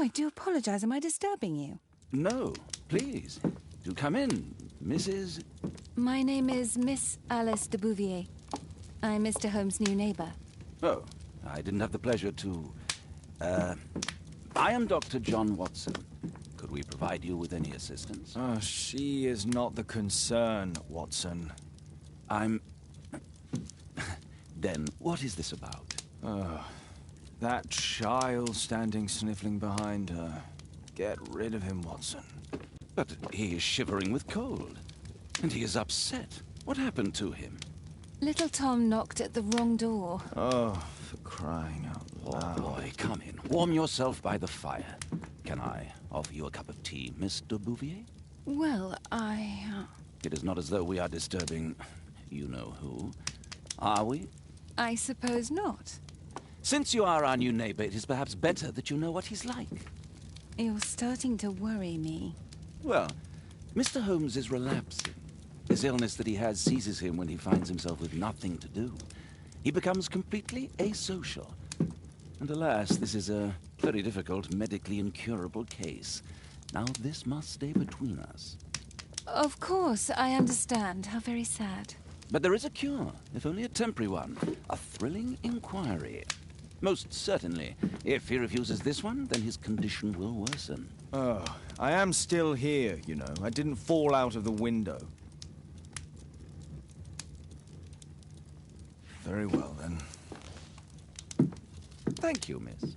I do apologize. Am I disturbing you? No, please. Do come in, Mrs. My name is Miss Alice de Bouvier. I'm Mr. Holmes' new neighbor. Oh, I didn't have the pleasure to... I am Dr. John Watson. Could we provide you with any assistance? Oh, she is not the concern, Watson. I'm... Then, what is this about? Oh, that child standing sniffling behind her. Get rid of him, Watson. But he is shivering with cold. And he is upset. What happened to him? Little Tom knocked at the wrong door. Oh, for crying out loud. Oh, boy, come in. Warm yourself by the fire. Can I offer you a cup of tea, Miss de Bouvier? Well, It is not as though we are disturbing you-know-who. Are we? I suppose not. Since you are our new neighbor, it is perhaps better that you know what he's like. You're starting to worry me. Well, Mr. Holmes is relapsing. This illness that he has seizes him when he finds himself with nothing to do. He becomes completely asocial. And alas, this is a very difficult, medically incurable case. Now this must stay between us. Of course, I understand. How very sad. But there is a cure, if only a temporary one. A thrilling inquiry. Most certainly. If he refuses this one, then his condition will worsen. Oh, I am still here, you know. I didn't fall out of the window. Very well, then. Thank you, miss.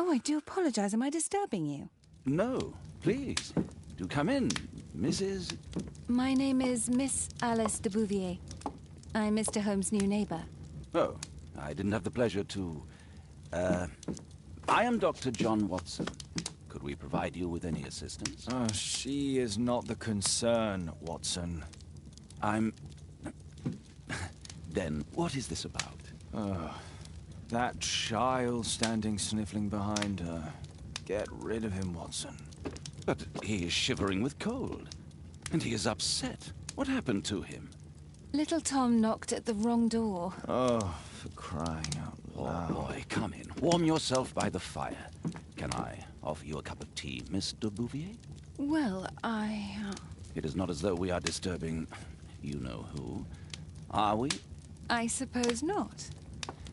Oh, I do apologize. Am I disturbing you? No, please. Do come in, Mrs. My name is Miss Alice de Bouvier. I'm Mr. Holmes' new neighbor. Oh, I didn't have the pleasure to... I am Dr. John Watson. Could we provide you with any assistance? She is not the concern, Watson. I'm... Then, what is this about? That child standing sniffling behind her. Get rid of him, Watson. But he is shivering with cold. And he is upset. What happened to him? Little Tom knocked at the wrong door. Oh, for crying out loud. Oh, boy, come in. Warm yourself by the fire. Can I offer you a cup of tea, Miss de Bouvier? Well, It is not as though we are disturbing you-know-who. Are we? I suppose not.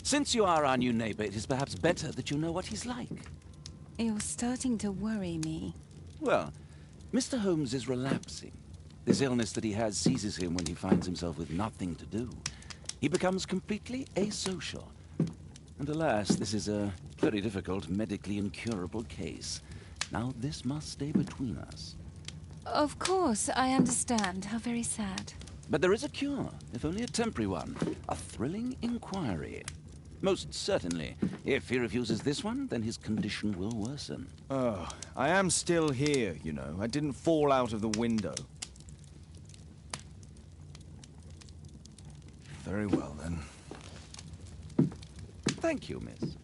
Since you are our new neighbor, it is perhaps better that you know what he's like. You're starting to worry me. Well, Mr. Holmes is relapsing. This illness that he has seizes him when he finds himself with nothing to do. He becomes completely asocial. And alas, this is a very difficult, medically incurable case. Now, this must stay between us. Of course, I understand. How very sad. But there is a cure, if only a temporary one. A thrilling inquiry. Most certainly. If he refuses this one, then his condition will worsen. Oh, I am still here, you know. I didn't fall out of the window. Very well, then. Thank you, miss.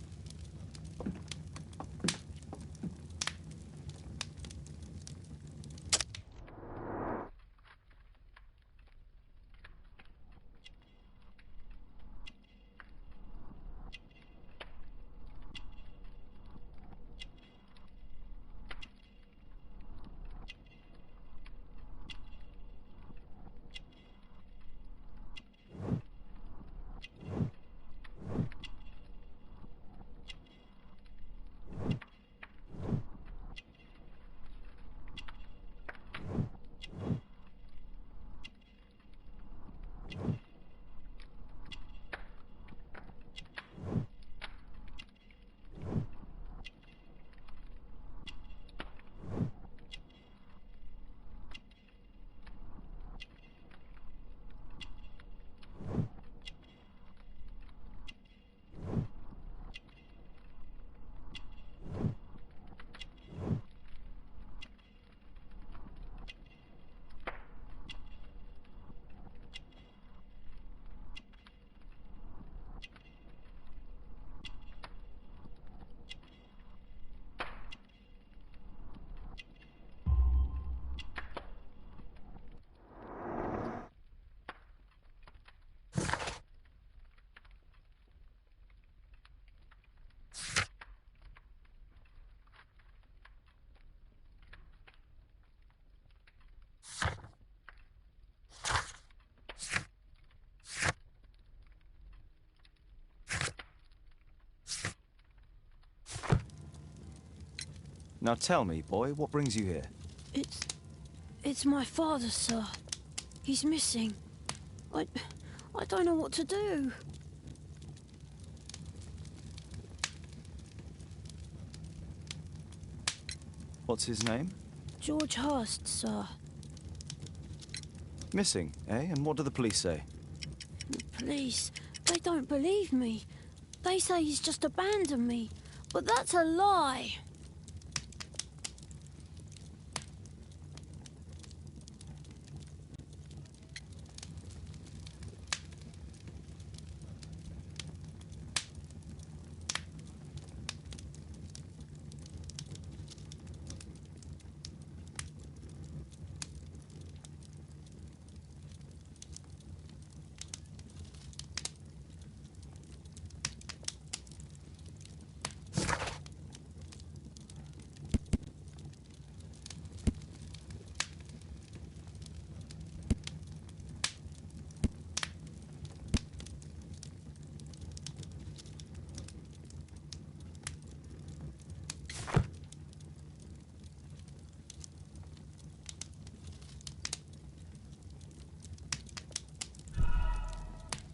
Now tell me, boy, what brings you here? It's my father, sir. He's missing. I don't know what to do. What's his name? George Hurst, sir. Missing, eh? And what do the police say? The police, they don't believe me. They say he's just abandoned me. But that's a lie.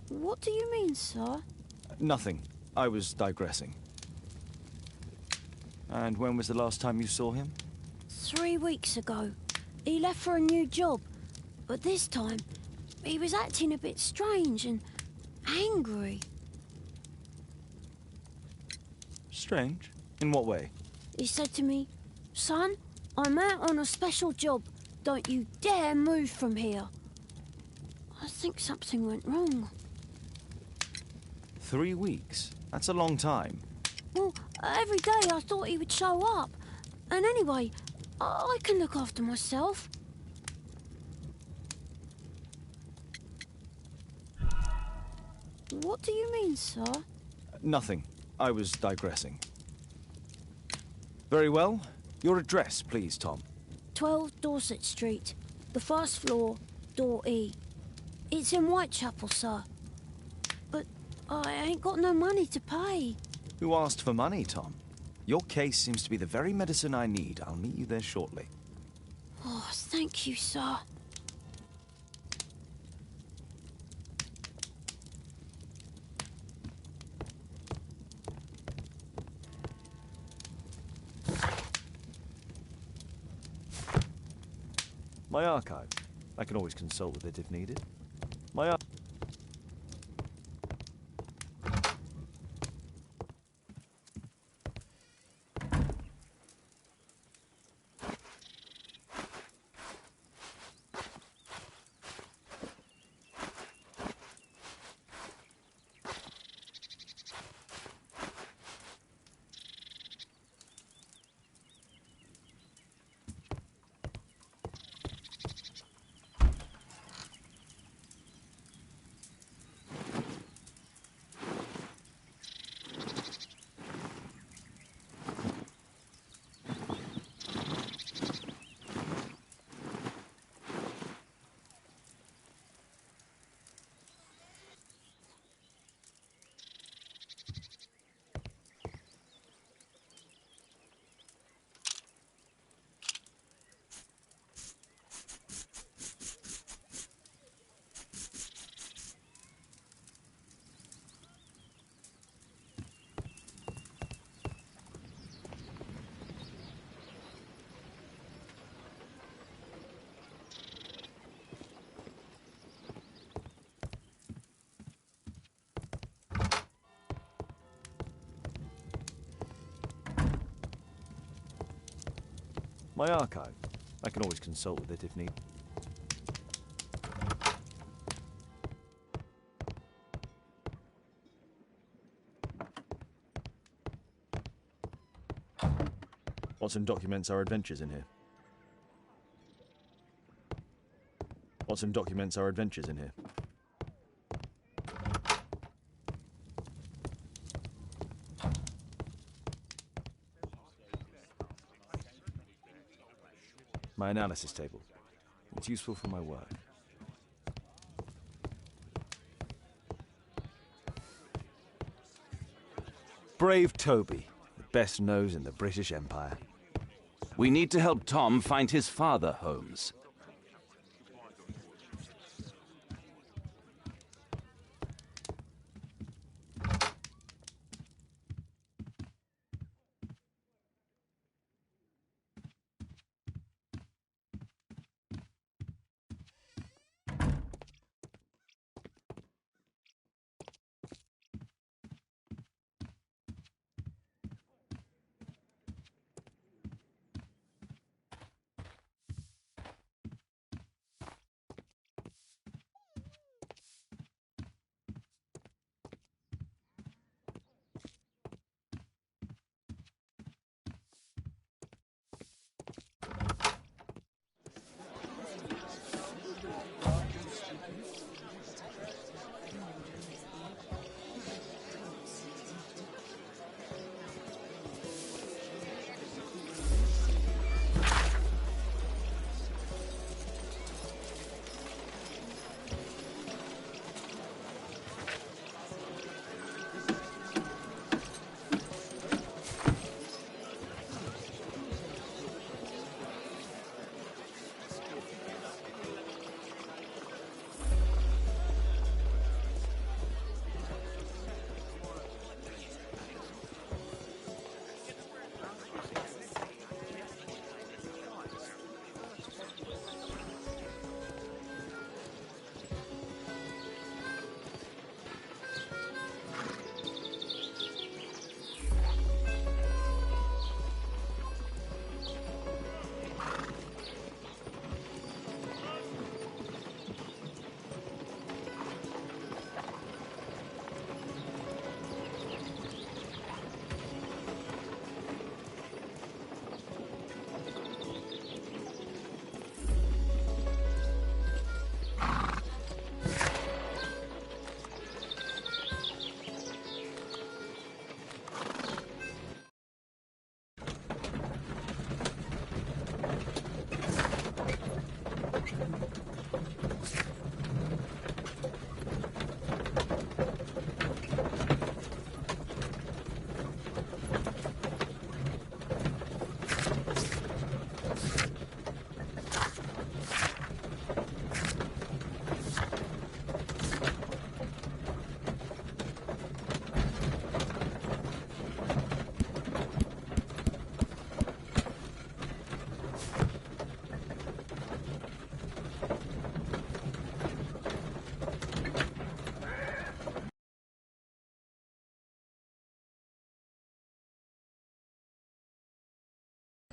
What do you mean, sir? Nothing. I was digressing. And when was the last time you saw him? 3 weeks ago. He left for a new job. But this time, he was acting a bit strange and angry. Strange? In what way? He said to me, "Son, I'm out on a special job. Don't you dare move from here." I think something went wrong. 3 weeks? That's a long time. Well, every day I thought he would show up. And anyway, I can look after myself. What do you mean, sir? Nothing. I was digressing. Very well. Your address, please, Tom. 12 Dorset Street, the first floor, door E. It's in Whitechapel, sir. But I ain't got no money to pay. Who asked for money, Tom? Your case seems to be the very medicine I need. I'll meet you there shortly. Oh, thank you, sir. My archive. I can always consult with it if needed. My ar- My archive. I can always consult with it if needed. Watson documents our adventures in here. Watson documents our adventures in here. My analysis table. It's useful for my work. Brave Toby, the best nose in the British Empire. We need to help Tom find his father, Holmes.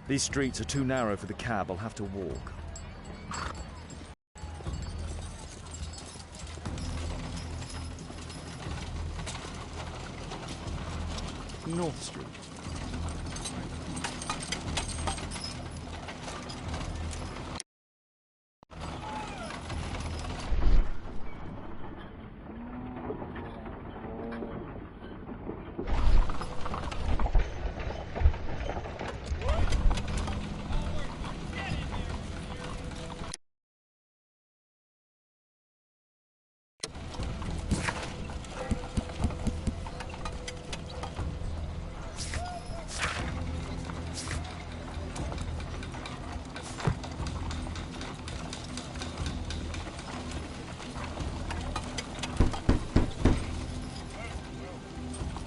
These streets are too narrow for the cab. I'll have to walk. North Street.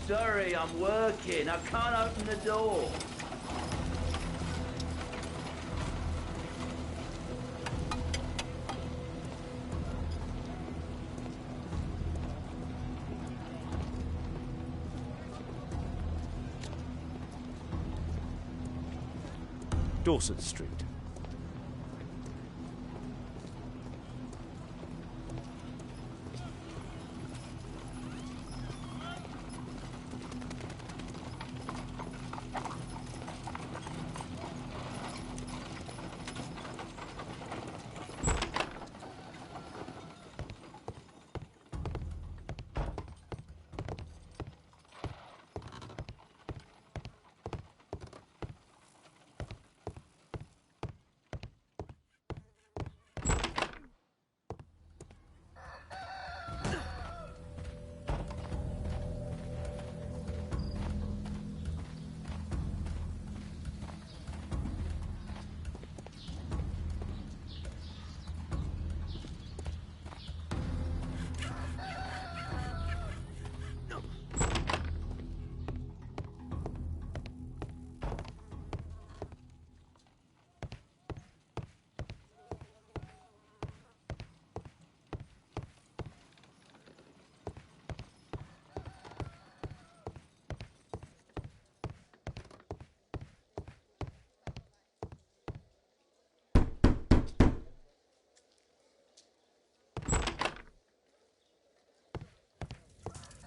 Sorry, I'm working. I can't open the door. Dorset Street.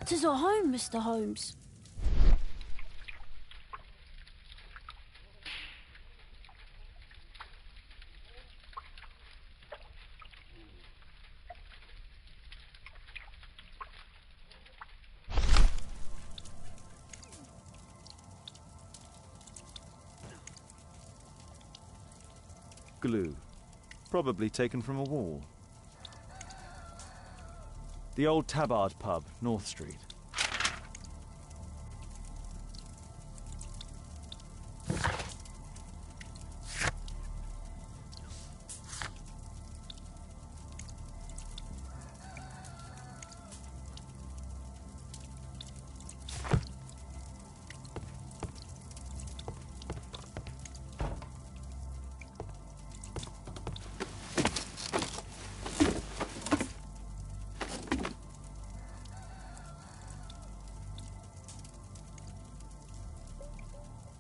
Tis our home, Mr. Holmes. Glue. Probably taken from a wall. The old Tabard pub, North Street.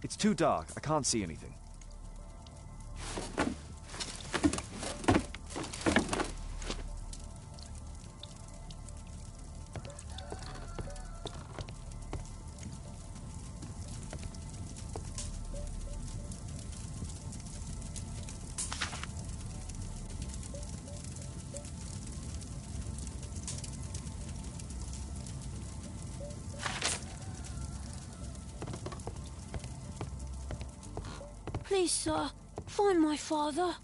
It's too dark. I can't see anything. Please, sir, find my father.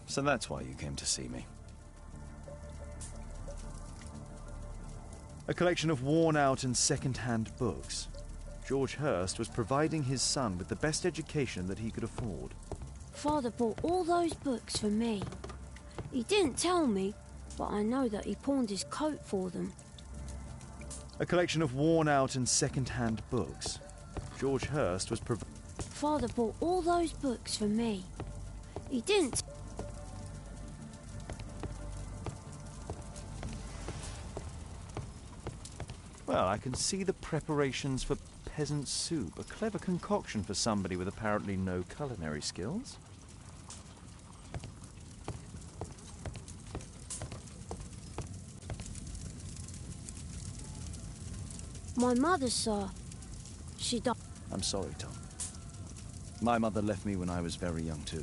So that's why you came to see me. A collection of worn-out and second-hand books. George Hurst was providing his son with the best education that he could afford. Father bought all those books for me. He didn't tell me, but I know that he pawned his coat for them. A collection of worn-out and second-hand books. George Hurst was providing... father bought all those books for me. He didn't. Well, I can see the preparations for peasant soup. A clever concoction for somebody with apparently no culinary skills. My mother, sir. She died. I'm sorry, Tom. My mother left me when I was very young, too.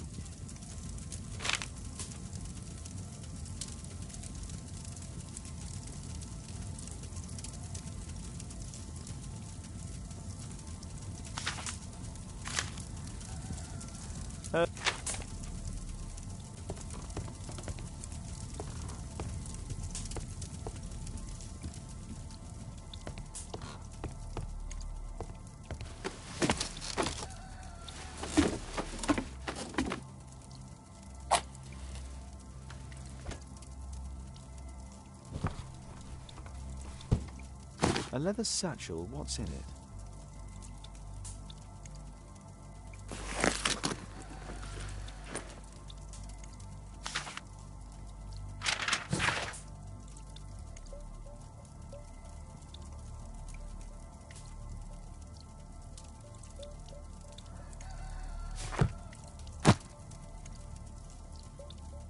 A leather satchel, what's in it?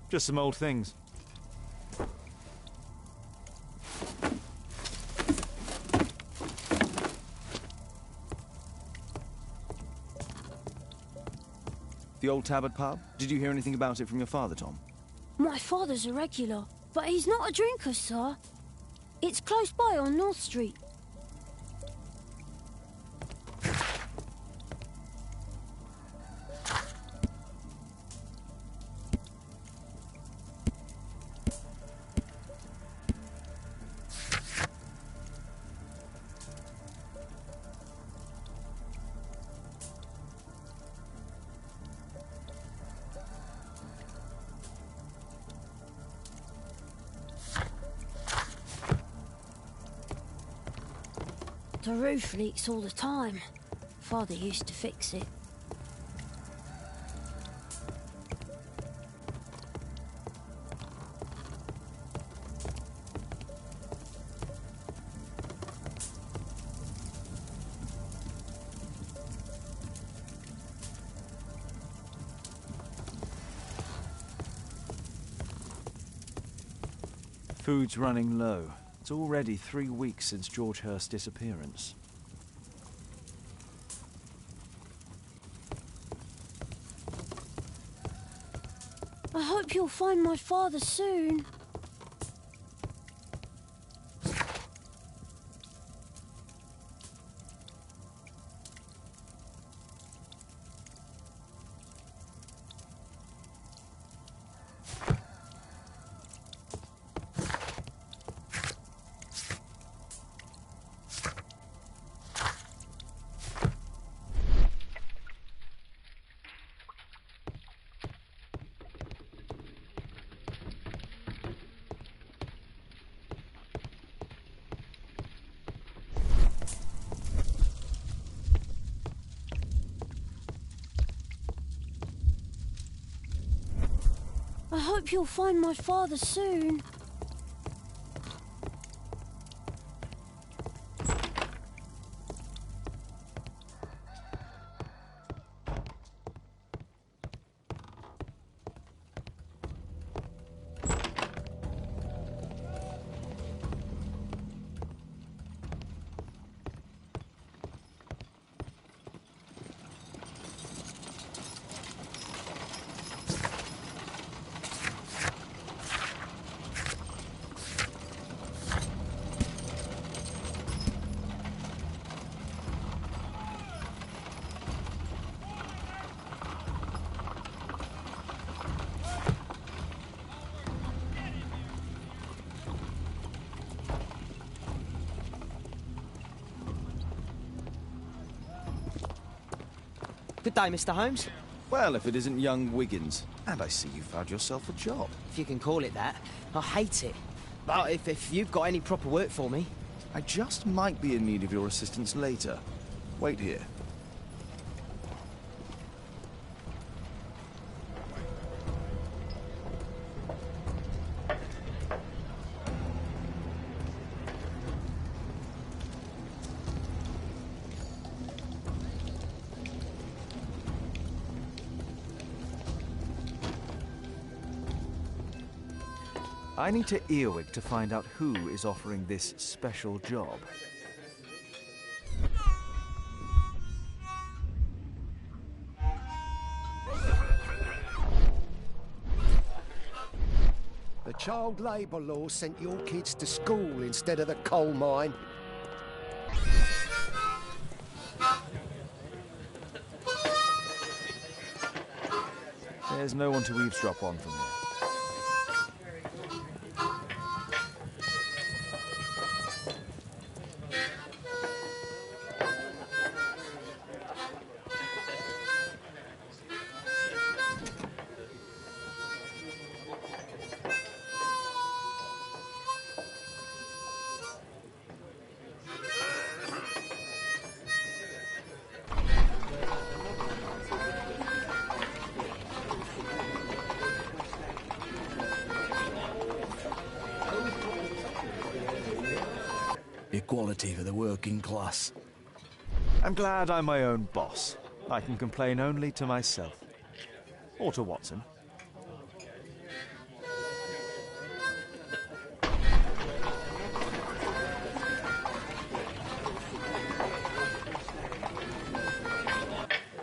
Just some old things. The old Tabard pub? Did you hear anything about it from your father, Tom? My father's a regular, but he's not a drinker, sir. It's close by on North Street. The roof leaks all the time. Father used to fix it. Food's running low. It's already 3 weeks since George Hurst's disappearance. I hope you'll find my father soon. I hope you'll find my father soon. Good day, Mr. Holmes. Well, if it isn't young Wiggins. And I see you found yourself a job. If you can call it that. I hate it. But if you've got any proper work for me... I just might be in need of your assistance later. Wait here. I need to earwig to find out who is offering this special job. The child labour law sent your kids to school instead of the coal mine. There's no one to eavesdrop on from here. Equality for the working class. I'm glad I'm my own boss. I can complain only to myself. Or to Watson.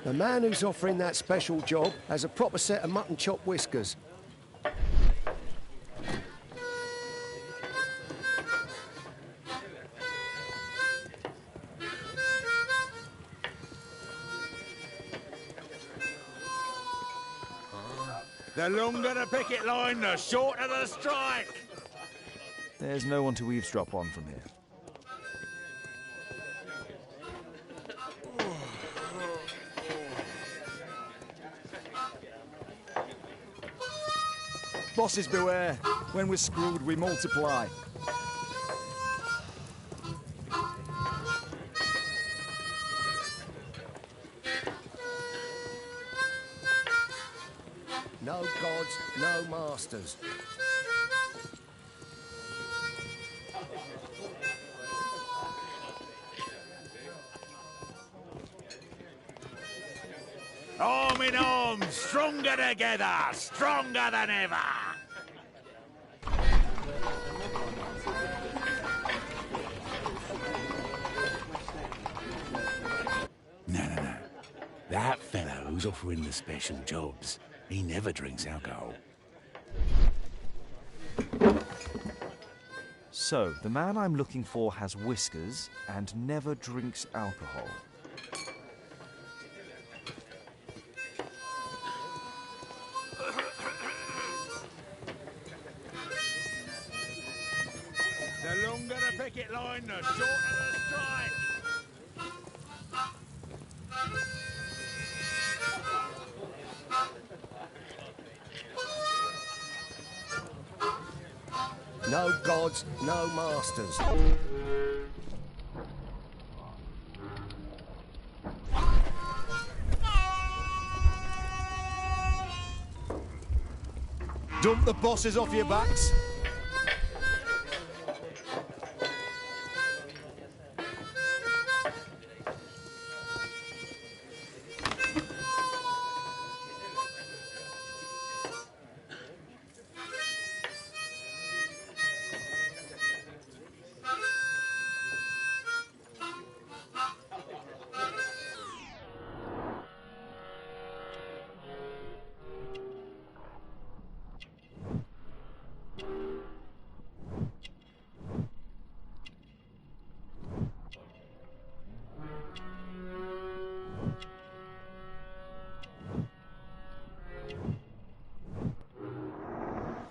The man who's offering that special job has a proper set of mutton chop whiskers. The longer the picket line, the shorter the strike. There's no one to eavesdrop on from here. Bosses beware. When we're screwed, we multiply. No gods, no masters. Arm in arm, stronger together, stronger than ever. No. That fellow who's offering the special jobs, he never drinks alcohol. So, the man I'm looking for has whiskers and never drinks alcohol. The longer the picket line, the shorter the strike. No gods, no masters. Dump the bosses off your backs.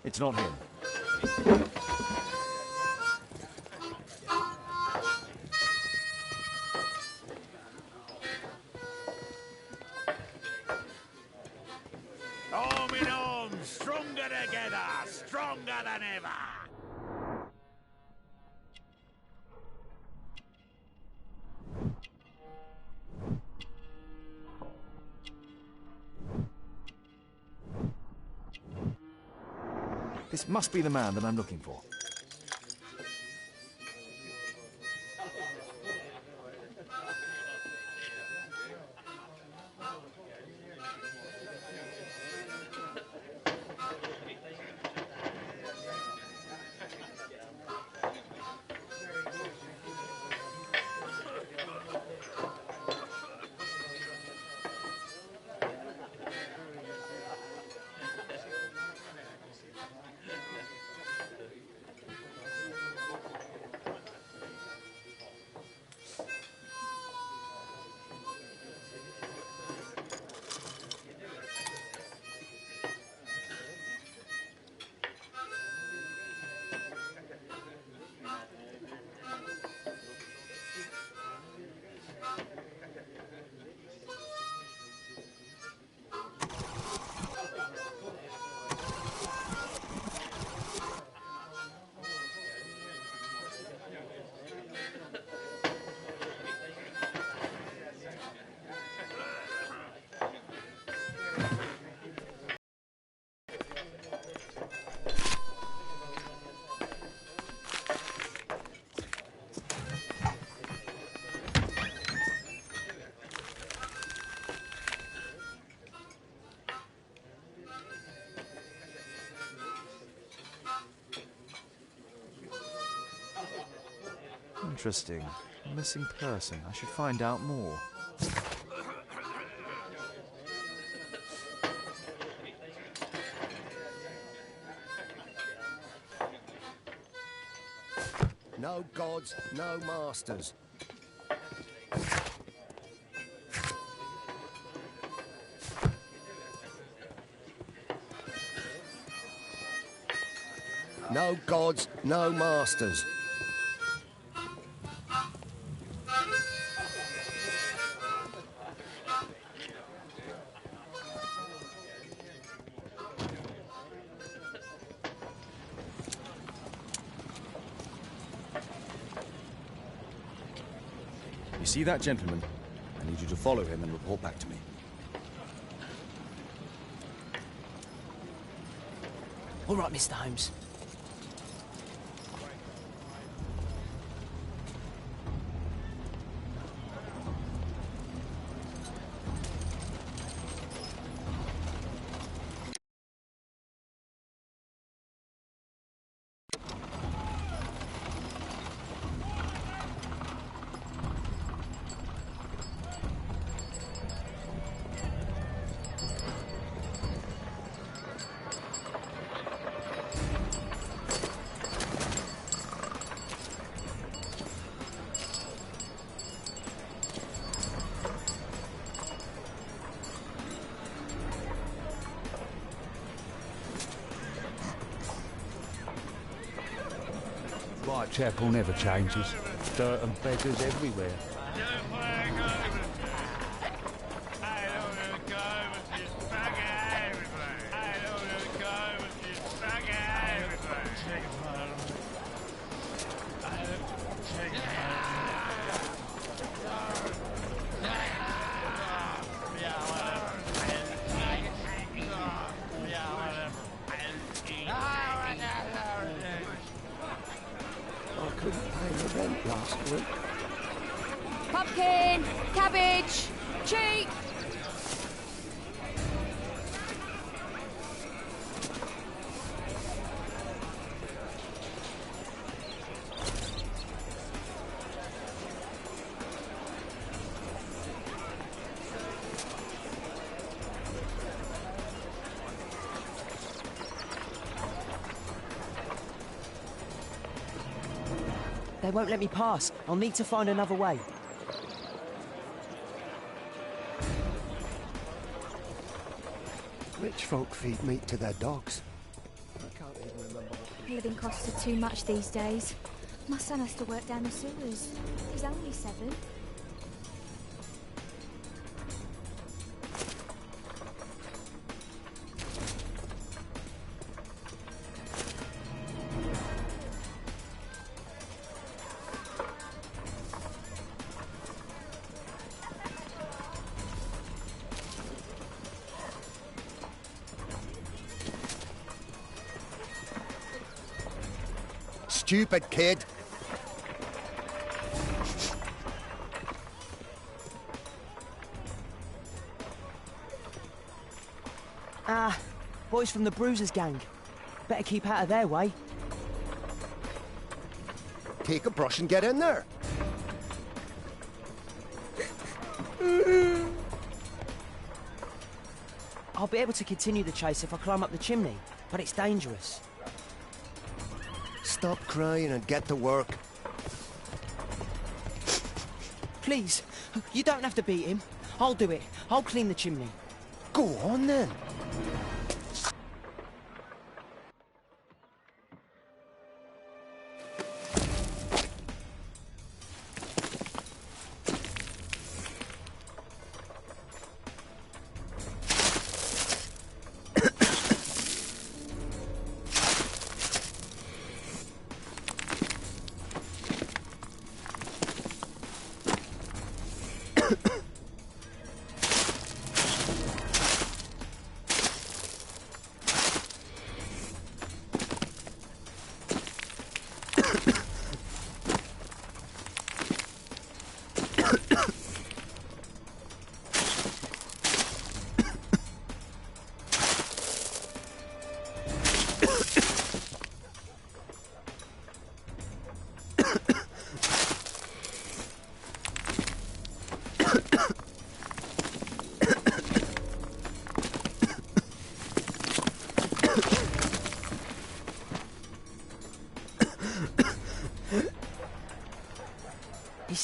It's not him. Arm in arm, stronger together, stronger than ever. This must be the man that I'm looking for. Interesting. A missing person. I should find out more. No gods, no masters. No gods, no masters. You see that gentleman? I need you to follow him and report back to me. All right, Mr. Holmes. Whitechapel never changes. Dirt and beggars everywhere. I couldn't pay the rent last week. Pumpkin! Cabbage! Cheek! They won't let me pass. I'll need to find another way. Rich folk feed meat to their dogs. I can't even remember what... Living costs are too much these days. My son has to work down the sewers. He's only 7. Stupid kid! Ah, boys from the Bruisers gang. Better keep out of their way. Take a brush and get in there. I'll be able to continue the chase if I climb up the chimney, but it's dangerous. Stop crying and get to work. Please, you don't have to beat him. I'll do it. I'll clean the chimney. Go on then.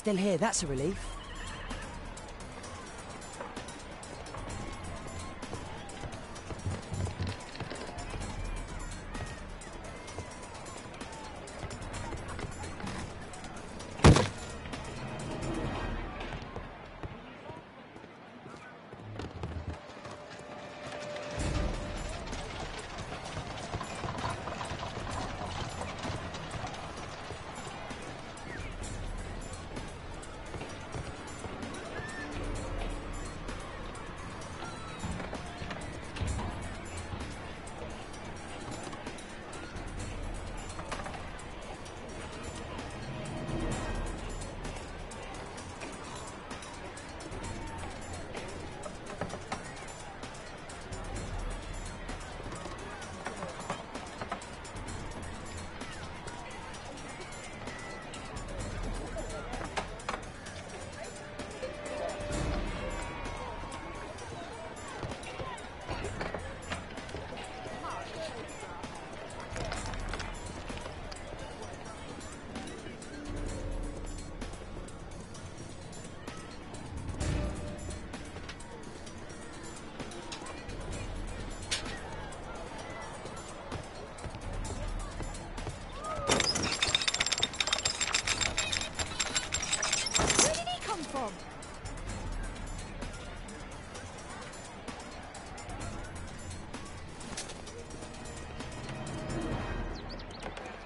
still here, that's a relief.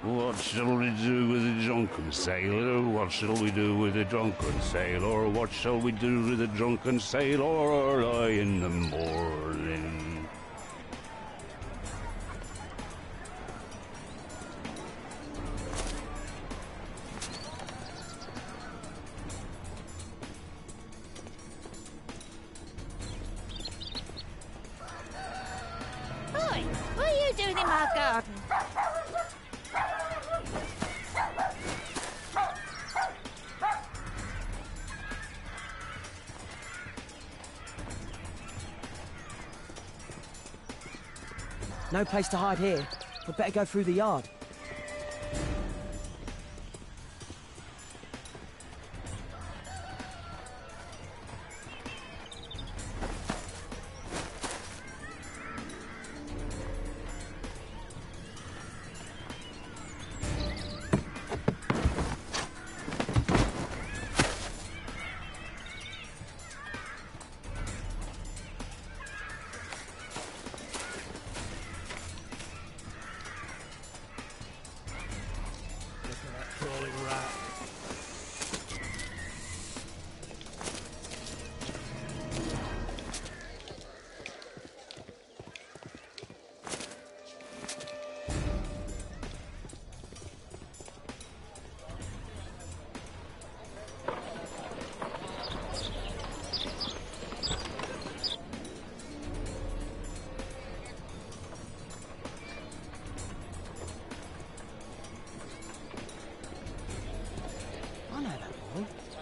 What shall we do with a drunken sailor? What shall we do with a drunken sailor? What shall we do with a drunken sailor early in the morning? Oi, what are you doing in my garden? No place to hide here. We'd better go through the yard.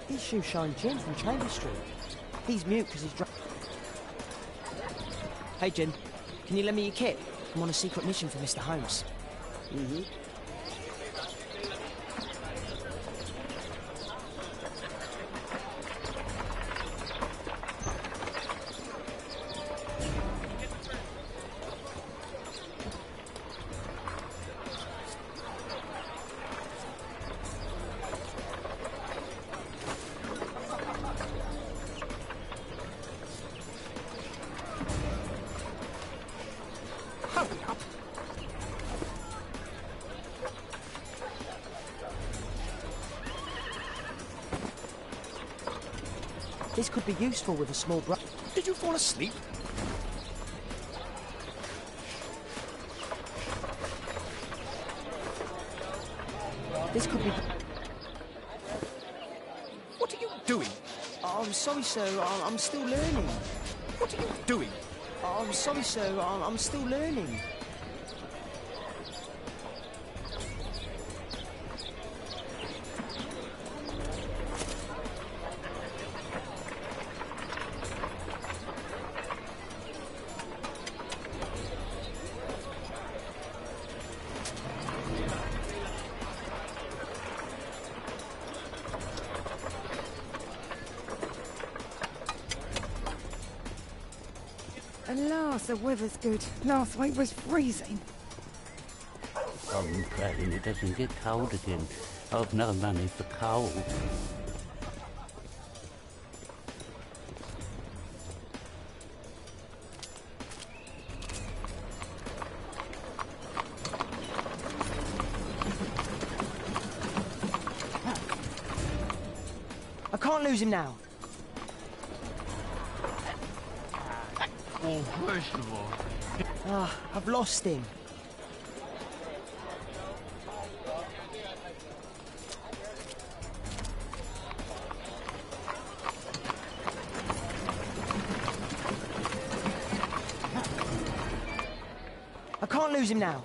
His shoes shine Jim from Chamber Street. He's mute because he's drunk. Hey, Jim, can you lend me your kit? I'm on a secret mission for Mr. Holmes. Mm-hmm. This could be useful with a small bro. Did you fall asleep? This could be... What are you doing? Oh, I'm sorry, sir. I'm still learning. What are you doing? Oh, I'm sorry, sir. I'm still learning. least the weather's good. Last week was freezing. I'm praying it doesn't get cold again. I've no money for coal. I can't lose him now. Well, first of all... Ah, I've lost him. I can't lose him now.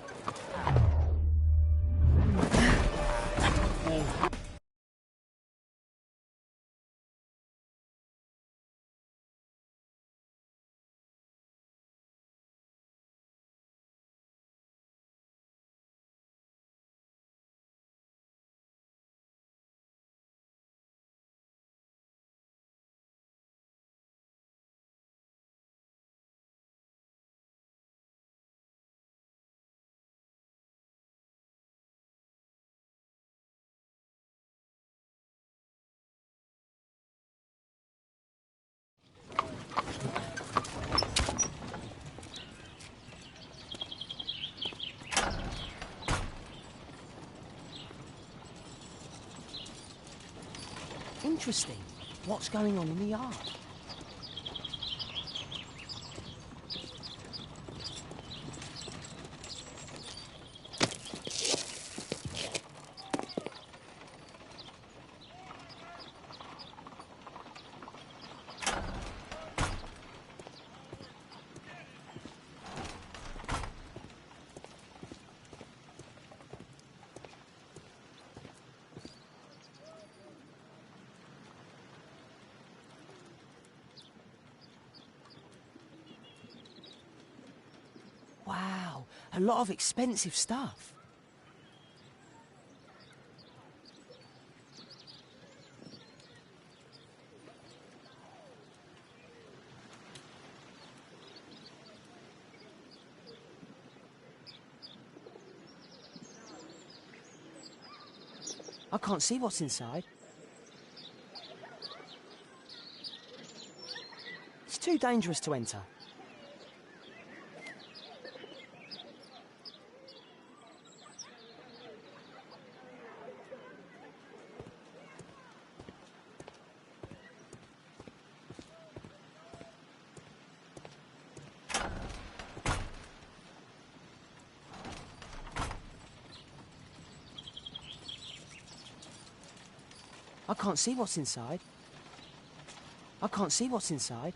Interesting. What's going on in the yard? Wow, a lot of expensive stuff. I can't see what's inside. It's too dangerous to enter. I can't see what's inside. I can't see what's inside.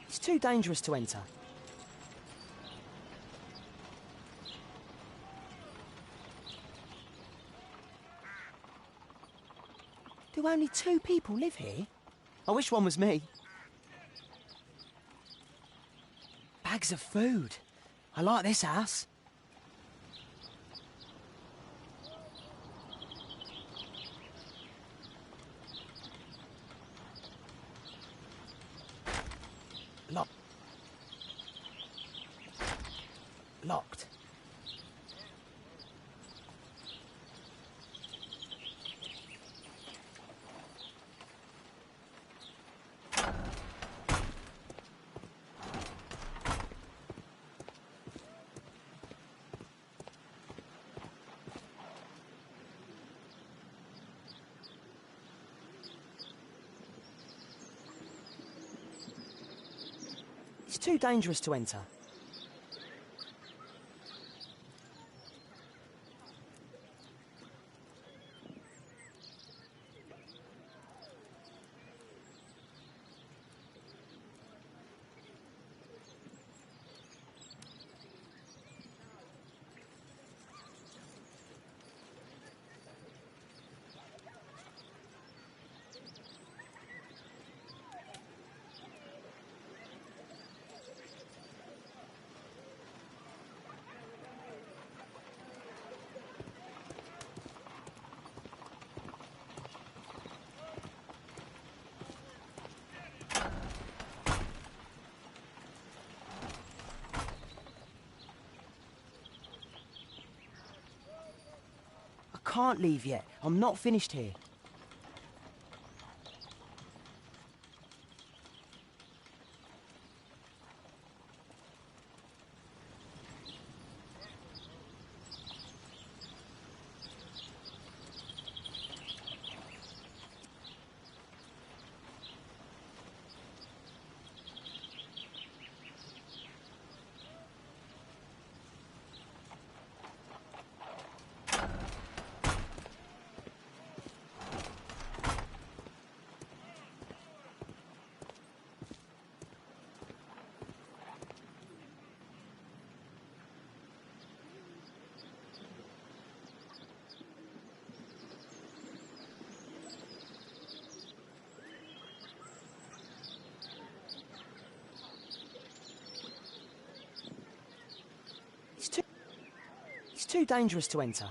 It's too dangerous to enter. Do only 2 people live here? I wish one was me. Bags of food. I like this house. Locked. It's too dangerous to enter. can't leave yet. I'm not finished here. It's too dangerous to enter.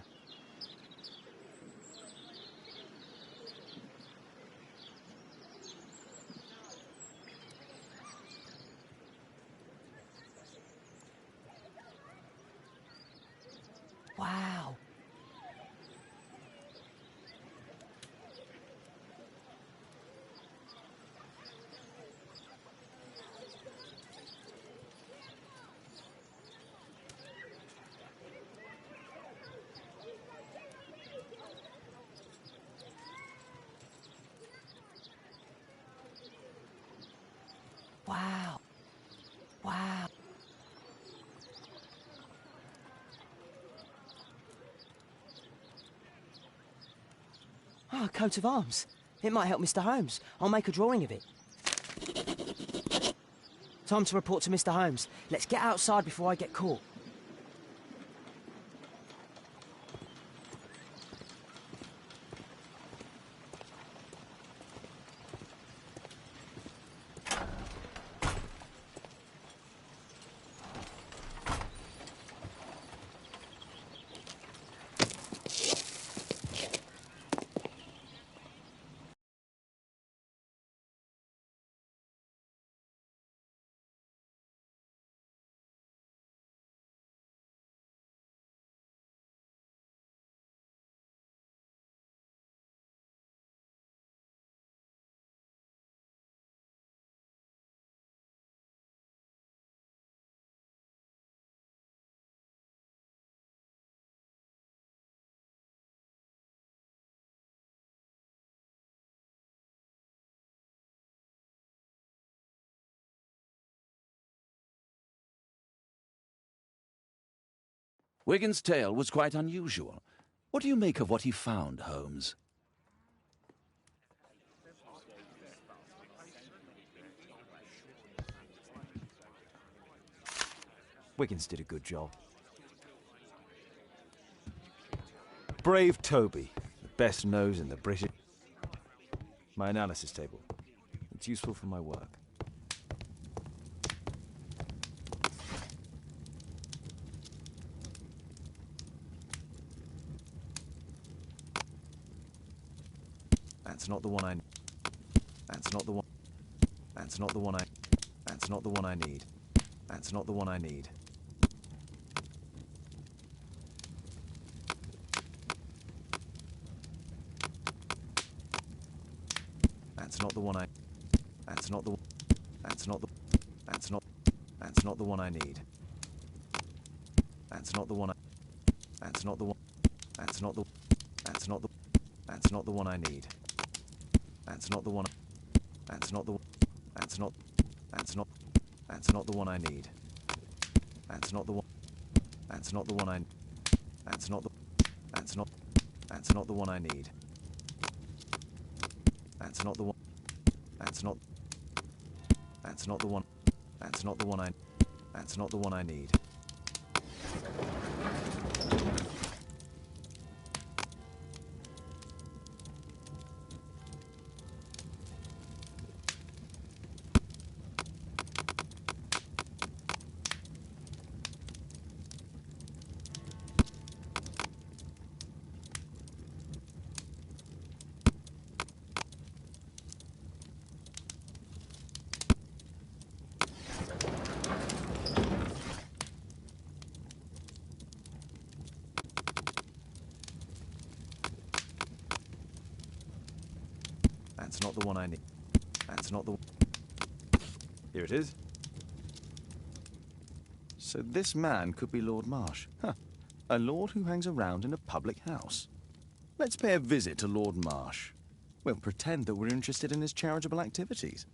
Wow. Wow. Wow. Oh, a coat of arms. It might help Mr. Holmes. I'll make a drawing of it. Time to report to Mr. Holmes. Let's get outside before I get caught. Wigan's tale was quite unusual. What do you make of what he found, Holmes? Wiggins did a good job. Brave Toby, the best nose in the British... My analysis table. It's useful for my work. That's not the one I... That's not the one... That's not the one I... That's not the one I need. That's not the one I need. That's not the one I... That's not the... That's not the... That's not... That's not the one I need. That's not the one I... That's not the one... That's not the... That's not the... That's not the one I need. That's not the one... That's not the... That's not... That's not... That's not the one I need. That's not the one... That's not the one I... That's not the... That's not... That's not the one I need. That's not the one... That's not... That's not the one... That's not the one I... That's not the one I need. That's not the one I need. That's not the... Here it is. So this man could be Lord Marsh. Huh. A lord who hangs around in a public house. Let's pay a visit to Lord Marsh. We'll pretend that we're interested in his charitable activities.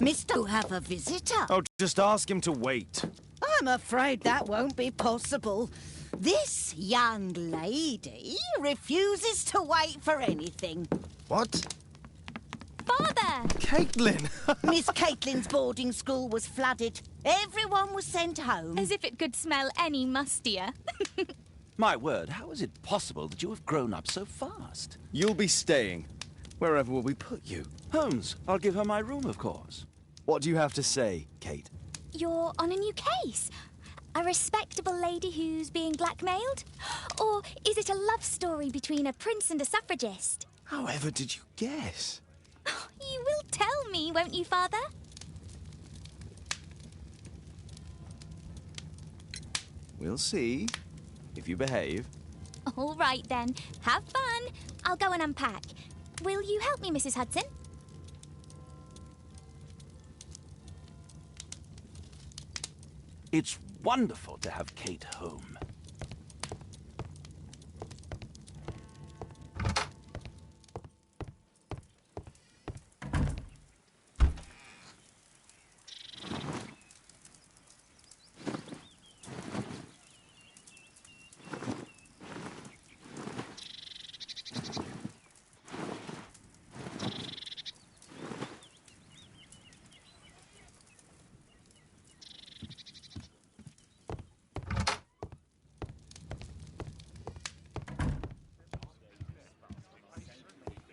Mr. You have a visitor? Oh, just ask him to wait. I'm afraid that won't be possible. This young lady refuses to wait for anything. What? Father! Caitlin! Miss Caitlin's boarding school was flooded. Everyone was sent home. As if it could smell any mustier. My word, how is it possible that you have grown up so fast? You'll be staying. Wherever will we put you? Holmes, I'll give her my room, of course. What do you have to say, Kate? You're on a new case. A respectable lady who's being blackmailed? Or is it a love story between a prince and a suffragist? However did you guess? You will tell me, won't you, Father? We'll see. If you behave. All right, then. Have fun. I'll go and unpack. Will you help me, Mrs. Hudson? It's wonderful to have Kate home.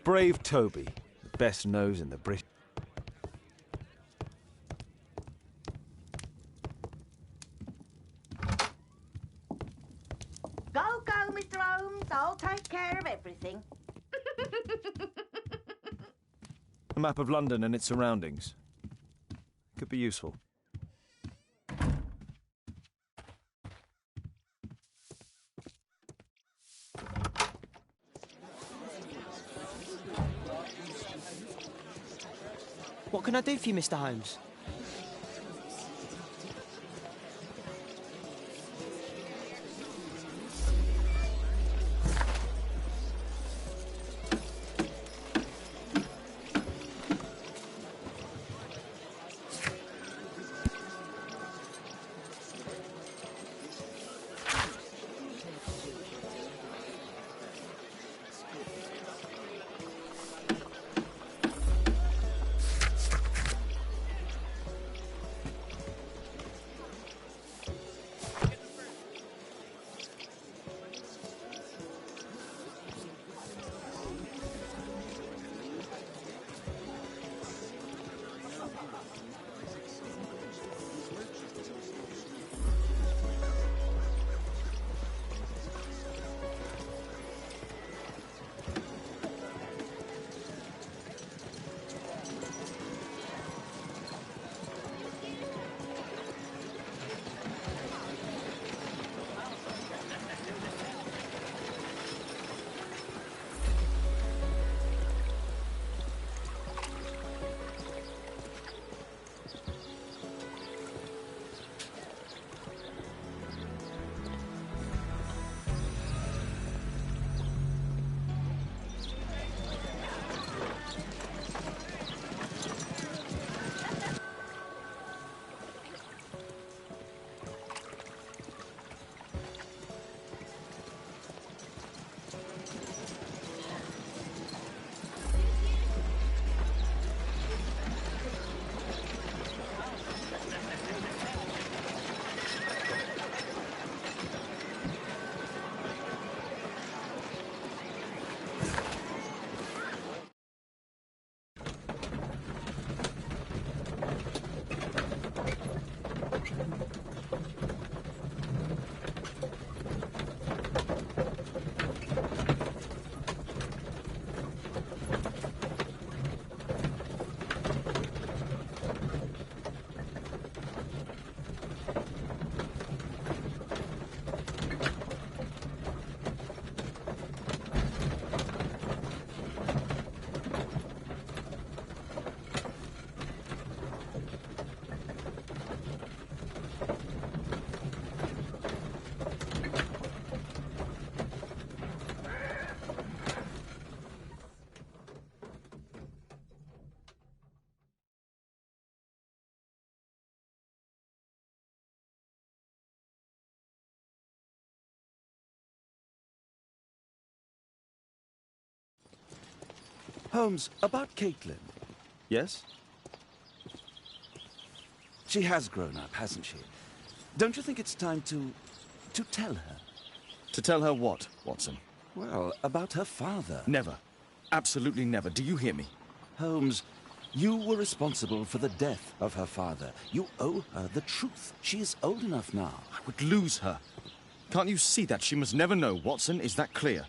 Brave Toby, the best nose in the British. Go, Mr. Holmes. I'll take care of everything. A map of London and its surroundings. Could be useful. What can I do for you, Mr. Holmes? Holmes, about Caitlin. Yes? She has grown up, hasn't she? Don't you think it's time to tell her? To tell her what, Watson? Well, about her father. Never. Absolutely never. Do you hear me? Holmes, you were responsible for the death of her father. You owe her the truth. She is old enough now. I would lose her. Can't you see that? She must never know, Watson. Is that clear?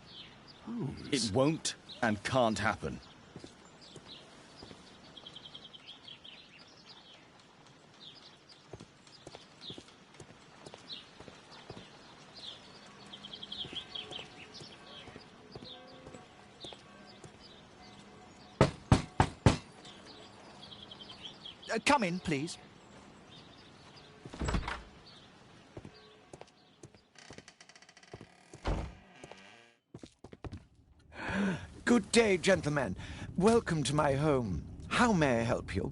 Holmes. It won't and can't happen. Come in, please. Good day, gentlemen. Welcome to my home. How may I help you?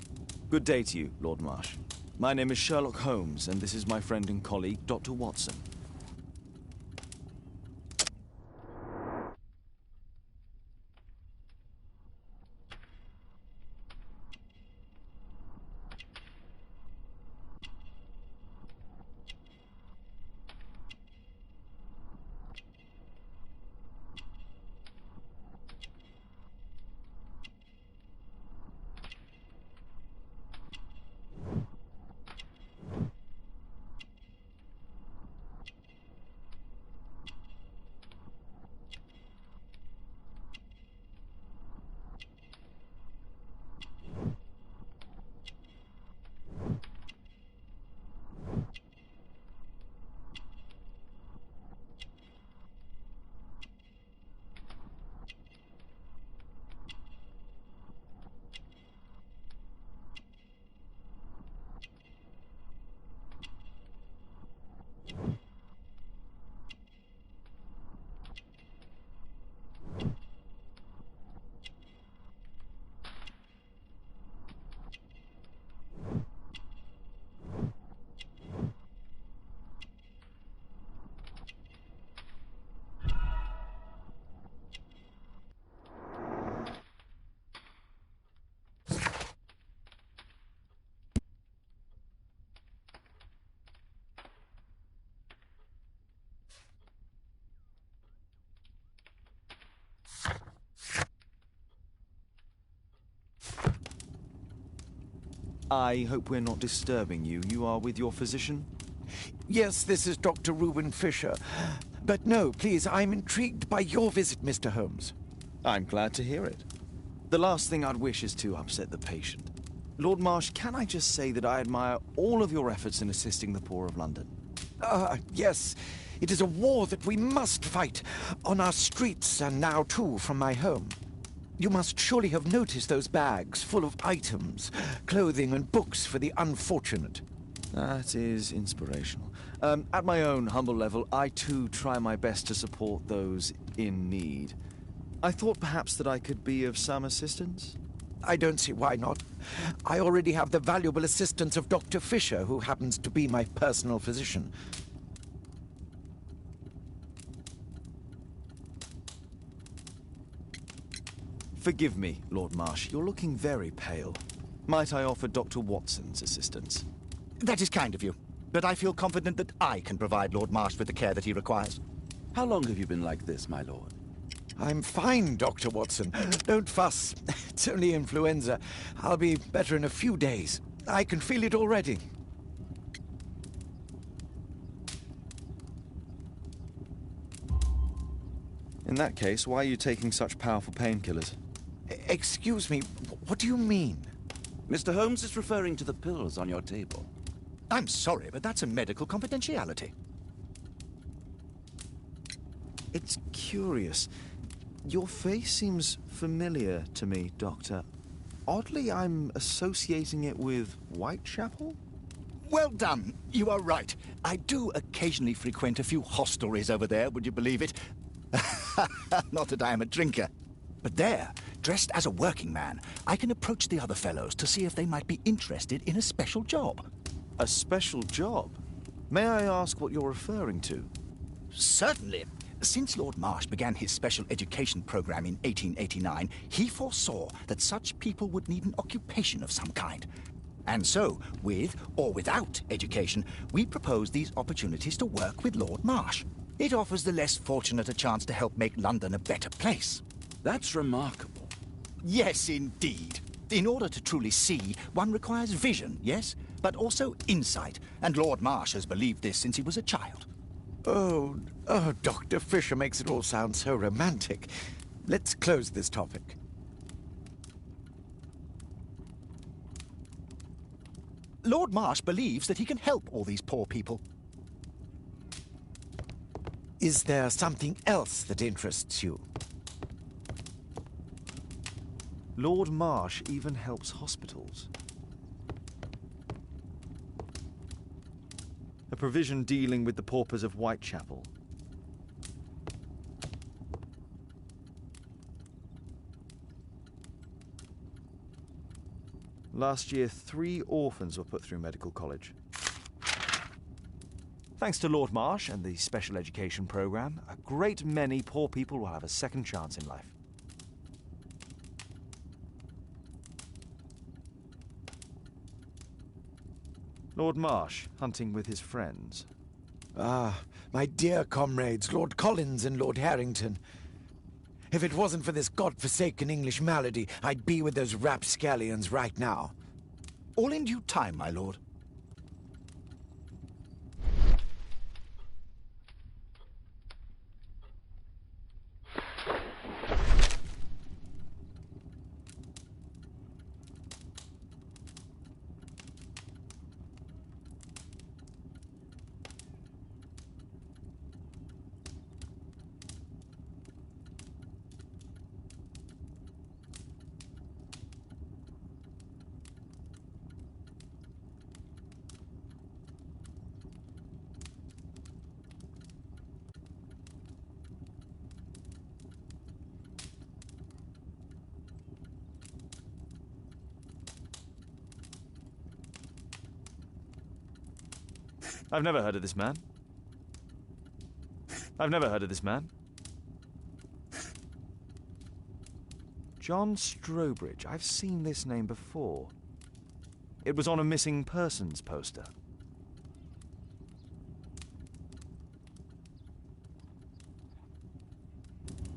Good day to you, Lord Marsh. My name is Sherlock Holmes, and this is my friend and colleague, Dr. Watson. I hope we're not disturbing you. You are with your physician? Yes, this is Dr. Reuben Fisher. But no, please, I'm intrigued by your visit, Mr. Holmes. I'm glad to hear it. The last thing I'd wish is to upset the patient. Lord Marsh, can I just say that I admire all of your efforts in assisting the poor of London? Yes. It is a war that we must fight, on our streets and now, too, from my home. You must surely have noticed those bags full of items, clothing and books for the unfortunate. That is inspirational. At my own humble level, I too try my best to support those in need. I thought perhaps that I could be of some assistance. I don't see why not. I already have the valuable assistance of Dr. Fisher, who happens to be my personal physician. Forgive me, Lord Marsh. You're looking very pale. Might I offer Dr. Watson's assistance? That is kind of you, but I feel confident that I can provide Lord Marsh with the care that he requires. How long have you been like this, my lord? I'm fine, Dr. Watson. Don't fuss. It's only influenza. I'll be better in a few days. I can feel it already. In that case, why are you taking such powerful painkillers? Excuse me, what do you mean? Mr. Holmes is referring to the pills on your table. I'm sorry, but that's a medical confidentiality. It's curious. Your face seems familiar to me, Doctor. Oddly, I'm associating it with Whitechapel? Well done. You are right. I do occasionally frequent a few hostelries over there, would you believe it? Not that I am a drinker. But there, dressed as a working man, I can approach the other fellows to see if they might be interested in a special job. A special job? May I ask what you're referring to? Certainly. Since Lord Marsh began his special education program in 1889, he foresaw that such people would need an occupation of some kind. And so, with or without education, we propose these opportunities to work with Lord Marsh. It offers the less fortunate a chance to help make London a better place. That's remarkable. Yes, indeed. In order to truly see, one requires vision, yes, but also insight. And Lord Marsh has believed this since he was a child. Oh, Dr. Fisher makes it all sound so romantic. Let's close this topic. Lord Marsh believes that he can help all these poor people. Is there something else that interests you? Lord Marsh even helps hospitals. A provision dealing with the paupers of Whitechapel. Last year, 3 orphans were put through medical college. Thanks to Lord Marsh and the special education program, a great many poor people will have a second chance in life. Lord Marsh, hunting with his friends. Ah, my dear comrades, Lord Collins and Lord Harrington. If it wasn't for this godforsaken English malady, I'd be with those rapscallions right now. All in due time, my lord. I've never heard of this man. I've never heard of this man. John Strobridge. I've seen this name before. It was on a missing persons poster.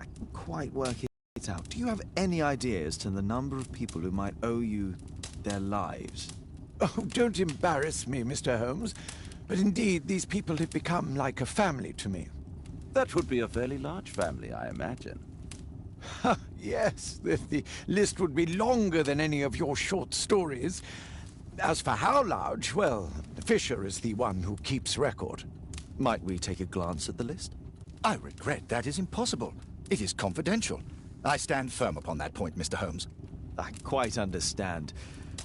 I can't quite work it out. Do you have any idea as to the number of people who might owe you their lives? Oh, don't embarrass me, Mr. Holmes. But indeed, these people have become like a family to me. That would be a fairly large family, I imagine. Yes, the list would be longer than any of your short stories. As for how large, well, Fisher is the one who keeps record. Might we take a glance at the list? I regret that is impossible. It is confidential. I stand firm upon that point, Mr. Holmes. I quite understand.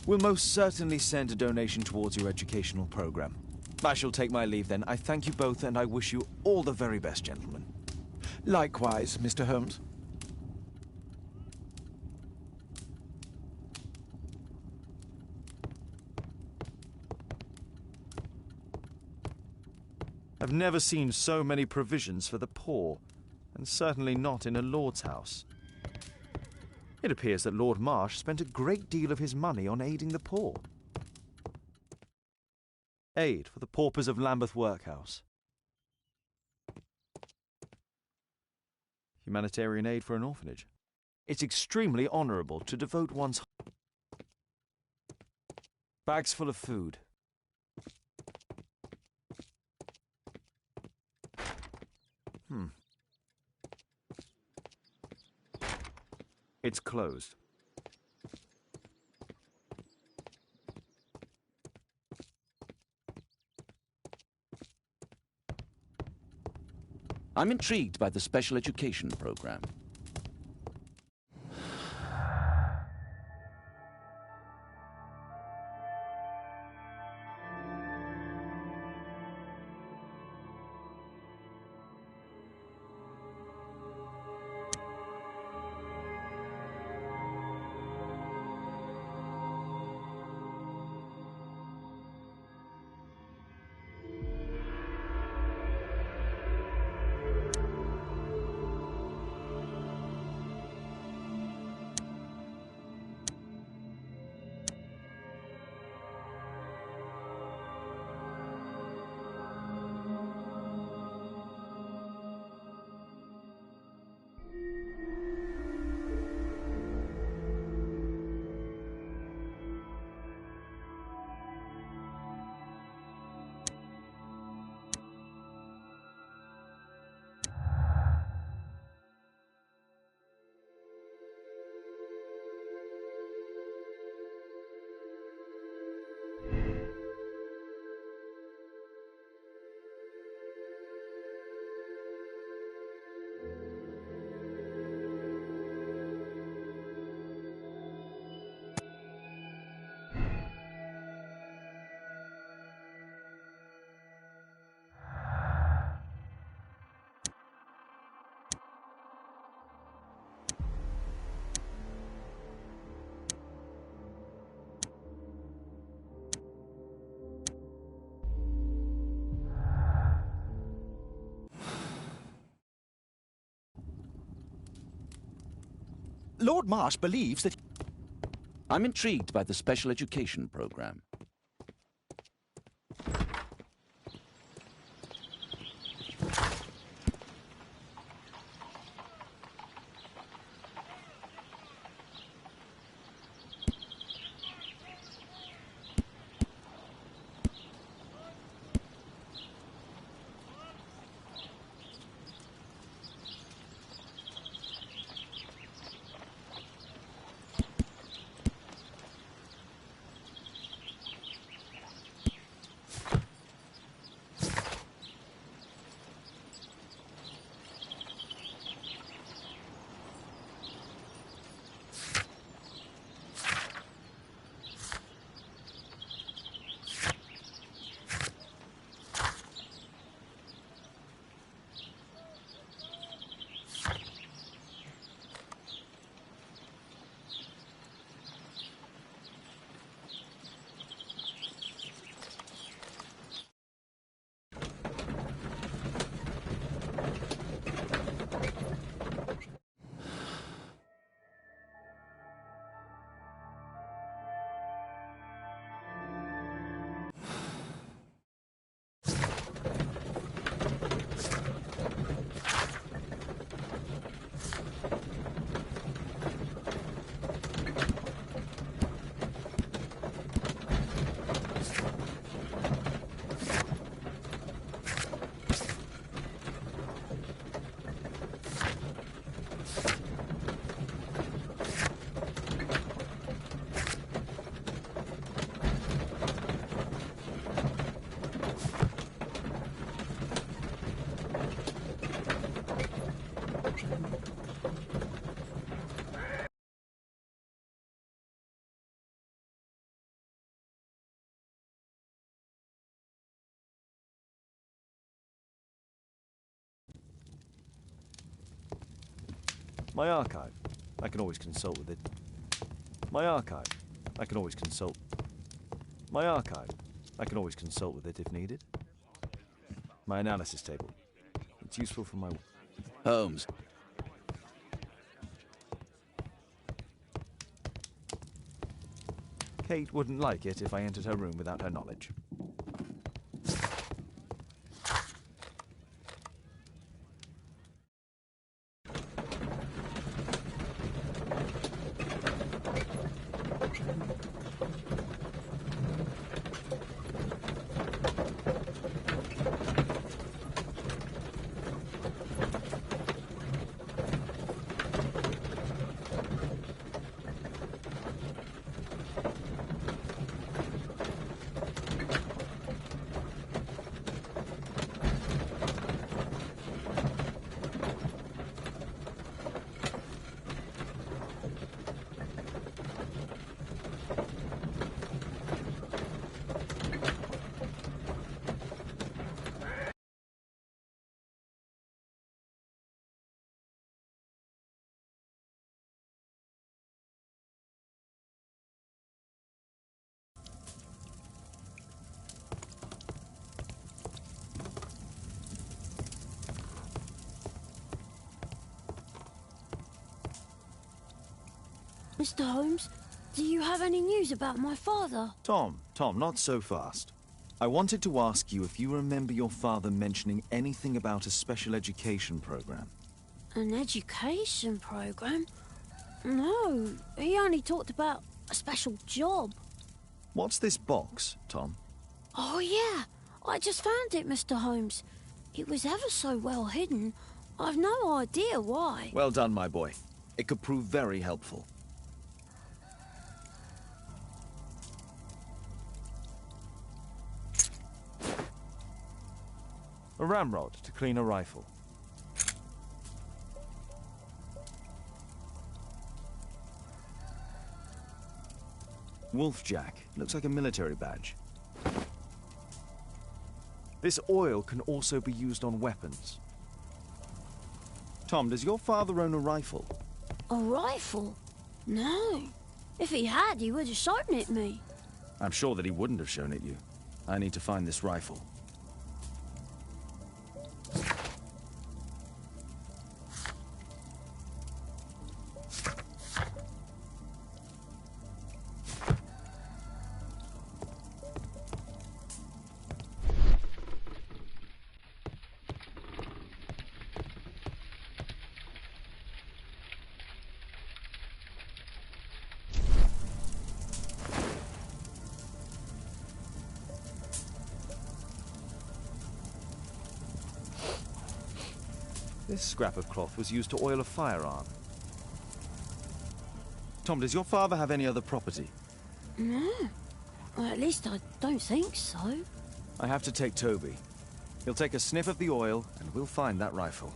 We'll most certainly send a donation towards your educational program. I shall take my leave then. I thank you both, and I wish you all the very best, gentlemen. Likewise, Mr. Holmes. I've never seen so many provisions for the poor, and certainly not in a lord's house. It appears that Lord Marsh spent a great deal of his money on aiding the poor. Aid for the paupers of Lambeth Workhouse. Humanitarian aid for an orphanage. It's extremely honourable to devote one's... Bags full of food. It's closed. I'm intrigued by the special education program. Lord Marsh believes that... I'm intrigued by the special education program. My archive. I can always consult with it. My archive. I can always consult. My archive. I can always consult with it if needed. My analysis table. It's useful for my... Holmes. Kate wouldn't like it if I entered her room without her knowledge. Mr. Holmes, do you have any news about my father? Tom, not so fast. I wanted to ask you if you remember your father mentioning anything about a special education program. An education program? No, he only talked about a special job. What's this box, Tom? Oh, yeah. I just found it, Mr. Holmes. It was ever so well hidden. I've no idea why. Well done, my boy. It could prove very helpful. A ramrod to clean a rifle. Wolfjack. Looks like a military badge. This oil can also be used on weapons. Tom, does your father own a rifle? A rifle? No. If he had, he would have shown it me. I'm sure that he wouldn't have shown it you. I need to find this rifle. This scrap of cloth was used to oil a firearm. Tom, does your father have any other property? No. Well, at least I don't think so. I have to take Toby. He'll take a sniff of the oil, and we'll find that rifle.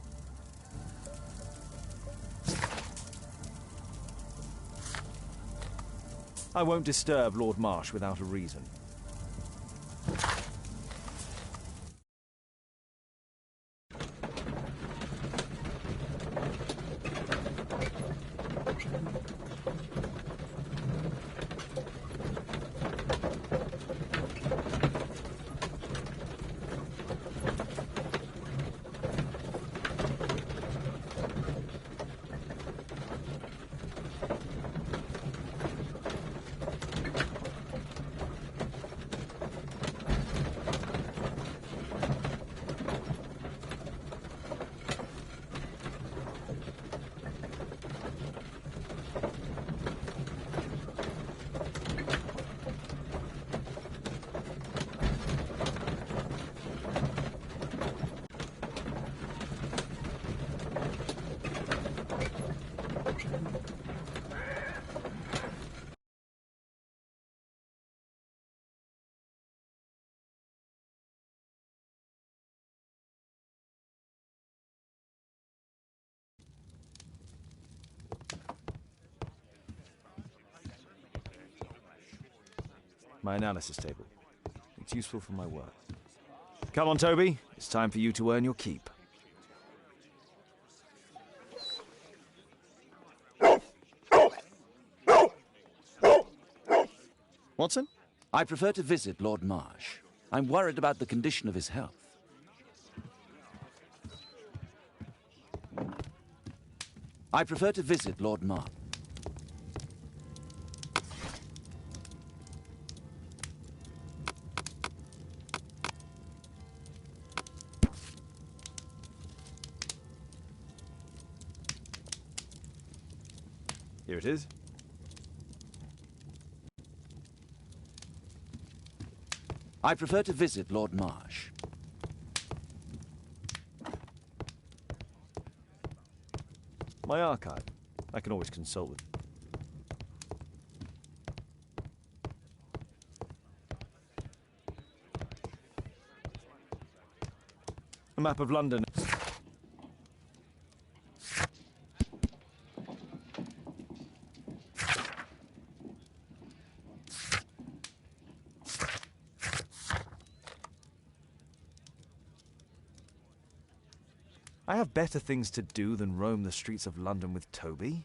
I won't disturb Lord Marsh without a reason. My analysis table. It's useful for my work. Come on, Toby. It's time for you to earn your keep. Watson? I prefer to visit Lord Marsh. I'm worried about the condition of his health. I prefer to visit Lord Marsh. Here it is. I prefer to visit Lord Marsh. My archive. I can always consult with. A map of London. I have better things to do than roam the streets of London with Toby.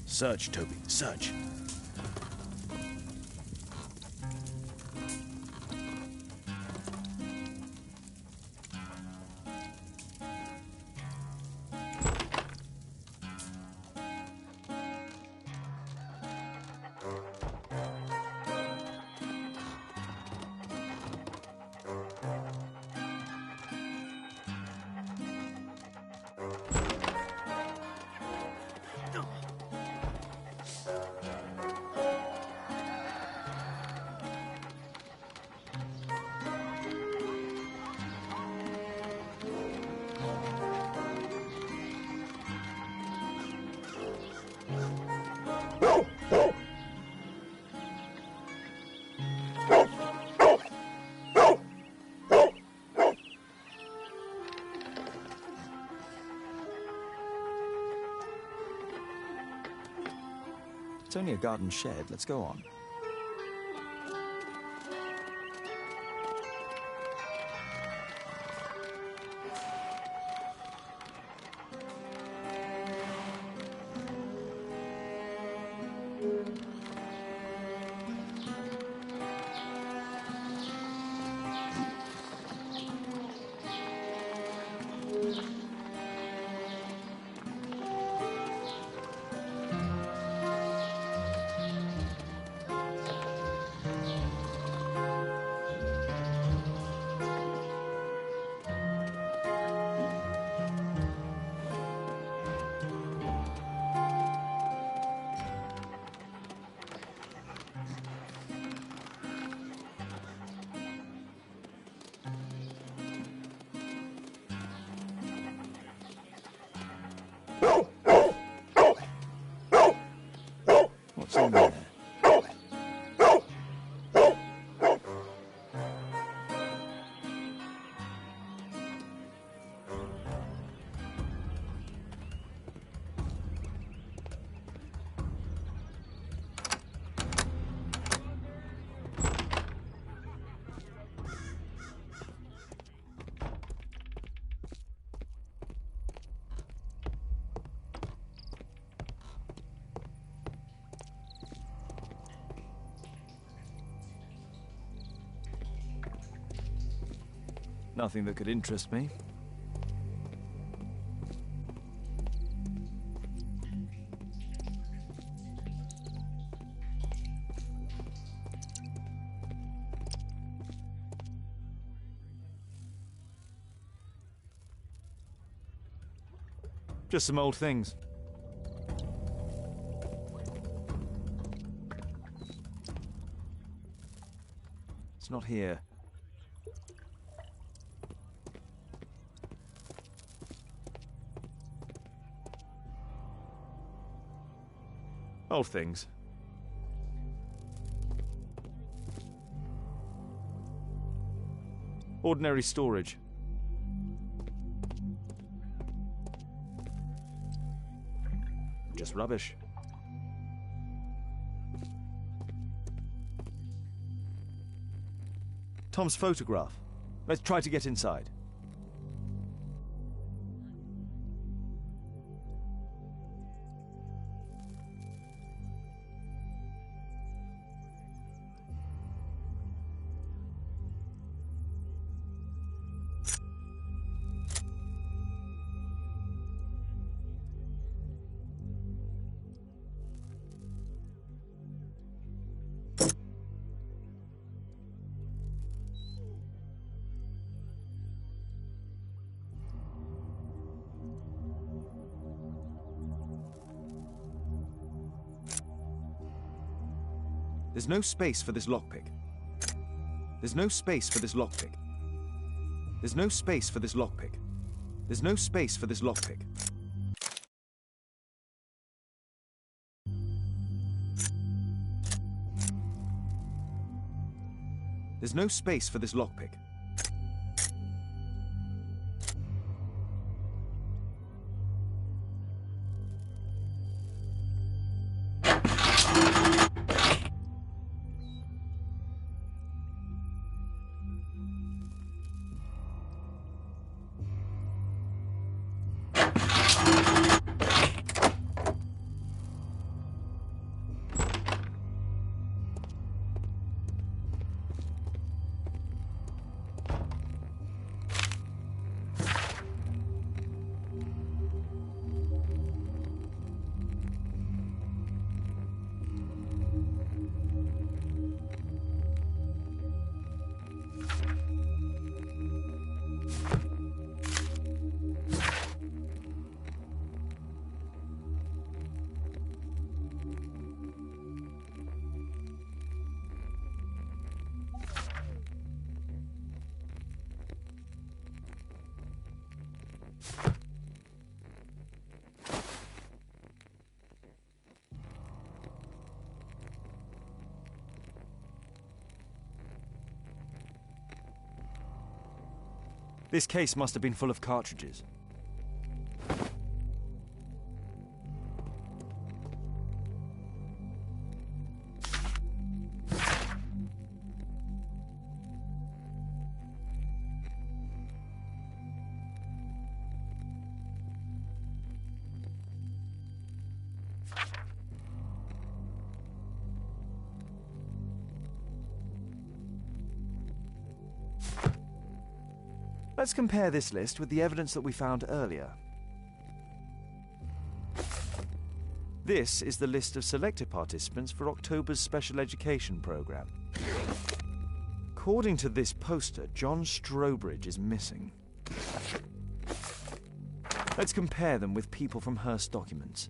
Search, Toby, search. It's only a garden shed. Let's go on. What's in there? Nothing that could interest me. Just some old things. It's not here. Old things. Ordinary storage. Just rubbish. Tom's photograph. Let's try to get inside. There's no space for this lockpick. There's no space for this lockpick. There's no space for this lockpick. There's no space for this lockpick. There's no space for this lockpick. This case must have been full of cartridges. Let's compare this list with the evidence that we found earlier. This is the list of selected participants for October's special education programme. According to this poster, John Strobridge is missing. Let's compare them with people from Hearst documents.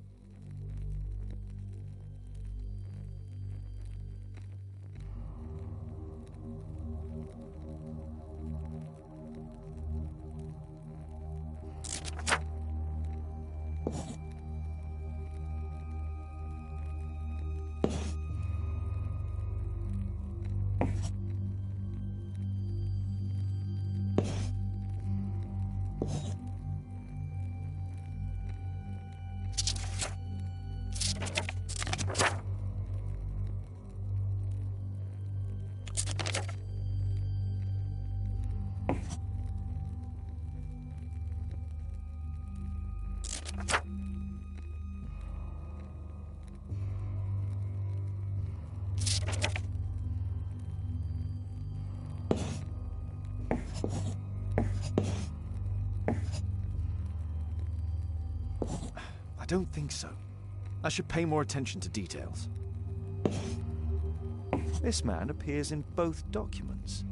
I don't think so. I should pay more attention to details. This man appears in both documents.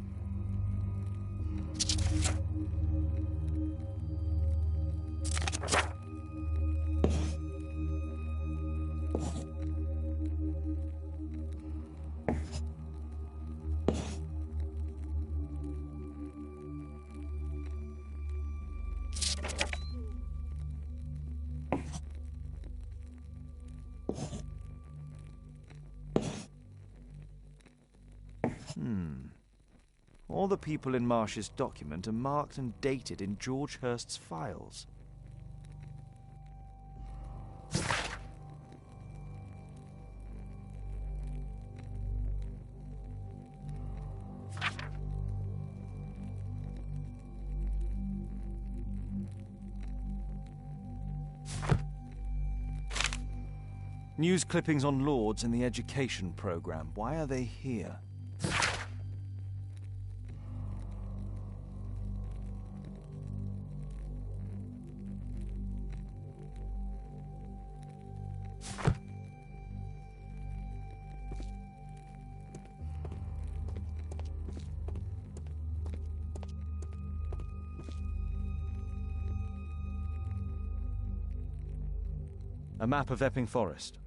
All the people in Marsh's document are marked and dated in George Hurst's files. News clippings on Lords in the education programme. Why are they here? A map of Epping Forest.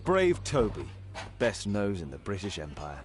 Brave Toby, best nose in the British Empire.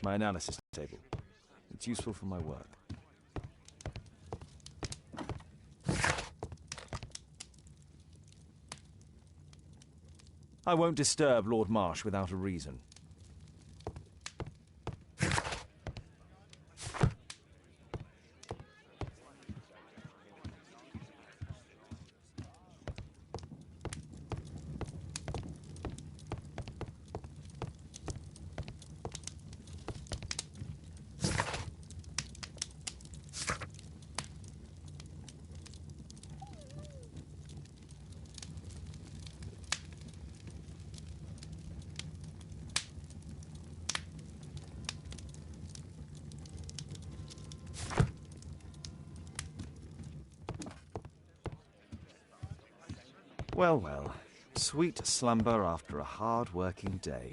My analysis table. It's useful for my work. I won't disturb Lord Marsh without a reason. Well, well. Sweet slumber after a hard-working day.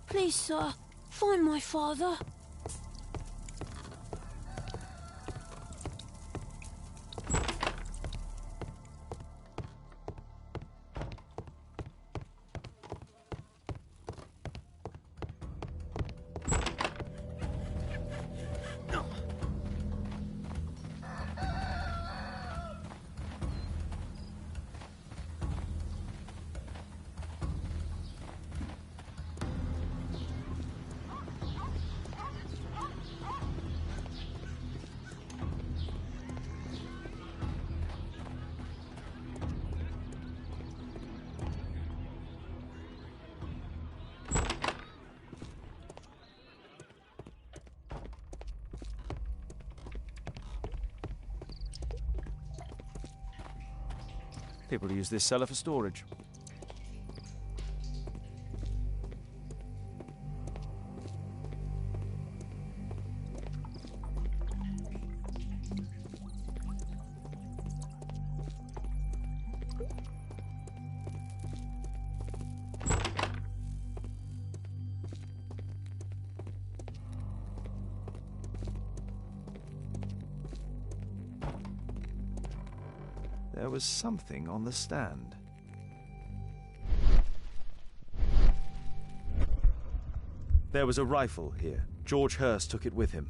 Please, sir, find my father. People use this cellar for storage. There was something on the stand. There was a rifle here. George Hurst took it with him.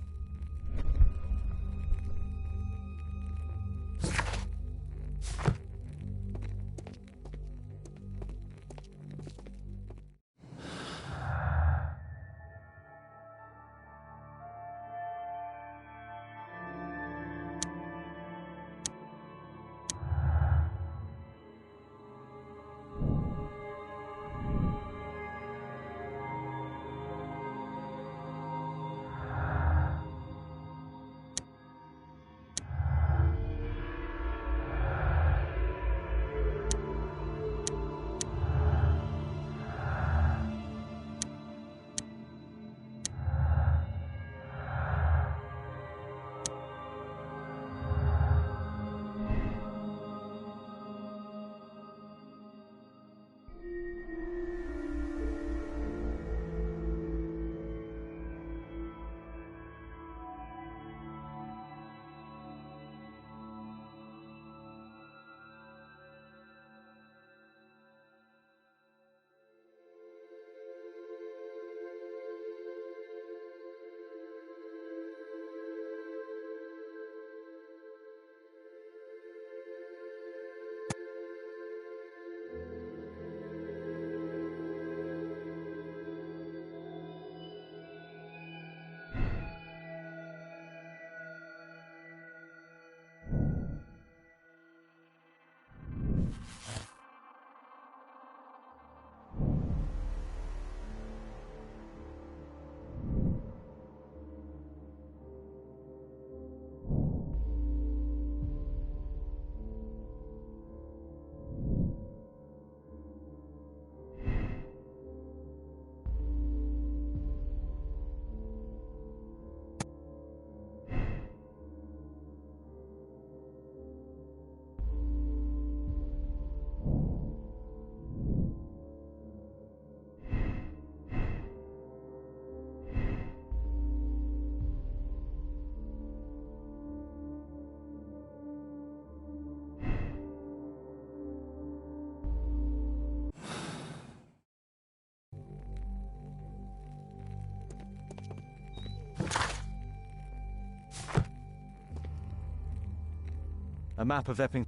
A map of Epping.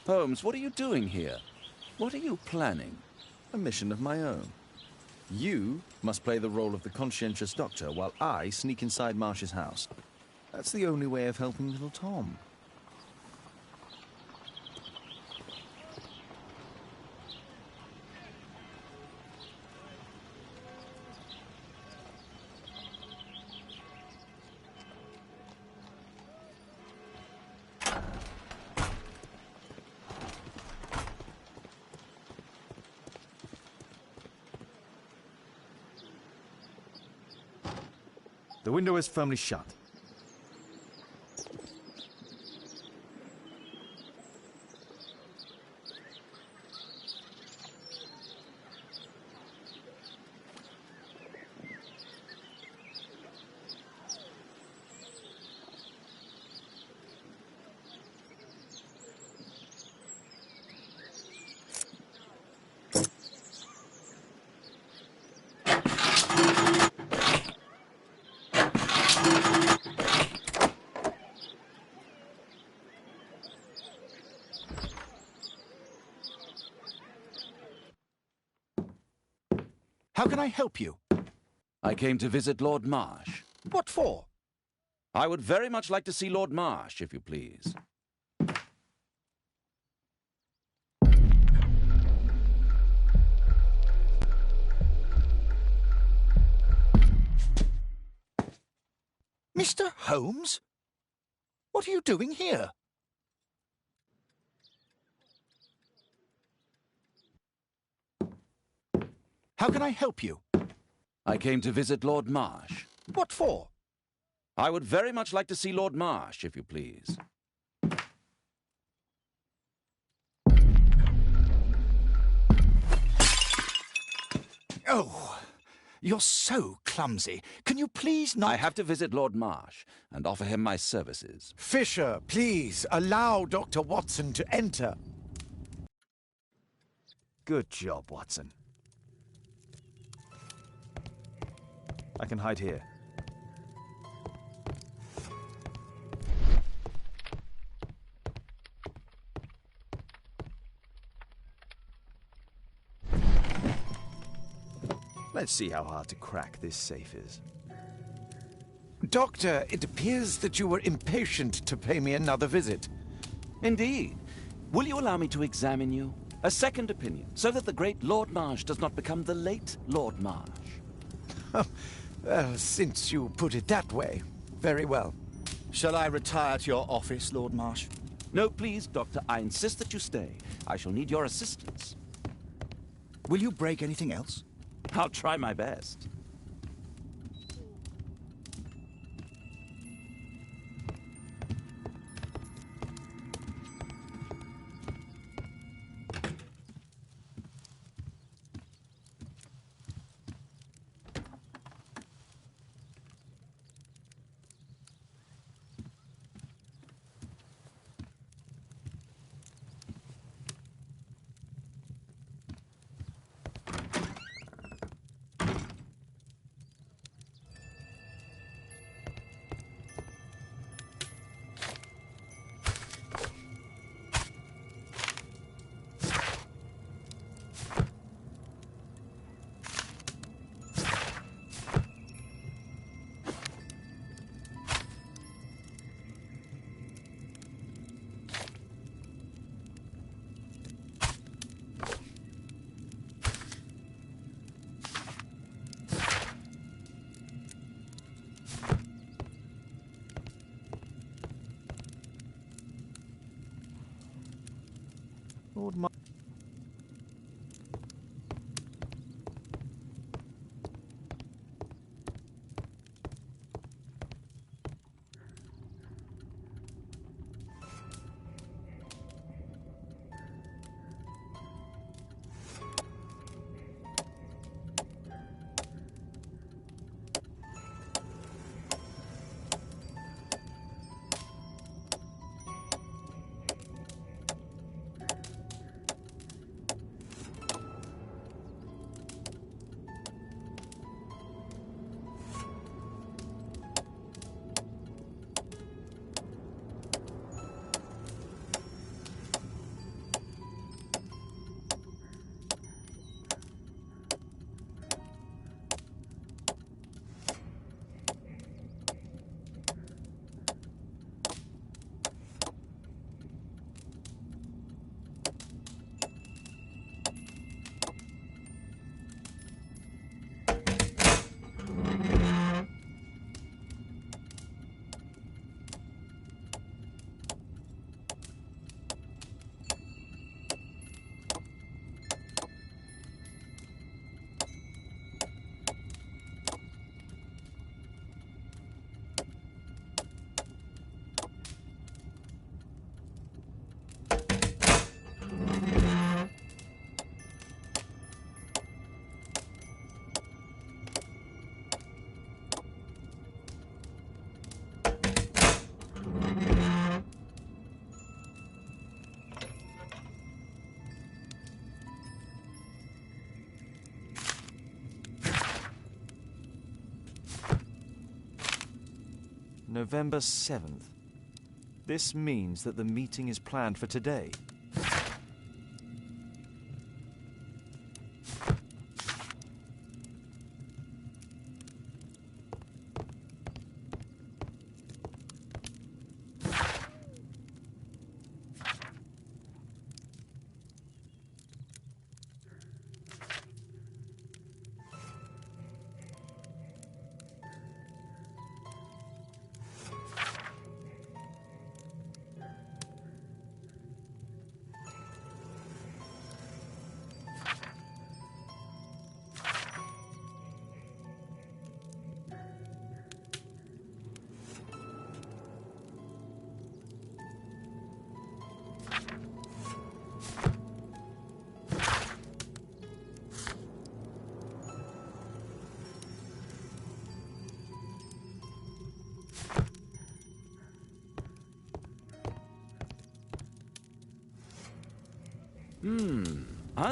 Holmes, what are you doing here? What are you planning? A mission of my own. You must play the role of the conscientious doctor while I sneak inside Marsh's house. That's the only way of helping little Tom. The window is firmly shut. How can I help you? I came to visit Lord Marsh. What for? I would very much like to see Lord Marsh, if you please. Mr. Holmes? What are you doing here? How can I help you? I came to visit Lord Marsh. What for? I would very much like to see Lord Marsh, if you please. Oh, you're so clumsy. Can you please not... I have to visit Lord Marsh and offer him my services. Fisher, please, allow Dr. Watson to enter. Good job, Watson. I can hide here. Let's see how hard to crack this safe is. Doctor, it appears that you were impatient to pay me another visit. Indeed. Will you allow me to examine you? A second opinion, so that the great Lord Marsh does not become the late Lord Marsh. Well, since you put it that way, very well. Shall I retire to your office, Lord Marsh? No, please, Doctor. I insist that you stay. I shall need your assistance. Will you break anything else? I'll try my best. Lord Marsh. November 7th. This means that the meeting is planned for today.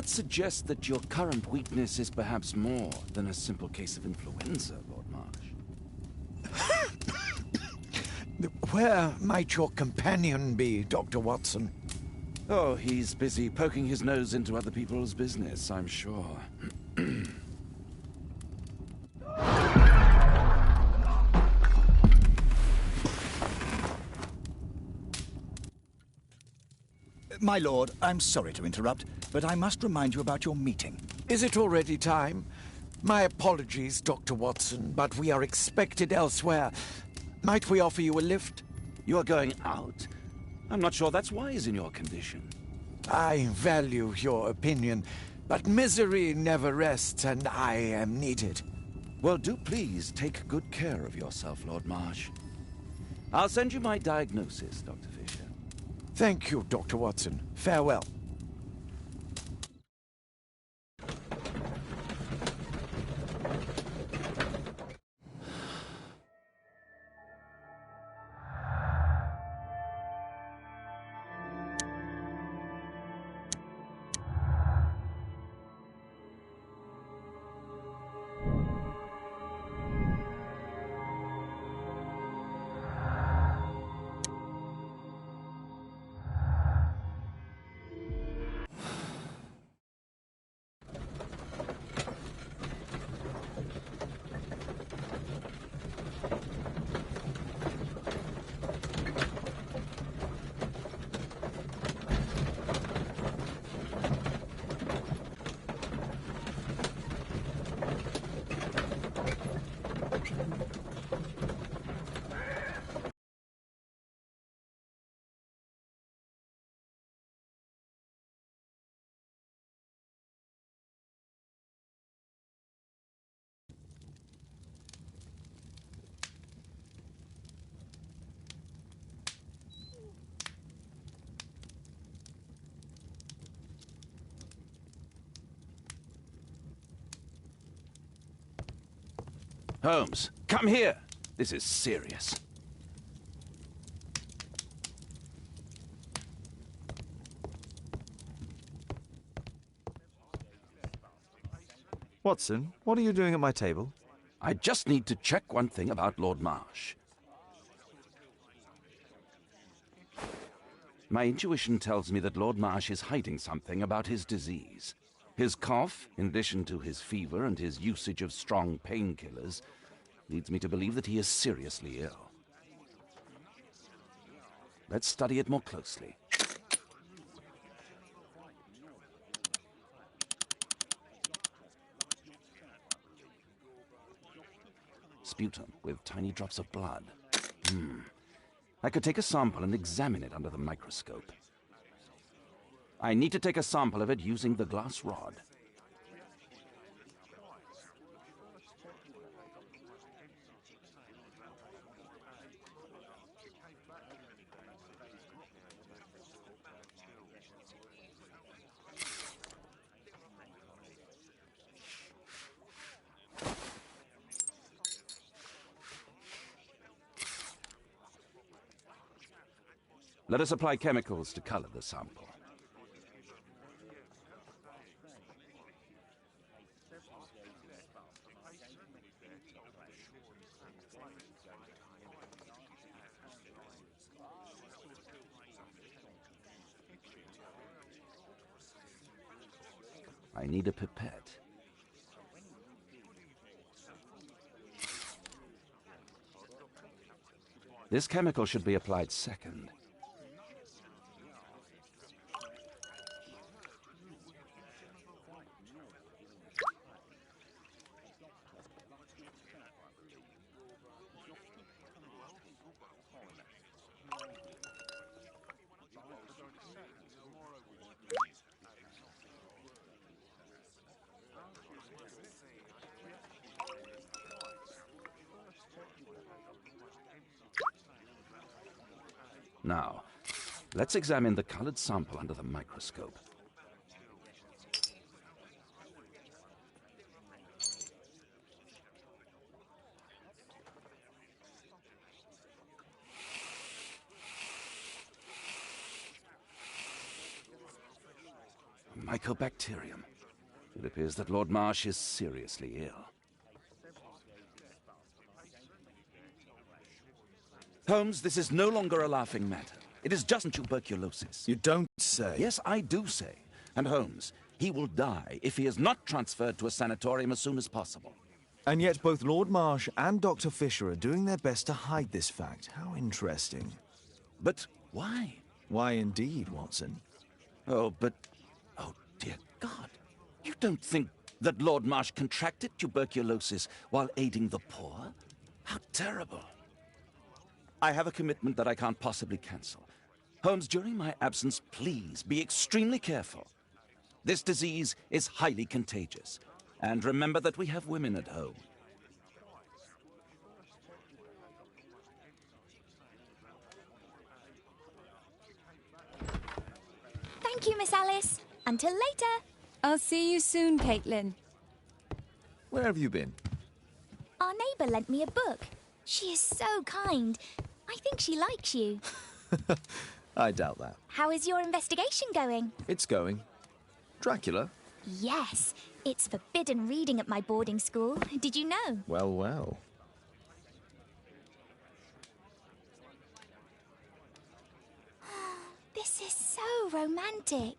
I'd suggest that your current weakness is perhaps more than a simple case of influenza, Lord Marsh. Where might your companion be, Dr. Watson? Oh, he's busy poking his nose into other people's business, I'm sure. My lord, I'm sorry to interrupt, but I must remind you about your meeting. Is it already time? My apologies, Dr. Watson, but we are expected elsewhere. Might we offer you a lift? You are going out? I'm not sure that's wise in your condition. I value your opinion, but misery never rests, and I am needed. Well, do please take good care of yourself, Lord Marsh. I'll send you my diagnosis, Dr. Fisher. Thank you, Dr. Watson. Farewell. Holmes, come here. This is serious. Watson, what are you doing at my table? I just need to check one thing about Lord Marsh. My intuition tells me that Lord Marsh is hiding something about his disease. His cough, in addition to his fever and his usage of strong painkillers, leads me to believe that he is seriously ill. Let's study it more closely. Sputum with tiny drops of blood. I could take a sample and examine it under the microscope. I need to take a sample of it using the glass rod. Let us apply chemicals to color the sample. I need a pipette. This chemical should be applied second. Now, let's examine the colored sample under the microscope. Mycobacterium. It appears that Lord Marsh is seriously ill. Holmes, this is no longer a laughing matter. It is just tuberculosis. You don't say. Yes, I do say. And Holmes, he will die if he is not transferred to a sanatorium as soon as possible. And yet both Lord Marsh and Dr. Fisher are doing their best to hide this fact. How interesting. But why? Why indeed, Watson? Oh, but... Oh, dear God. You don't think that Lord Marsh contracted tuberculosis while aiding the poor? How terrible. I have a commitment that I can't possibly cancel. Holmes, during my absence, please be extremely careful. This disease is highly contagious. And remember that we have women at home. Thank you, Miss Alice. Until later. I'll see you soon, Caitlin. Where have you been? Our neighbour lent me a book. She is so kind. I think she likes you. I doubt that. How is your investigation going? It's going. Dracula? Yes. It's forbidden reading at my boarding school. Did you know? Well, well. This is so romantic.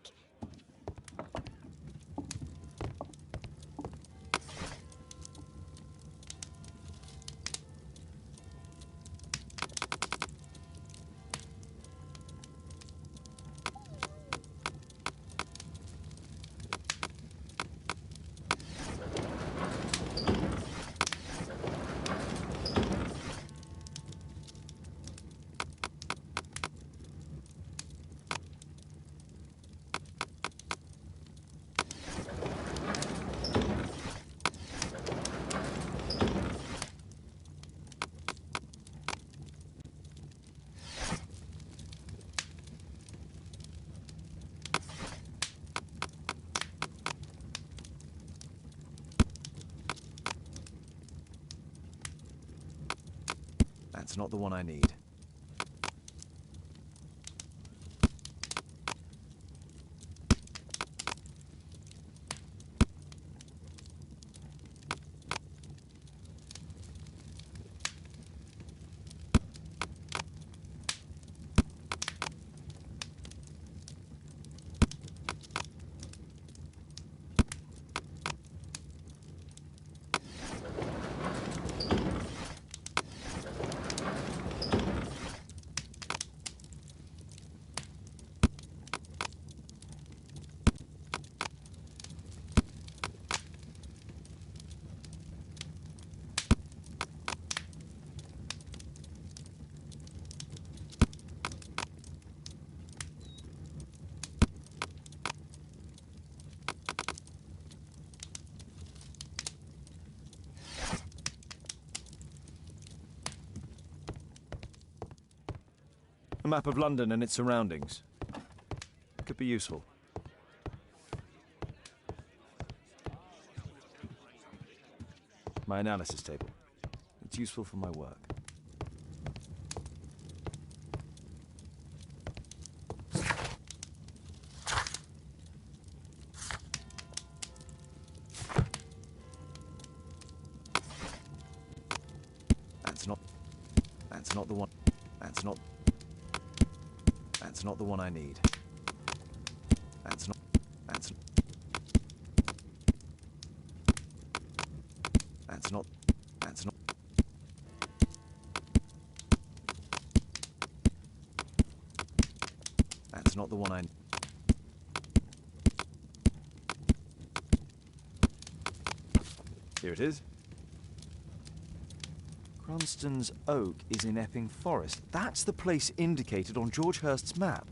That's not the one I need. A map of London and its surroundings. Could be useful. My analysis table. It's useful for my work. That's not the one. That's not the one I need. That's not the one I. Here it is. Cranston's Oak is in Epping Forest. That's the place indicated on George Hurst's map.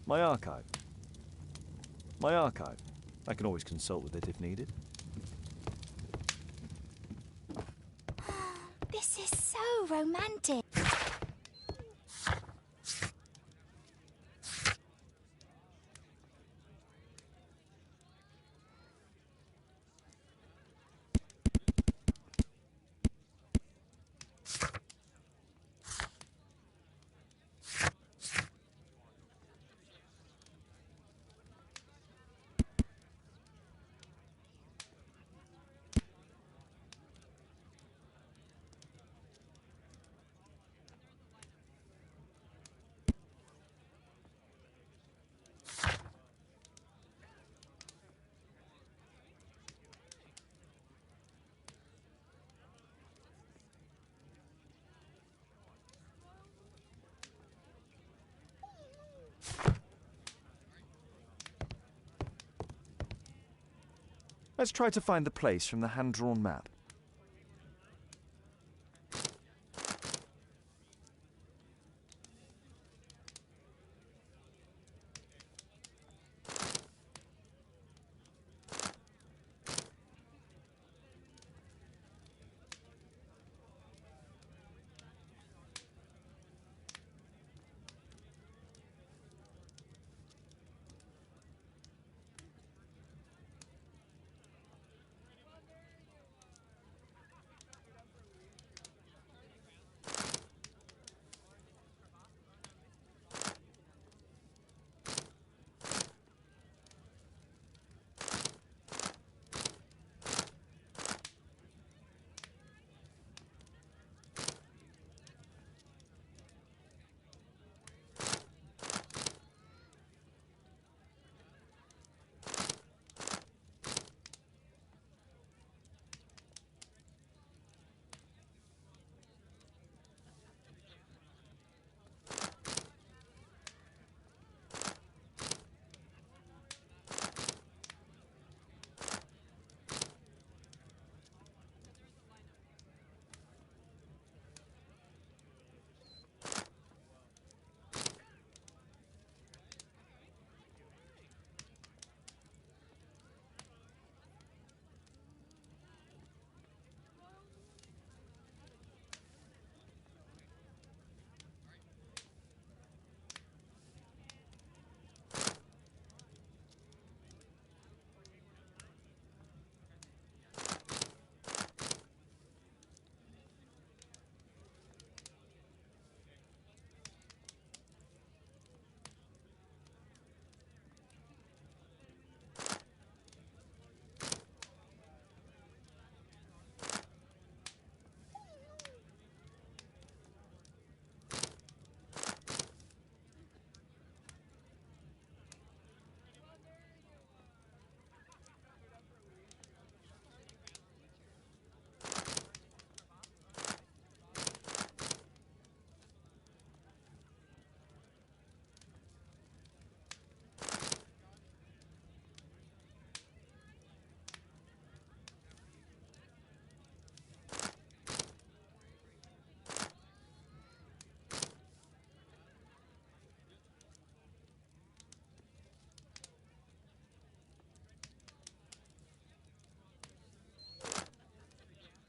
My archive. My archive. I can always consult with it if needed. This is so romantic. Let's try to find the place from the hand-drawn map.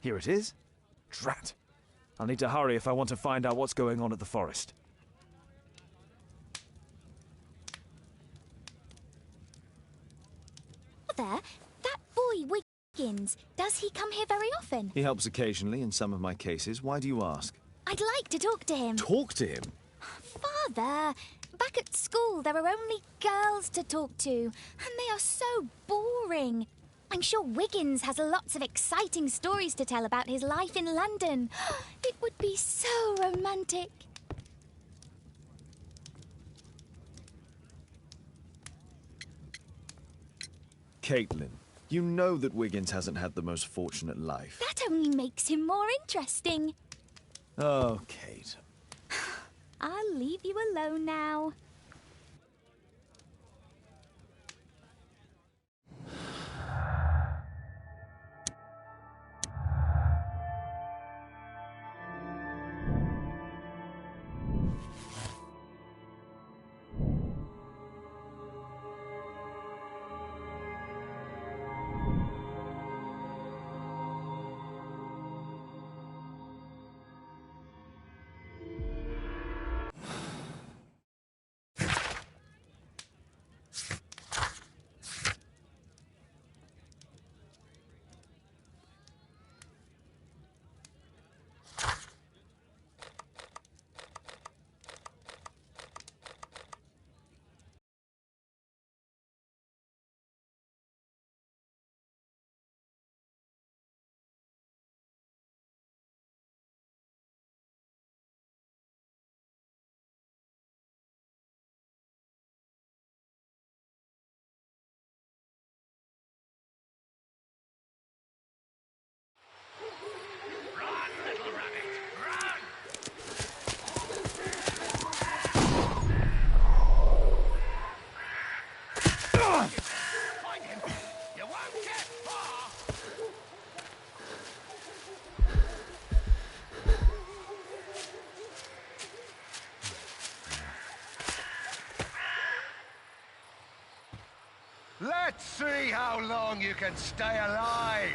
Here it is. Drat. I'll need to hurry if I want to find out what's going on at the forest. There, that boy Wiggins, does he come here very often? He helps occasionally in some of my cases. Why do you ask? I'd like to talk to him. Talk to him? Father, back at school there are only girls to talk to, and they are so boring. I'm sure Wiggins has lots of exciting stories to tell about his life in London. It would be so romantic. Caitlin, you know that Wiggins hasn't had the most fortunate life. That only makes him more interesting. Oh, Kate. I'll leave you alone now. see how long you can stay alive.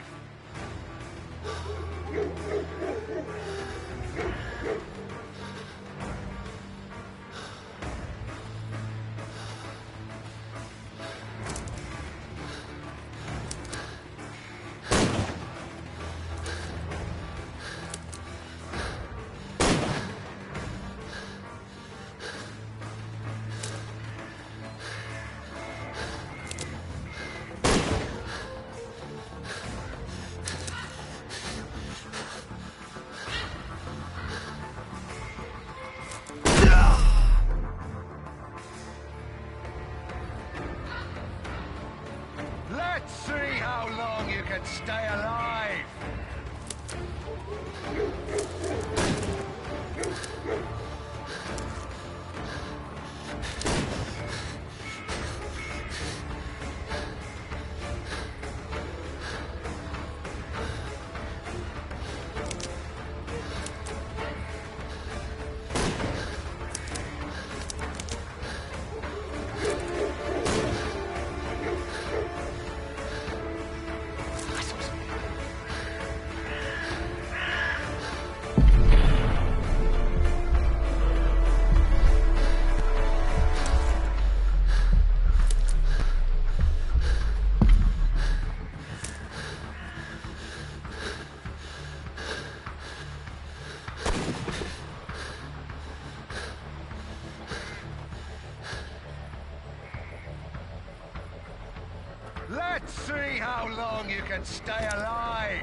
Let's see how long you can stay alive. Let's see how long you can stay alive.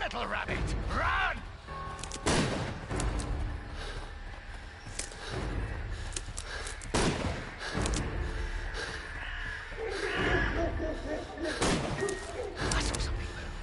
Little rabbit, run! I saw something move.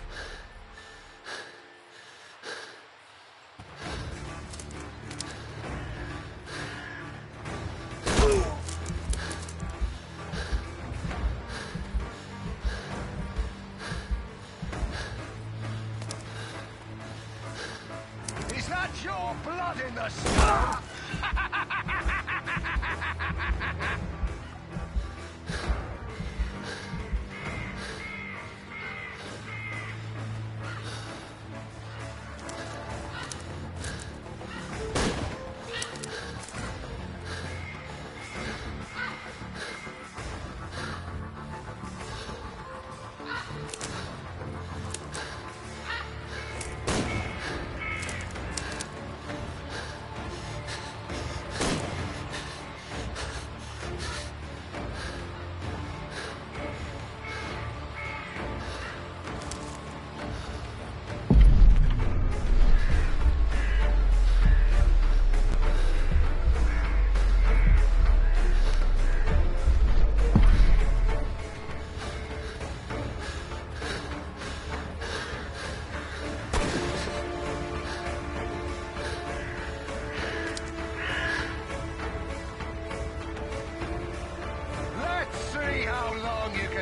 Is that your blood in the snow?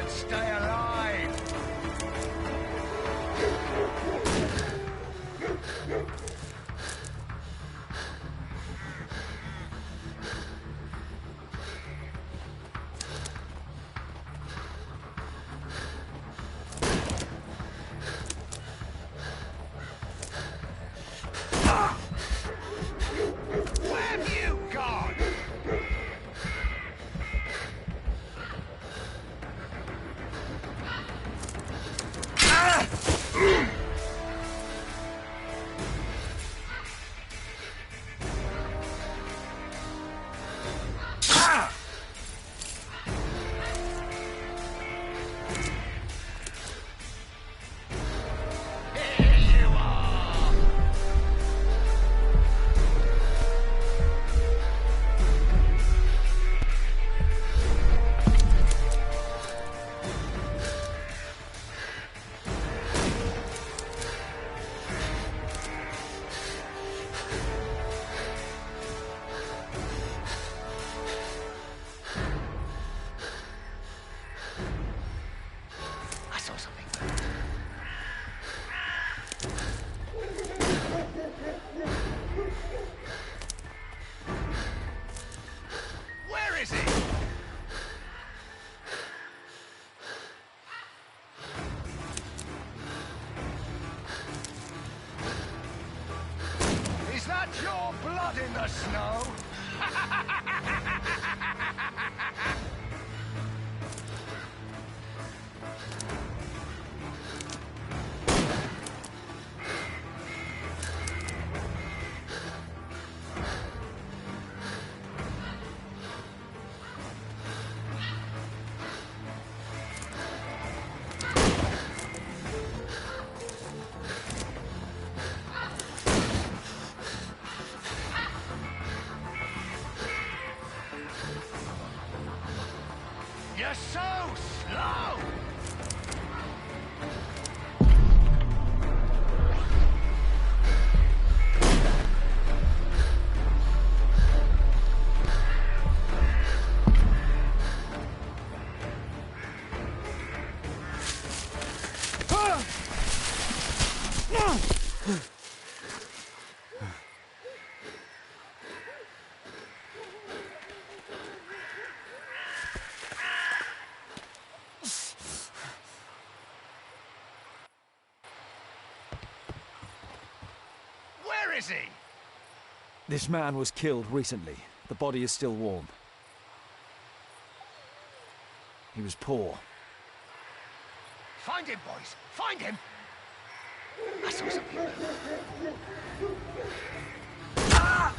Stay alive! Where have you gone? the snow. You're so slow! Where is he? This man was killed recently. The body is still warm. He was poor. Find him, boys! Find him! I saw something move. Ah!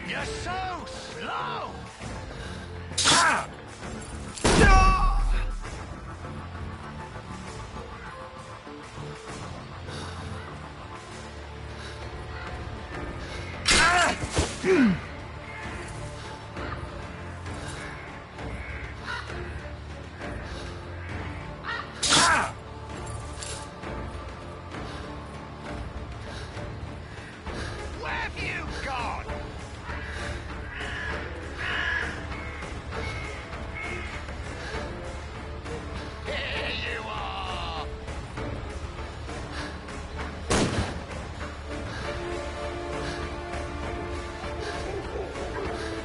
You're so slow! Ah! Ah! Where have you gone? Here you are!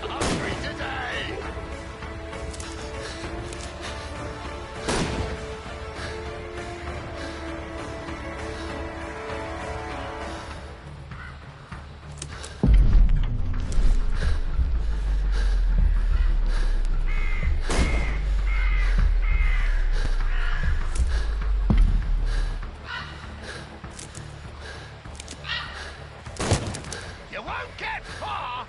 Hungry today! You won't get far!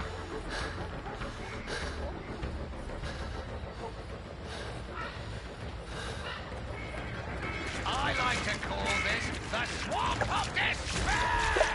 I like to call this the Swamp of Despair!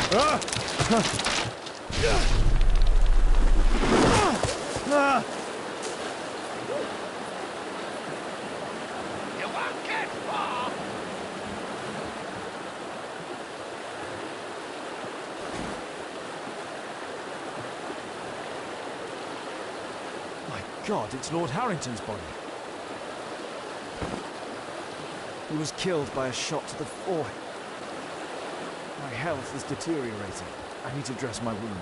You won't get far! My God, it's Lord Harrington's body. He was killed by a shot to the forehead. My health is deteriorating. I need to dress my wound.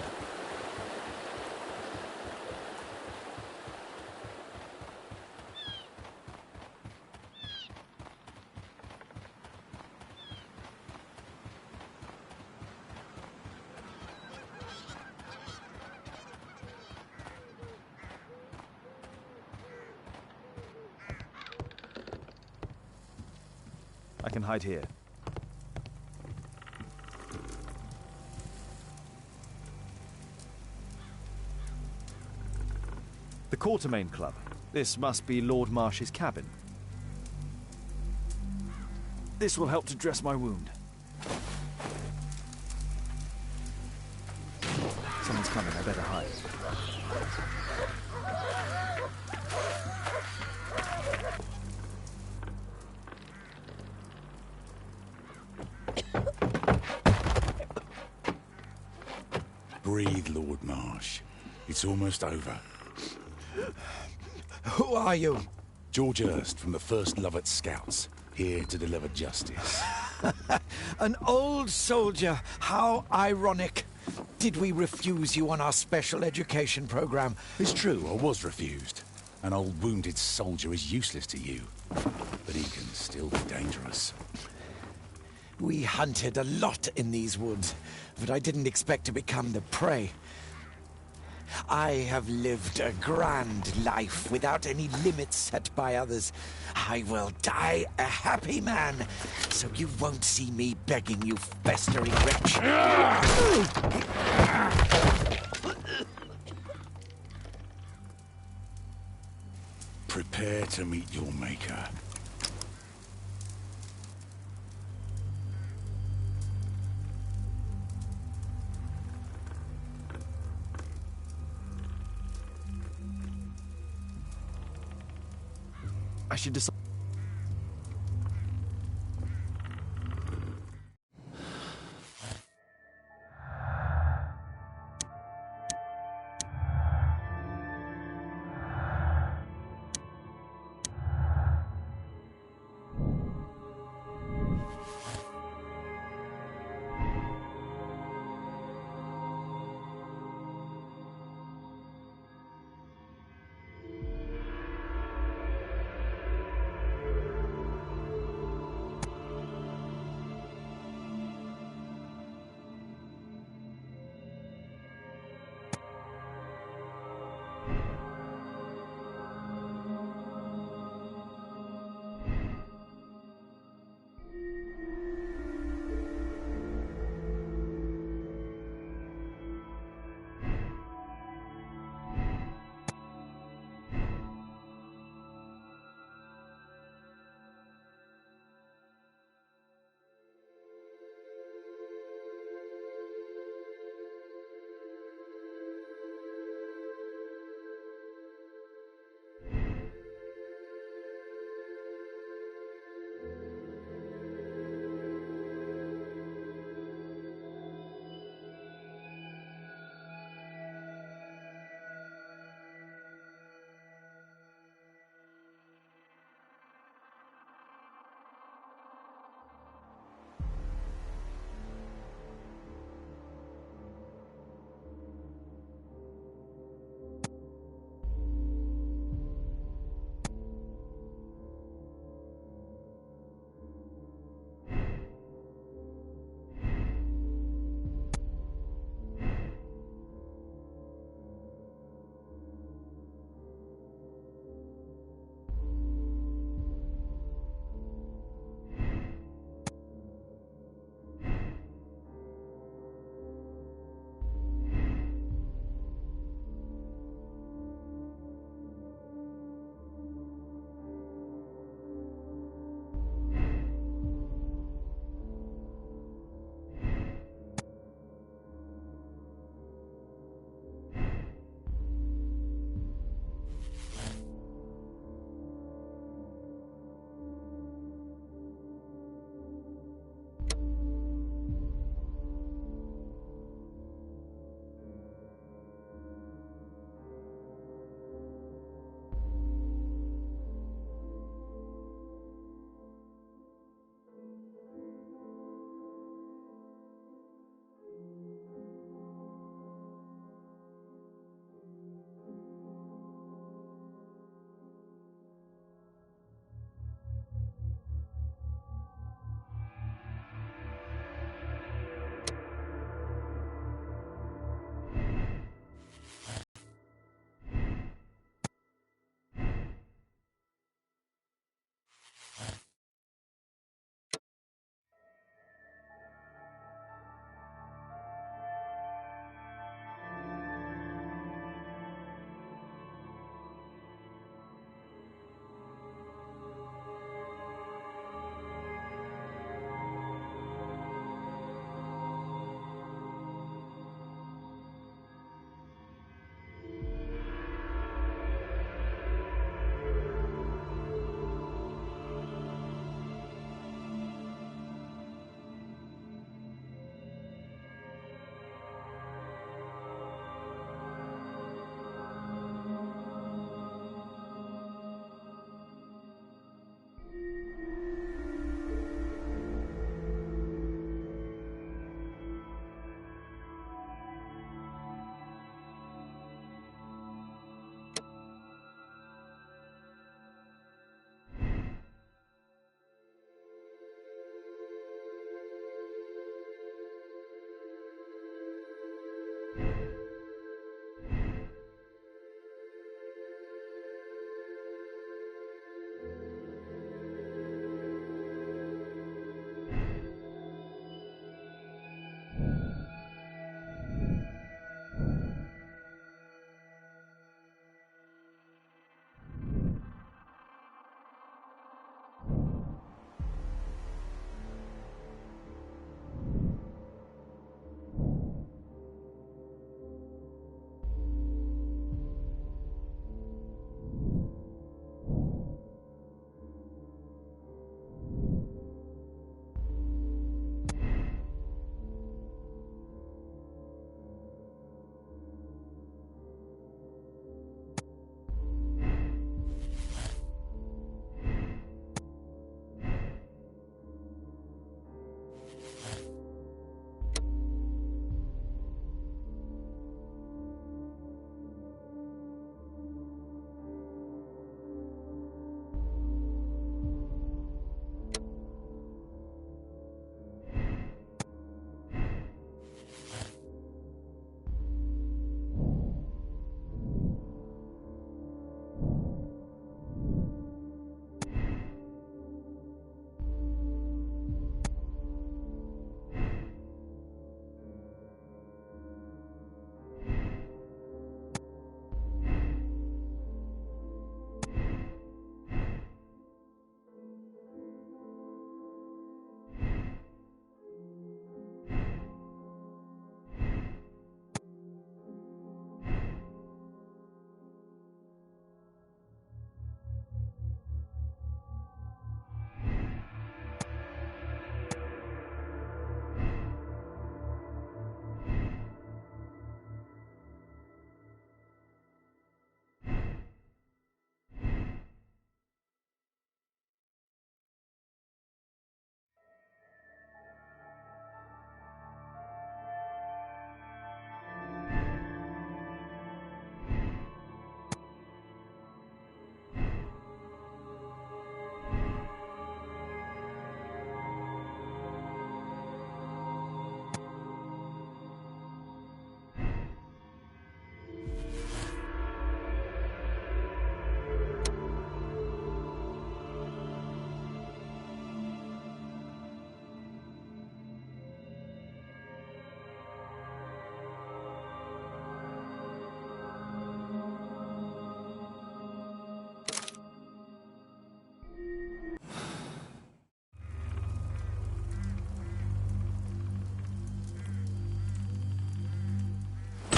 I can hide here. The Quartermain Club. This must be Lord Marsh's cabin. This will help to dress my wound. Someone's coming, I better hide. Breathe, Lord Marsh. It's almost over. Who are you? George Hurst from the 1st Lovett Scouts, here to deliver justice. An old soldier. How ironic. Did we refuse you on our special education program? It's true, I was refused. An old wounded soldier is useless to you, but he can still be dangerous. We hunted a lot in these woods, but I didn't expect to become the prey. I have lived a grand life without any limits set by others. I will die a happy man, so you won't see me begging, you festering wretch. Prepare to meet your maker. I should decide.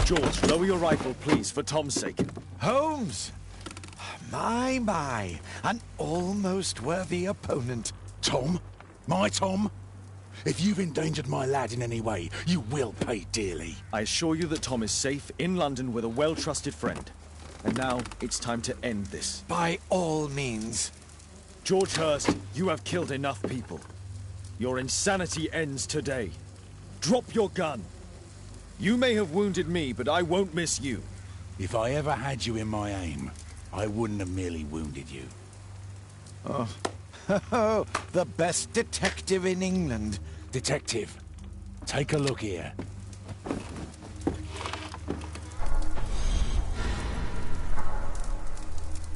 George, lower your rifle, please, for Tom's sake. Holmes! My, an almost worthy opponent. Tom? My Tom? If you've endangered my lad in any way, you will pay dearly. I assure you that Tom is safe in London with a well-trusted friend. And now, it's time to end this. By all means. George Hurst, you have killed enough people. Your insanity ends today. Drop your gun. You may have wounded me, but I won't miss you. If I ever had you in my aim, I wouldn't have merely wounded you. Oh, the best detective in England. Detective, take a look here.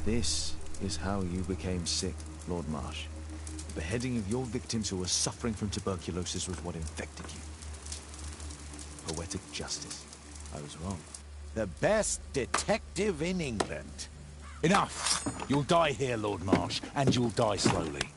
This is how you became sick, Lord Marsh. The beheading of your victims who were suffering from tuberculosis was what infected you. Poetic justice. I was wrong. The best detective in England. Enough! You'll die here, Lord Marsh, and you'll die slowly.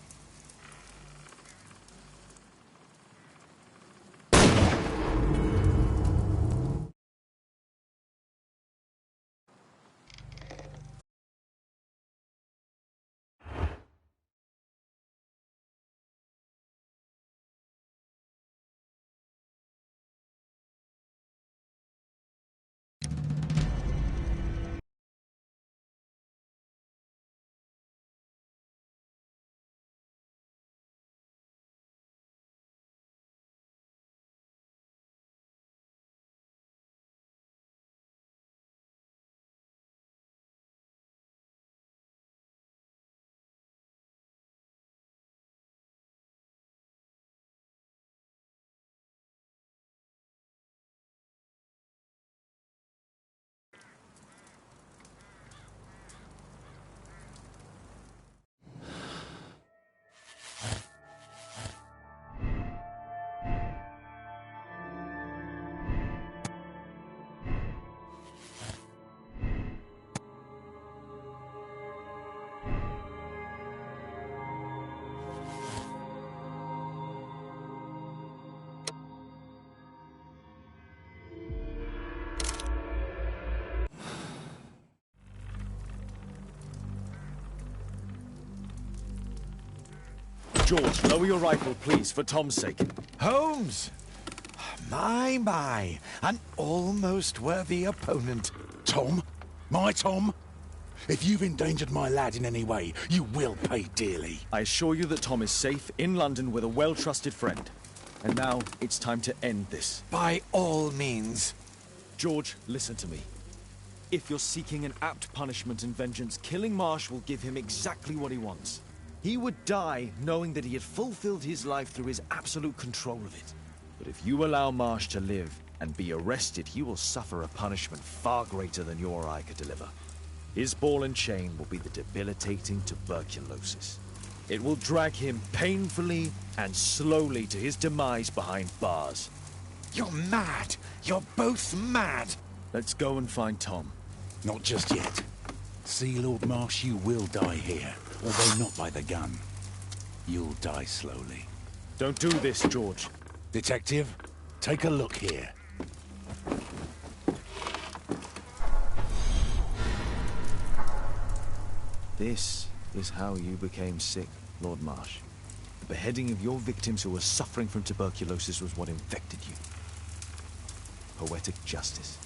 George, lower your rifle, please, for Tom's sake. Holmes! My, an almost worthy opponent. Tom? My Tom? If you've endangered my lad in any way, you will pay dearly. I assure you that Tom is safe in London with a well-trusted friend. And now, it's time to end this. By all means. George, listen to me. If you're seeking an apt punishment and vengeance, killing Marsh will give him exactly what he wants. He would die knowing that he had fulfilled his life through his absolute control of it. But if you allow Marsh to live and be arrested, he will suffer a punishment far greater than you or I could deliver. His ball and chain will be the debilitating tuberculosis. It will drag him painfully and slowly to his demise behind bars. You're mad! You're both mad! Let's go and find Tom. Not just yet. See, Lord Marsh, you will die here, although not by the gun. You'll die slowly. Don't do this, George. Detective, take a look here. This is how you became sick, Lord Marsh. The beheading of your victims who were suffering from tuberculosis was what infected you. Poetic justice.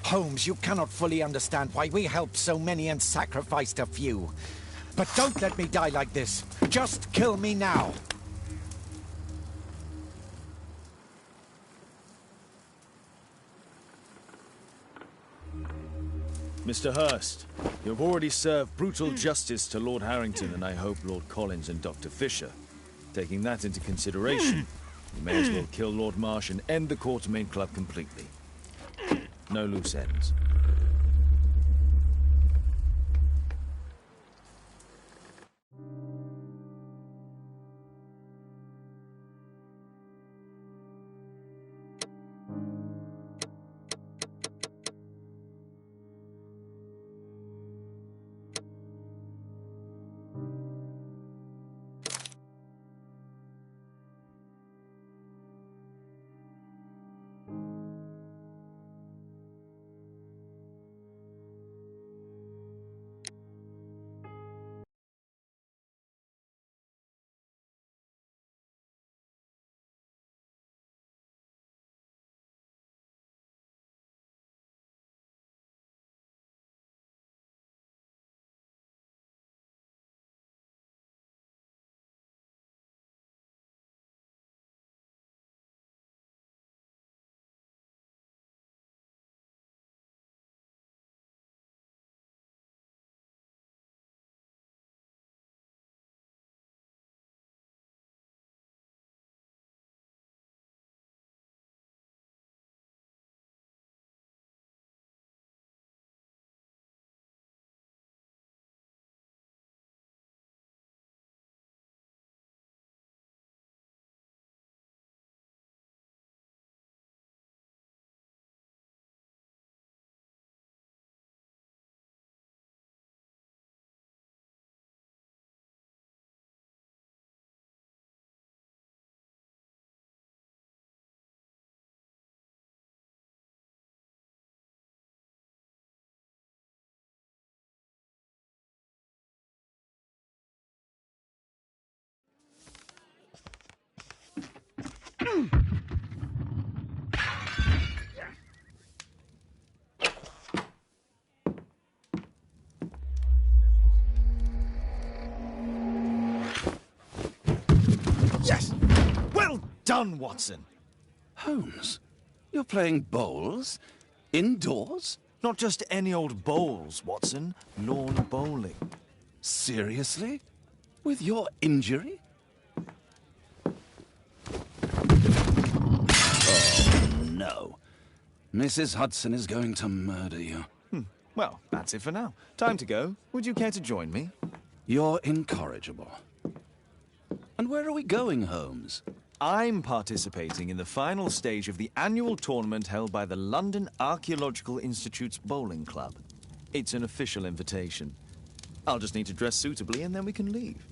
Holmes, you cannot fully understand why we helped so many and sacrificed a few. But don't let me die like this. Just kill me now. Mr. Hurst, you have already served brutal justice to Lord Harrington and I hope Lord Collins and Dr. Fisher. Taking that into consideration, you may as well kill Lord Marsh and end the Quartermain Club completely. No loose ends. Yes! Well done, Watson! Holmes, you're playing bowls? Indoors? Not just any old bowls, Watson. Lawn bowling. Seriously? With your injury? Oh, no. Mrs. Hudson is going to murder you. Well, that's it for now. Time to go. Would you care to join me? You're incorrigible. And where are we going, Holmes? I'm participating in the final stage of the annual tournament held by the London Archaeological Institute's Bowling Club. It's an official invitation. I'll just need to dress suitably and then we can leave.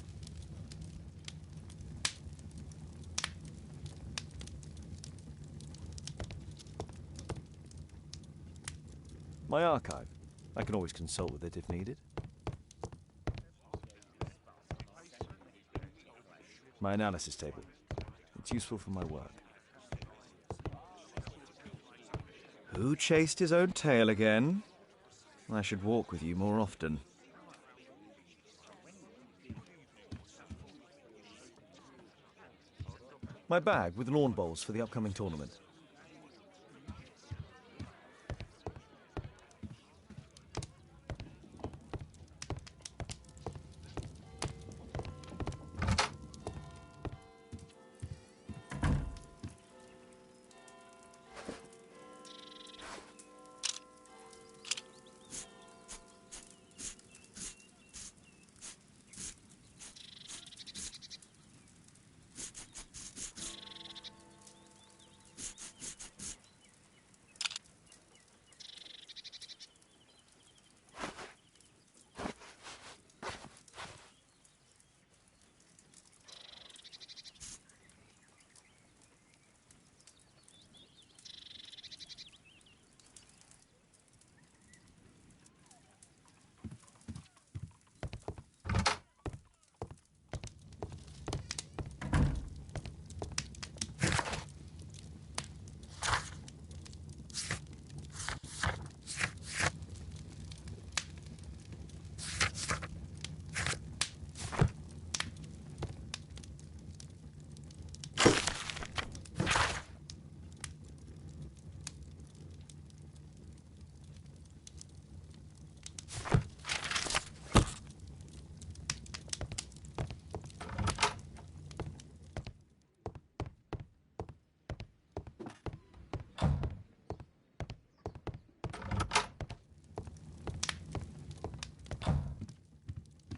My archive. I can always consult with it if needed. My analysis table. It's useful for my work. Who chased his own tail again? I should walk with you more often. My bag with lawn bowls for the upcoming tournament.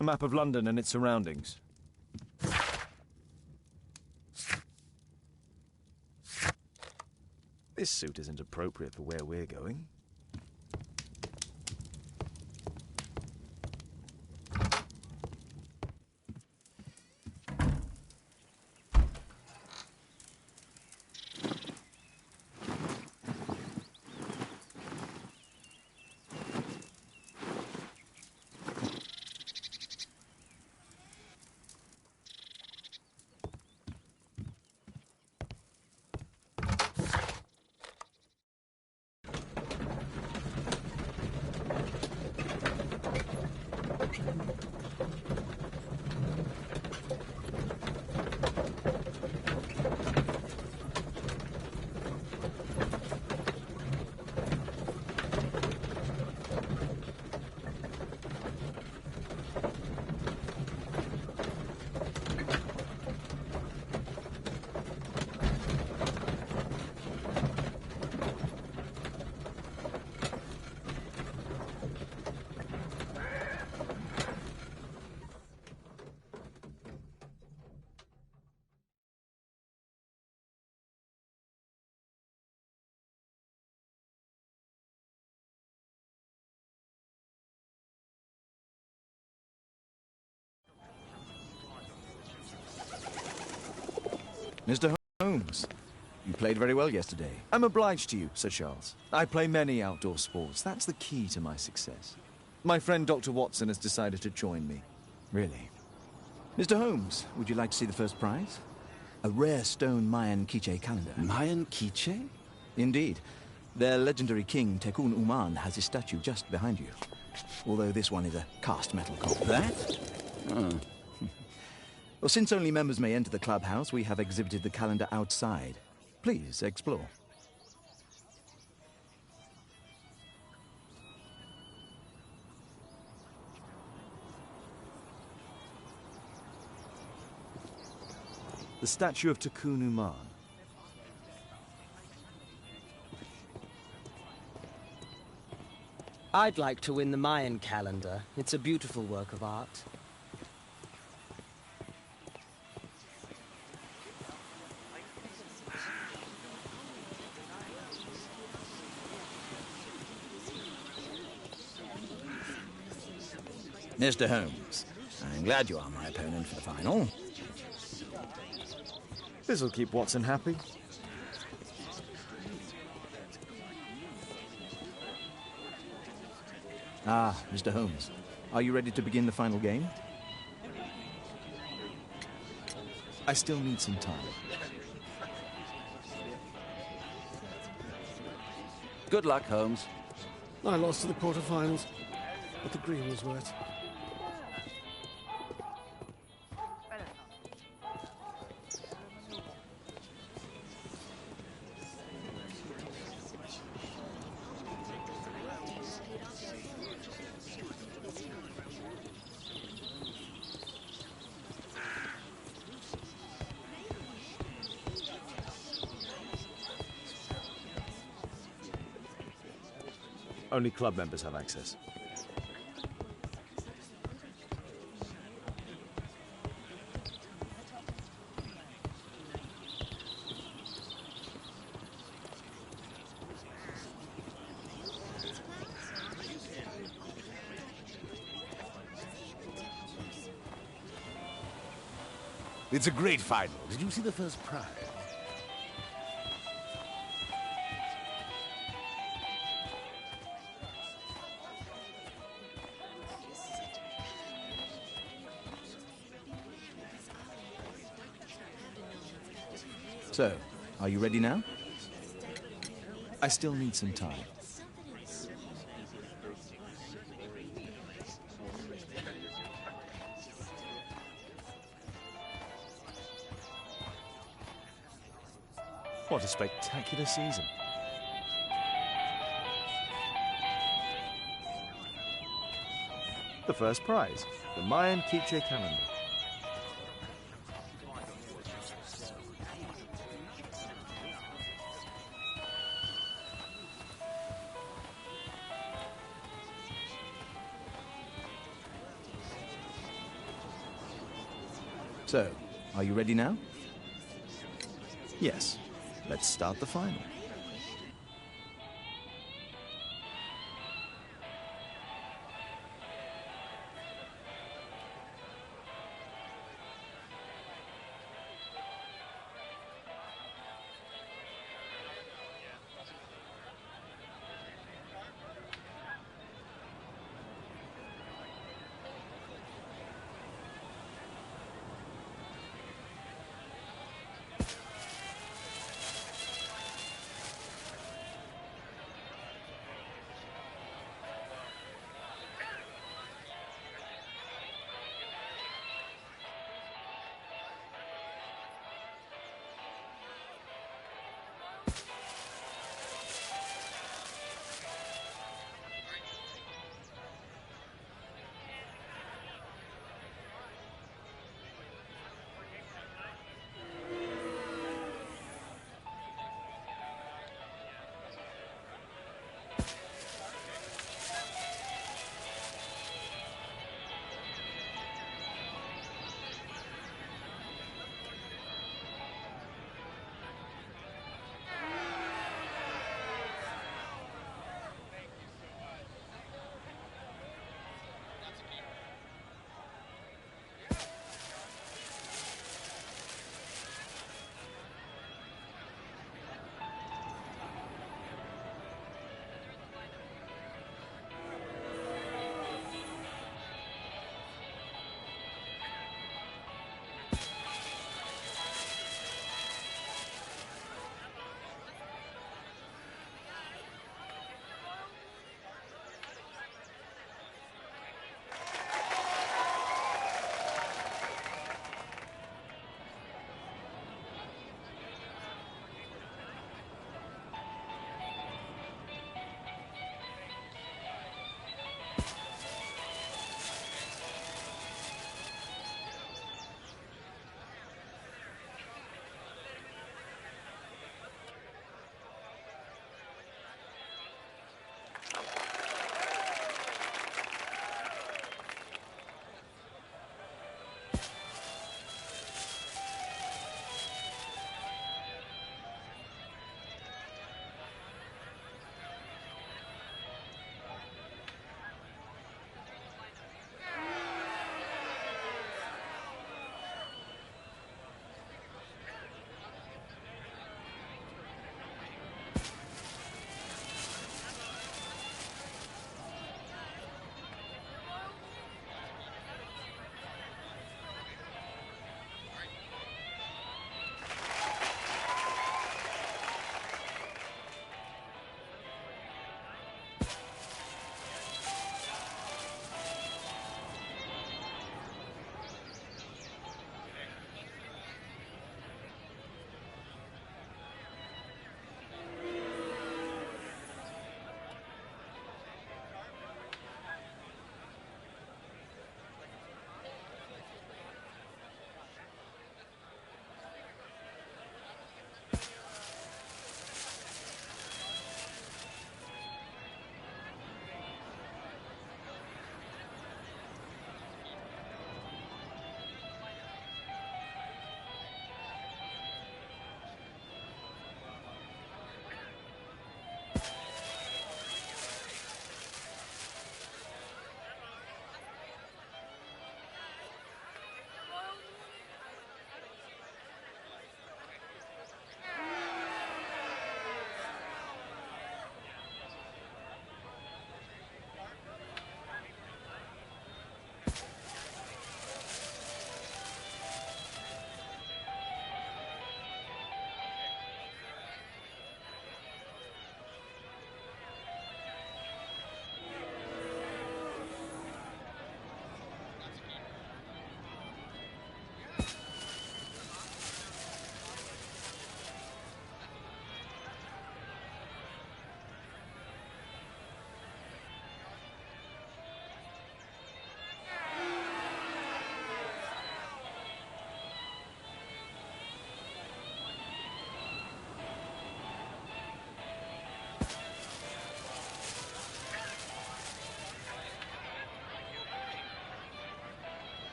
A map of London and its surroundings. This suit isn't appropriate for where we're going. Mr. Holmes, you played very well yesterday. I'm obliged to you, Sir Charles. I play many outdoor sports. That's the key to my success. My friend Dr. Watson has decided to join me. Really? Mr. Holmes, would you like to see the first prize? A rare stone Mayan Quiche calendar. Mayan Quiche? Indeed. Their legendary king, Tekun Uman, has his statue just behind you. Although this one is a cast metal copy. That? Oh. Well, since only members may enter the clubhouse, we have exhibited the calendar outside. Please, explore. The statue of Tekun Uman. I'd like to win the Mayan calendar. It's a beautiful work of art. Mr. Holmes, I'm glad you are my opponent for the final. This'll keep Watson happy. Ah, Mr. Holmes, are you ready to begin the final game? I still need some time. Good luck, Holmes. I lost to the quarterfinals, but the green was wet. Only club members have access. It's a great final. Did you see the first prize? So, are you ready now? I still need some time. What a spectacular season. The first prize, the Mayan Quiche calendar. So, are you ready now? Yes. Let's start the final.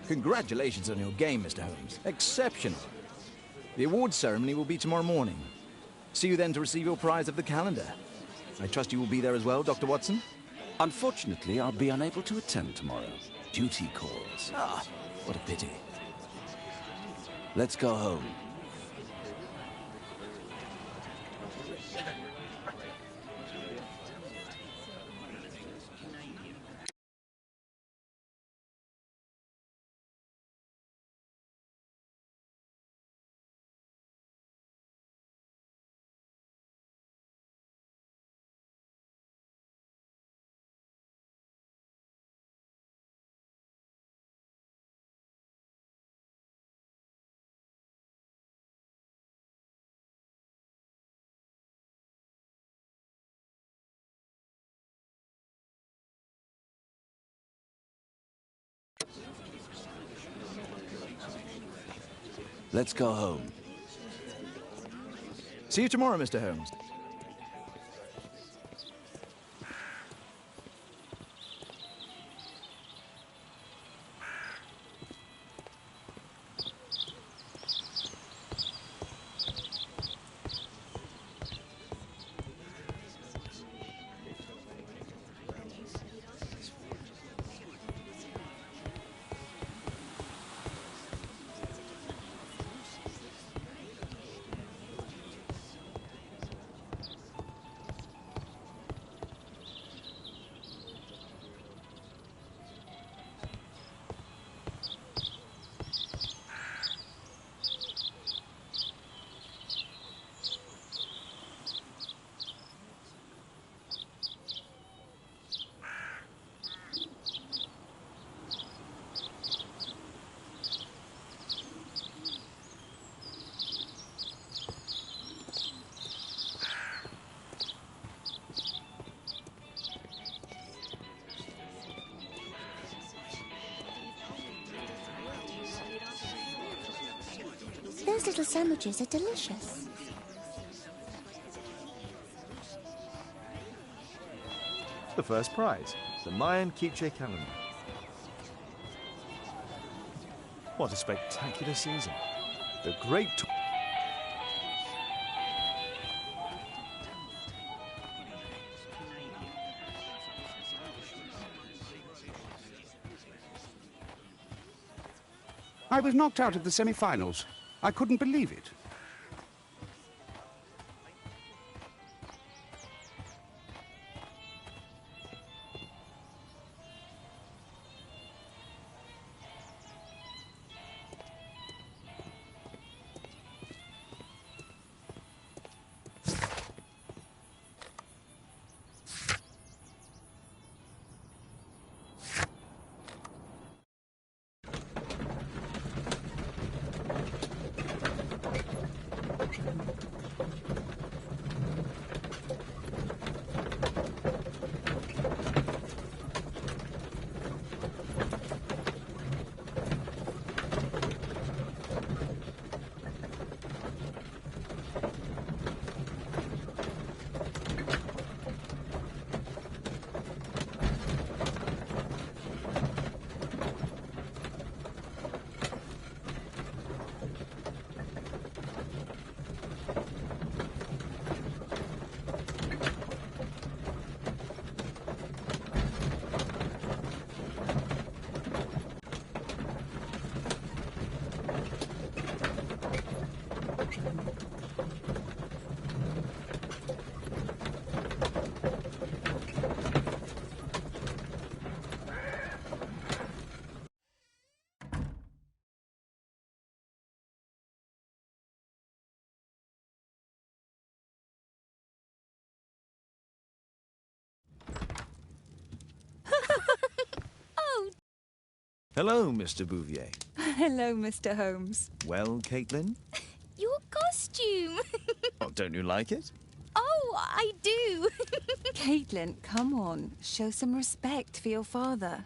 Congratulations on your game, Mr. Holmes. Exceptional. The awards ceremony will be tomorrow morning. See you then to receive your prize of the calendar. I trust you will be there as well, Dr. Watson? Unfortunately, I'll be unable to attend tomorrow. Duty calls. Ah, what a pity. Let's go home. Let's go home. See you tomorrow, Mr. Holmes. Those little sandwiches are delicious. The first prize, the Mayan Quiche calendar. What a spectacular season. The great... I was knocked out of the semi-finals. I couldn't believe it. Hello, Mr. Bouvier. Hello, Mr. Holmes. Well, Caitlin? Your costume! Oh, don't you like it? Oh, I do! Caitlin, come on. Show some respect for your father.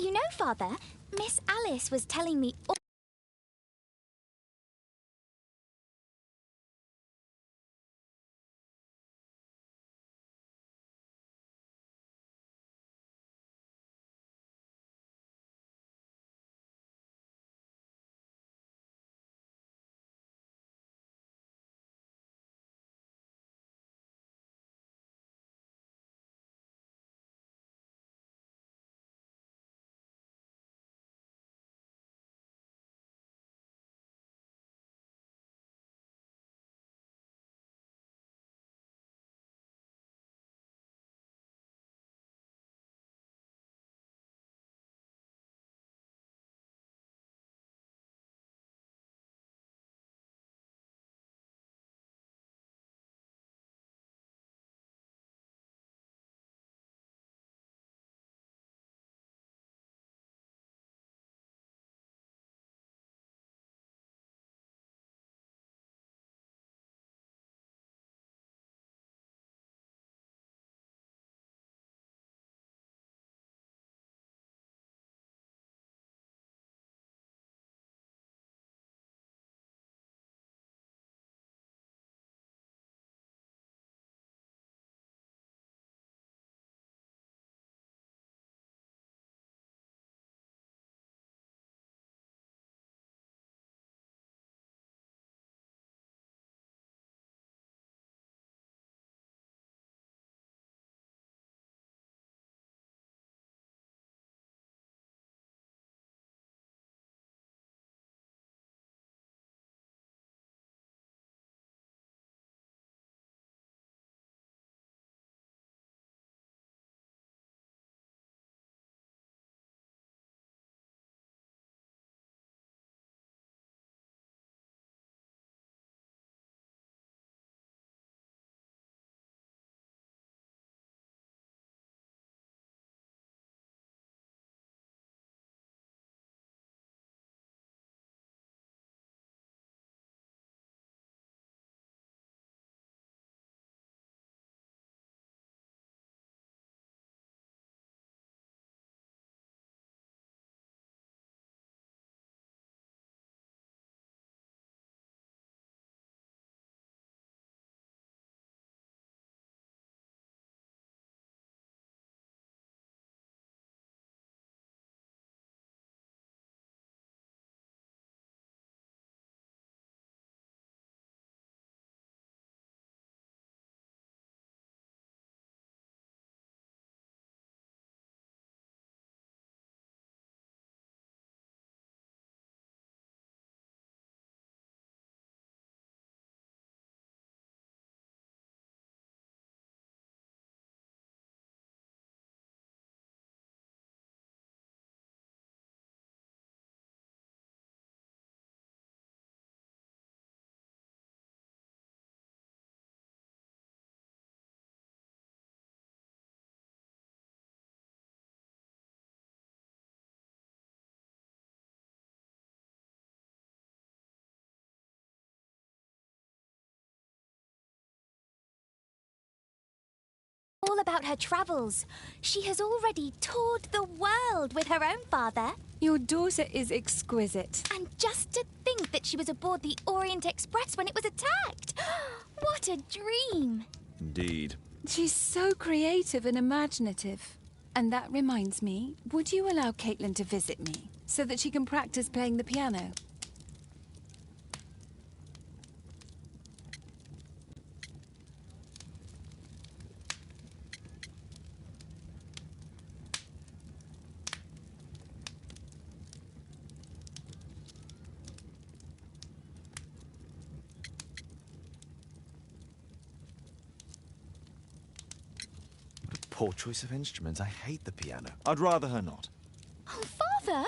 You know, Father, Miss Alice was telling me all about her travels. She has already toured the world with her own father. Your daughter is exquisite. And just to think that she was aboard the Orient Express when it was attacked. What a dream. Indeed. She's so creative and imaginative. And that reminds me, would you allow Caitlin to visit me so that she can practice playing the piano? Poor choice of instruments. I hate the piano. I'd rather her not. Oh, Father,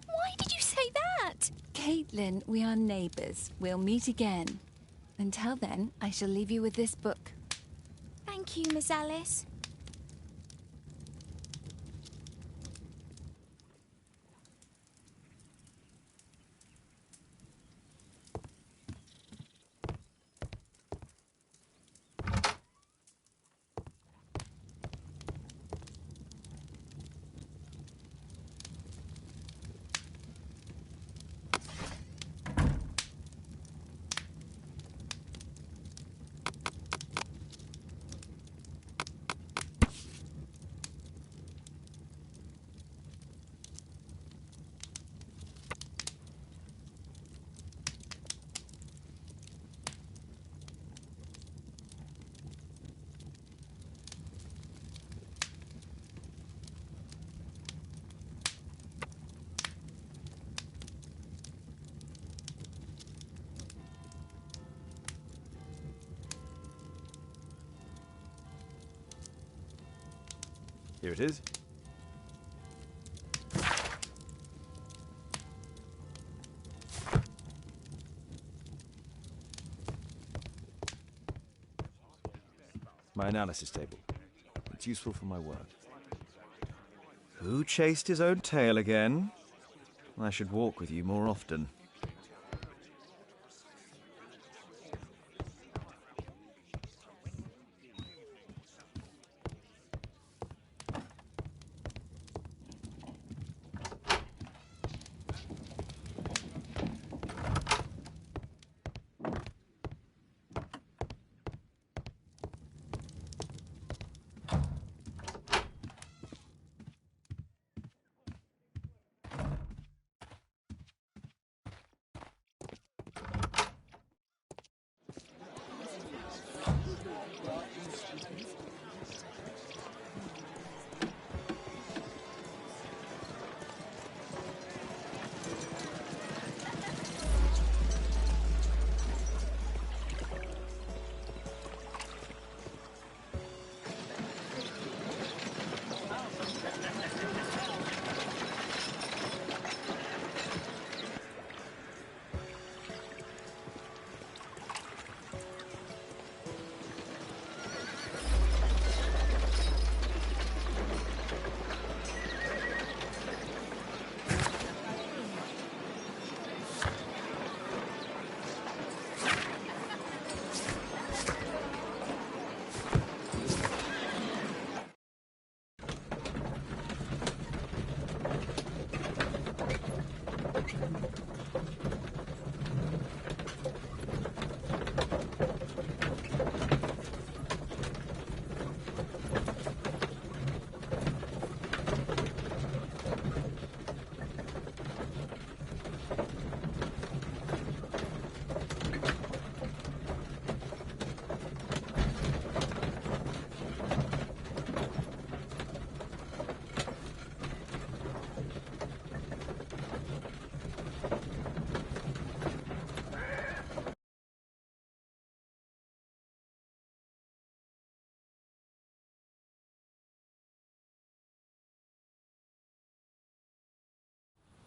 why did you say that? Caitlin, we are neighbours. We'll meet again. Until then, I shall leave you with this book. Thank you, Miss Alice. Here it is. My analysis table. It's useful for my work. Who chased his own tail again? I should walk with you more often.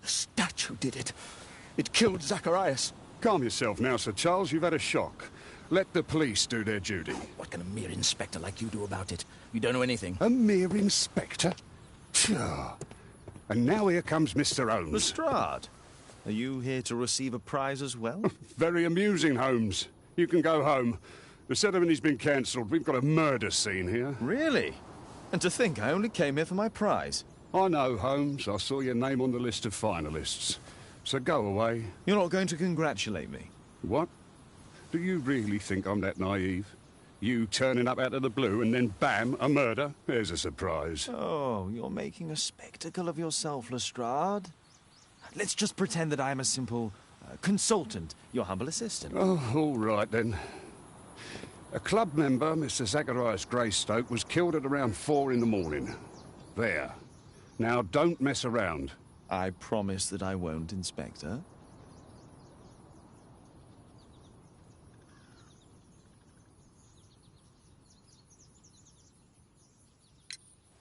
The statue did it. It killed Zacharias. Calm yourself now, Sir Charles. You've had a shock. Let the police do their duty. What can a mere inspector like you do about it? You don't know anything. A mere inspector? Phew. And now here comes Mr. Holmes. Lestrade, are you here to receive a prize as well? Very amusing, Holmes. You can go home. The ceremony's been cancelled. We've got a murder scene here. Really? And to think I only came here for my prize. I know, Holmes. I saw your name on the list of finalists. So go away. You're not going to congratulate me? What? Do you really think I'm that naive? You turning up out of the blue and then bam, a murder? There's a surprise. Oh, you're making a spectacle of yourself, Lestrade. Let's just pretend that I'm a simple consultant, your humble assistant. Oh, all right then. A club member, Mr. Zacharias Greystoke, was killed at around 4 in the morning. There. Now, don't mess around. I promise that I won't, Inspector.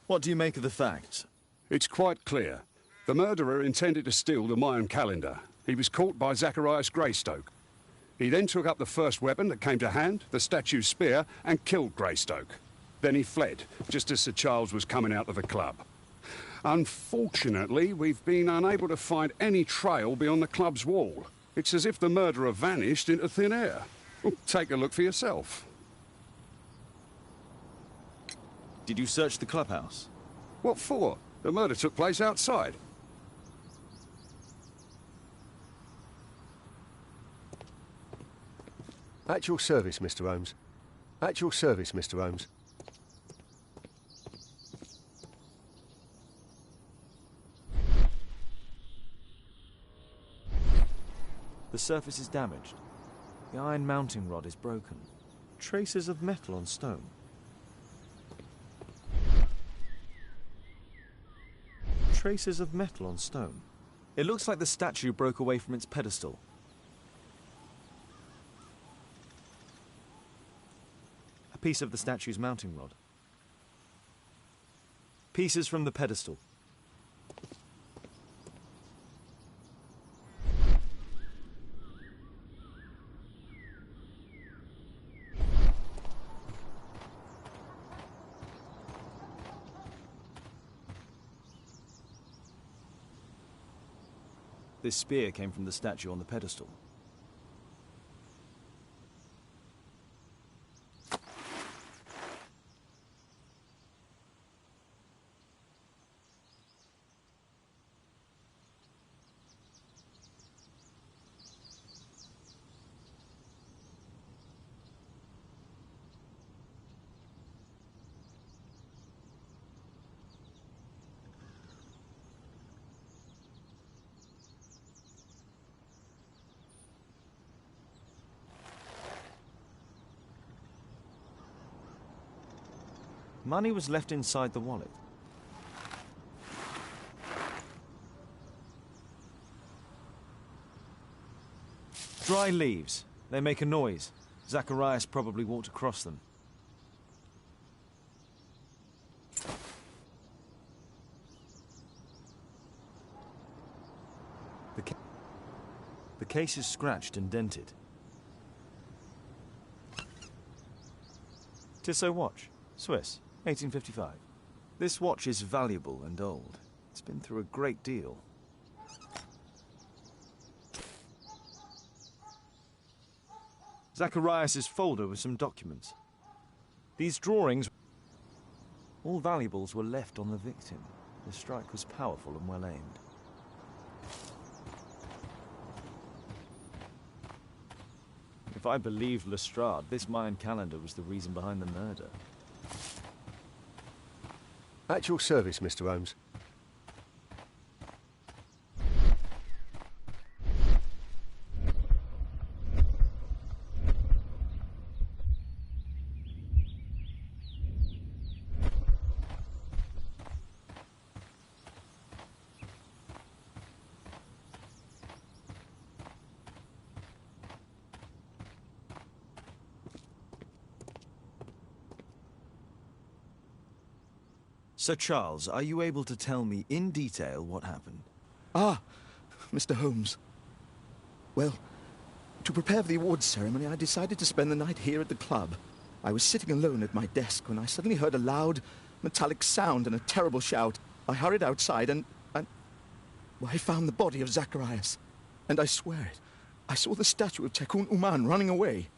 What do you make of the facts? It's quite clear. The murderer intended to steal the Mayan calendar. He was caught by Zacharias Greystoke. He then took up the first weapon that came to hand, the statue's spear, and killed Greystoke. Then he fled, just as Sir Charles was coming out of the club. Unfortunately, we've been unable to find any trail beyond the club's wall. It's as if the murderer vanished into thin air. Well, take a look for yourself. Did you search the clubhouse? What for? The murder took place outside. At your service, Mr. Holmes. At your service, Mr. Holmes. The surface is damaged. The iron mounting rod is broken. Traces of metal on stone. Traces of metal on stone. It looks like the statue broke away from its pedestal. A piece of the statue's mounting rod. Pieces from the pedestal. This spear came from the statue on the pedestal. Money was left inside the wallet. Dry leaves. They make a noise. Zacharias probably walked across them. The case is scratched and dented. Tissot watch. Swiss. 1855. This watch is valuable and old. It's been through a great deal. Zacharias' folder with some documents. These drawings, all valuables were left on the victim. The strike was powerful and well aimed. If I believed Lestrade, this Mayan calendar was the reason behind the murder. At your service, Mr. Holmes. Sir Charles, are you able to tell me in detail what happened? Ah, Mr. Holmes. Well, to prepare for the awards ceremony, I decided to spend the night here at the club. I was sitting alone at my desk when I suddenly heard a loud, metallic sound and a terrible shout. I hurried outside and well, I found the body of Zacharias. And I swear it, I saw the statue of Tekun Uman running away.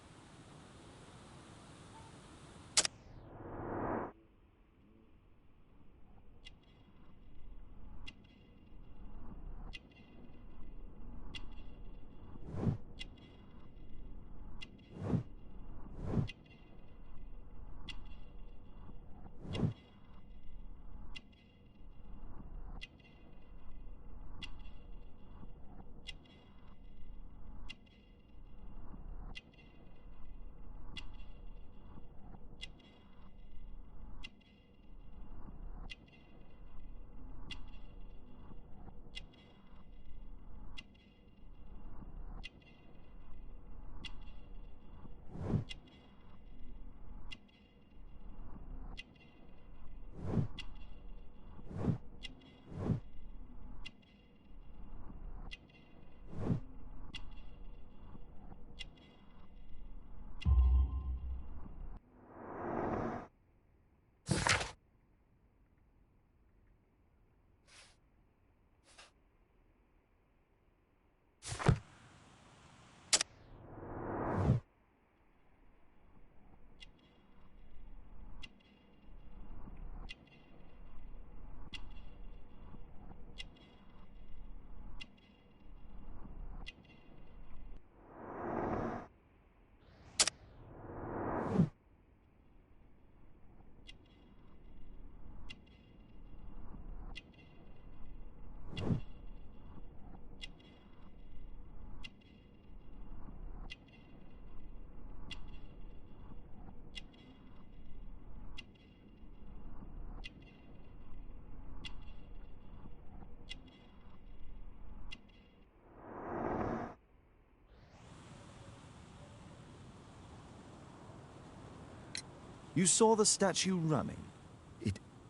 You saw the statue running?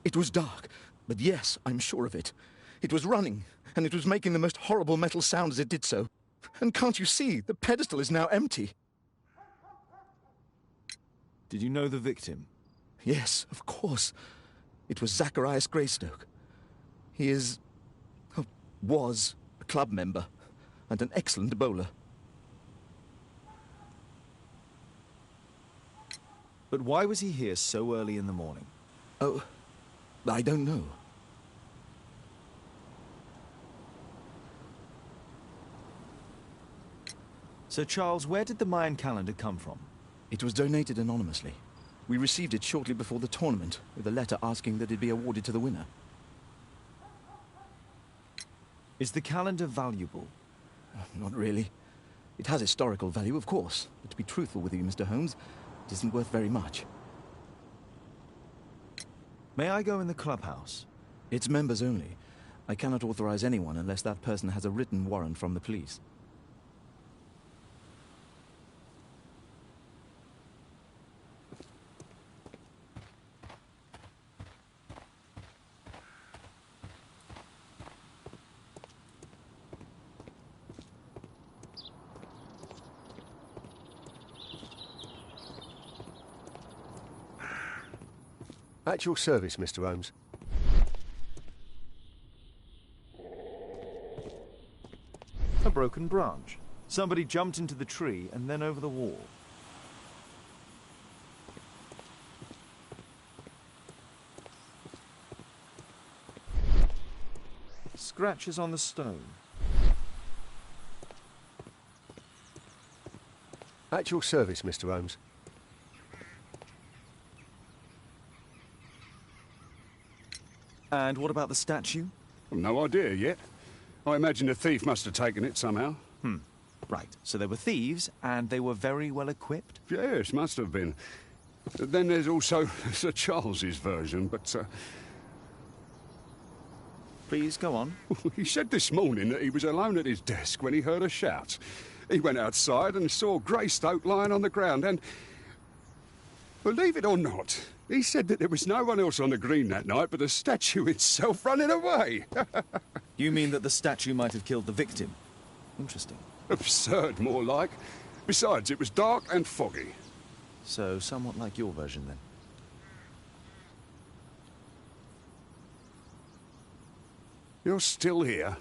It was dark. But yes, I'm sure of it. It was running, and it was making the most horrible metal sound as it did so. And can't you see? The pedestal is now empty. Did you know the victim? Yes, of course. It was Zacharias Greystoke. He is... was a club member, and an excellent bowler. But why was he here so early in the morning? Oh, I don't know. Sir Charles, where did the Mayan calendar come from? It was donated anonymously. We received it shortly before the tournament, with a letter asking that it be awarded to the winner. Is the calendar valuable? Not really. It has historical value, of course. But to be truthful with you, Mr. Holmes, it isn't worth very much. May I go in the clubhouse? It's members only. I cannot authorize anyone unless that person has a written warrant from the police. At your service, Mr. Holmes. A broken branch. Somebody jumped into the tree and then over the wall. Scratches on the stone. At your service, Mr. Holmes. And what about the statue? No idea yet. I imagine a thief must have taken it somehow. Right, so they were thieves, and they were very well equipped? Yes, must have been. Then there's also Sir Charles's version, but... Please, go on. He said this morning that he was alone at his desk when he heard a shout. He went outside and saw Greystoke lying on the ground, and... believe it or not, he said that there was no one else on the green that night but the statue itself running away. You mean that the statue might have killed the victim? Interesting. Absurd, more like. Besides, it was dark and foggy. So, somewhat like your version, then. You're still here?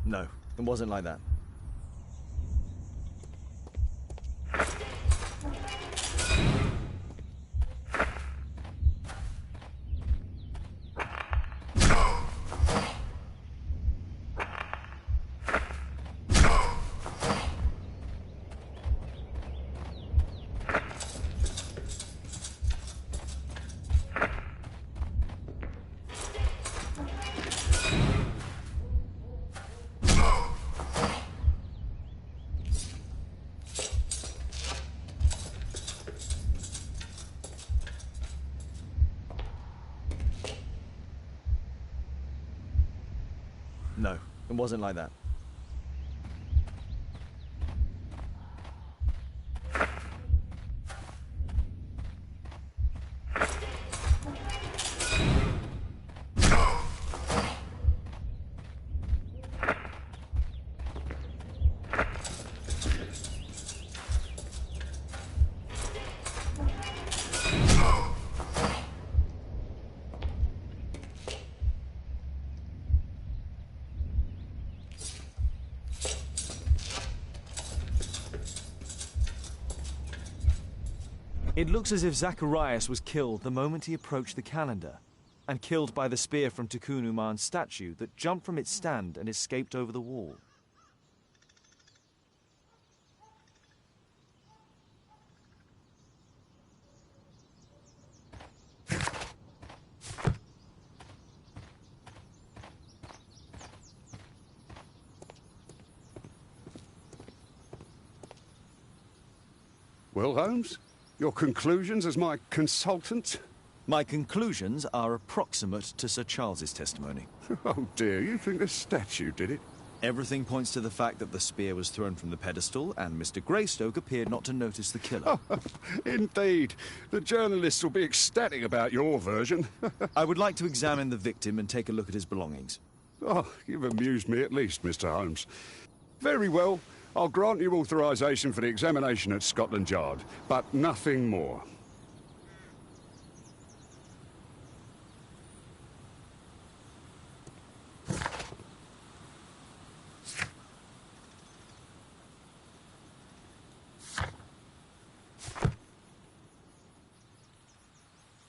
No, it wasn't like that. No, it wasn't like that. It looks as if Zacharias was killed the moment he approached the calendar, and killed by the spear from Tikkun Uman's statue that jumped from its stand and escaped over the wall. Well, Holmes, your conclusions as my consultant? My conclusions are approximate to Sir Charles's testimony. Oh dear, you think the statue did it? Everything points to the fact that the spear was thrown from the pedestal, and Mr. Greystoke appeared not to notice the killer. Indeed. The journalists will be ecstatic about your version. I would like to examine the victim and take a look at his belongings. Oh, you've amused me at least, Mr. Holmes. Very well. I'll grant you authorization for the examination at Scotland Yard, but nothing more.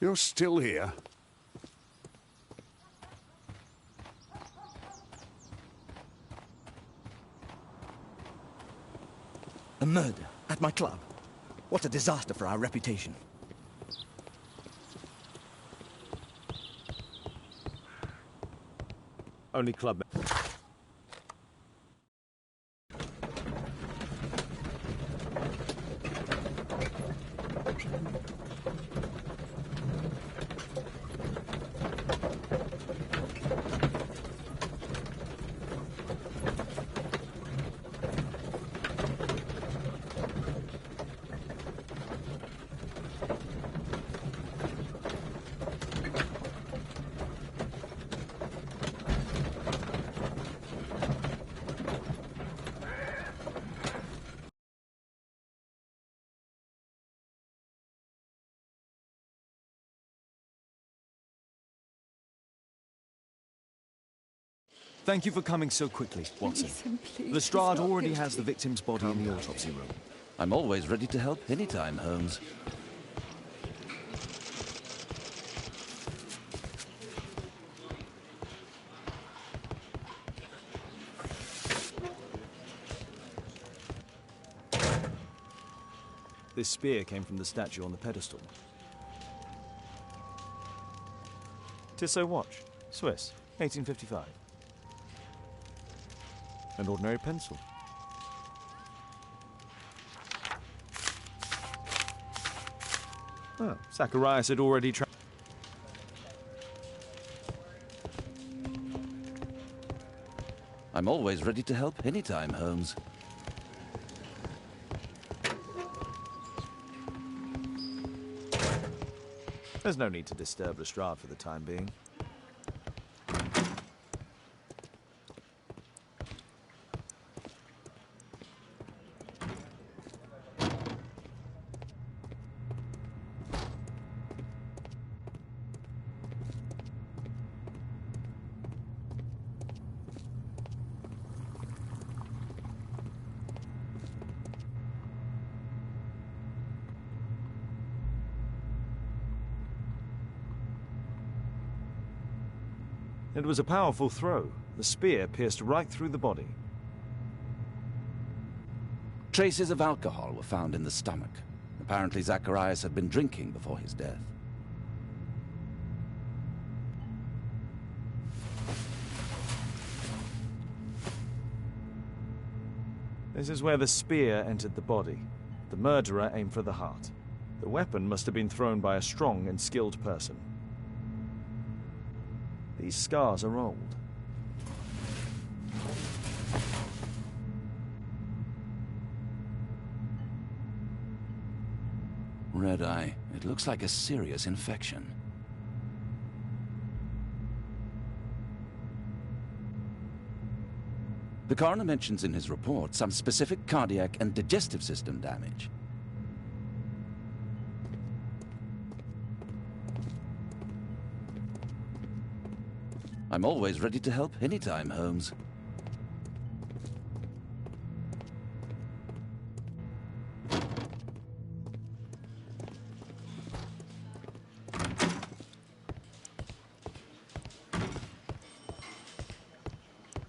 You're still here? A murder at my club. What a disaster for our reputation. Only club. Thank you for coming so quickly, Watson. Lestrade already has the victim's body in the autopsy room. I'm always ready to help anytime, Holmes. This spear came from the statue on the pedestal. Tissot watch, Swiss, 1855. An ordinary pencil. Oh, Zacharias had already tried. I'm always ready to help anytime, Holmes. There's no need to disturb Lestrade for the time being. It was a powerful throw. The spear pierced right through the body. Traces of alcohol were found in the stomach. Apparently Zacharias had been drinking before his death. This is where the spear entered the body. The murderer aimed for the heart. The weapon must have been thrown by a strong and skilled person. These scars are old. Red eye. It looks like a serious infection. The coroner mentions in his report some specific cardiac and digestive system damage. I'm always ready to help anytime, Holmes.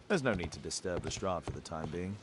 There's no need to disturb Lestrade for the time being.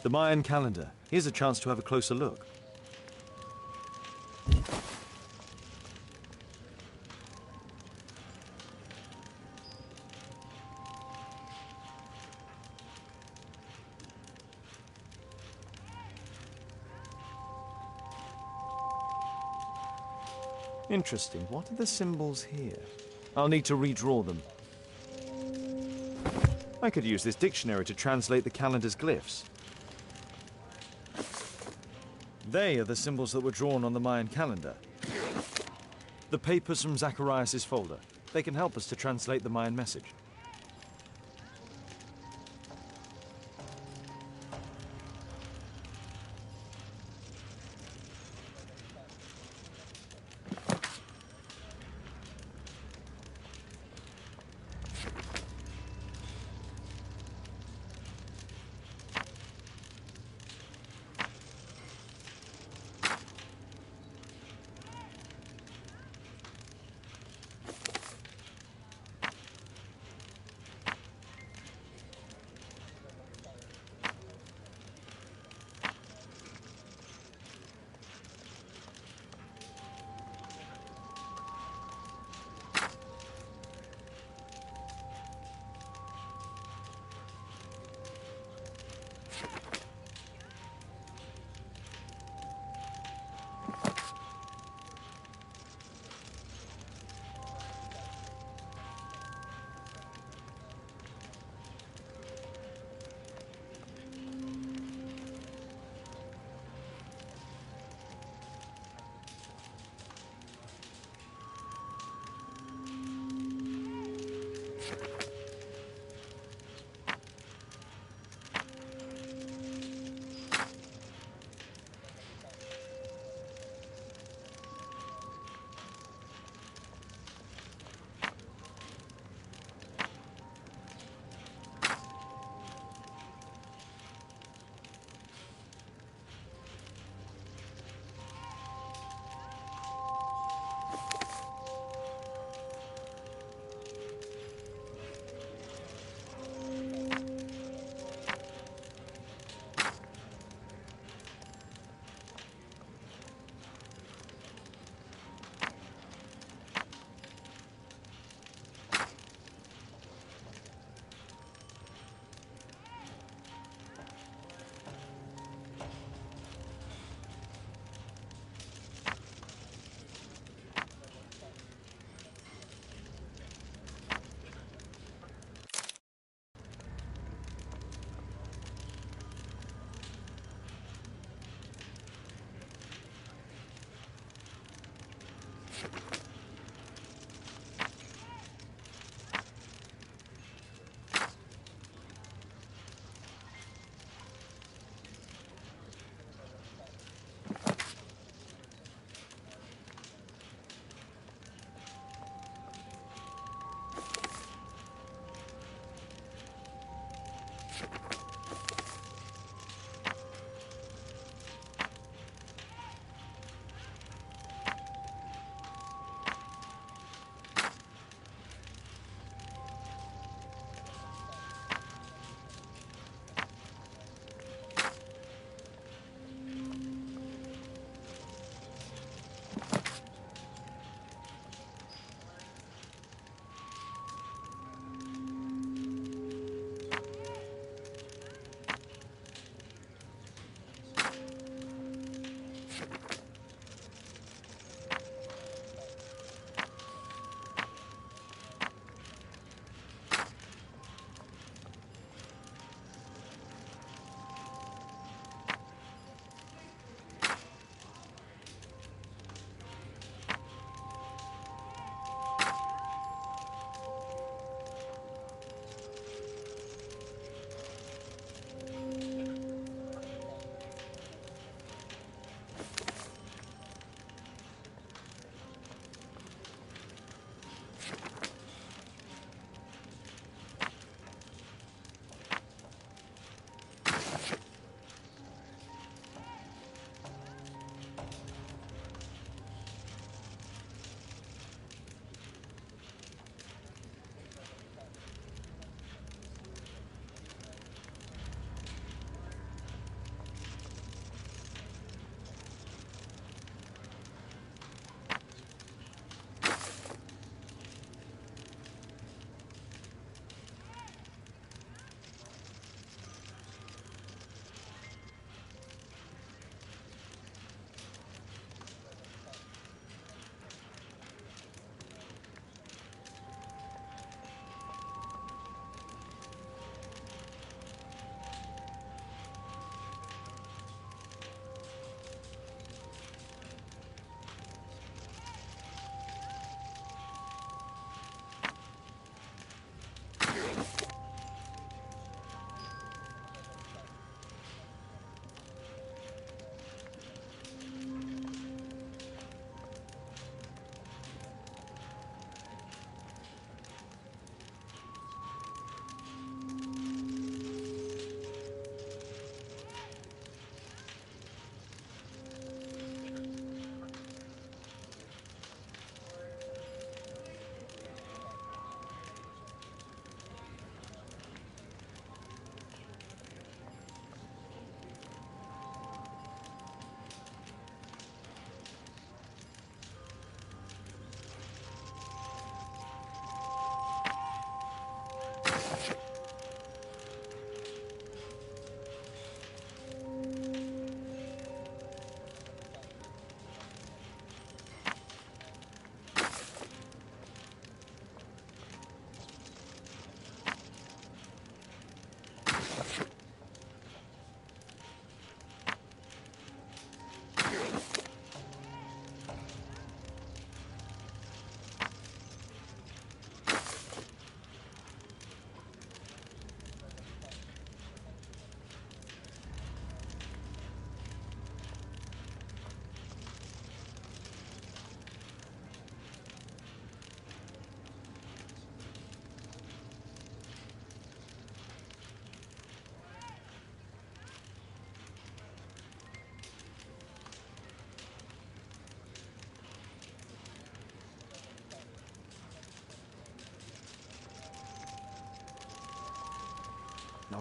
The Mayan calendar. Here's a chance to have a closer look. Interesting. What are the symbols here? I'll need to redraw them. I could use this dictionary to translate the calendar's glyphs. They are the symbols that were drawn on the Mayan calendar. The papers from Zacharias' folder. They can help us to translate the Mayan message.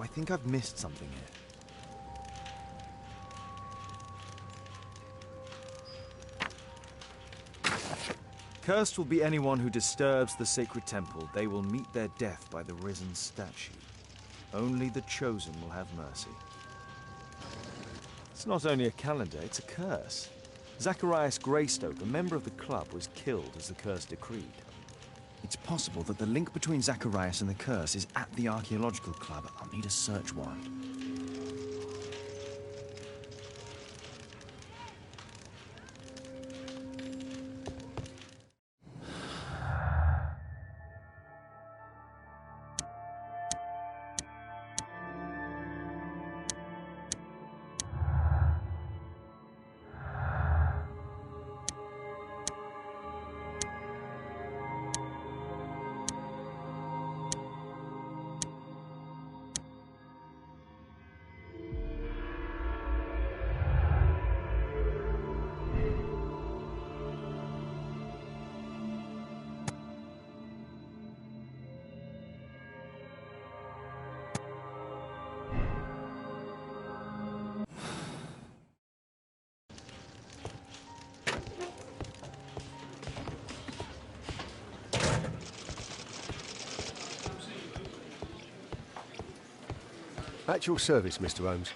I think I've missed something here. Cursed will be anyone who disturbs the sacred temple. They will meet their death by the risen statue. Only the chosen will have mercy. It's not only a calendar, it's a curse. Zacharias Greystoke, a member of the club, was killed as the curse decreed. It's possible that the link between Zacharias and the curse is at the archaeological club. I'll need a search warrant. At your service, Mr. Holmes.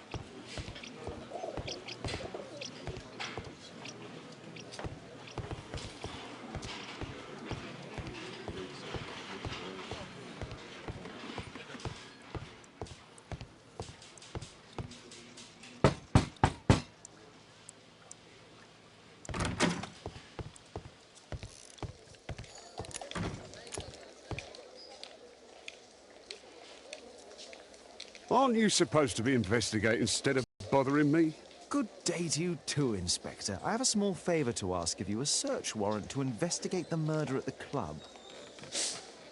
Aren't you supposed to be investigating instead of bothering me? Good day to you too, Inspector. I have a small favour to ask of you, a search warrant to investigate the murder at the club.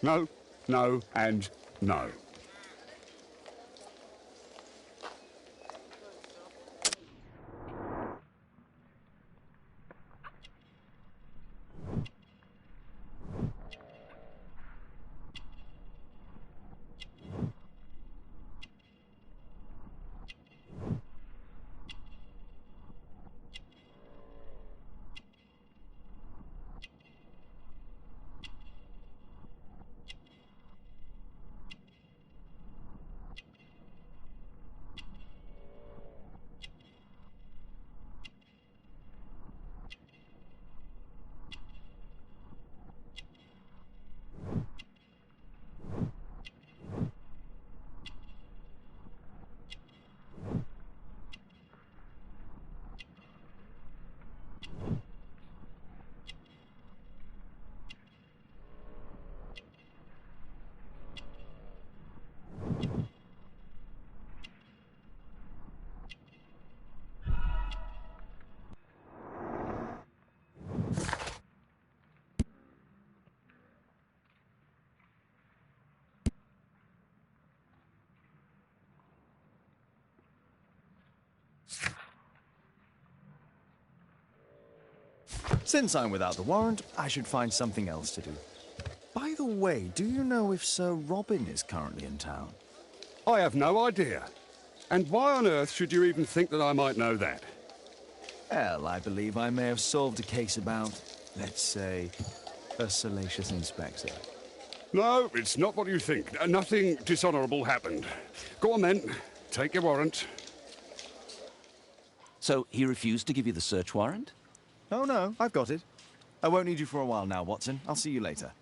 No, no, and no. Since I'm without the warrant, I should find something else to do. By the way, do you know if Sir Robin is currently in town? I have no idea. And why on earth should you even think that I might know that? Well, I believe I may have solved a case about, let's say, a salacious inspector. No, it's not what you think. Nothing dishonourable happened. Go on then. Take your warrant. So he refused to give you the search warrant? Oh no, I've got it. I won't need you for a while now, Watson. I'll see you later.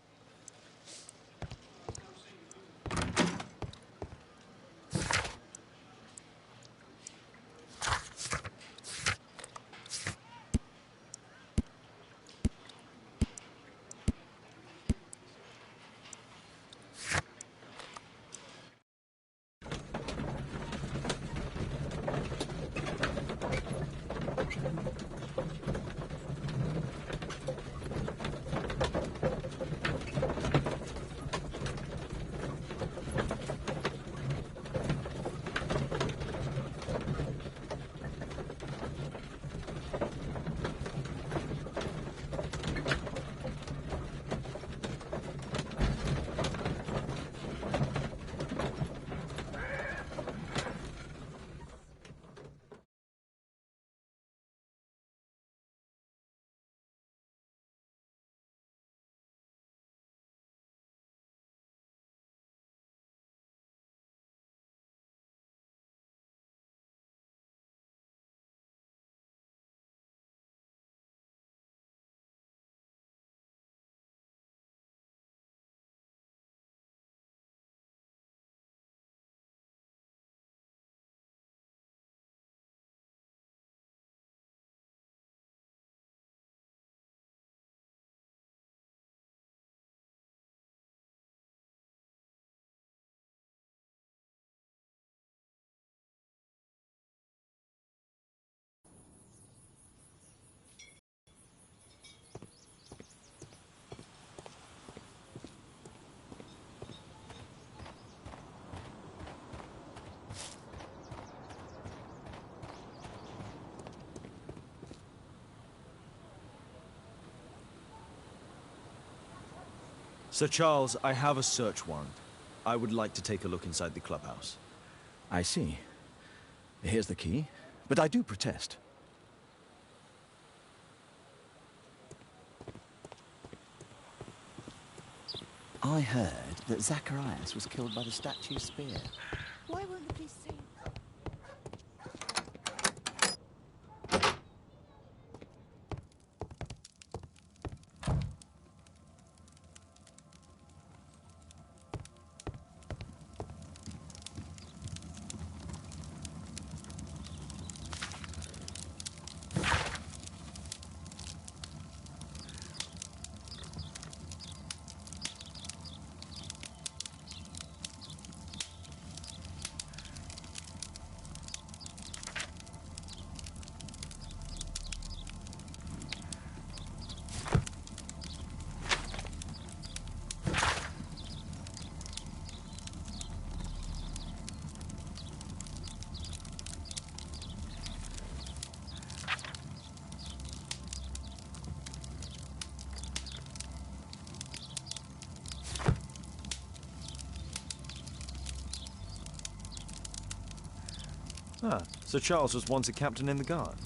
Sir Charles, I have a search warrant. I would like to take a look inside the clubhouse. I see. Here's the key, but I do protest. I heard that Zacharias was killed by the statue's spear. Why won't the police say? Ah, Sir Charles was once a captain in the guard.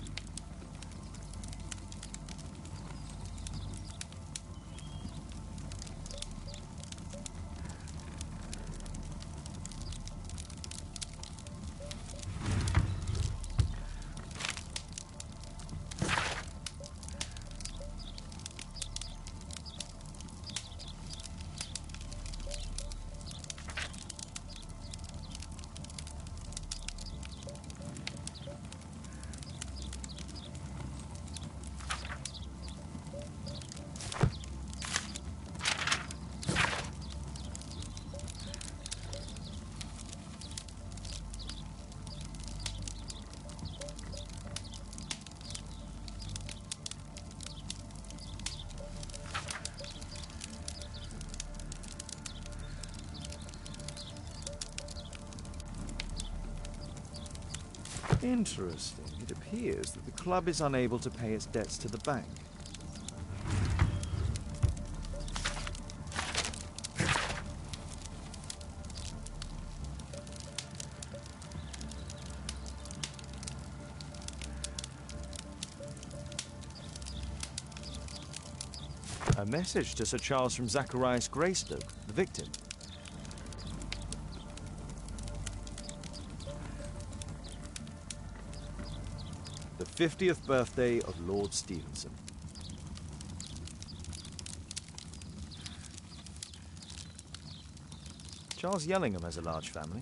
Interesting. It appears that the club is unable to pay its debts to the bank. A message to Sir Charles from Zacharias Greystoke, the victim. The 50th birthday of Lord Stevenson. Charles Yellingham has a large family.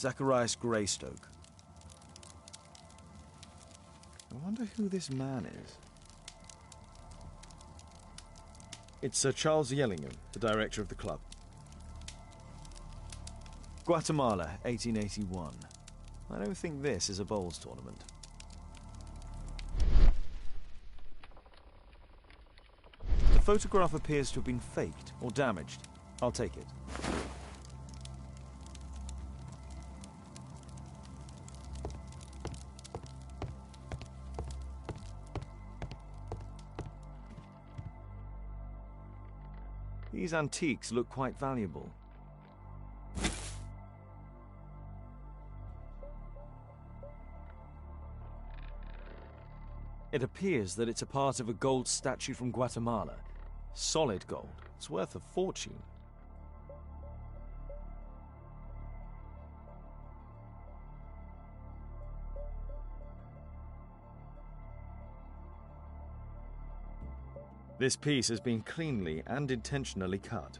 Zacharias Greystoke. I wonder who this man is. It's Sir Charles Yellingham, the director of the club. Guatemala, 1881. I don't think this is a bowls tournament. The photograph appears to have been faked or damaged. I'll take it. These antiques look quite valuable. It appears that it's a part of a gold statue from Guatemala. Solid gold. It's worth a fortune. This piece has been cleanly and intentionally cut.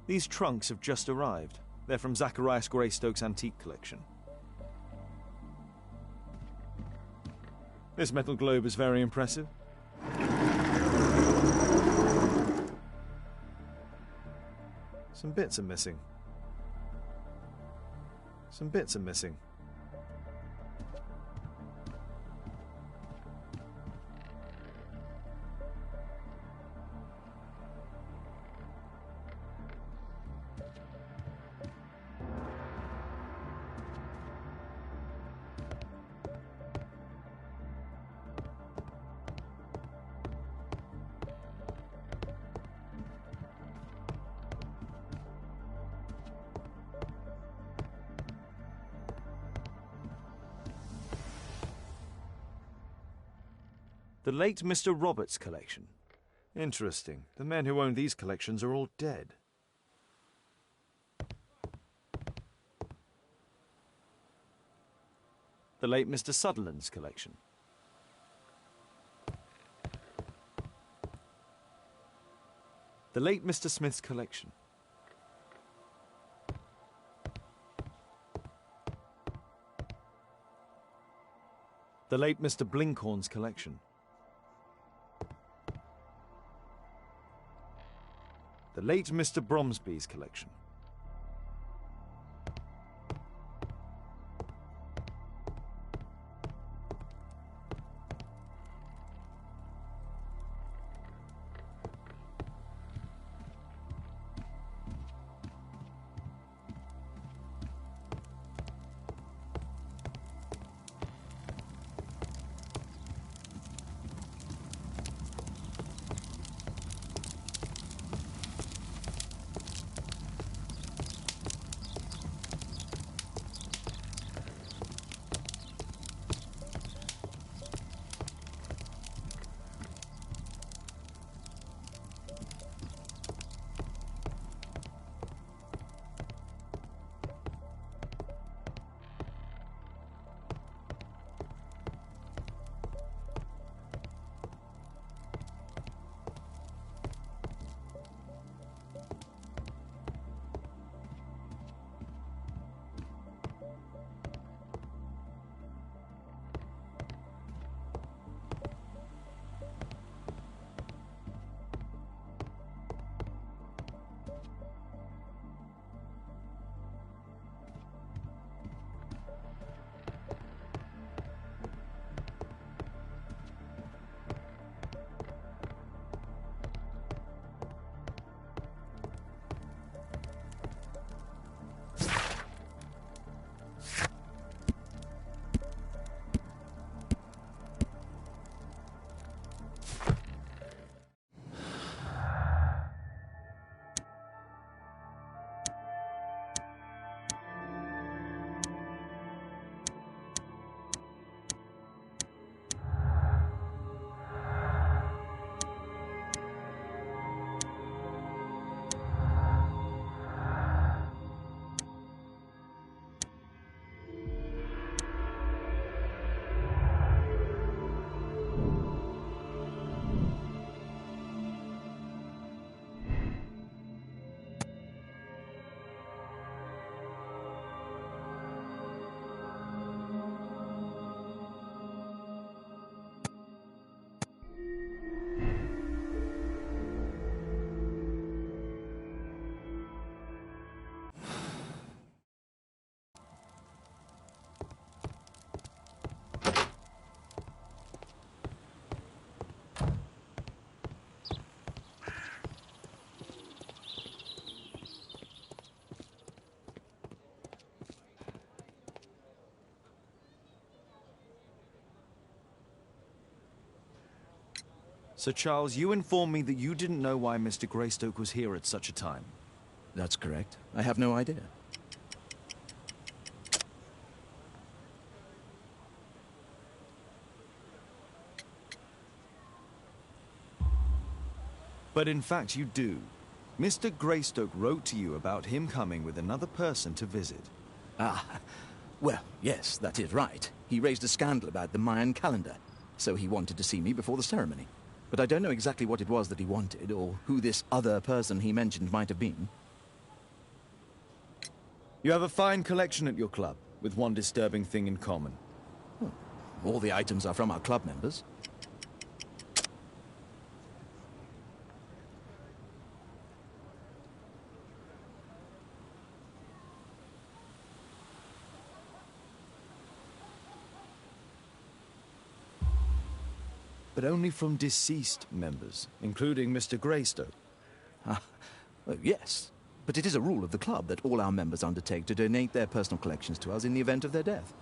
These trunks have just arrived. They're from Zacharias Greystoke's antique collection. This metal globe is very impressive. Some bits are missing. Some bits are missing. The late Mr. Roberts' collection. Interesting. The men who own these collections are all dead. The late Mr. Sutherland's collection. The late Mr. Smith's collection. The late Mr. Blinkhorn's collection. The late Mr. Bromsby's collection. Sir Charles, you informed me that you didn't know why Mr. Greystoke was here at such a time. That's correct. I have no idea. But in fact you do. Mr. Greystoke wrote to you about him coming with another person to visit. Ah, well, yes, that is right. He raised a scandal about the Mayan calendar, so he wanted to see me before the ceremony. But I don't know exactly what it was that he wanted, or who this other person he mentioned might have been. You have a fine collection at your club, with one disturbing thing in common. Oh, all the items are from our club members. But only from deceased members, including Mr. Greystoke. Ah, well, yes. But it is a rule of the club that all our members undertake to donate their personal collections to us in the event of their death.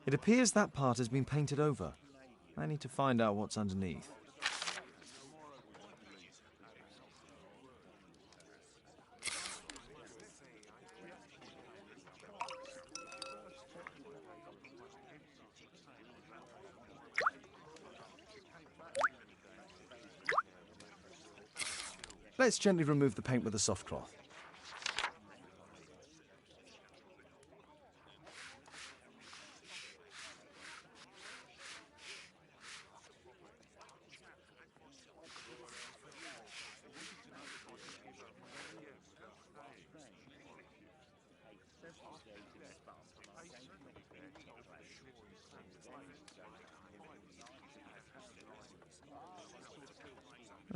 It appears that part has been painted over. I need to find out what's underneath. Let's gently remove the paint with a soft cloth.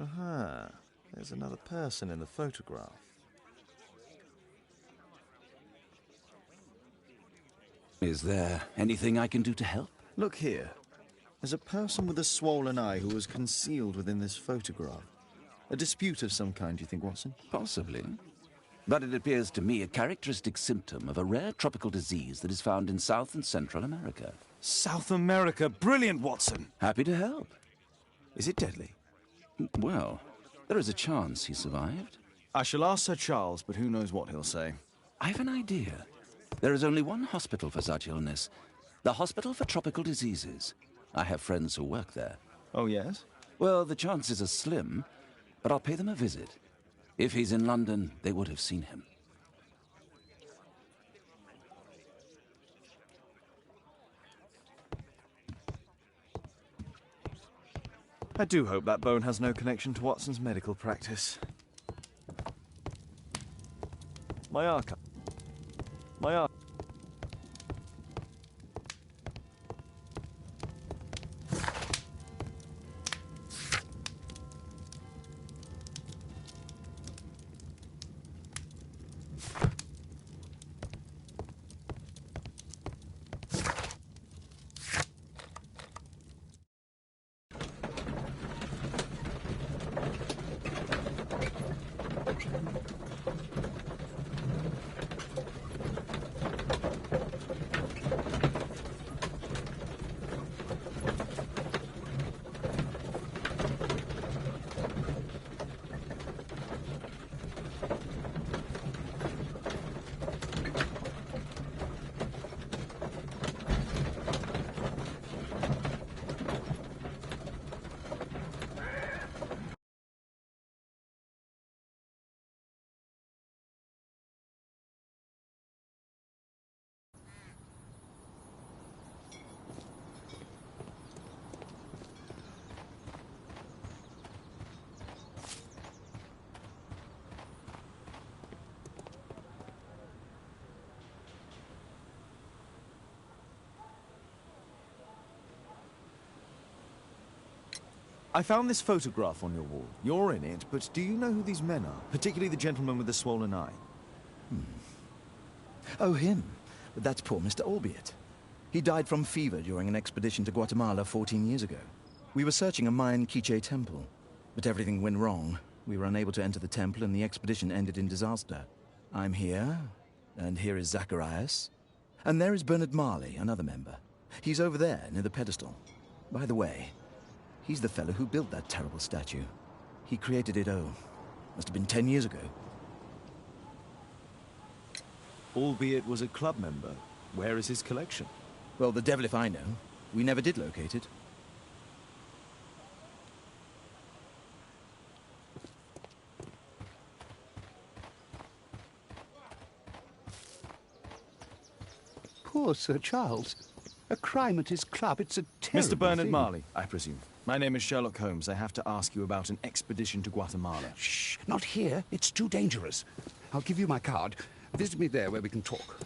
Aha, there's another person in the photograph. Is there anything I can do to help? Look here. There's a person with a swollen eye who was concealed within this photograph. A dispute of some kind, do you think, Watson? Possibly. But it appears to me a characteristic symptom of a rare tropical disease that is found in South and Central America. South America! Brilliant, Watson! Happy to help. Is it deadly? Well, there is a chance he survived. I shall ask Sir Charles, but who knows what he'll say. I have an idea. There is only one hospital for such illness. The Hospital for Tropical Diseases. I have friends who work there. Oh, yes? Well, the chances are slim, but I'll pay them a visit. If he's in London, they would have seen him. I do hope that bone has no connection to Watson's medical practice. My archive. My archive. I found this photograph on your wall. You're in it, but do you know who these men are? Particularly the gentleman with the swollen eye. Oh, him. But that's poor Mr. Albeit. He died from fever during an expedition to Guatemala 14 years ago. We were searching a Mayan Quiche temple, but everything went wrong. We were unable to enter the temple, and the expedition ended in disaster. I'm here, and here is Zacharias. And there is Bernard Marley, another member. He's over there, near the pedestal. By the way, he's the fellow who built that terrible statue. He created it, must have been 10 years ago. Albeit was a club member. Where is his collection? Well, the devil if I know. We never did locate it. Poor Sir Charles. A crime at his club, it's a terrible Mr. Bernard thing. Marley, I presume. My name is Sherlock Holmes. I have to ask you about an expedition to Guatemala. Shh, not here. It's too dangerous. I'll give you my card. Visit me there where we can talk.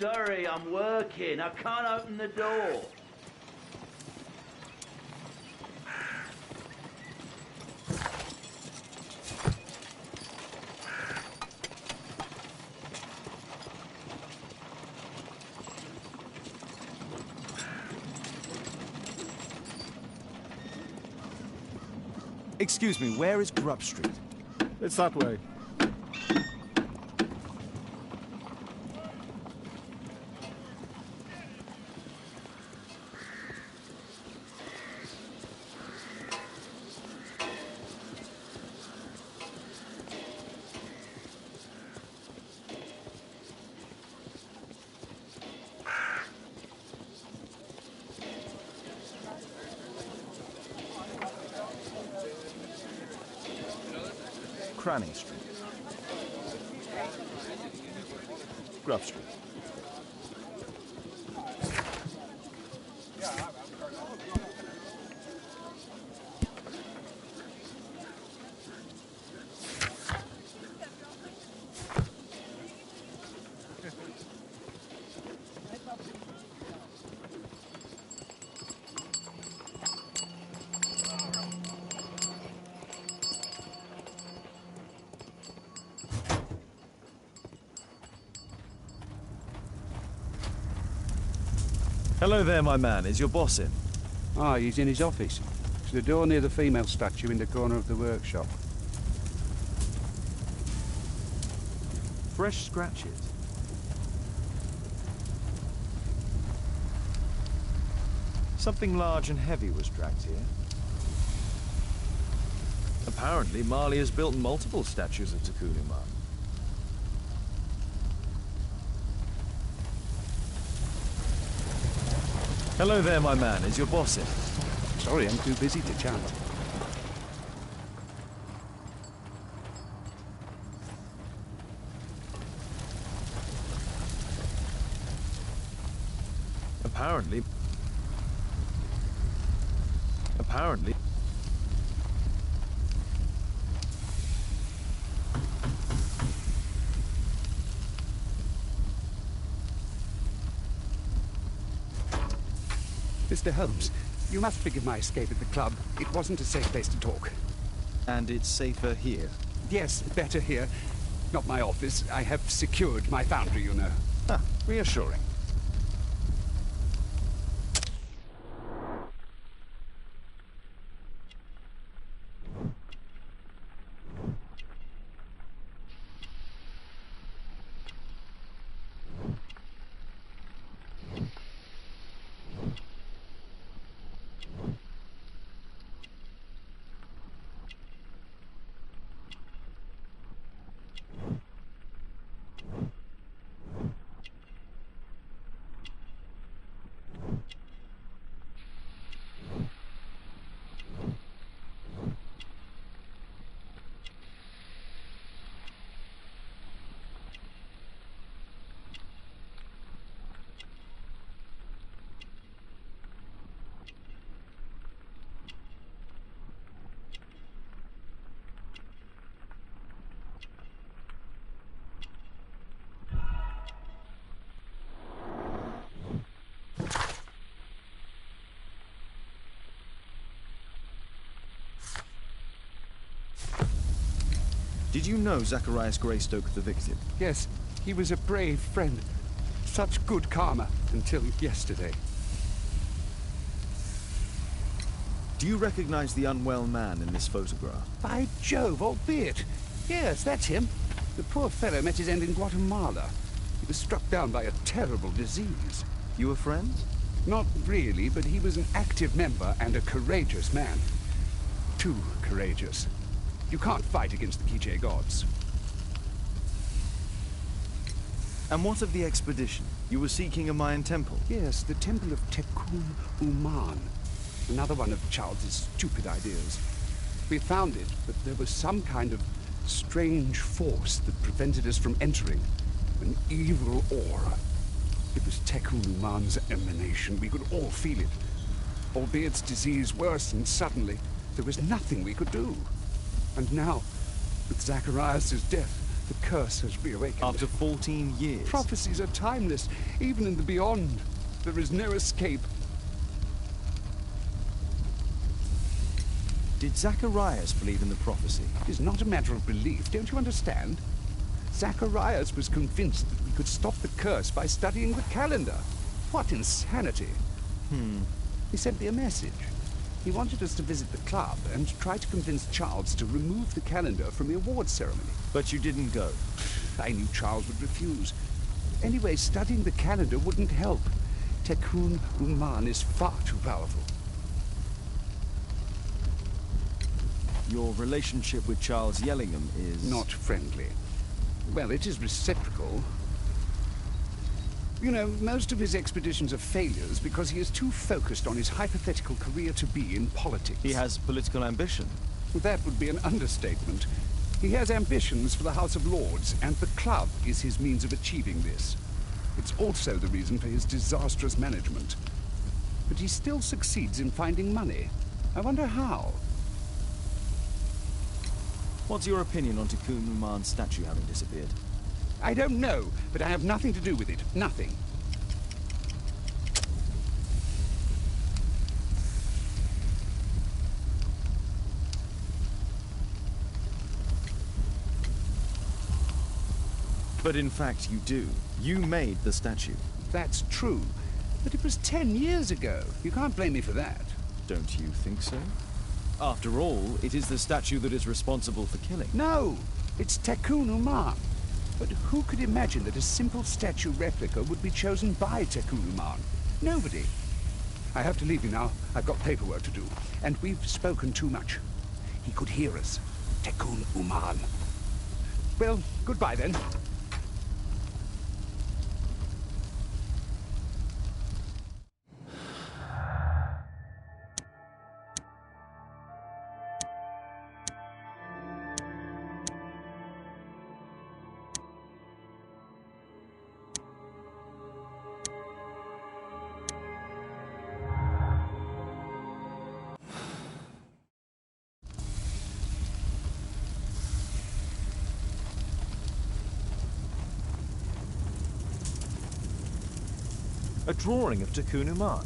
Sorry, I'm working. I can't open the door. Excuse me, where is Grub Street? It's that way. Cranny Street. Grub Street. Hello there, my man. Is your boss in? Ah, he's in his office. It's the door near the female statue in the corner of the workshop. Fresh scratches. Something large and heavy was dragged here. Apparently, Marley has built multiple statues of Takuluman. Hello there, my man. Is your boss in? Sorry, I'm too busy to chat. Apparently. Mr. Holmes, you must forgive my escape at the club. It wasn't a safe place to talk. And it's safer here? Yes, better here. Not my office. I have secured my foundry, you know. Ah, reassuring. Did you know Zacharias Greystoke, the victim? Yes, he was a brave friend. Such good karma until yesterday. Do you recognize the unwell man in this photograph? By Jove, albeit. Yes, that's him. The poor fellow met his end in Guatemala. He was struck down by a terrible disease. You were friends? Not really, but he was an active member and a courageous man. Too courageous. You can't fight against the Quiche gods. And what of the expedition? You were seeking a Mayan temple? Yes, the temple of Tekun Uman. Another one of Charles's stupid ideas. We found it, but there was some kind of strange force that prevented us from entering. An evil aura. It was Tekun Uman's emanation. We could all feel it. Albeit its disease worsened suddenly, there was nothing we could do. And now, with Zacharias' death, The curse has reawakened. After 14 years? Prophecies are timeless, even in the beyond. There is no escape. Did Zacharias believe in the prophecy? It is not a matter of belief, don't you understand? Zacharias was convinced that we could stop the curse by studying the calendar. What insanity! He sent me a message. He wanted us to visit the club and try to convince Charles to remove the calendar from the awards ceremony. But you didn't go? I knew Charles would refuse. Anyway, studying the calendar wouldn't help. Tekun Uman is far too powerful. Your relationship with Charles Yellingham is... Not friendly. Well, it is reciprocal. You know, most of his expeditions are failures because he is too focused on his hypothetical career to be in politics. He has political ambition. That would be an understatement. He has ambitions for the House of Lords, and the club is his means of achieving this. It's also the reason for his disastrous management. But he still succeeds in finding money. I wonder how. What's your opinion on Tekun Uman's statue having disappeared? I don't know, but I have nothing to do with it. Nothing. But in fact you do. You made the statue. That's true. But it was 10 years ago. You can't blame me for that. Don't you think so? After all, it is the statue that is responsible for killing. No! It's Tekun Uman. But who could imagine that a simple statue replica would be chosen by Tekun Uman? Nobody. I have to leave you now. I've got paperwork to do. And we've spoken too much. He could hear us. Tekun Uman. Well, goodbye then. A drawing of Tekun Uman.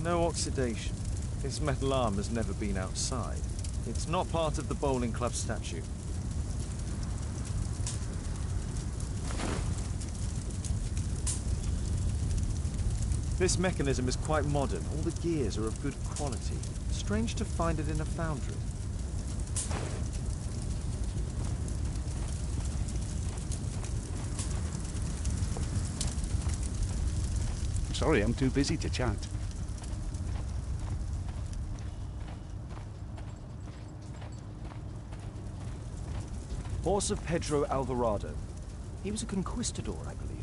No oxidation. This metal arm has never been outside. It's not part of the bowling club statue. This mechanism is quite modern. All the gears are of good quality. Strange to find it in a foundry. Sorry, I'm too busy to chat. Horse of Pedro Alvarado. He was a conquistador, I believe.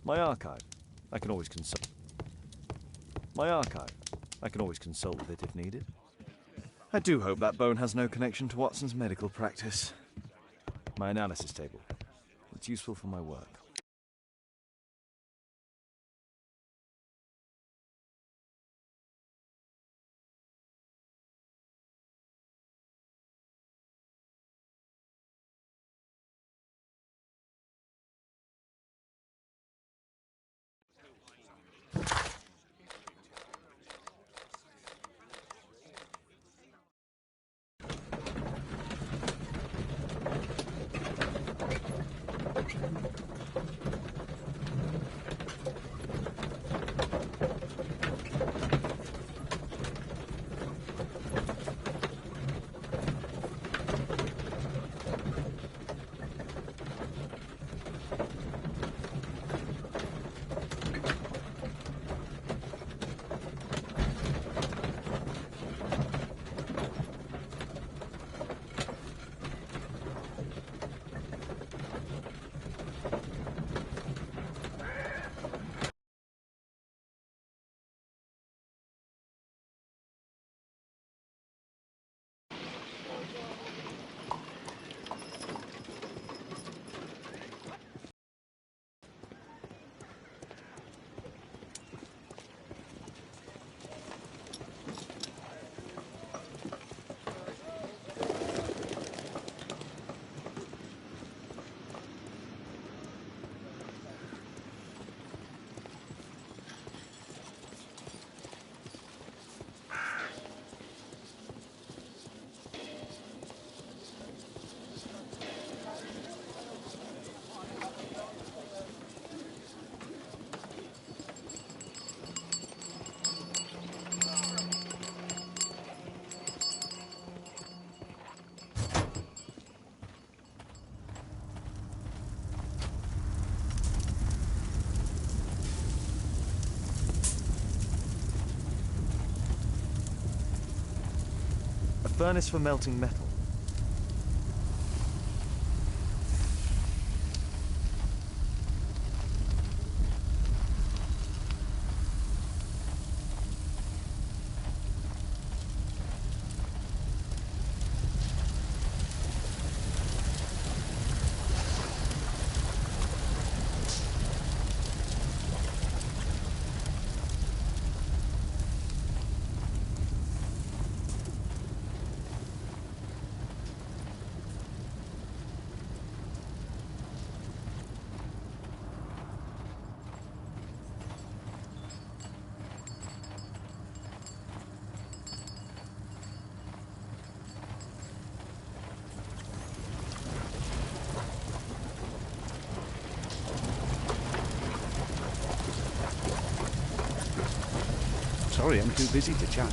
My archive. I can always consult. My archive. I can always consult with it if needed. I do hope that bone has no connection to Watson's medical practice. My analysis table. It's useful for my work. A furnace for melting metal. Sorry, I'm too busy to chat.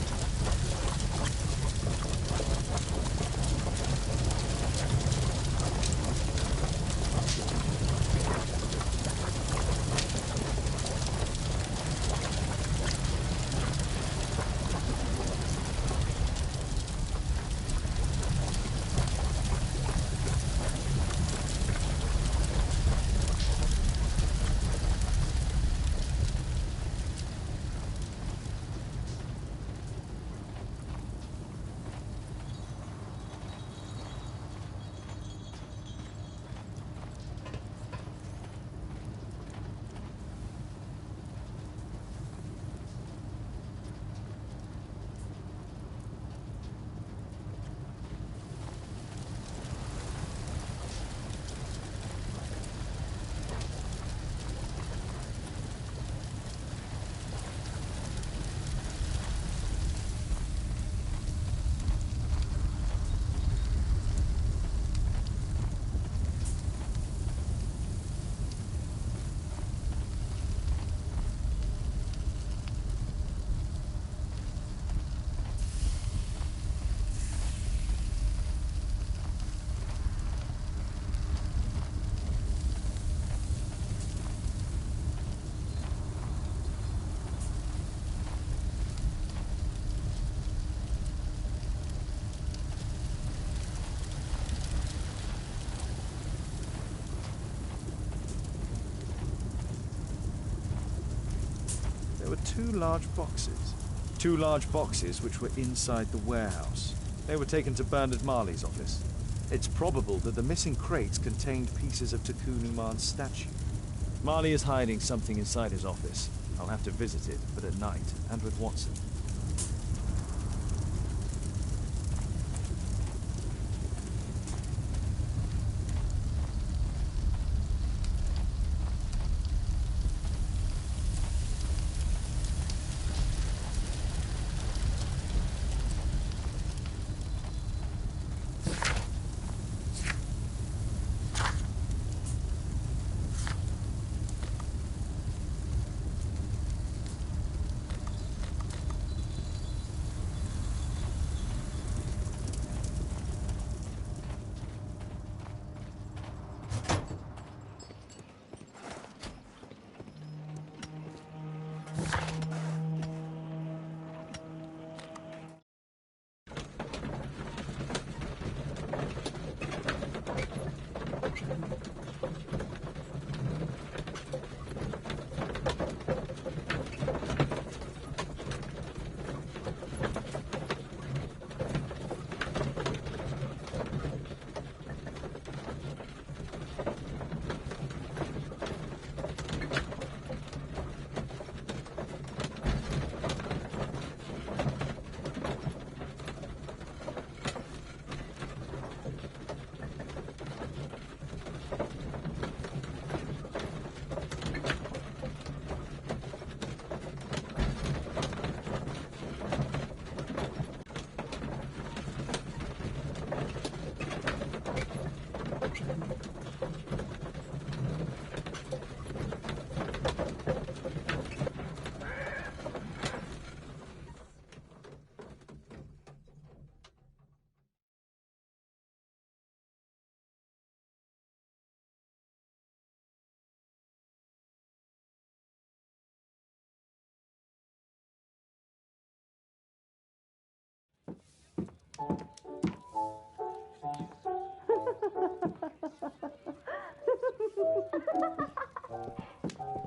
two large boxes. Two large boxes which were inside the warehouse. They were taken to Bernard Marley's office. It's probable that the missing crates contained pieces of Takunuman's statue. Marley is hiding something inside his office. I'll have to visit it, but at night, and with Watson.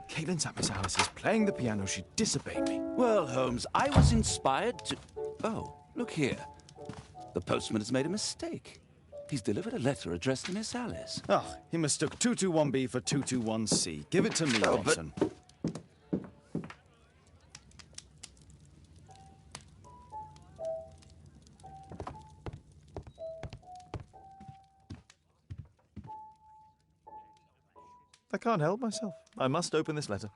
Caitlin's at Miss Alice's playing the piano. She disobeyed me. Well, Holmes, I was inspired to... Oh, look here. The postman has made a mistake. He's delivered a letter addressed to Miss Alice. Oh, he mistook 221B for 221C. Give it to me, Watson. I can't help myself. I must open this letter.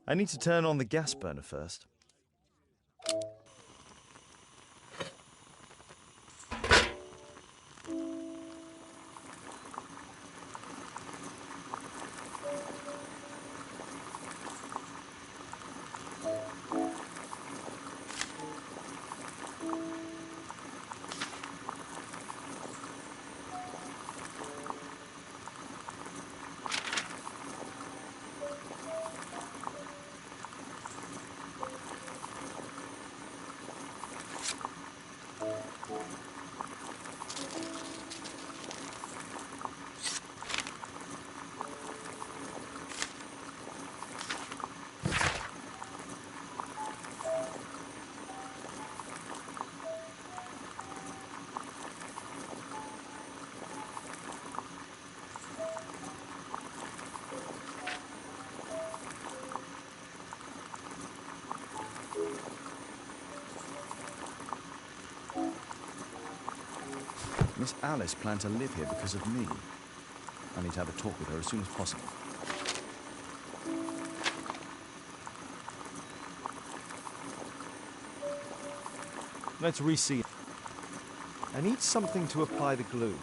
I need to turn on the gas burner first. Miss Alice planned to live here because of me. I need to have a talk with her as soon as possible. Let's re-see it. I need something to apply the glue.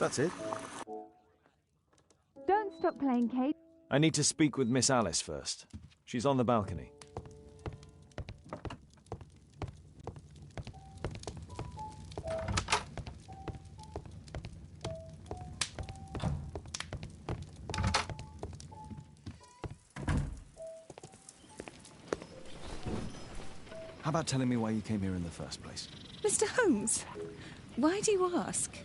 That's it. Don't stop playing, Kate. I need to speak with Miss Alice first. She's on the balcony. about telling me why you came here in the first place? Mr. Holmes, why do you ask?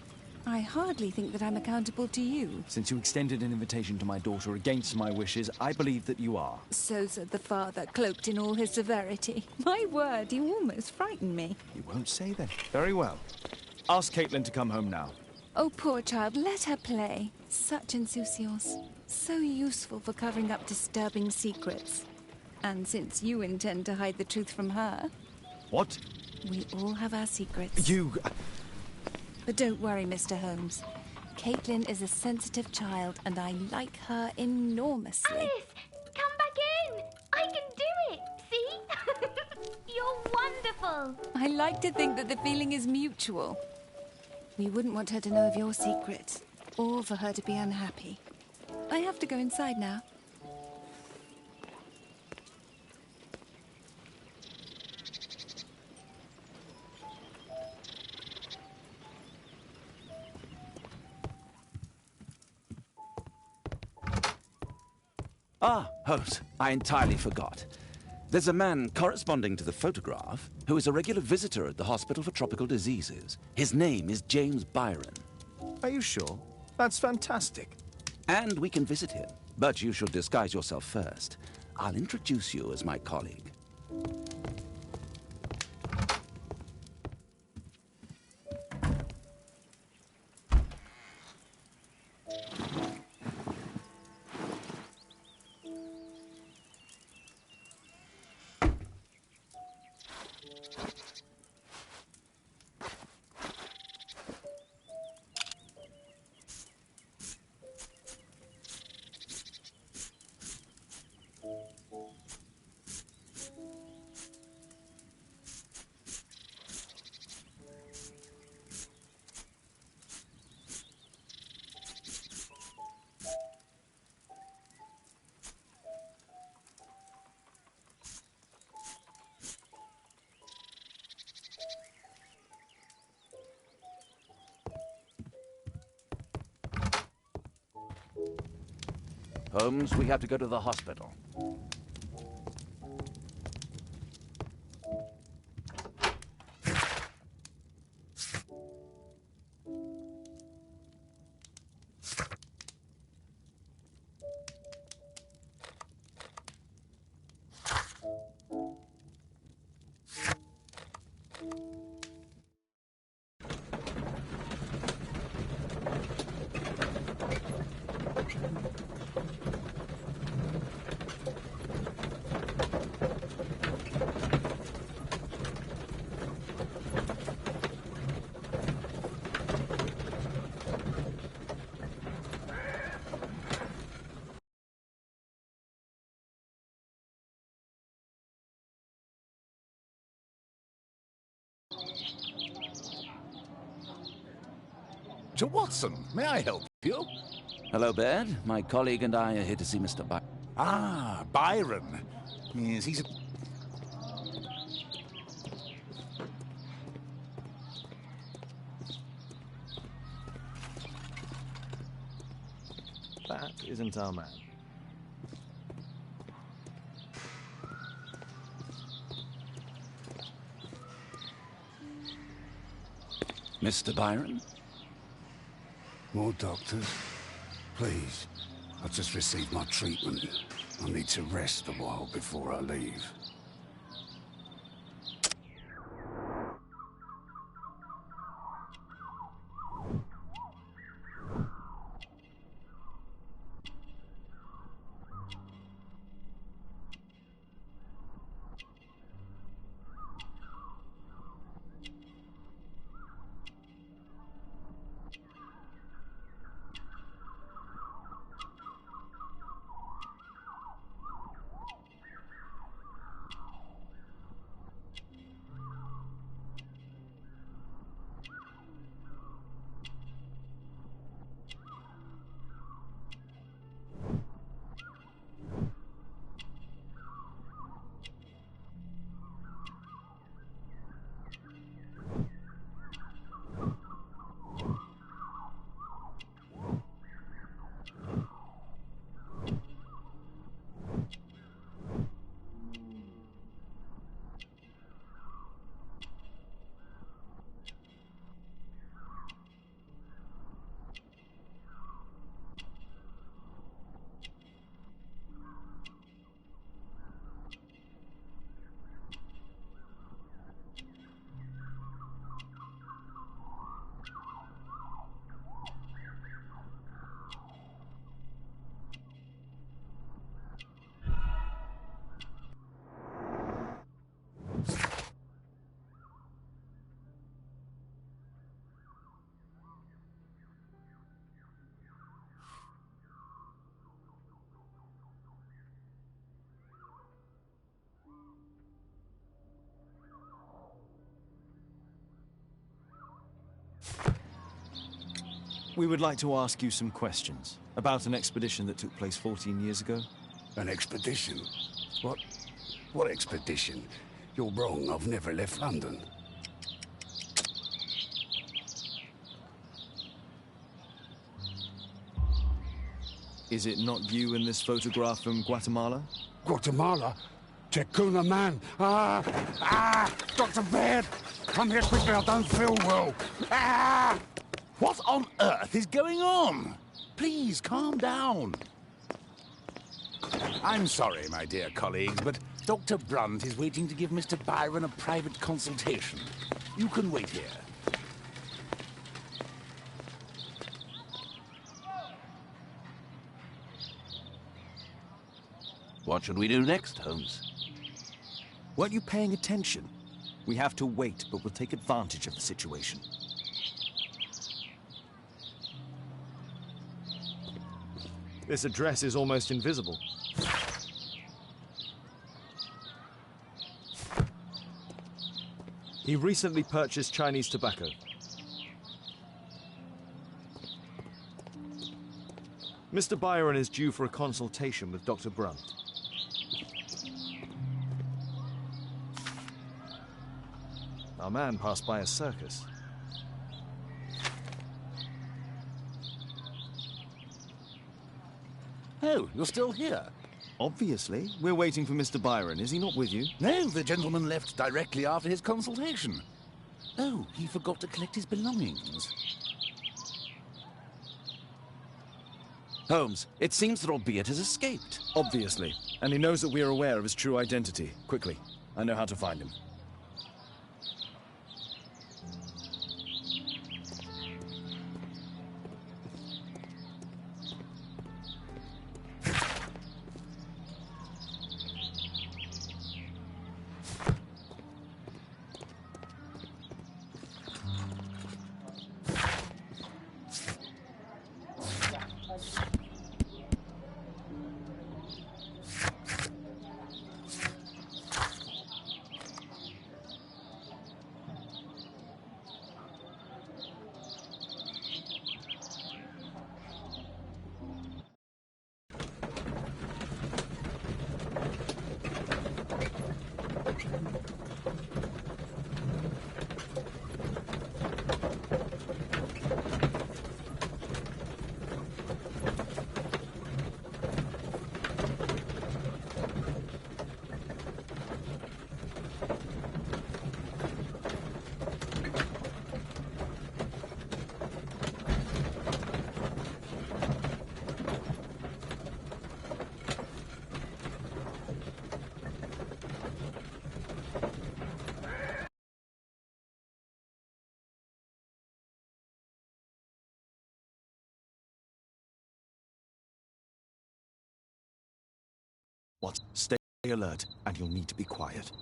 I hardly think that I'm accountable to you. Since you extended an invitation to my daughter against my wishes, I believe that you are. So said the father, cloaked in all his severity. My word, you almost frightened me. You won't say then. Very well. Ask Caitlin to come home now. Oh, poor child, let her play. Such insouciance. So useful for covering up disturbing secrets. And since you intend to hide the truth from her... What? We all have our secrets. You... But don't worry, Mr. Holmes. Caitlin is a sensitive child, and I like her enormously. Alice, come back in. I can do it. See? You're wonderful. I like to think that the feeling is mutual. We wouldn't want her to know of your secret, or for her to be unhappy. I have to go inside now. Ah, Holmes, I entirely forgot. There's a man corresponding to the photograph who is a regular visitor at the Hospital for Tropical Diseases. His name is James Byron. Are you sure? That's fantastic. And we can visit him, but you should disguise yourself first. I'll introduce you as my colleague. Holmes, we have to go to the hospital. Sir Watson, may I help you? Hello, Baird. My colleague and I are here to see Mr. Byron. Ah, Byron. Yes, he's a... That isn't our man. Mr. Byron? More doctors? Please. I've just received my treatment. I need to rest a while before I leave. We would like to ask you some questions about an expedition that took place 14 years ago. An expedition? What expedition? You're wrong, I've never left London. Is it not you in this photograph from Guatemala? Guatemala? Tecuna, man! Dr. Baird! Come here quickly, I don't feel well! What on earth is going on? Please, calm down. I'm sorry, my dear colleagues, but Dr. Brunt is waiting to give Mr. Byron a private consultation. You can wait here. What should we do next, Holmes? Weren't you paying attention? We have to wait, but we'll take advantage of the situation. This address is almost invisible. He recently purchased Chinese tobacco. Mr. Byron is due for a consultation with Dr. Brunt. Our man passed by a circus. Oh, you're still here? Obviously. We're waiting for Mr. Byron. Is he not with you? No, the gentleman left directly after his consultation. Oh, he forgot to collect his belongings. Holmes, it seems that Albeit has escaped. Obviously. And he knows that we are aware of his true identity. Quickly. I know how to find him. What? Stay alert, and you'll need to be quiet.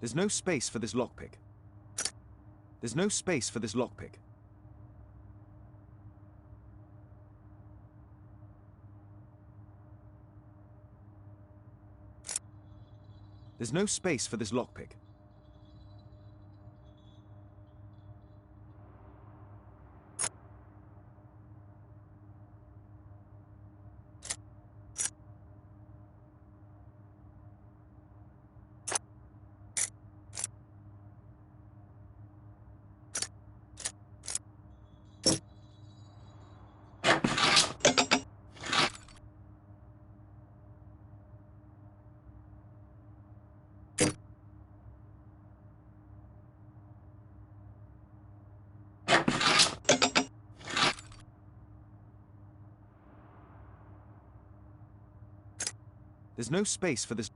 There's no space for this lockpick. There's no space for this lockpick. There's no space for this lockpick. There's no space for this.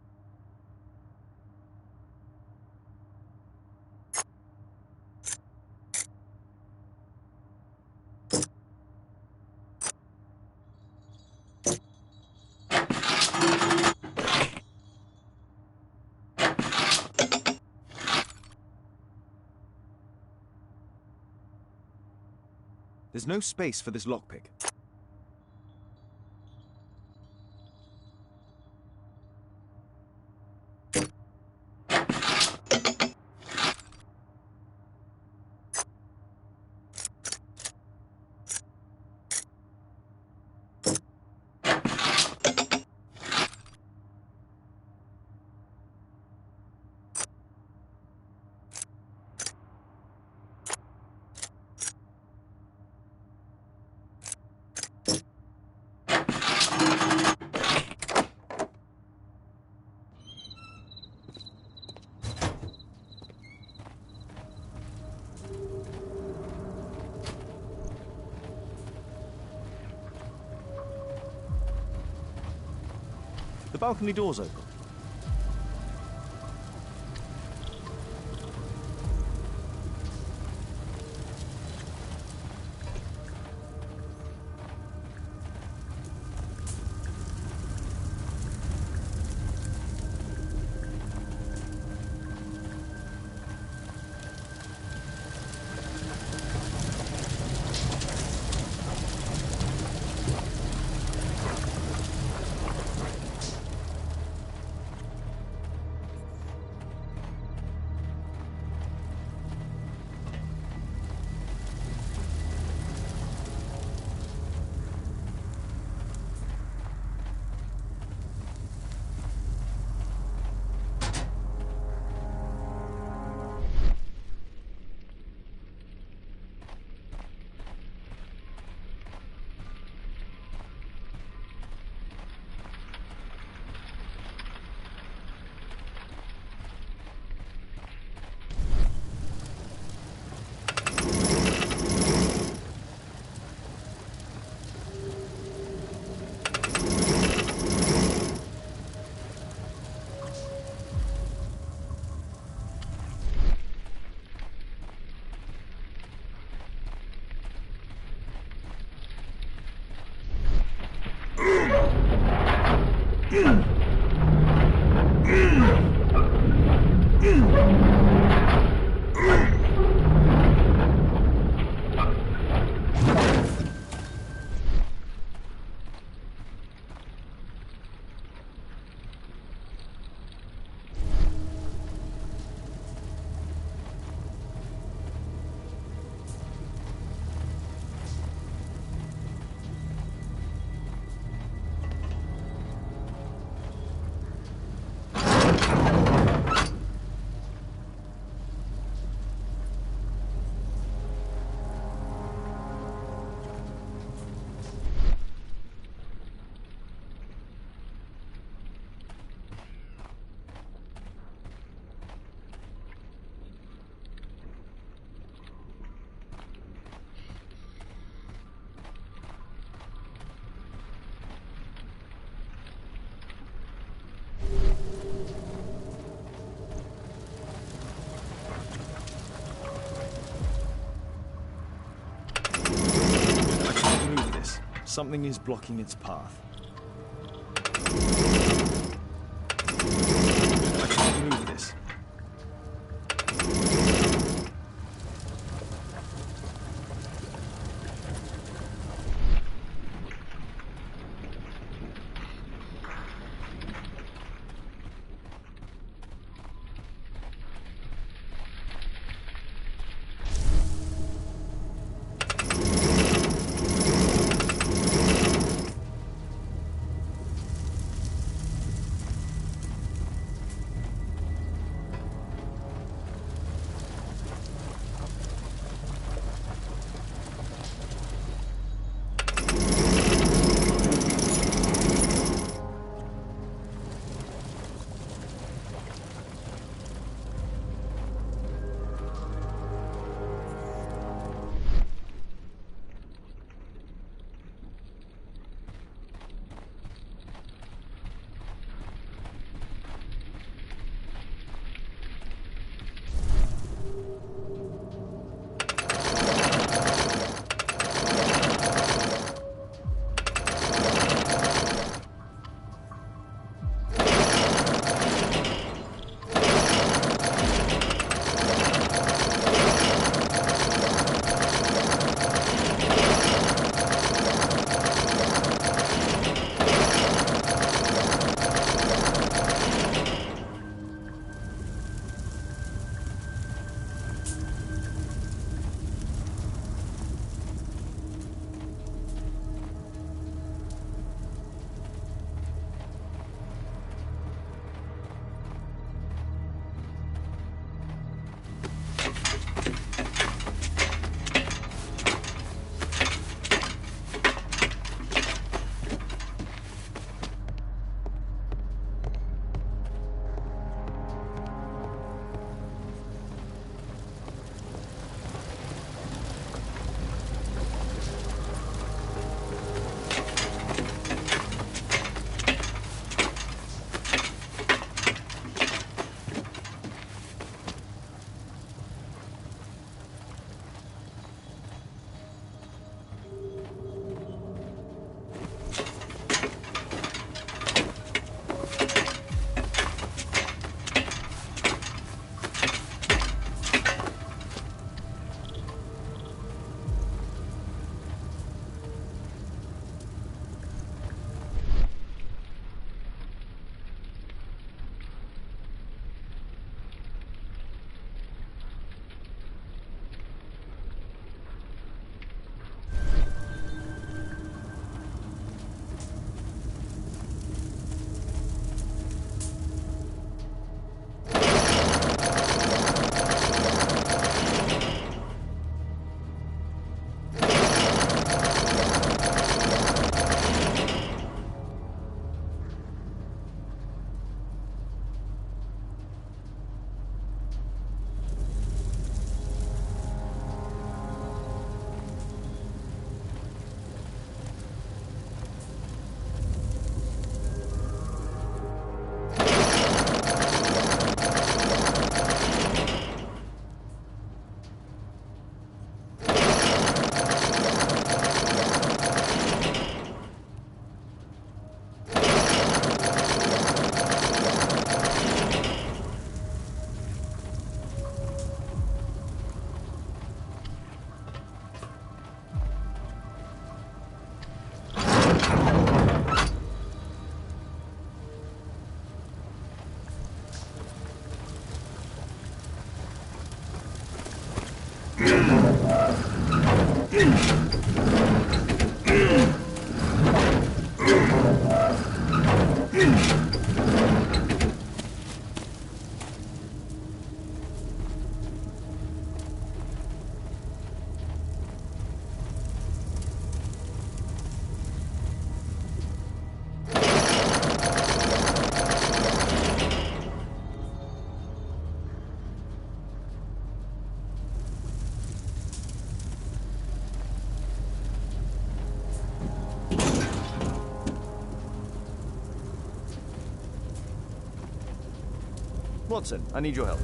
There's no space for this lockpick. The balcony door's open. Something is blocking its path. I can't move this. Watson, I need your help.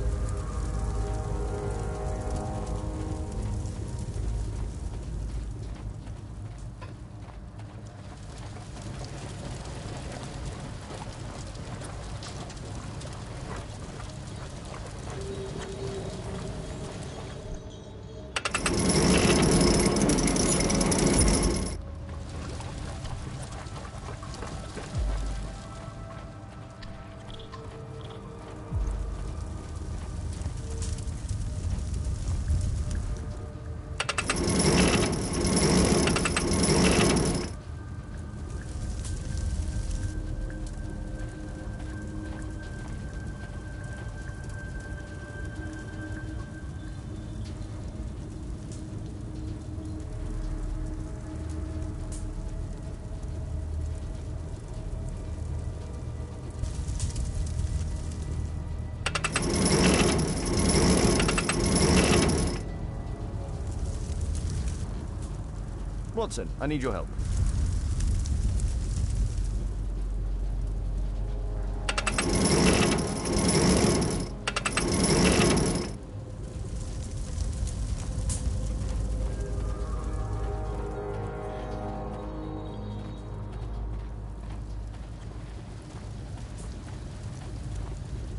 Watson, I need your help.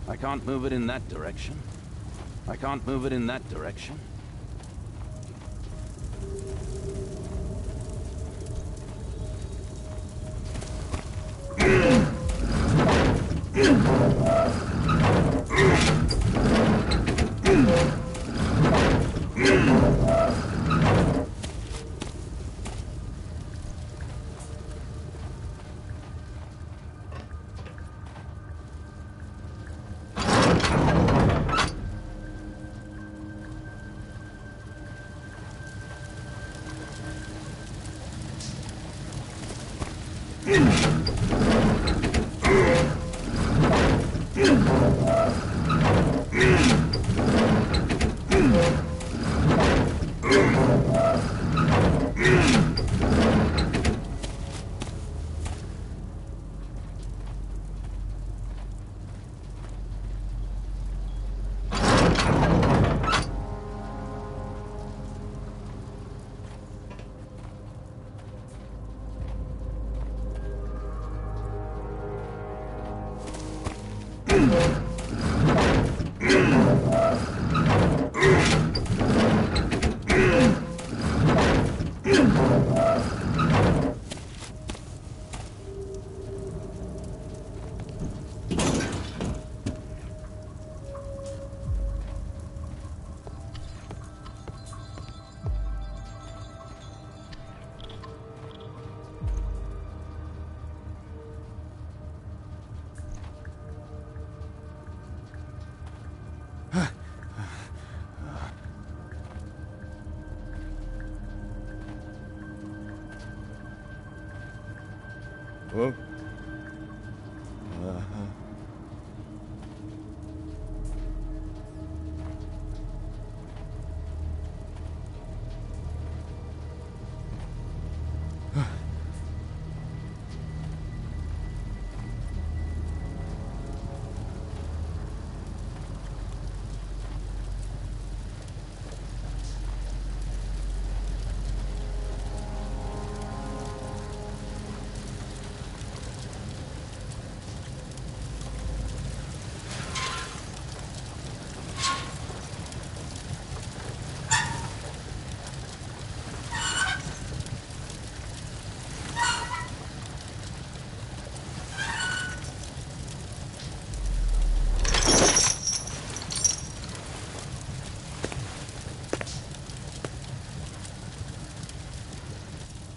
I can't move it in that direction. I can't move it in that direction.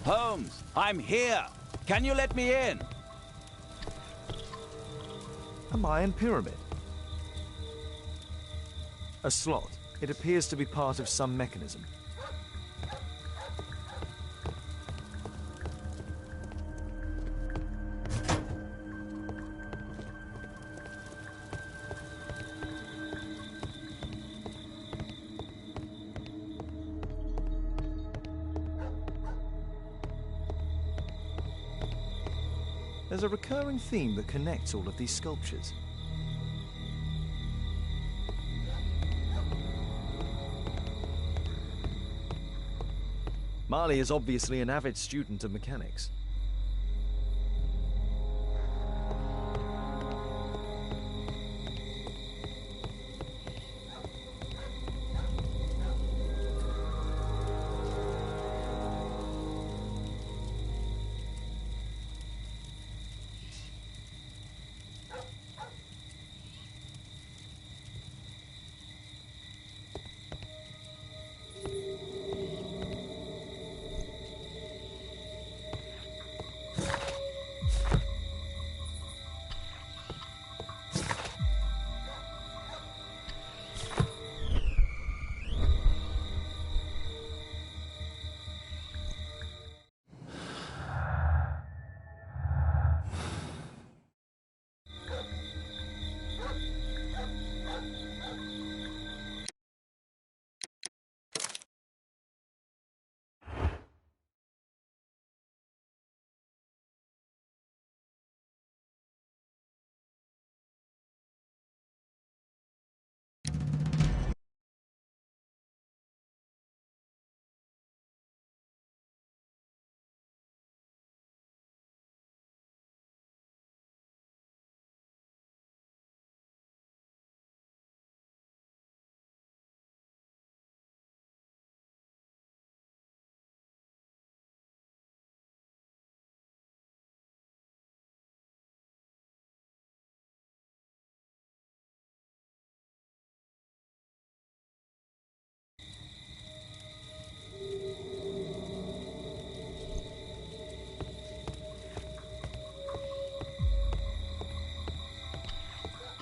Holmes, I'm here. Can you let me in? A Mayan pyramid. A slot. It appears to be part of some mechanism. There's a recurring theme that connects all of these sculptures. Marley is obviously an avid student of mechanics.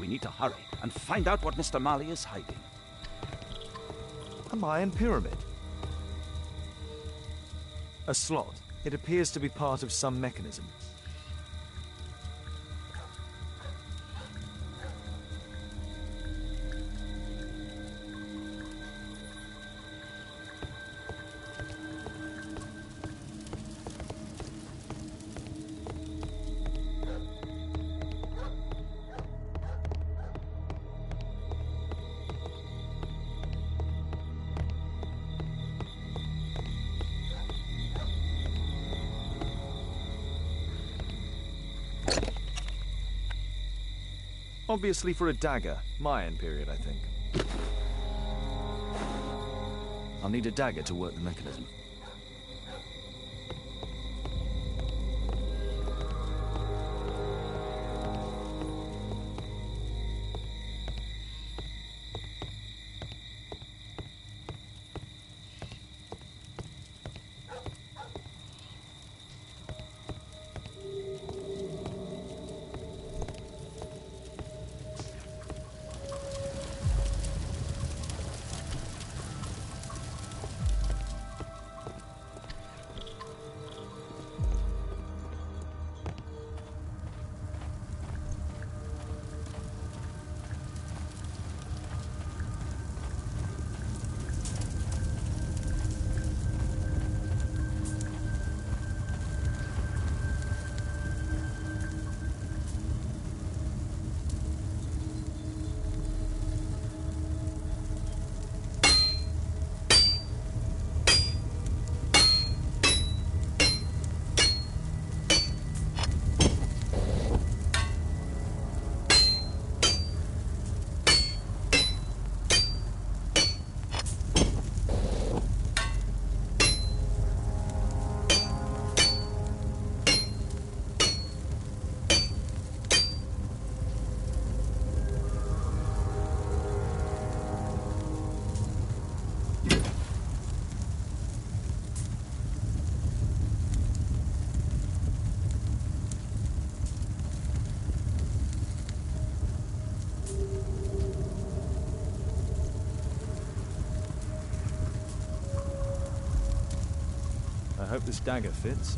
We need to hurry and find out what Mr. Marley is hiding. A Mayan pyramid. A slot. It appears to be part of some mechanism. Obviously for a dagger. Mayan period, I think. I'll need a dagger to work the mechanism. hope this dagger fits.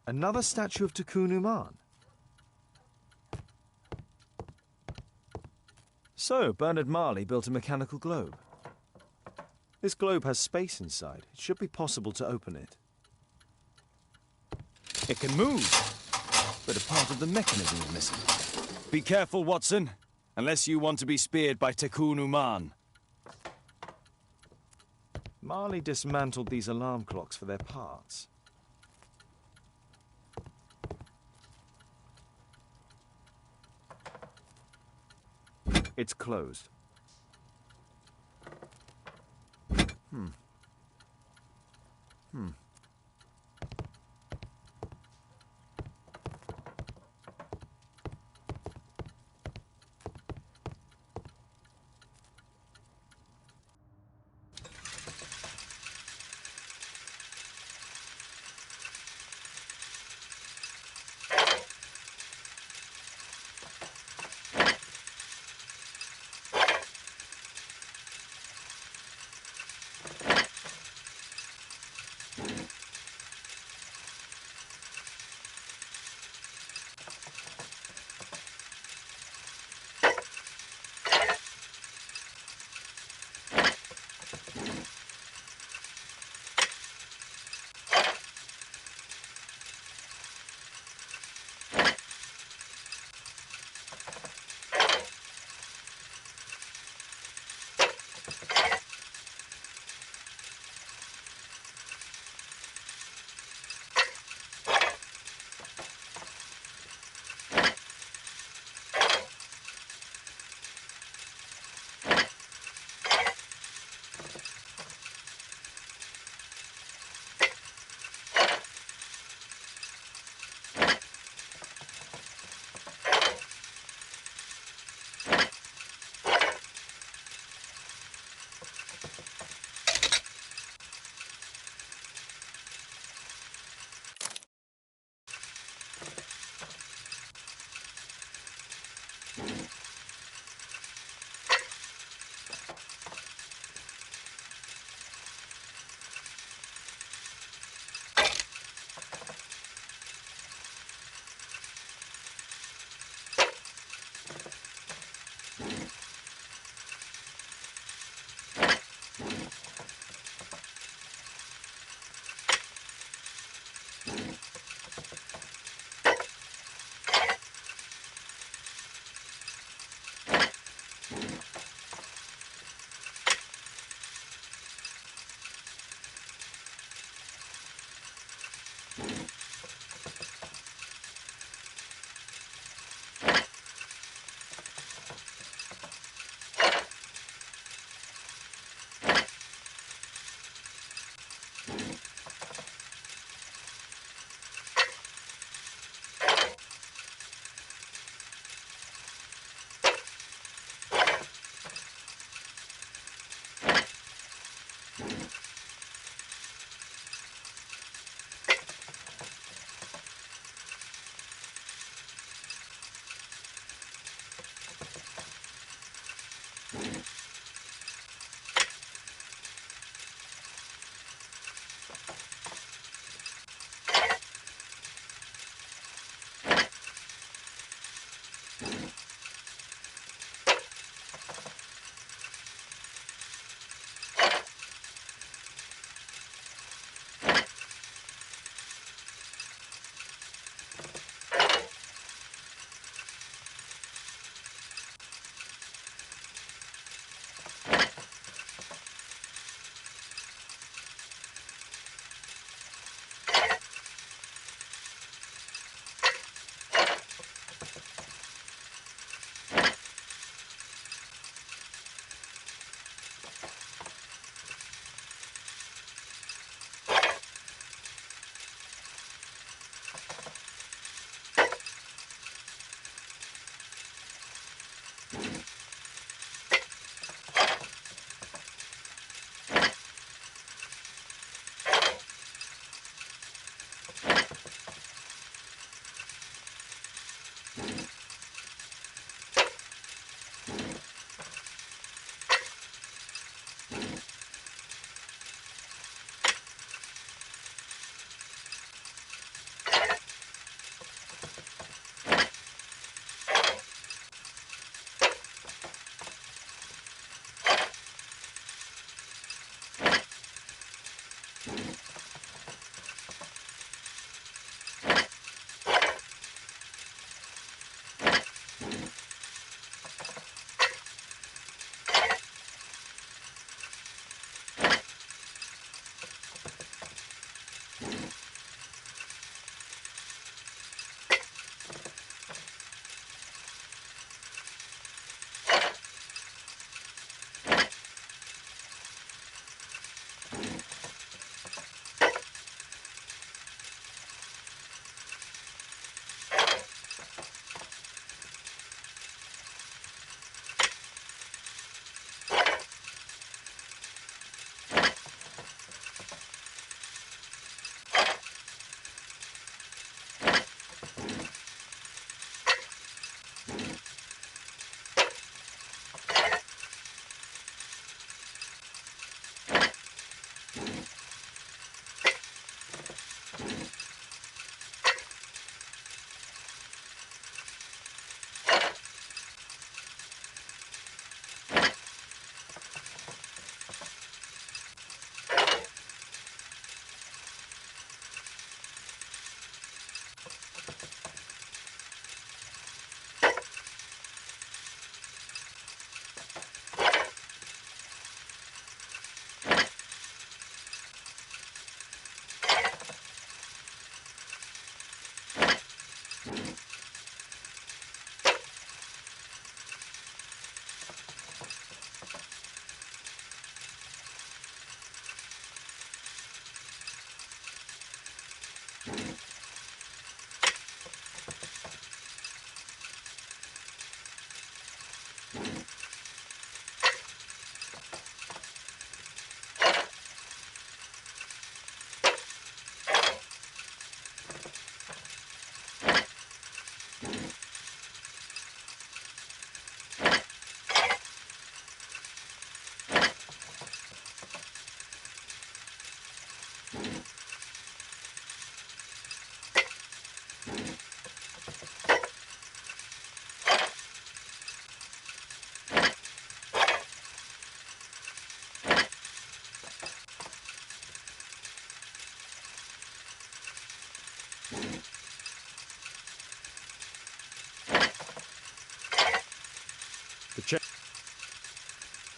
Another statue of Takun-Uman. So, Bernard Marley built a mechanical globe. This globe has space inside. It should be possible to open it. It can move, but a part of the mechanism is missing. Be careful, Watson, unless you want to be speared by Takun-Uman. Marley dismantled these alarm clocks for their parts. It's closed. Hmm.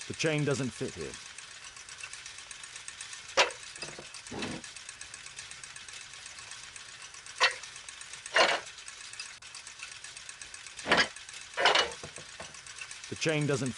The chain doesn't fit here. The chain doesn't...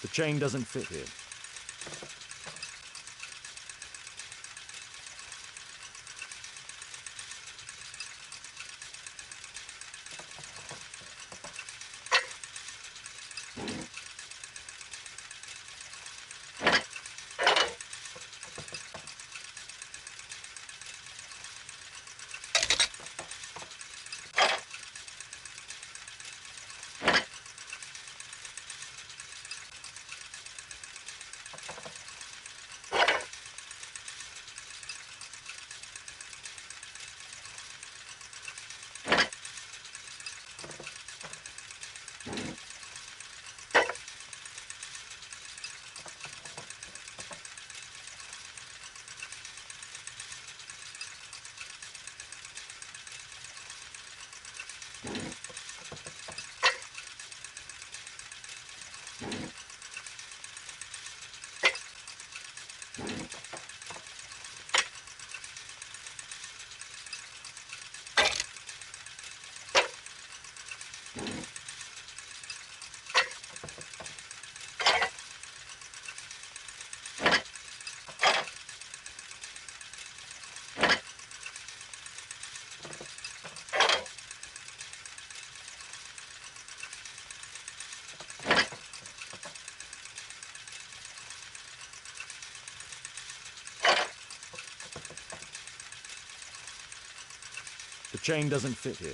The chain doesn't fit here. The chain doesn't fit here.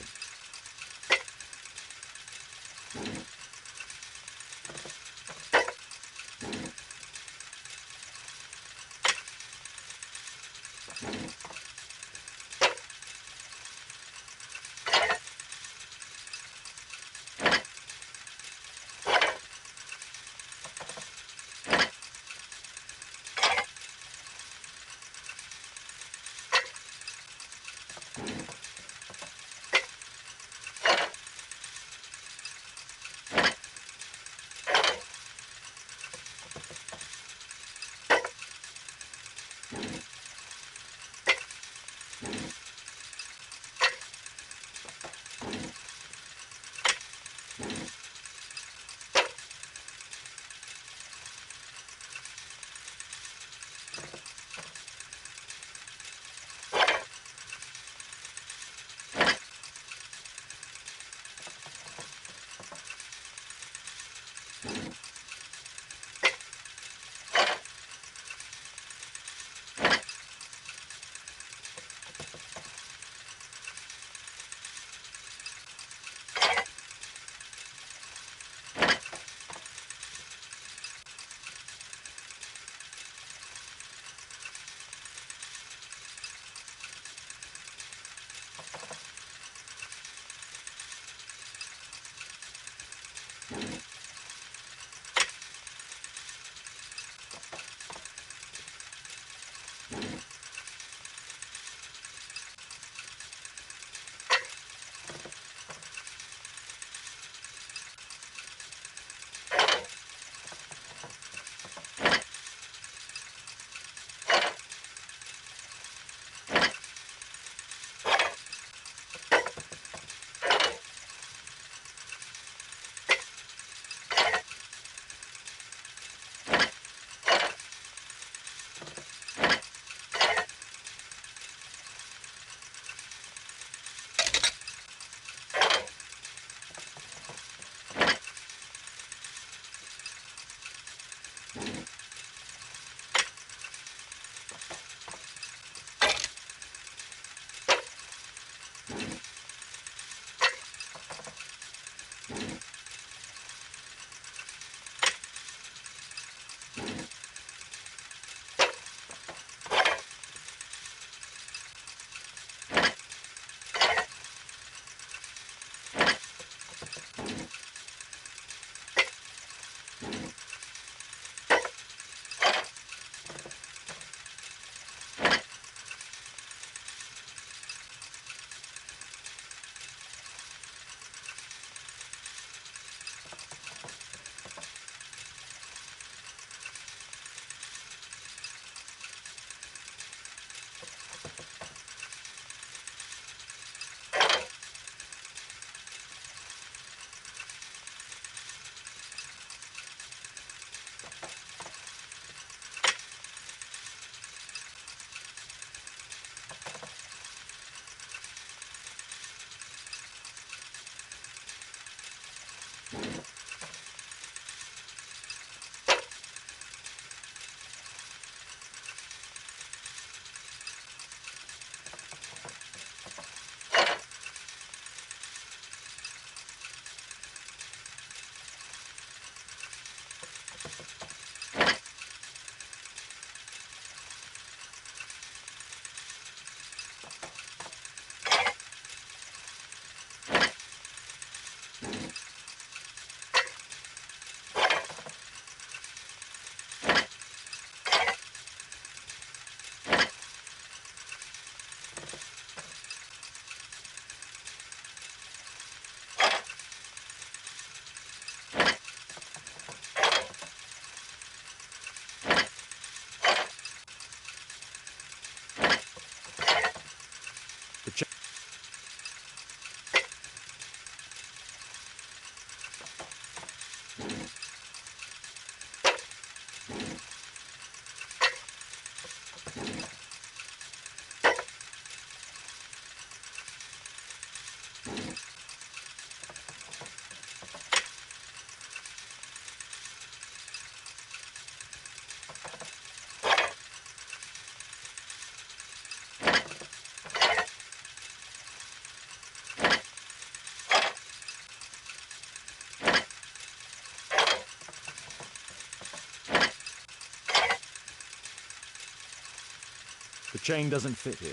chain doesn't fit here.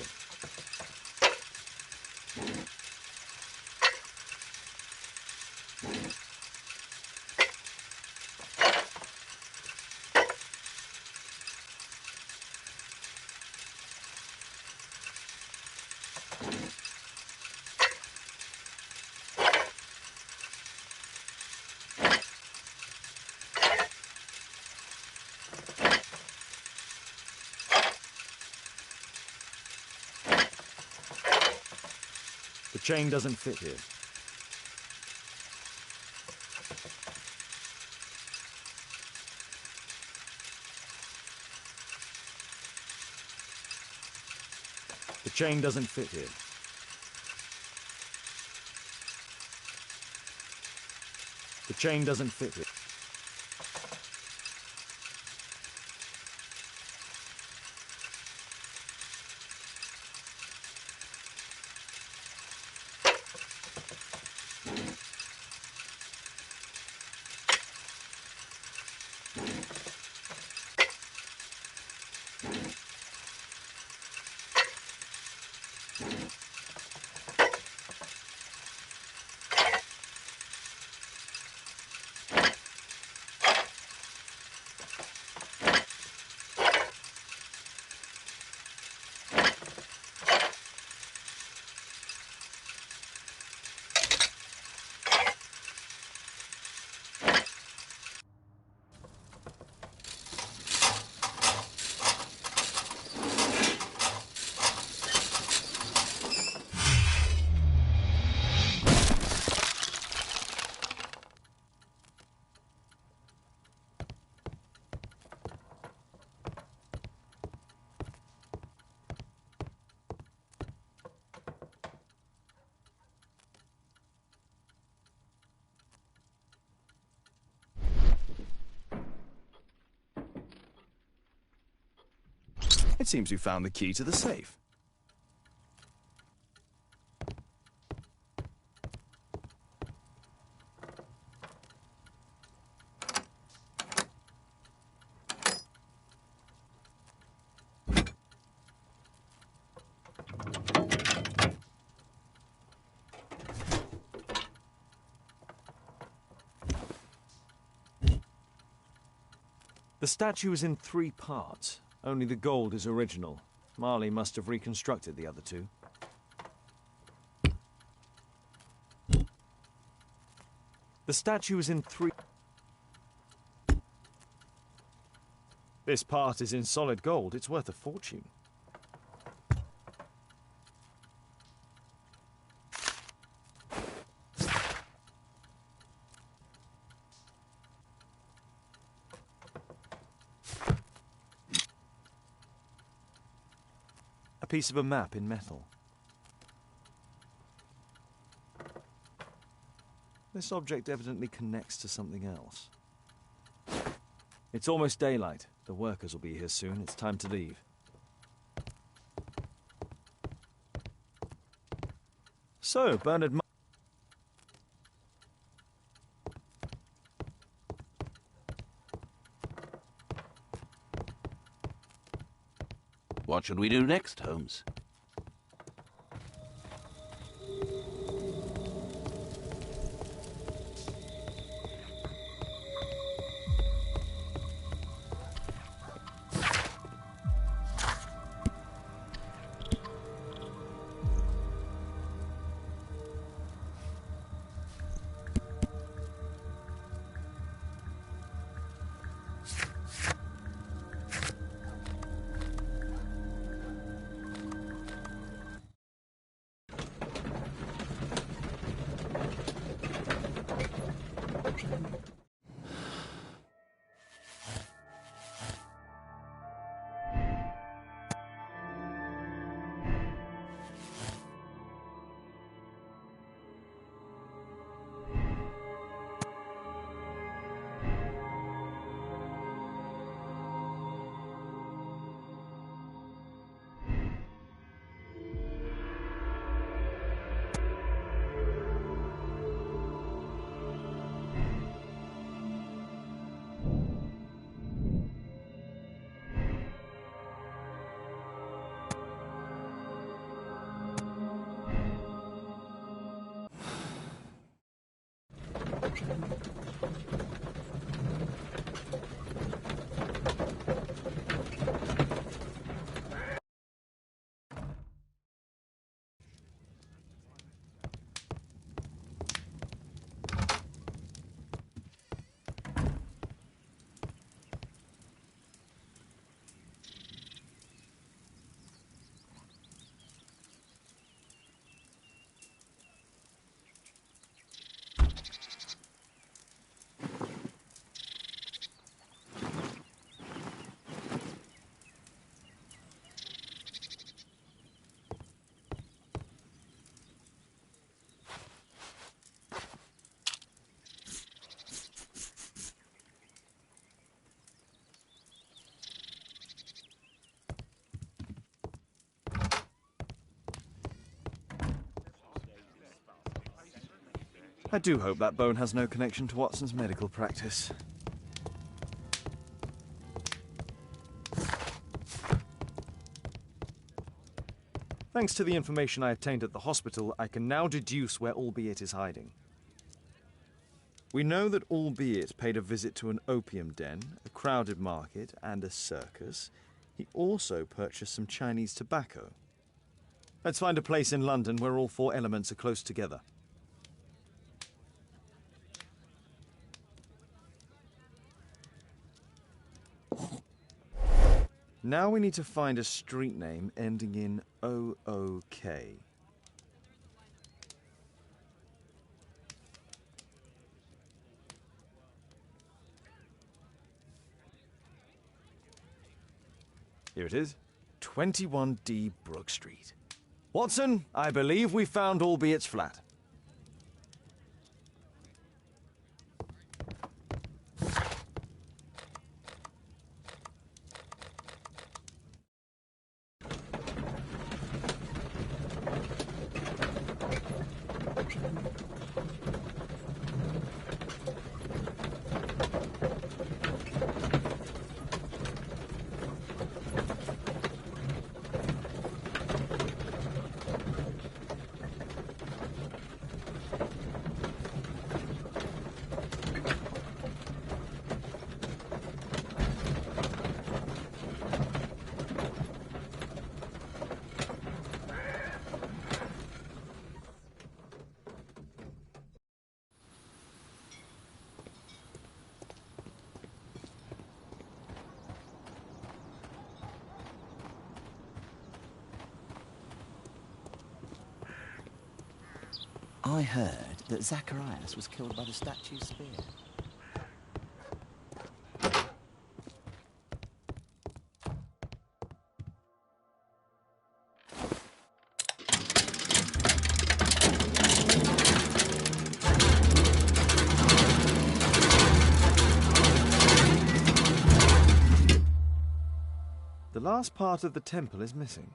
The chain doesn't fit here. The chain doesn't fit here. The chain doesn't fit here. It seems you found the key to the safe. The statue is in 3 parts. Only the gold is original. Marley must have reconstructed the other 2. The statue is in 3... This part is in solid gold. It's worth a fortune. A piece of a map in metal. This object evidently connects to something else. It's almost daylight. The workers will be here soon. It's time to leave. So, Bernard... What should we do next, Holmes? I do hope that bone has no connection to Watson's medical practice. Thanks to the information I obtained at the hospital, I can now deduce where Albeit is hiding. We know that Albeit paid a visit to an opium den, a crowded market, and a circus. He also purchased some Chinese tobacco. Let's find a place in London where all four elements are close together. Now we need to find a street name ending in OOK. Here it is, 21D Brook Street. Watson, I believe we found Albeit's flat. I heard that Zacharias was killed by the statue's spear. The last part of the temple is missing.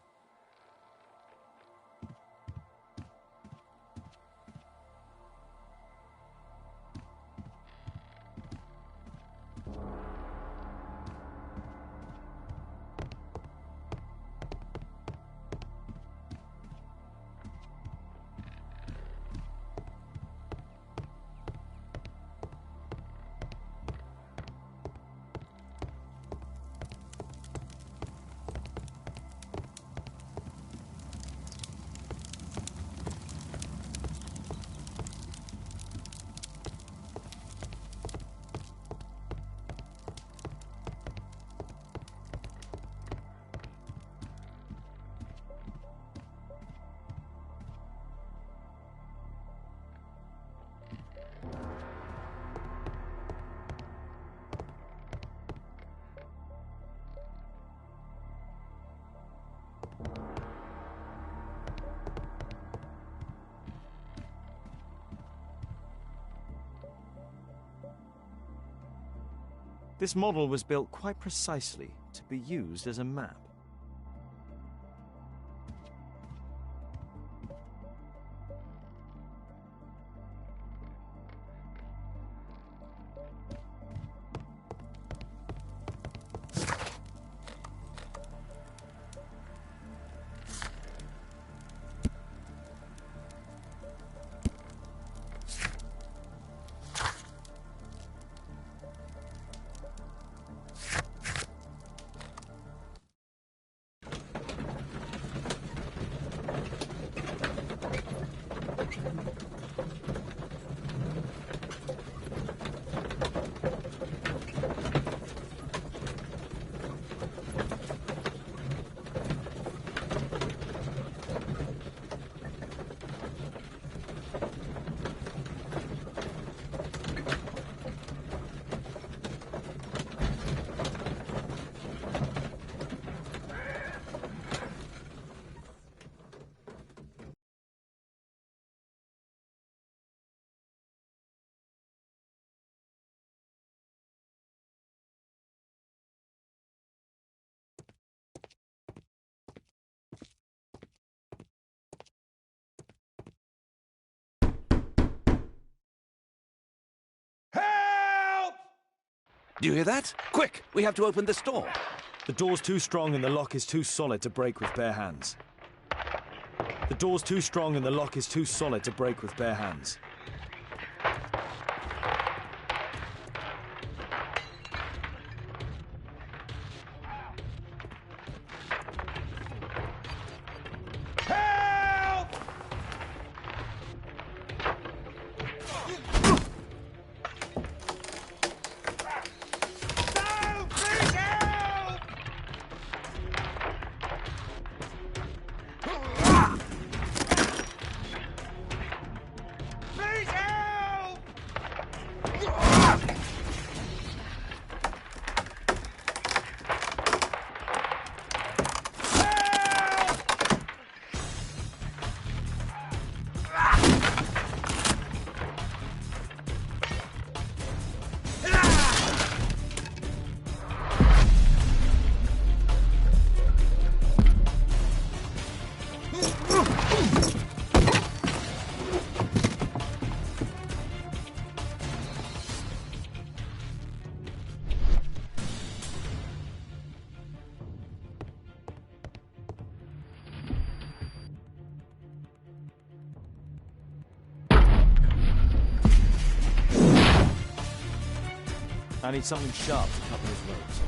This model was built quite precisely to be used as a map. Do you hear that? Quick! We have to open this door. The door's too strong and the lock is too solid to break with bare hands. The door's too strong and the lock is too solid to break with bare hands. I need something sharp to cut those ropes.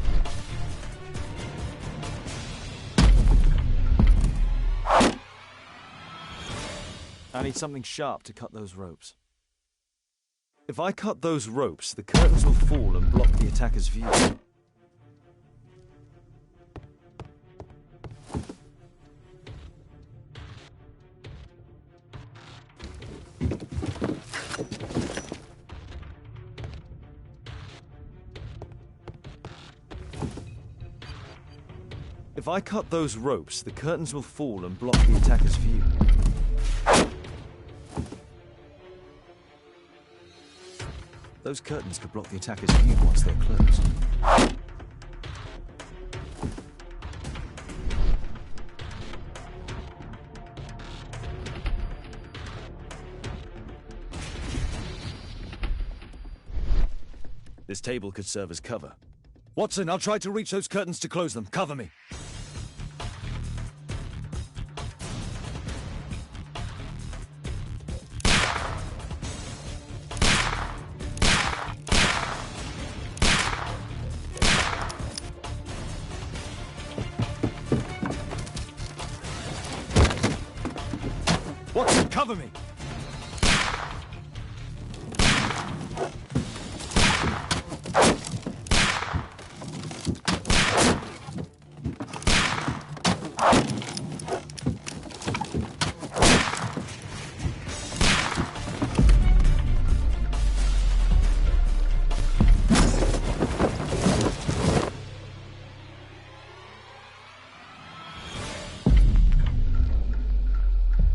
I need something sharp to cut those ropes. If I cut those ropes, the curtains will fall and block the attacker's view. If I cut those ropes, the curtains will fall and block the attacker's view. Those curtains could block the attacker's view once they're closed. This table could serve as cover. Watson, I'll try to reach those curtains to close them. Cover me. Watson, cover me!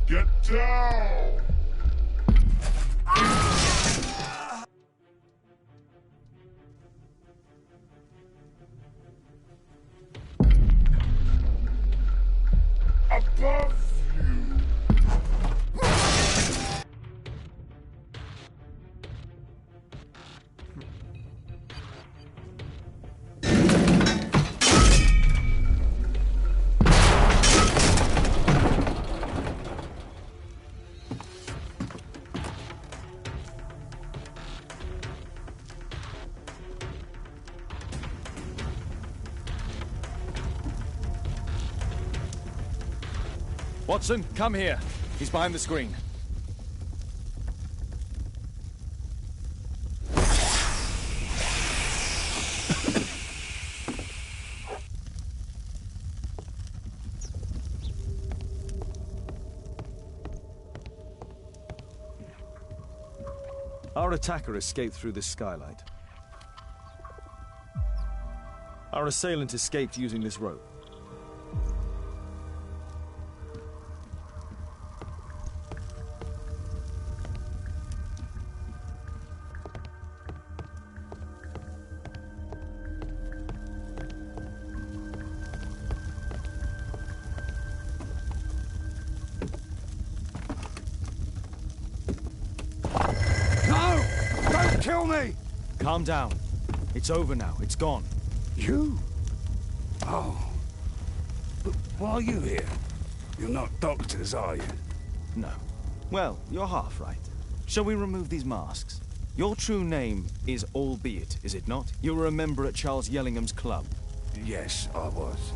Get down! Above you! Watson, come here. He's behind the screen. Our attacker escaped through this skylight. Our assailant escaped using this rope. No! Don't kill me! Calm down. It's over now. It's gone. You? Oh. But why are you here? You're not doctors, are you? No. Well, you're half right. Shall we remove these masks? Your true name is Albeit, is it not? You were a member at Charles Yellingham's club. Yes, I was.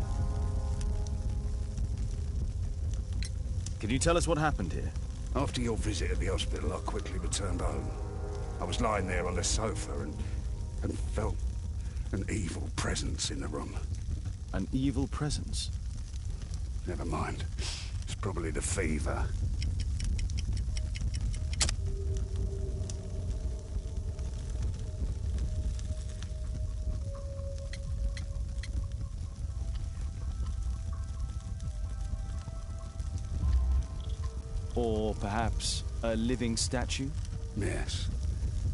Can you tell us what happened here? After your visit at the hospital, I quickly returned home. I was lying there on the sofa and felt an evil presence in the room. An evil presence? Never mind. It's probably the fever. Or perhaps a living statue? Yes.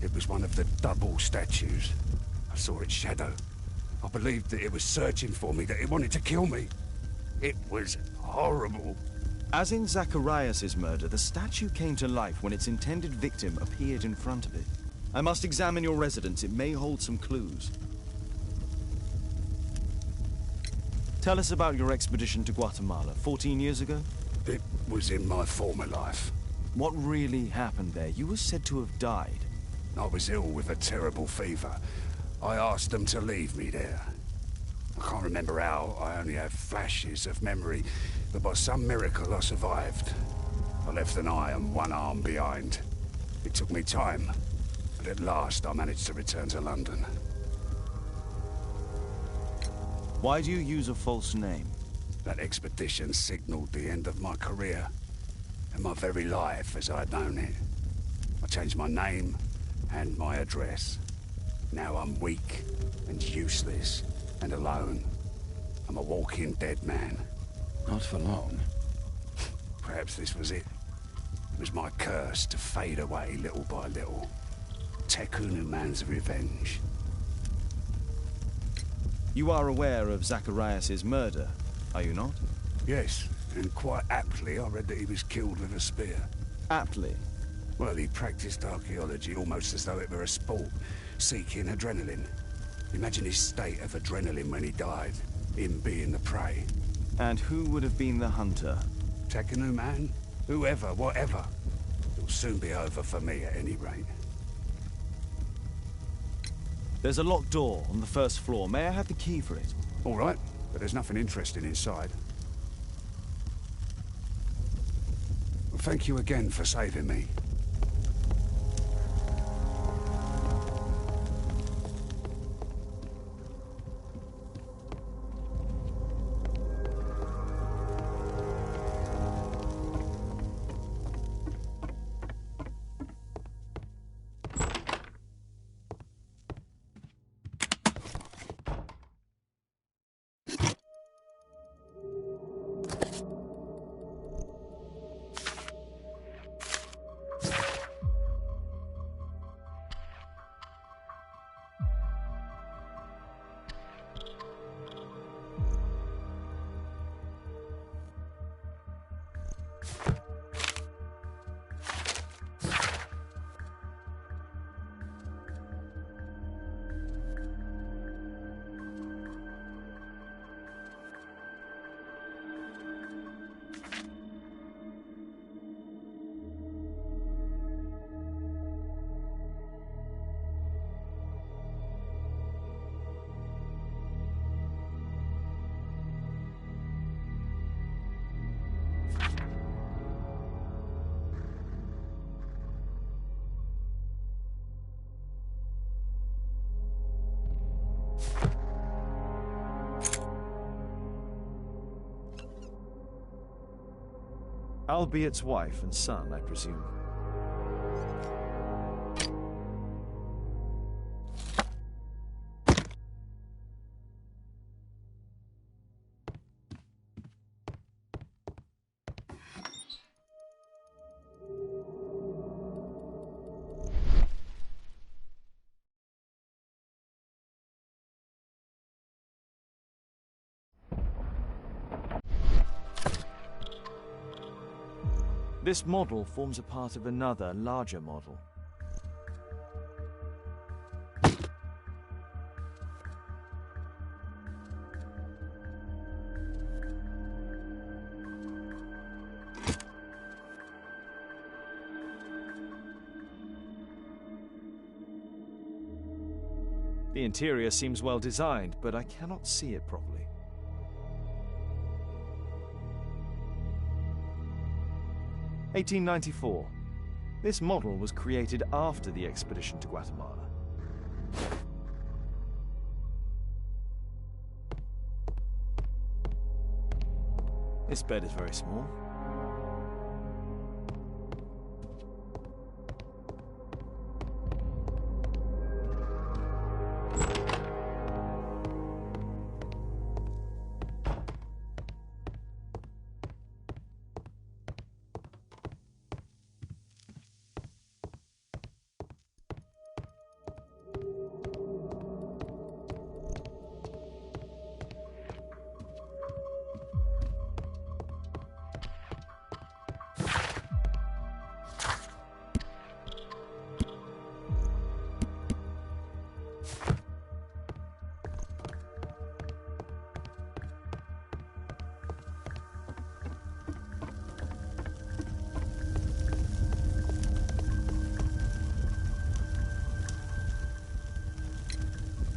It was one of the double statues. I saw its shadow. I believed that it was searching for me, that it wanted to kill me. It was horrible. As in Zacharias' murder, the statue came to life when its intended victim appeared in front of it. I must examine your residence. It may hold some clues. Tell us about your expedition to Guatemala 14 years ago? It was in my former life. What really happened there? You were said to have died. I was ill with a terrible fever. I asked them to leave me there. I can't remember how. I only have flashes of memory. But by some miracle, I survived. I left an eye and one arm behind. It took me time. But at last, I managed to return to London. Why do you use a false name? That expedition signaled the end of my career. And my very life as I'd known it. I changed my name and my address. Now I'm weak and useless and alone. I'm a walking dead man. Not for long. Perhaps this was it. It was my curse to fade away little by little. Tekunu man's revenge. You are aware of Zacharias' murder, are you not? Yes, and quite aptly I read that he was killed with a spear. Aptly? Well, he practiced archaeology almost as though it were a sport, seeking adrenaline. Imagine his state of adrenaline when he died, him being the prey. And who would have been the hunter? Tekunu man? Whoever, whatever. It'll soon be over for me at any rate. There's a locked door on the first floor. May I have the key for it? All right, but there's nothing interesting inside. Well, thank you again for saving me. Albiet's wife and son, I presume. This model forms a part of another, larger model. The interior seems well designed, but I cannot see it properly. (1894). This model was created after the expedition to Guatemala. This bed is very small.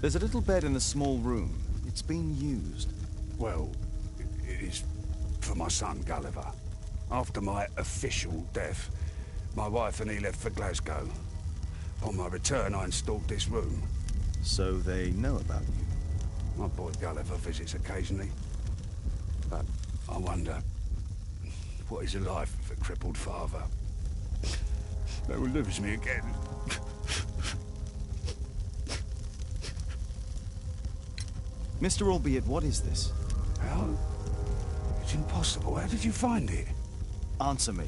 There's a little bed in a small room. It's been used. Well, it is for my son, Gulliver. After my official death, my wife and he left for Glasgow. Upon my return, I installed this room. So they know about you? My boy Gulliver visits occasionally. But I wonder, what is the life of a crippled father? That will lose me again. Mr. Albeit, what is this? How? It's impossible. How did you find it? Answer me.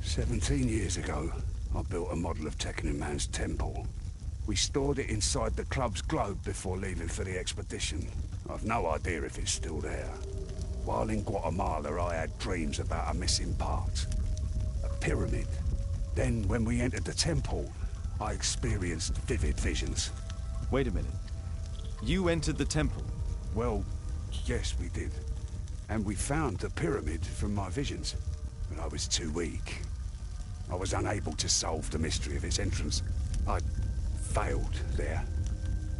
17 years ago, I built a model of Tekkening Man's temple. We stored it inside the club's globe before leaving for the expedition. I've no idea if it's still there. While in Guatemala, I had dreams about a missing part. A pyramid. Then, when we entered the temple, I experienced vivid visions. Wait a minute. You entered the temple? Well, yes, we did. And we found the pyramid from my visions. But I was too weak. I was unable to solve the mystery of its entrance. I failed there.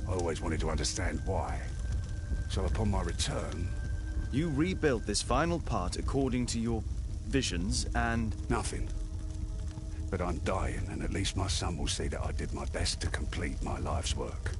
I always wanted to understand why. So upon my return... You rebuilt this final part according to your visions and... Nothing. But I'm dying, and at least my son will see that I did my best to complete my life's work.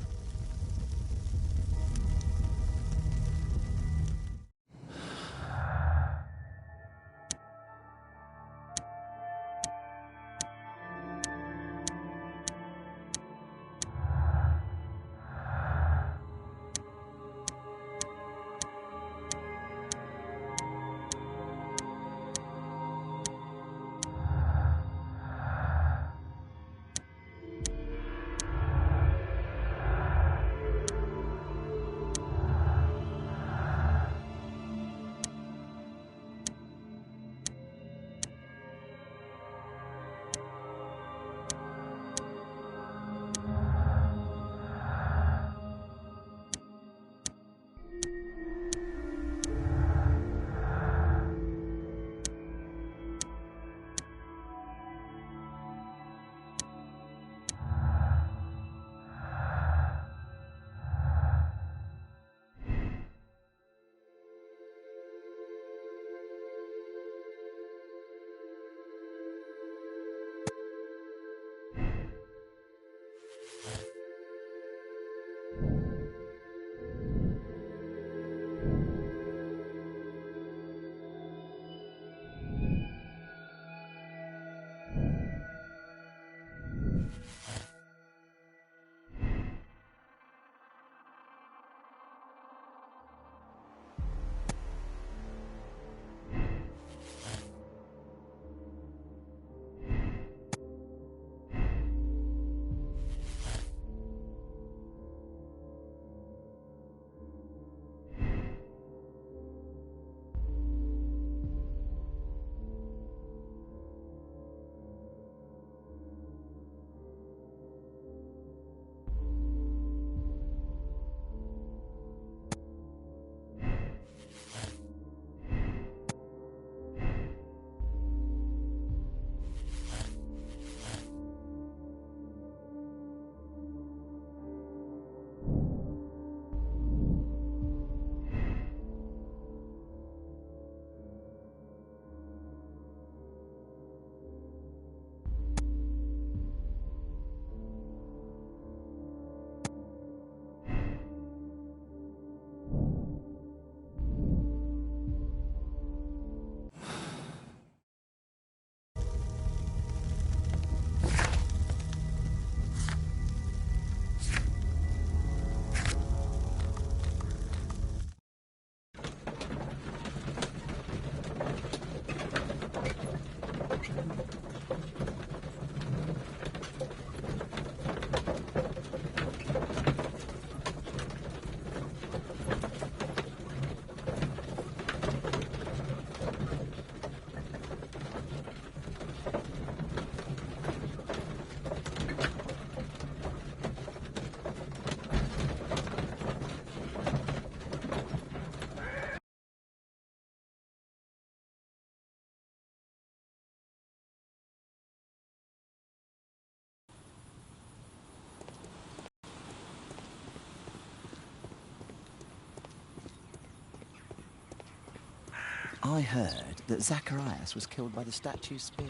I heard that Zacharias was killed by the statue spear.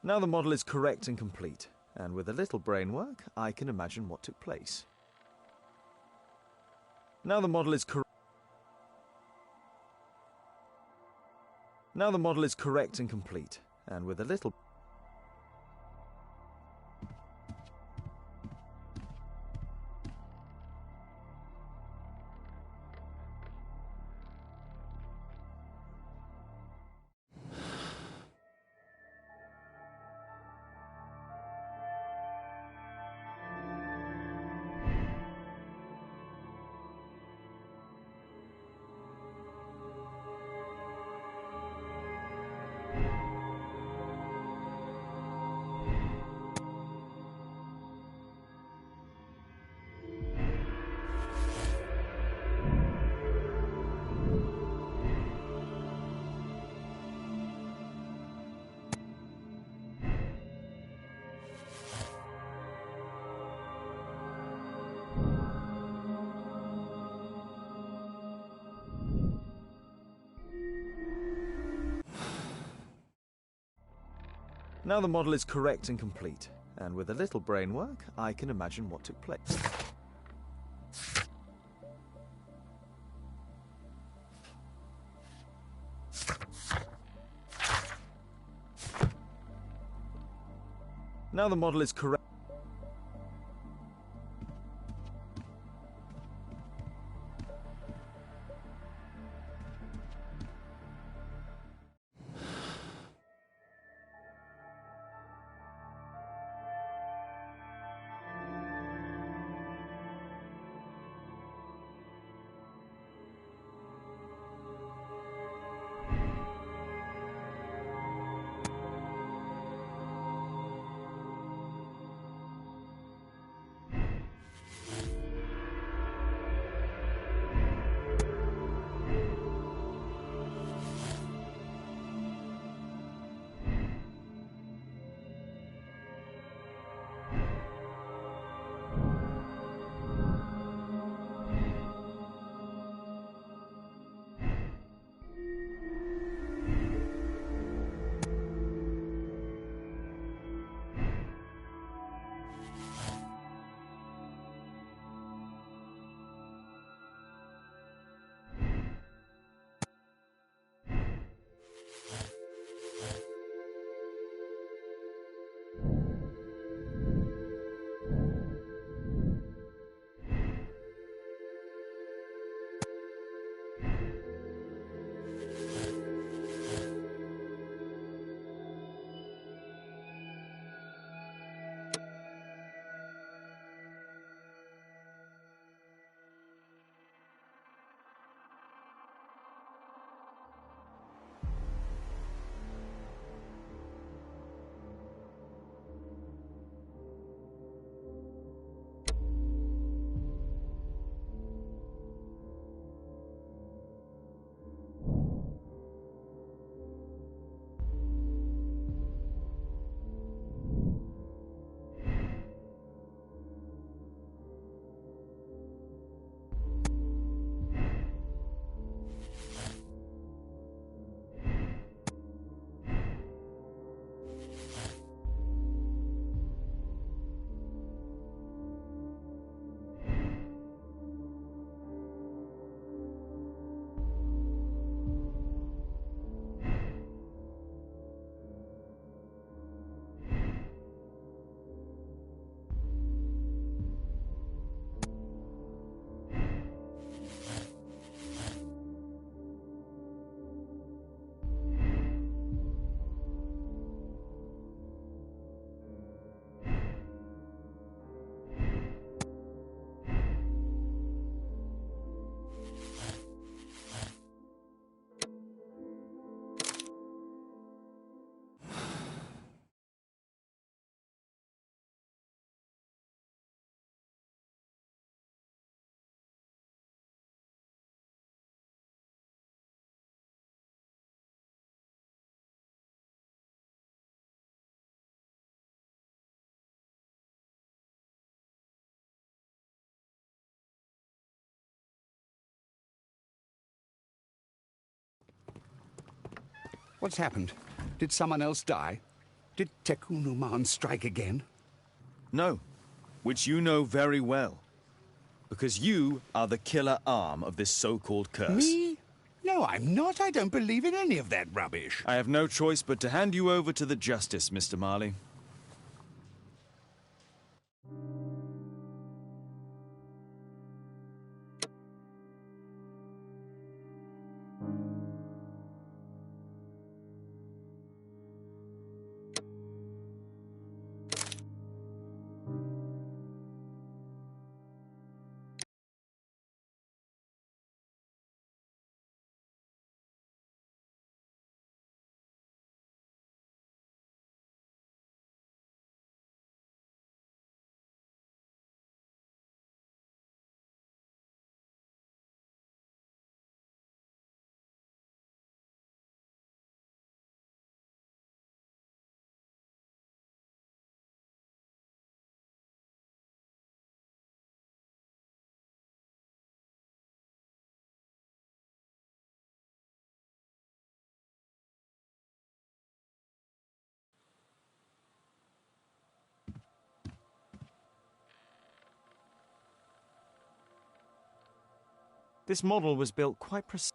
Now the model is correct and complete, and with a little brain work, I can imagine what took place. Now the model is correct. Now the model is correct and complete, and with a little... Now the model is correct and complete, and with a little brain work, I can imagine what took place. Now the model is correct. What's happened? Did someone else die? Did Tekunuman strike again? No, which you know very well. Because you are the killer arm of this so-called curse. Me? No, I'm not. I don't believe in any of that rubbish. I have no choice but to hand you over to the justice, Mr. Marley. This model was built quite precisely.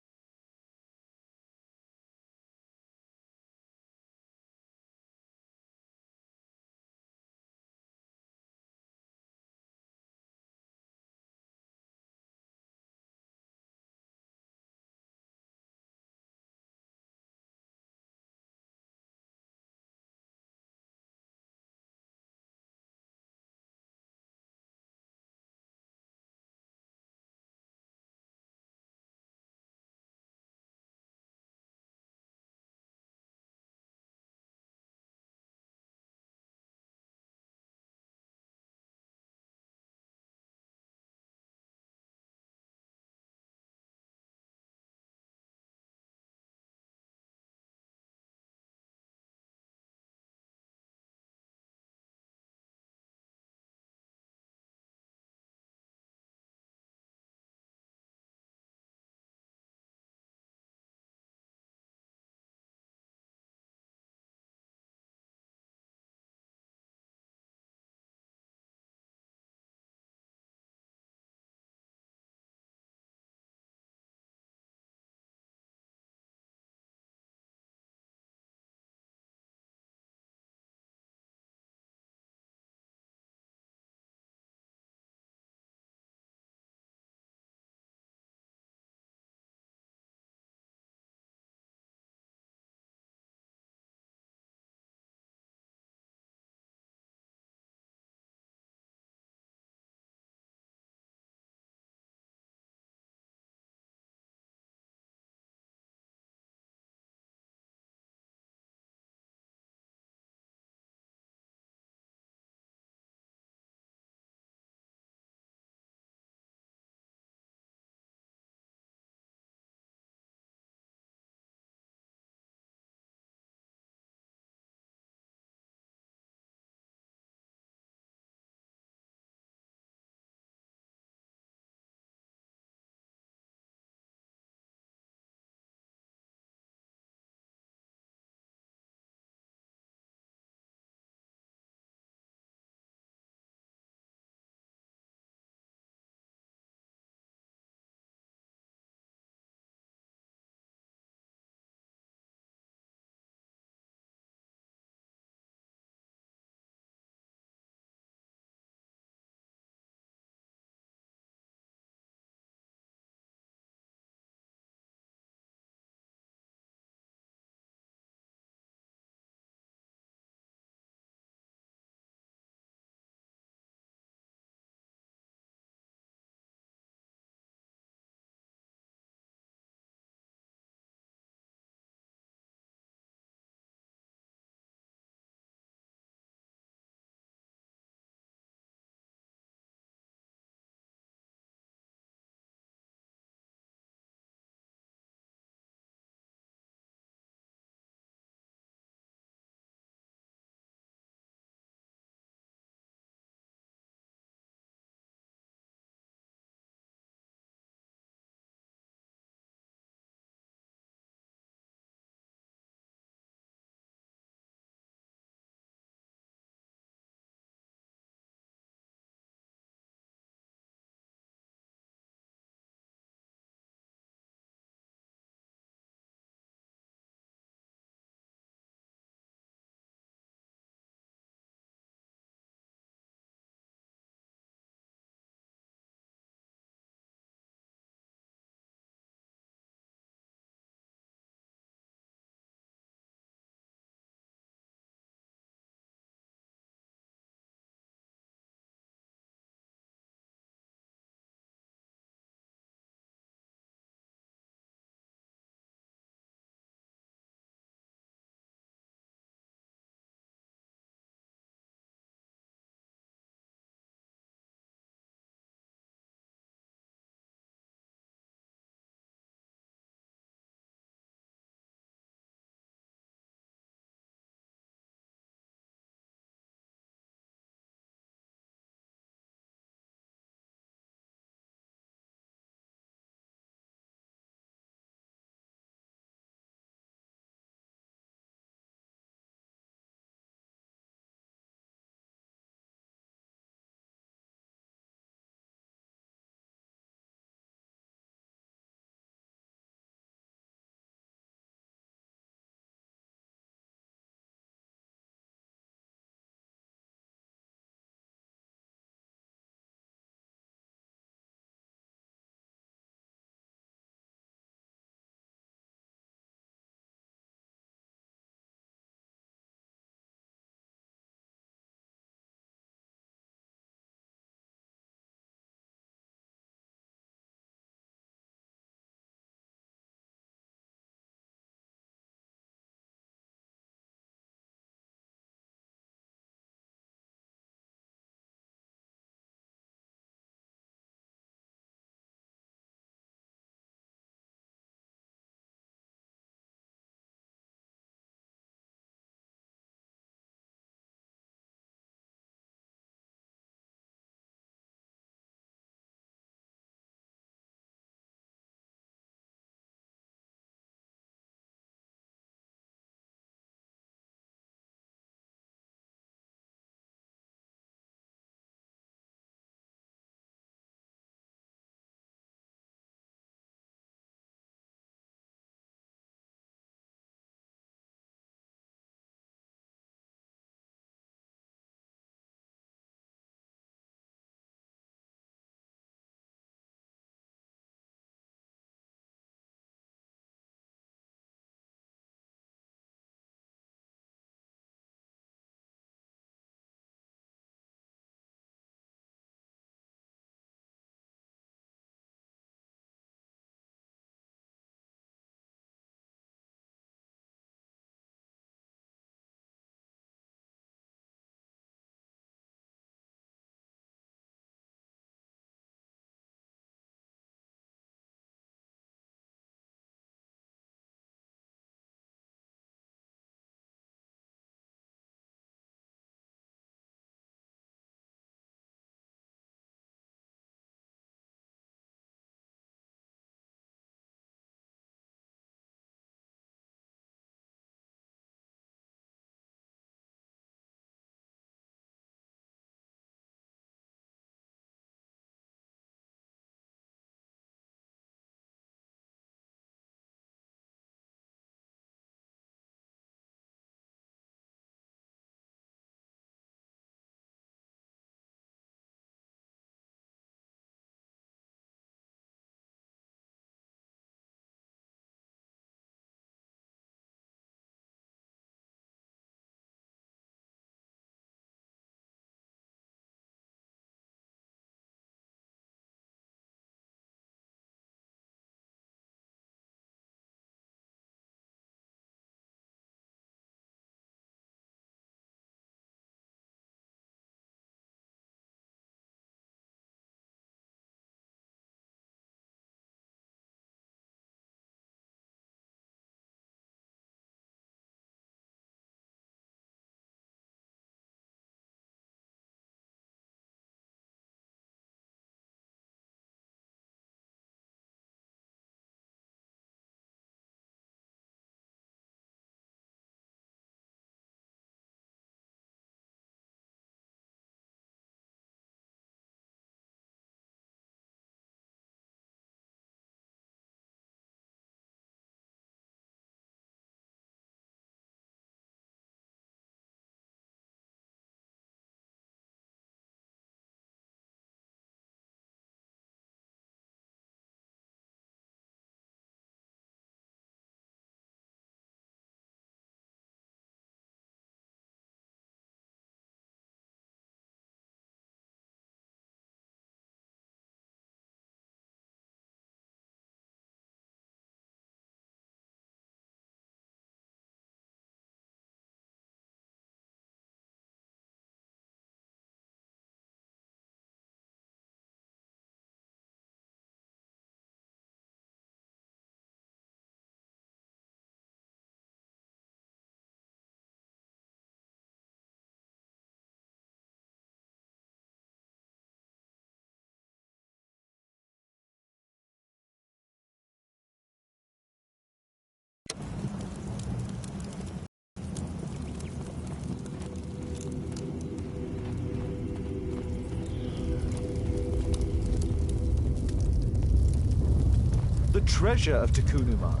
The treasure of Takunuman.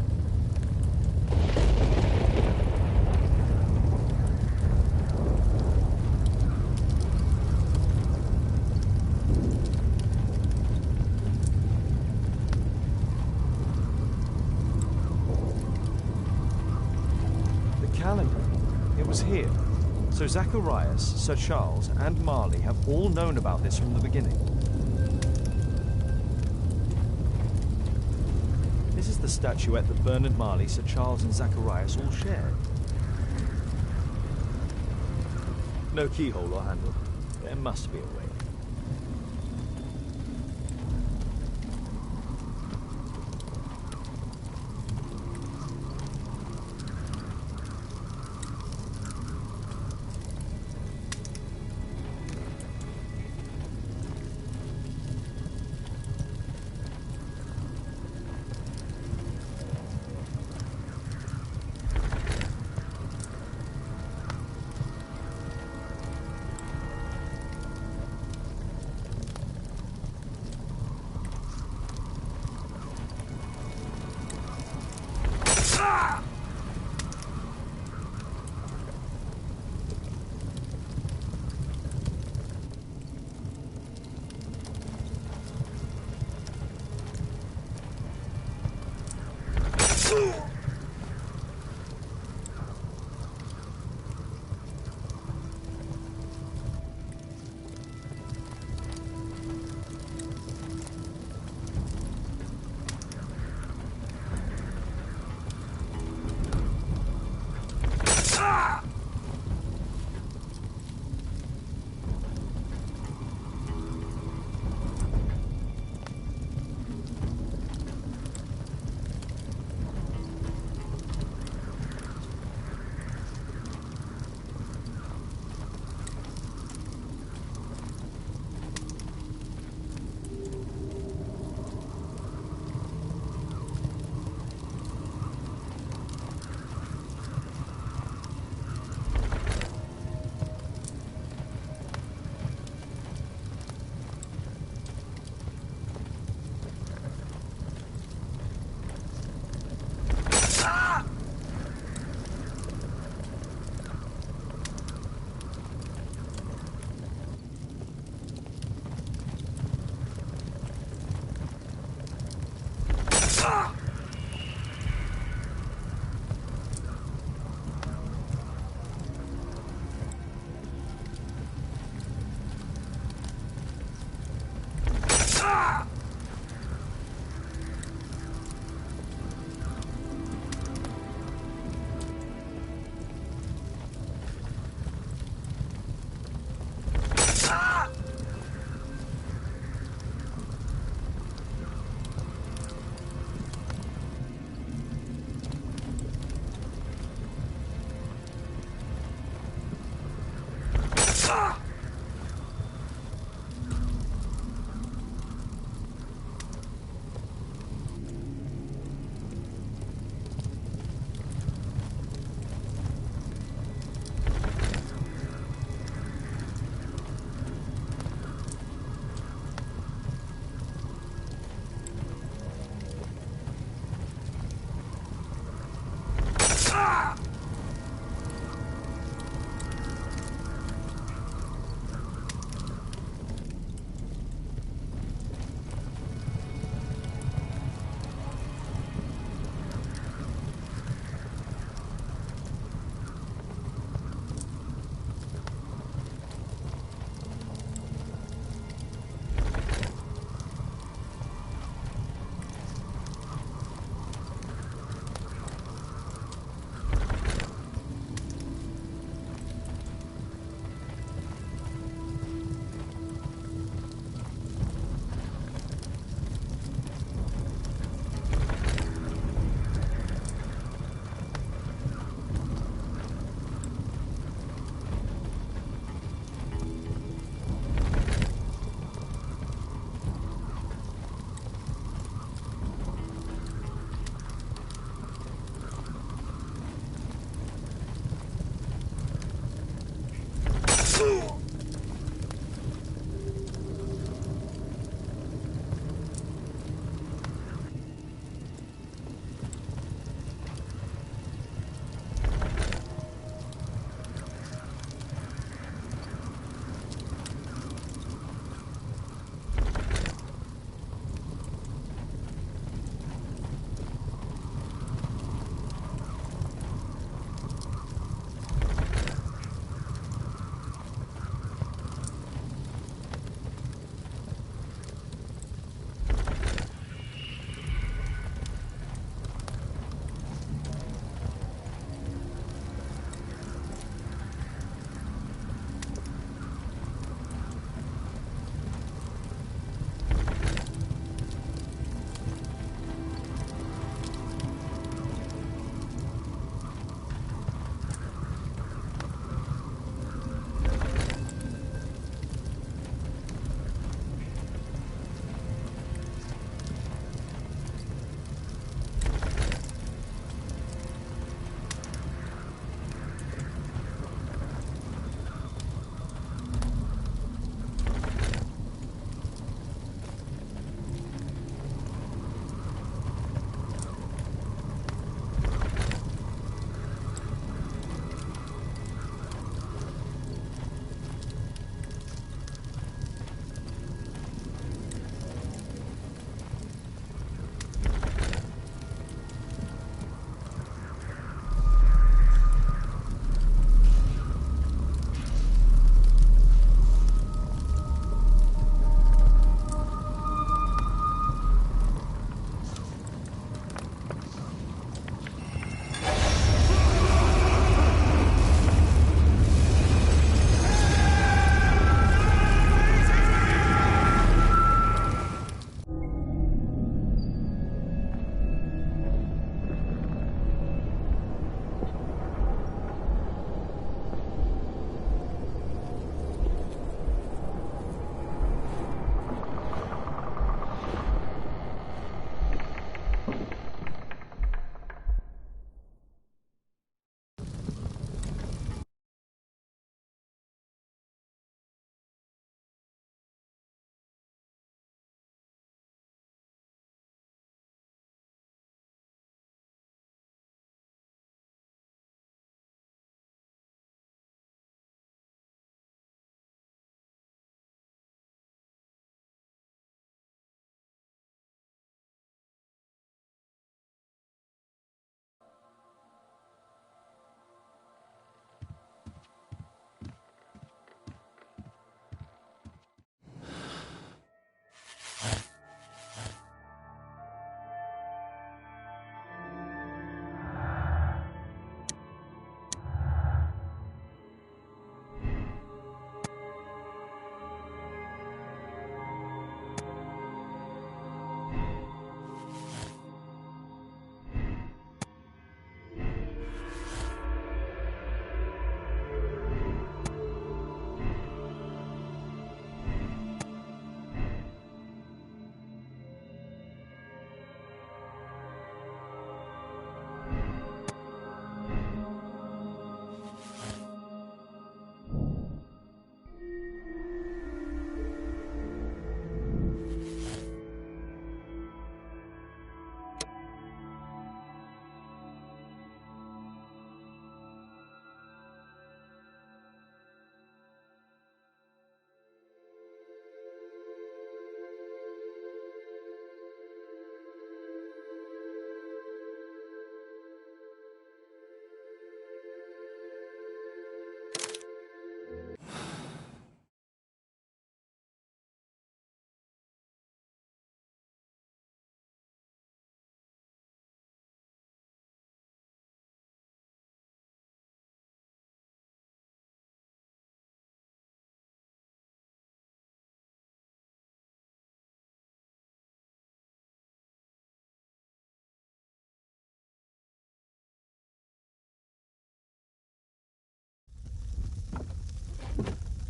The calendar. It was here. So Zacharias, Sir Charles, and Marley have all known about this from the beginning. This is the statuette that Bernard Marley, Sir Charles, and Zacharias all shared. No keyhole or handle. There must be a way.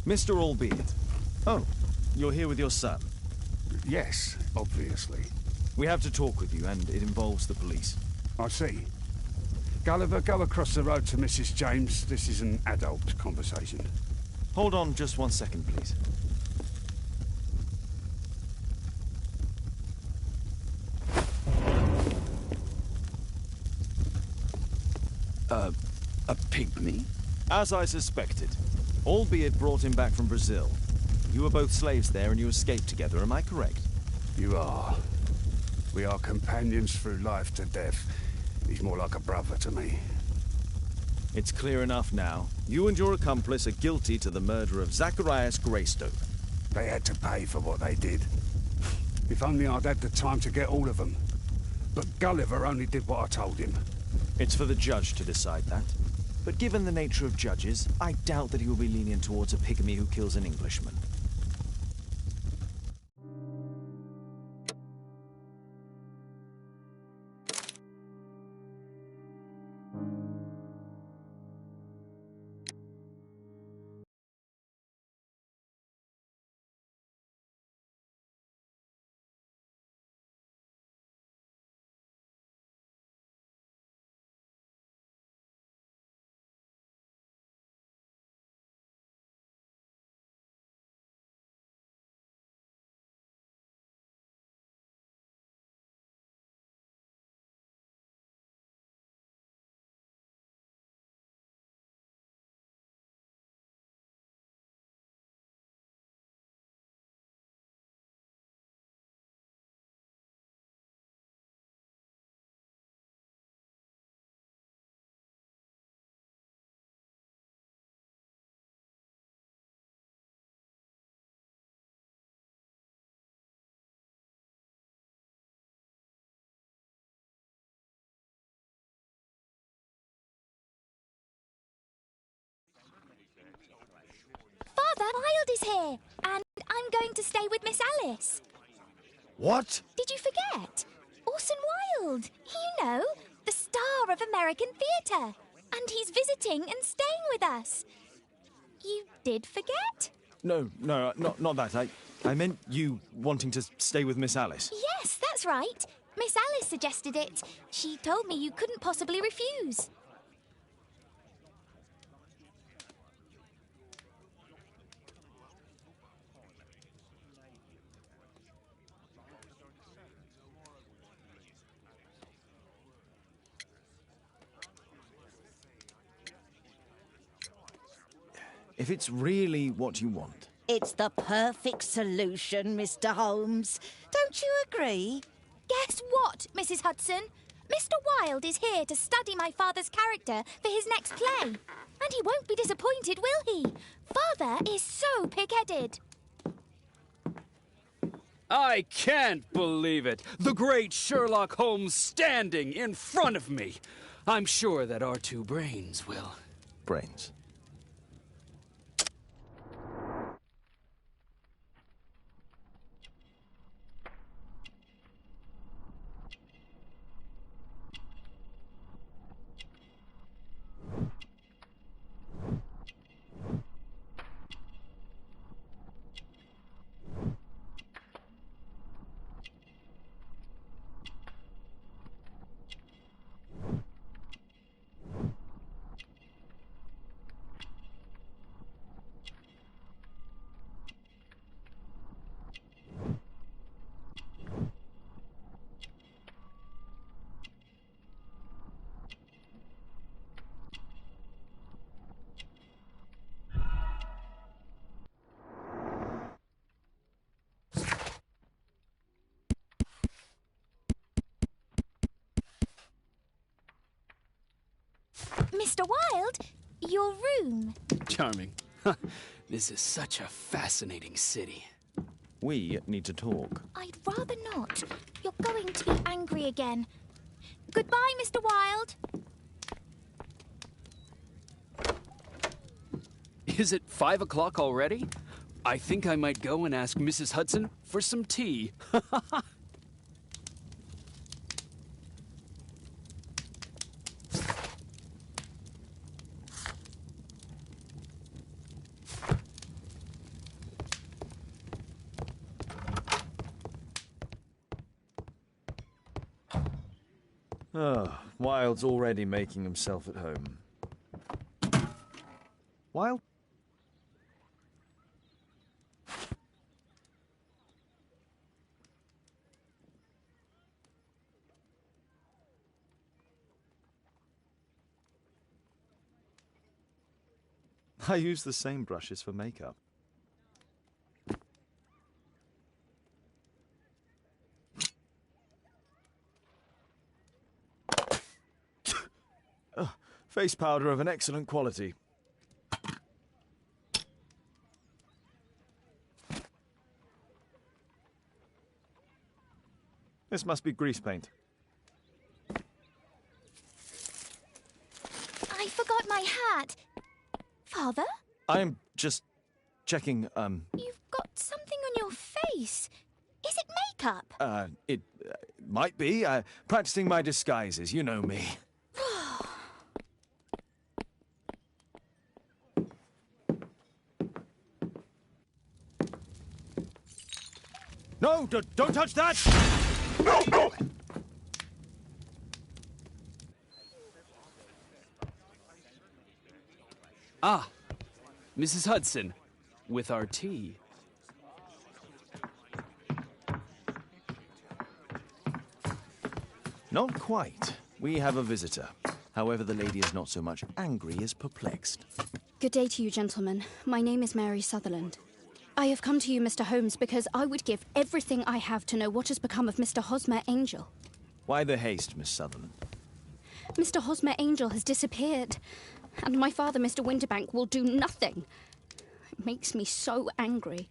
Mr. Albeit. Oh, you're here with your son. Yes, obviously. We have to talk with you, and it involves the police. I see. Gulliver, go across the road to Mrs. James. This is an adult conversation. Hold on just 1 second, please. A pygmy? As I suspected. Albeit brought him back from Brazil. You were both slaves there and you escaped together, am I correct? You are. We are companions through life to death. He's more like a brother to me. It's clear enough now. You and your accomplice are guilty to the murder of Zacharias Greystoke. They had to pay for what they did. If only I'd had the time to get all of them. But Gulliver only did what I told him. It's for the judge to decide that. But given the nature of judges, I doubt that he will be lenient towards a pygmy who kills an Englishman. Father, Wild is here, and I'm going to stay with Miss Alice. What? Did you forget? Orson Wilde, you know, the star of American theatre. And he's visiting and staying with us. You did forget? No, not that. I meant you wanting to stay with Miss Alice. Yes, that's right. Miss Alice suggested it. She told me you couldn't possibly refuse. If it's really what you want. It's the perfect solution, Mr. Holmes. Don't you agree? Guess what, Mrs. Hudson? Mr. Wilde is here to study my father's character for his next play. And he won't be disappointed, will he? Father is so pig-headed. I can't believe it. The great Sherlock Holmes standing in front of me. I'm sure that our two brains will. Brains. Mr. Wilde, your room. Charming. This is such a fascinating city. We need to talk. I'd rather not. You're going to be angry again. Goodbye, Mr. Wilde. Is it 5 o'clock already? I think I might go and ask Mrs. Hudson for some tea. Oh, Wilde's already making himself at home. Wilde? I use the same brushes for makeup. Face powder of an excellent quality. This must be grease paint. I forgot my hat. Father? I'm just checking, You've got something on your face. Is it makeup? It might be. Practicing my disguises, you know me. No, don't touch that! No! Ah, Mrs. Hudson, with our tea. Not quite. We have a visitor. However, the lady is not so much angry as perplexed. Good day to you, gentlemen. My name is Mary Sutherland. I have come to you, Mr. Holmes, because I would give everything I have to know what has become of Mr. Hosmer Angel. Why the haste, Miss Sutherland? Mr. Hosmer Angel has disappeared, and my father, Mr. Winterbank, will do nothing. It makes me so angry.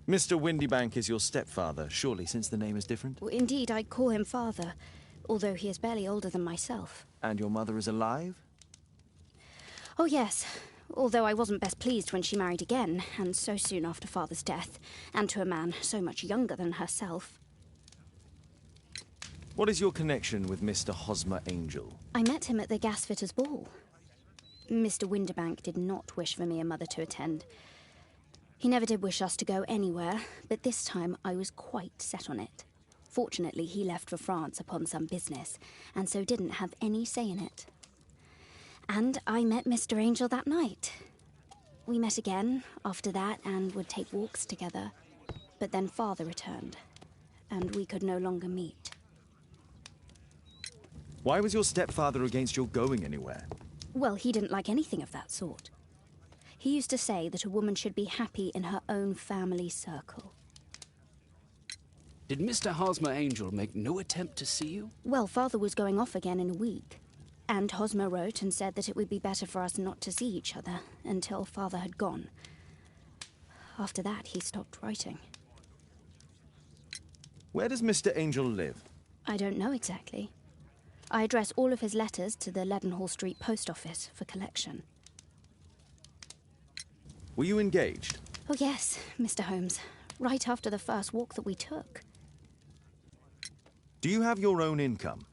Mr. Windybank is your stepfather, surely, since the name is different? Well, indeed, I call him father, although he is barely older than myself. And your mother is alive? Oh, yes. Although I wasn't best pleased when she married again, and so soon after father's death, and to a man so much younger than herself. What is your connection with Mr. Hosmer Angel? I met him at the gasfitter's ball. Mr. Winderbank did not wish for me and Mother to attend. He never did wish us to go anywhere, but this time I was quite set on it. Fortunately, he left for France upon some business, and so didn't have any say in it. And I met Mr. Angel that night. We met again after that and would take walks together. But then Father returned, and we could no longer meet. Why was your stepfather against your going anywhere? Well, he didn't like anything of that sort. He used to say that a woman should be happy in her own family circle. Did Mr. Hosmer Angel make no attempt to see you? Well, Father was going off again in a week. And Hosmer wrote and said that it would be better for us not to see each other until Father had gone. After that, he stopped writing. Where does Mr. Angel live? I don't know exactly. I address all of his letters to the Leadenhall Street post office for collection. Were you engaged? Oh yes, Mr. Holmes. Right after the first walk that we took. Do you have your own income?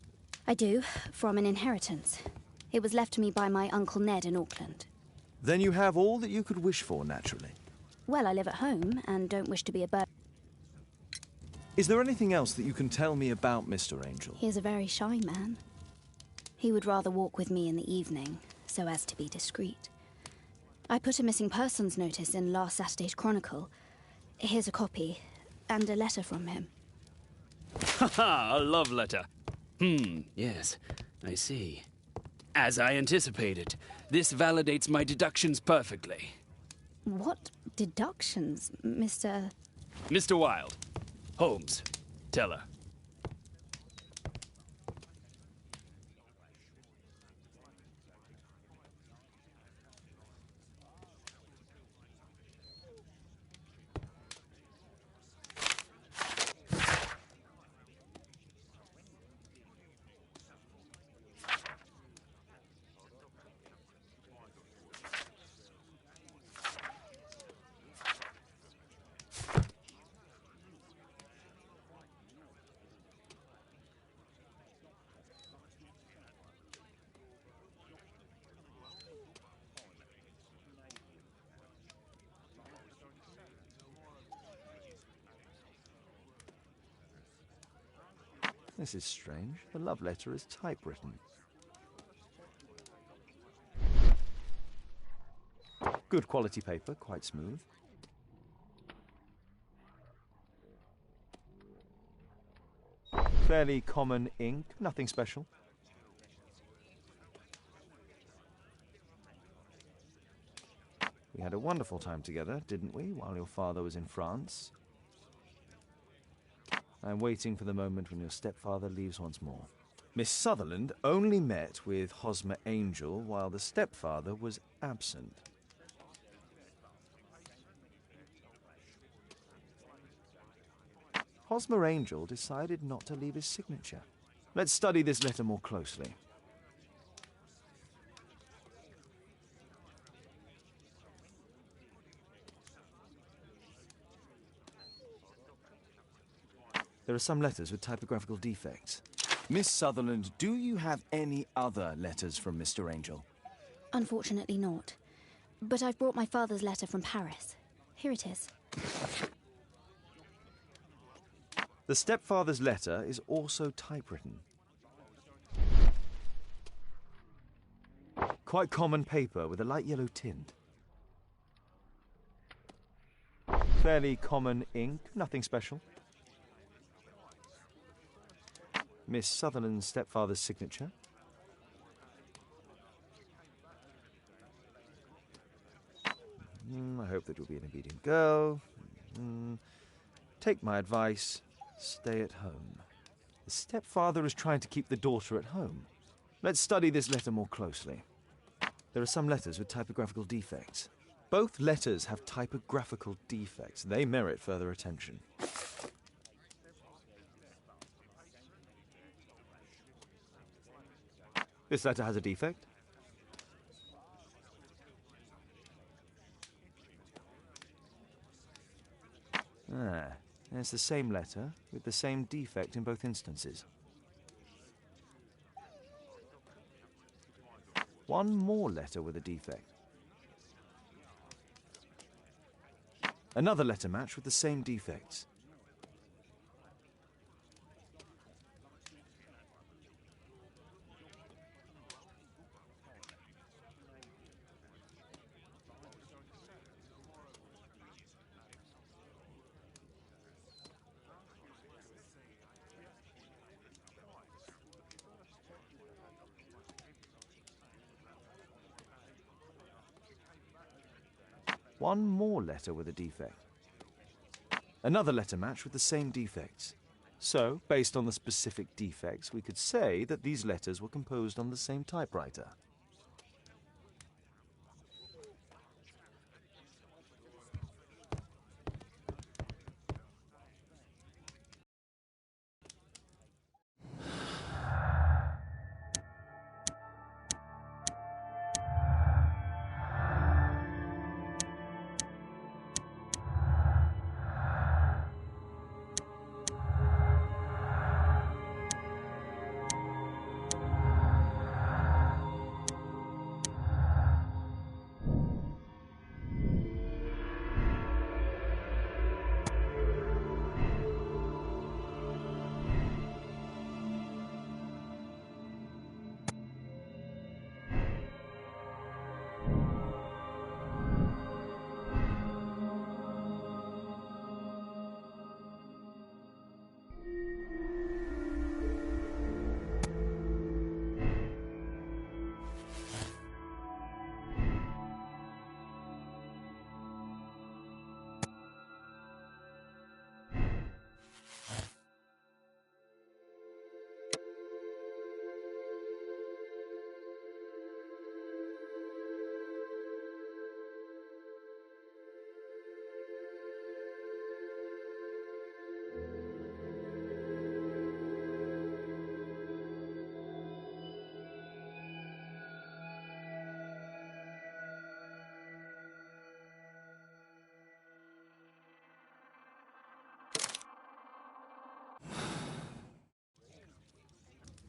I do, from an inheritance. It was left to me by my Uncle Ned in Auckland. Then you have all that you could wish for, naturally. Well, I live at home and don't wish to be a burden. Is there anything else that you can tell me about Mr. Angel? He is a very shy man. He would rather walk with me in the evening, so as to be discreet. I put a missing persons notice in last Saturday's Chronicle. Here's a copy, and a letter from him. Ha-ha, a love letter. Yes, I see. As I anticipated, this validates my deductions perfectly. What deductions, Mr. Mr. Wilde. Holmes, tell her. This is strange. The love letter is typewritten. Good quality paper, quite smooth. Fairly common ink, nothing special. We had a wonderful time together, didn't we, while your father was in France? I'm waiting for the moment when your stepfather leaves once more. Miss Sutherland only met with Hosmer Angel while the stepfather was absent. Hosmer Angel decided not to leave his signature. Let's study this letter more closely. There are some letters with typographical defects. Miss Sutherland, do you have any other letters from Mr. Angel? Unfortunately not. But I've brought my father's letter from Paris. Here it is. The stepfather's letter is also typewritten. Quite common paper with a light yellow tint. Fairly common ink, nothing special. Miss Sutherland's stepfather's signature. I hope that you'll be an obedient girl. Take my advice. Stay at home. The stepfather is trying to keep the daughter at home. Let's study this letter more closely. There are some letters with typographical defects. Both letters have typographical defects. They merit further attention. This letter has a defect. It's the same letter with the same defect in both instances. One more letter with a defect. Another letter match with the same defects. One more letter with a defect. Another letter match with the same defects. So, based on the specific defects, we could say that these letters were composed on the same typewriter.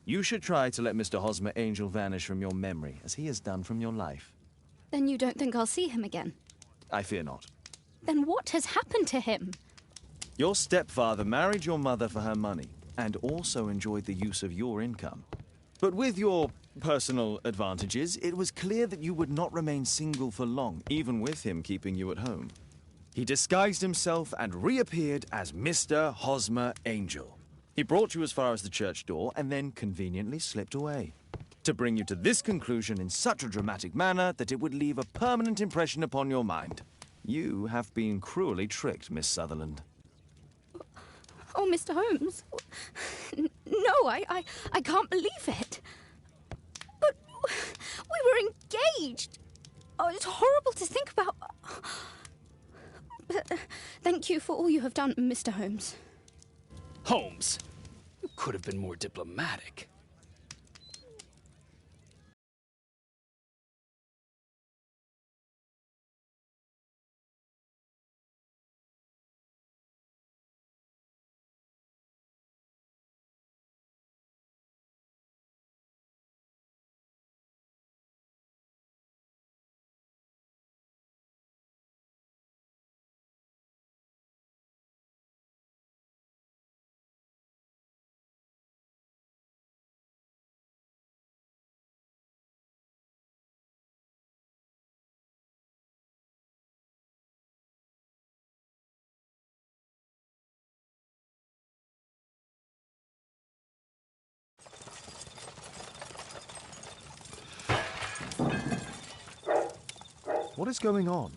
You should try to let Mr. Hosmer Angel vanish from your memory, as he has done from your life. Then you don't think I'll see him again? I fear not. Then what has happened to him? Your stepfather married your mother for her money, and also enjoyed the use of your income. But with your personal advantages, it was clear that you would not remain single for long, even with him keeping you at home. He disguised himself and reappeared as Mr. Hosmer Angel. He brought you as far as the church door and then conveniently slipped away, to bring you to this conclusion in such a dramatic manner that it would leave a permanent impression upon your mind. You have been cruelly tricked, Miss Sutherland. Oh, Mr. Holmes. No, I can't believe it. But we were engaged. Oh, it's horrible to think about. But thank you for all you have done, Mr. Holmes. Holmes, you could have been more diplomatic. What is going on?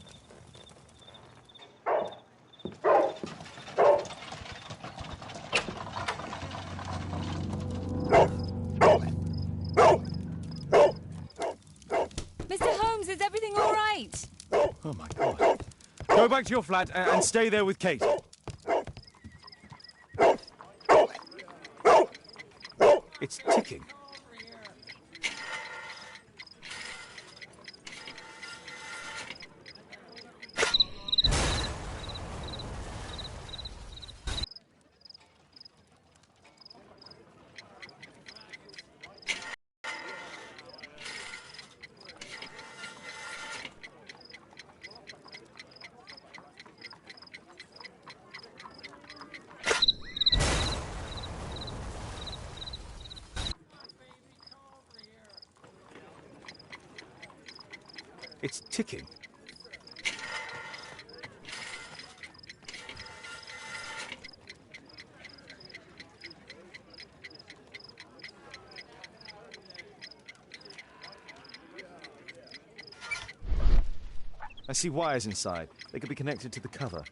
Mr. Holmes, is everything all right? Oh my God. Go back to your flat and stay there with Kate. It's ticking. It's ticking. I see wires inside. They could be connected to the cover.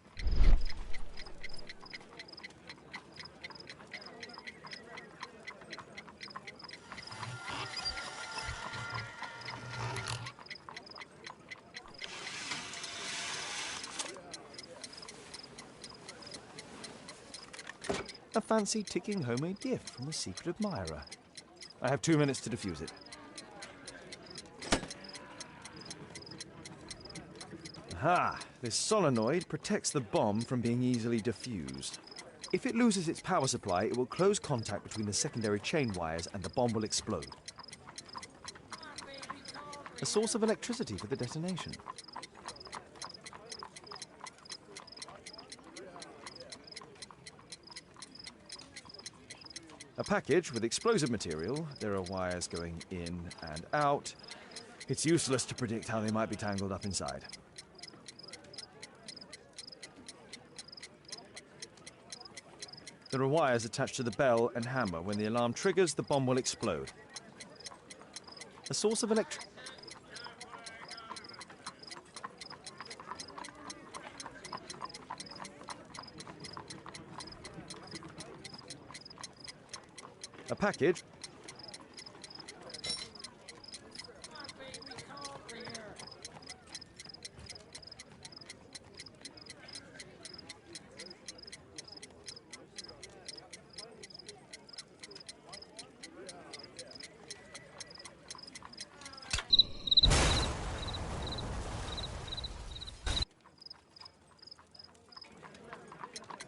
A fancy ticking homemade gift from a secret admirer. I have 2 minutes to defuse it. Aha! This solenoid protects the bomb from being easily diffused. If it loses its power supply, it will close contact between the secondary chain wires and the bomb will explode. A source of electricity for the detonation. A package with explosive material. There are wires going in and out. It's useless to predict how they might be tangled up inside. There are wires attached to the bell and hammer. When the alarm triggers, the bomb will explode. A source of electricity. A package.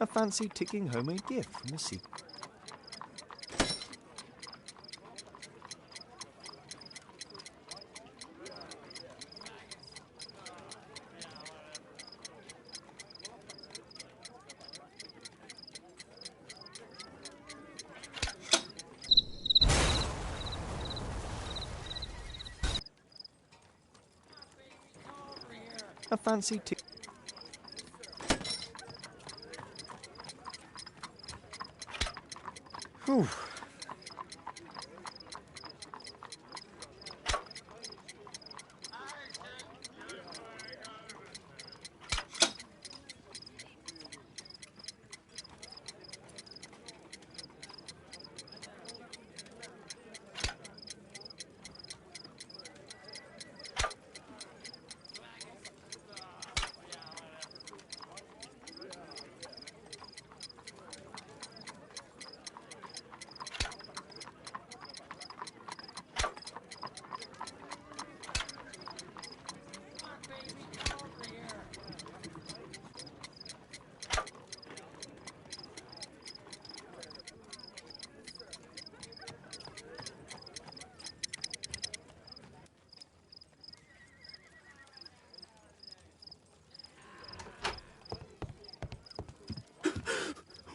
A fancy ticking homemade gift from a secret. A fancy tick. Whew.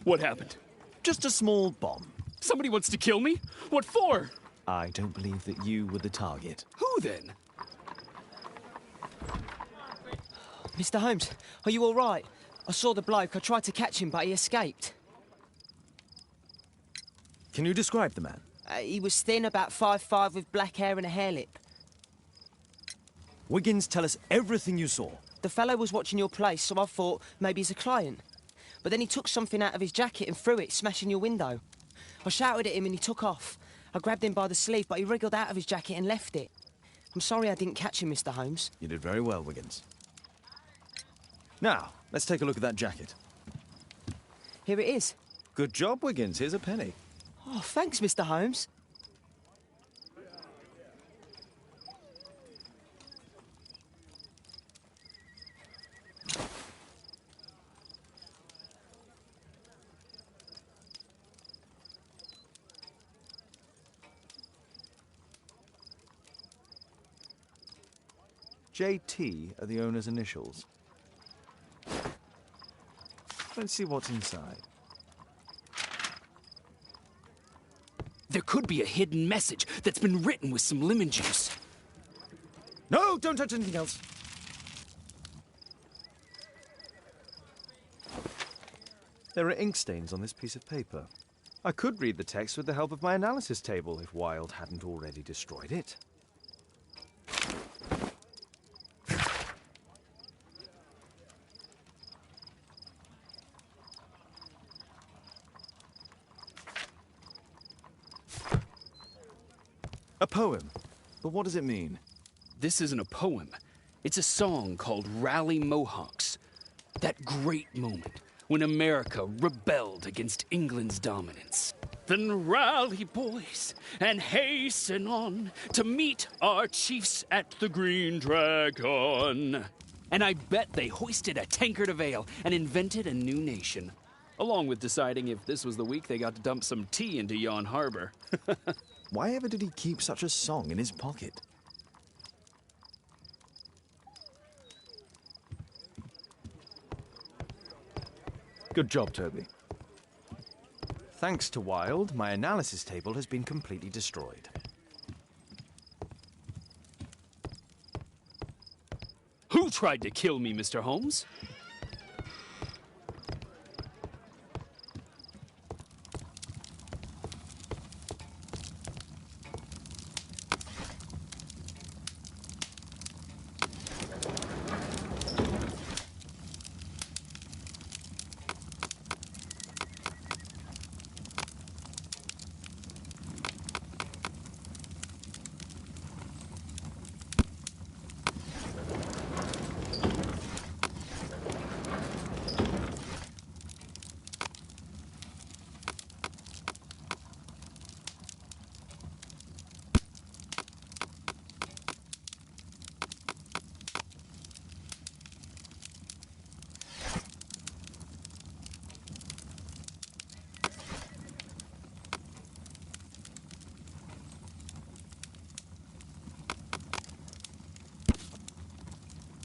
What happened? Just a small bomb. Somebody wants to kill me? What for? I don't believe that you were the target. Who then? Mr. Holmes, are you all right? I saw the bloke. I tried to catch him, but he escaped. Can you describe the man? He was thin, about 5'5", with black hair and a hair lip. Wiggins, tell us everything you saw. The fellow was watching your place, so I thought maybe he's a client. But then he took something out of his jacket and threw it, smashing your window. I shouted at him and he took off. I grabbed him by the sleeve, but he wriggled out of his jacket and left it. I'm sorry I didn't catch him, Mr. Holmes. You did very well, Wiggins. Now, let's take a look at that jacket. Here it is. Good job, Wiggins. Here's a penny. Oh, thanks, Mr. Holmes. JT are the owner's initials. Let's see what's inside. There could be a hidden message that's been written with some lemon juice. No, don't touch anything else. There are ink stains on this piece of paper. I could read the text with the help of my analysis table if Wilde hadn't already destroyed it. A poem. But what does it mean? This isn't a poem. It's a song called Rally Mohawks. That great moment when America rebelled against England's dominance. Then rally, boys, and hasten on to meet our chiefs at the Green Dragon. And I bet they hoisted a tankard of ale and invented a new nation, along with deciding if this was the week they got to dump some tea into yon harbor. Why ever did he keep such a song in his pocket? Good job, Toby. Thanks to Wilde, my analysis table has been completely destroyed. Who tried to kill me, Mr. Holmes?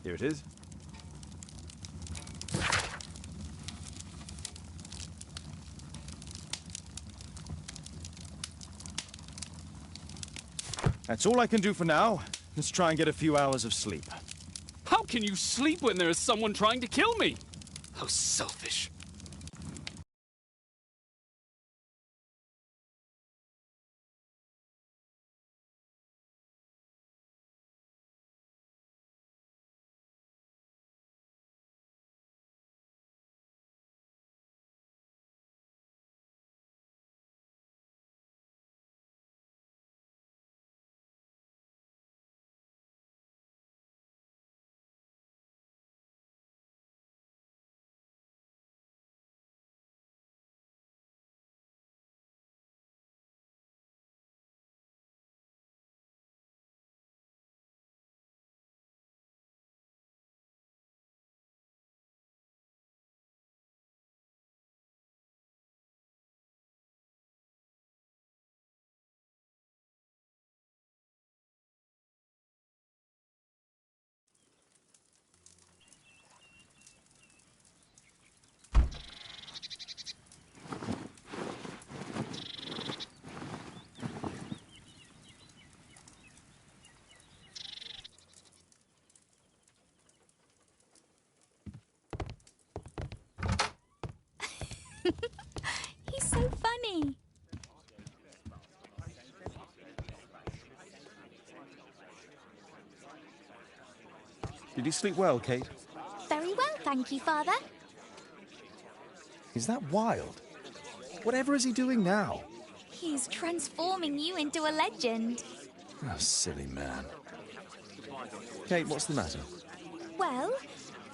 Here it is. That's all I can do for now. Let's try and get a few hours of sleep. How can you sleep when there is someone trying to kill me? How selfish. He's so funny. Did you sleep well, Kate? Very well, thank you, Father. Is that Wilde? Whatever is he doing now? He's transforming you into a legend. Oh, silly man. Kate, what's the matter? Well,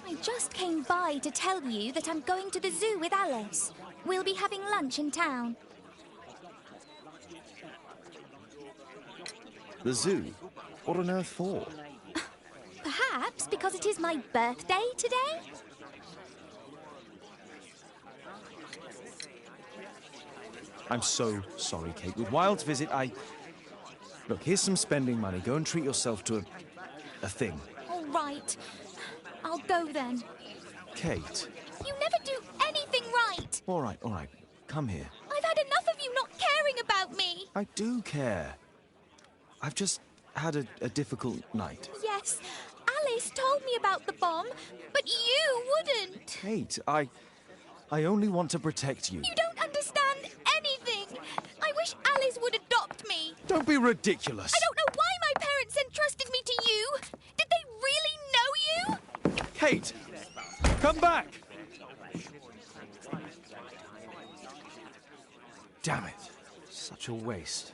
I just came by to tell you that I'm going to the zoo with Alice. We'll be having lunch in town. The zoo? What on earth for? Perhaps because it is my birthday today? I'm so sorry, Kate. With Wilde's visit, Look, here's some spending money. Go and treat yourself to a thing. All right. I'll go then. Kate. You never do anything right. All right. Come here. I've had enough of you not caring about me. I do care. I've just had a difficult night. Yes, Alice told me about the bomb, but you wouldn't. Kate, I only want to protect you. You don't understand anything. I wish Alice would adopt me. Don't be ridiculous. I don't know why my parents entrusted me to you. Did they really know you? Kate, come back. Damn it. Such a waste.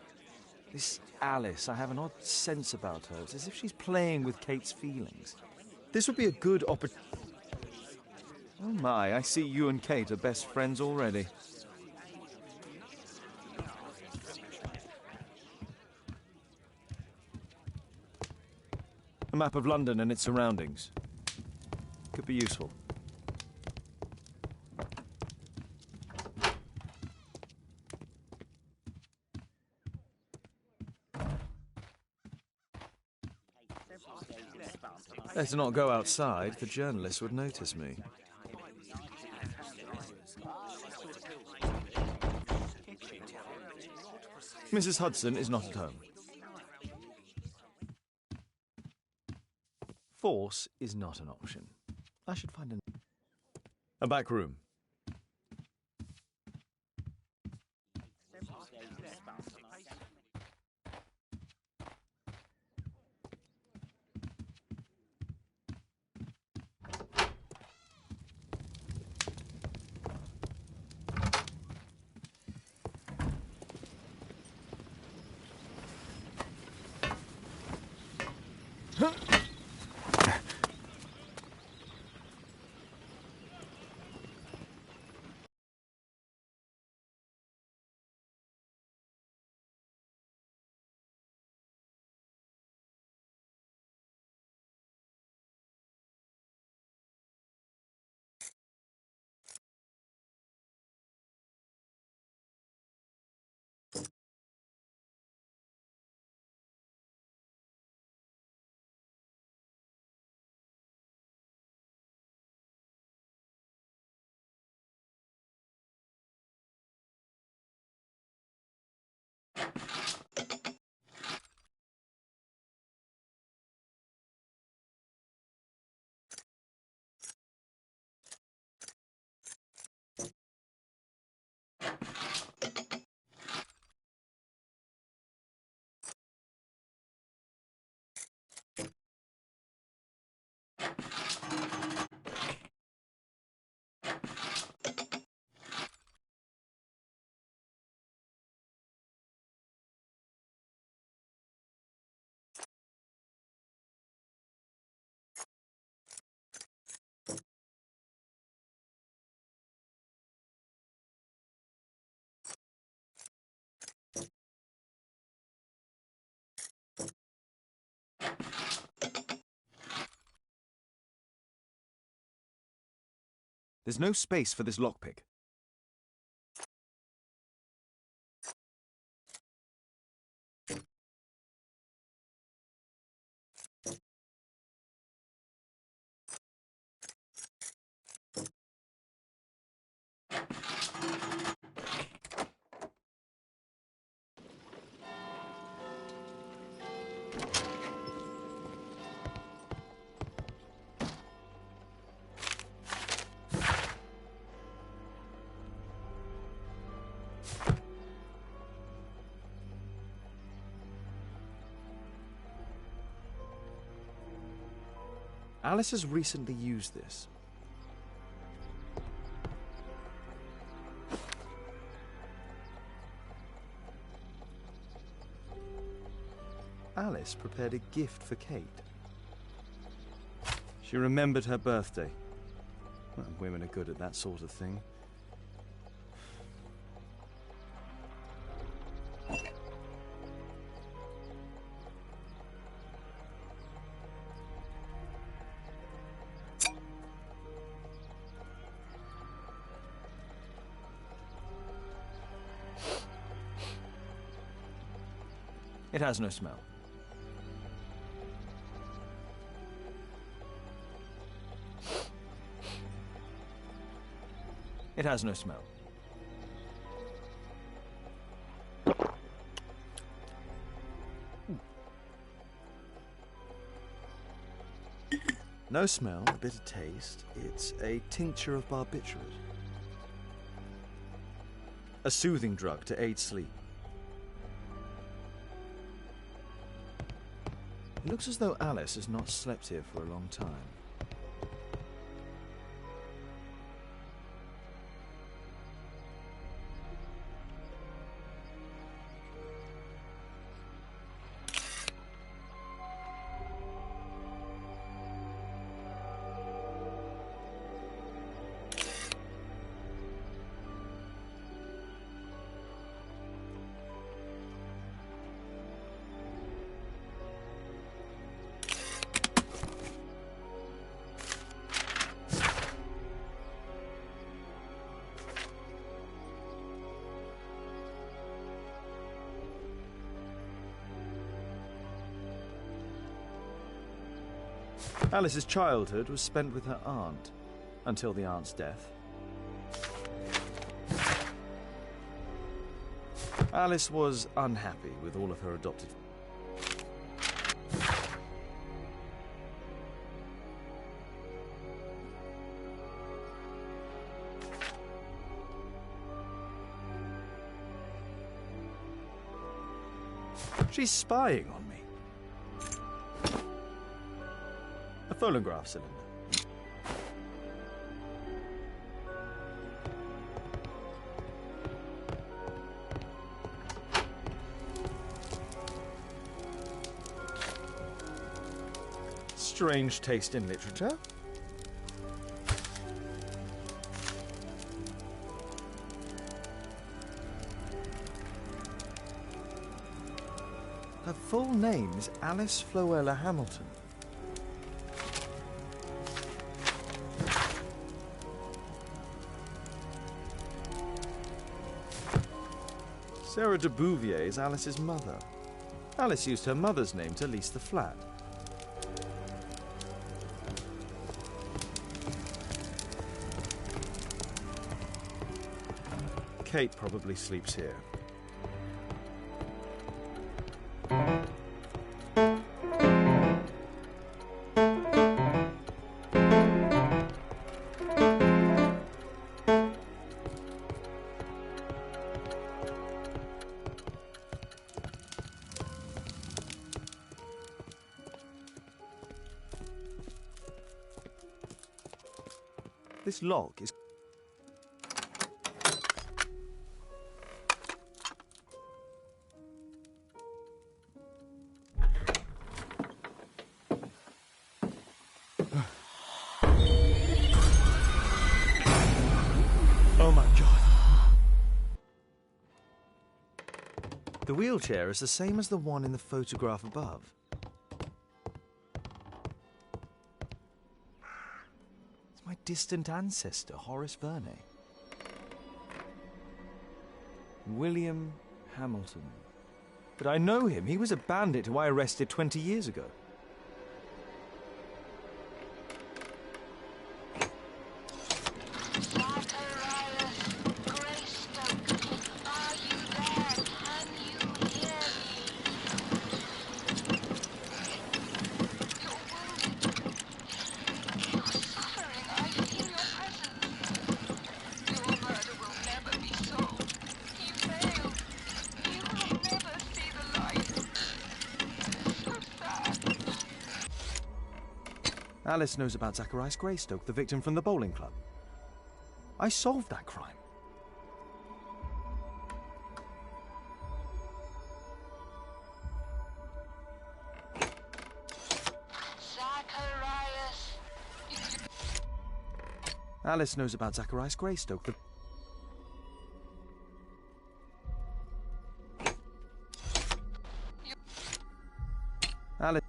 This Alice, I have an odd sense about her. It's as if she's playing with Kate's feelings. This would be a good opportunity. Oh my, I see you and Kate are best friends already. A map of London and its surroundings. Could be useful. Better not go outside, the journalists would notice me. Mrs. Hudson is not at home. Force is not an option. I should find a back room. There's no space for this lockpick. Alice has recently used this. Alice prepared a gift for Kate. She remembered her birthday. Well, women are good at that sort of thing. It has no smell. It has no smell. No smell, a bitter taste. It's a tincture of barbiturate. A soothing drug to aid sleep. It looks as though Alice has not slept here for a long time. Alice's childhood was spent with her aunt, until the aunt's death. Alice was unhappy with all of her adopted. She's spying on me. A phonograph cylinder. Strange taste in literature. Her full name is Alice Floella Hamilton. Sarah de Bouvier is Alice's mother. Alice used her mother's name to lease the flat. Kate probably sleeps here. This lock is... Oh my God. The wheelchair is the same as the one in the photograph above. It's my distant ancestor, Horace Verney. William Hamilton. But I know him. He was a bandit who I arrested 20 years ago. Alice knows about Zacharias Greystoke, the victim from the bowling club. I solved that crime. Zacharias! Alice knows about Zacharias Greystoke, the... Alice...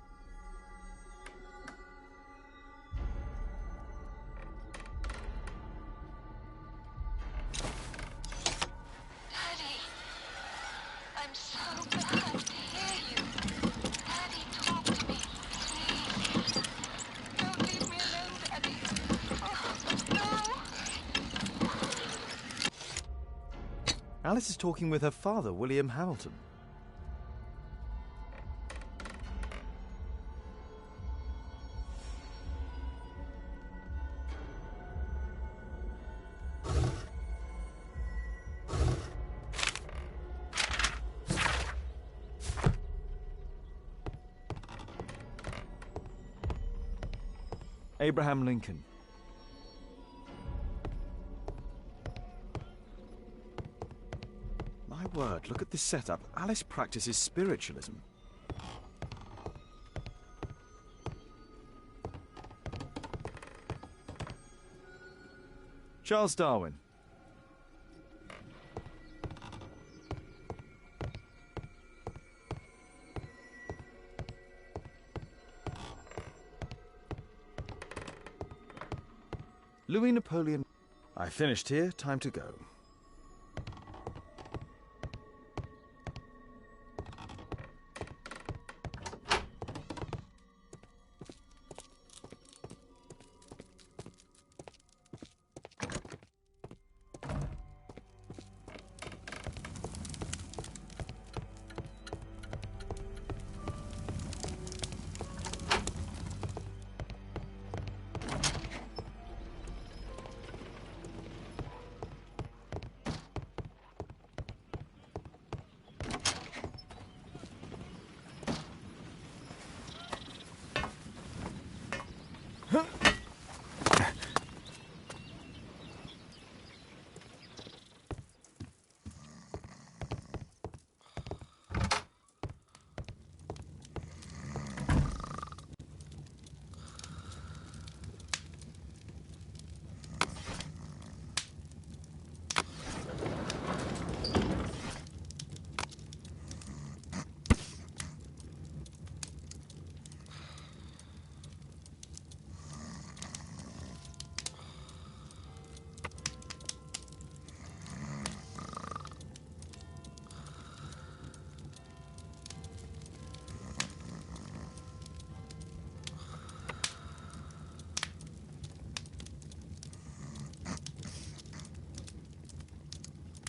Alice is talking with her father, William Hamilton. Abraham Lincoln. My word, look at this setup. Alice practices spiritualism. Charles Darwin. Louis Napoleon. I finished here, time to go.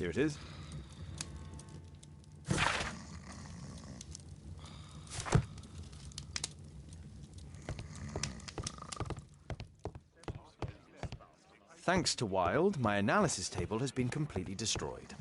Here it is. Thanks to Wilde, my analysis table has been completely destroyed.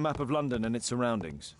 A map of London and its surroundings.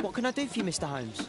What can I do for you, Mr. Holmes?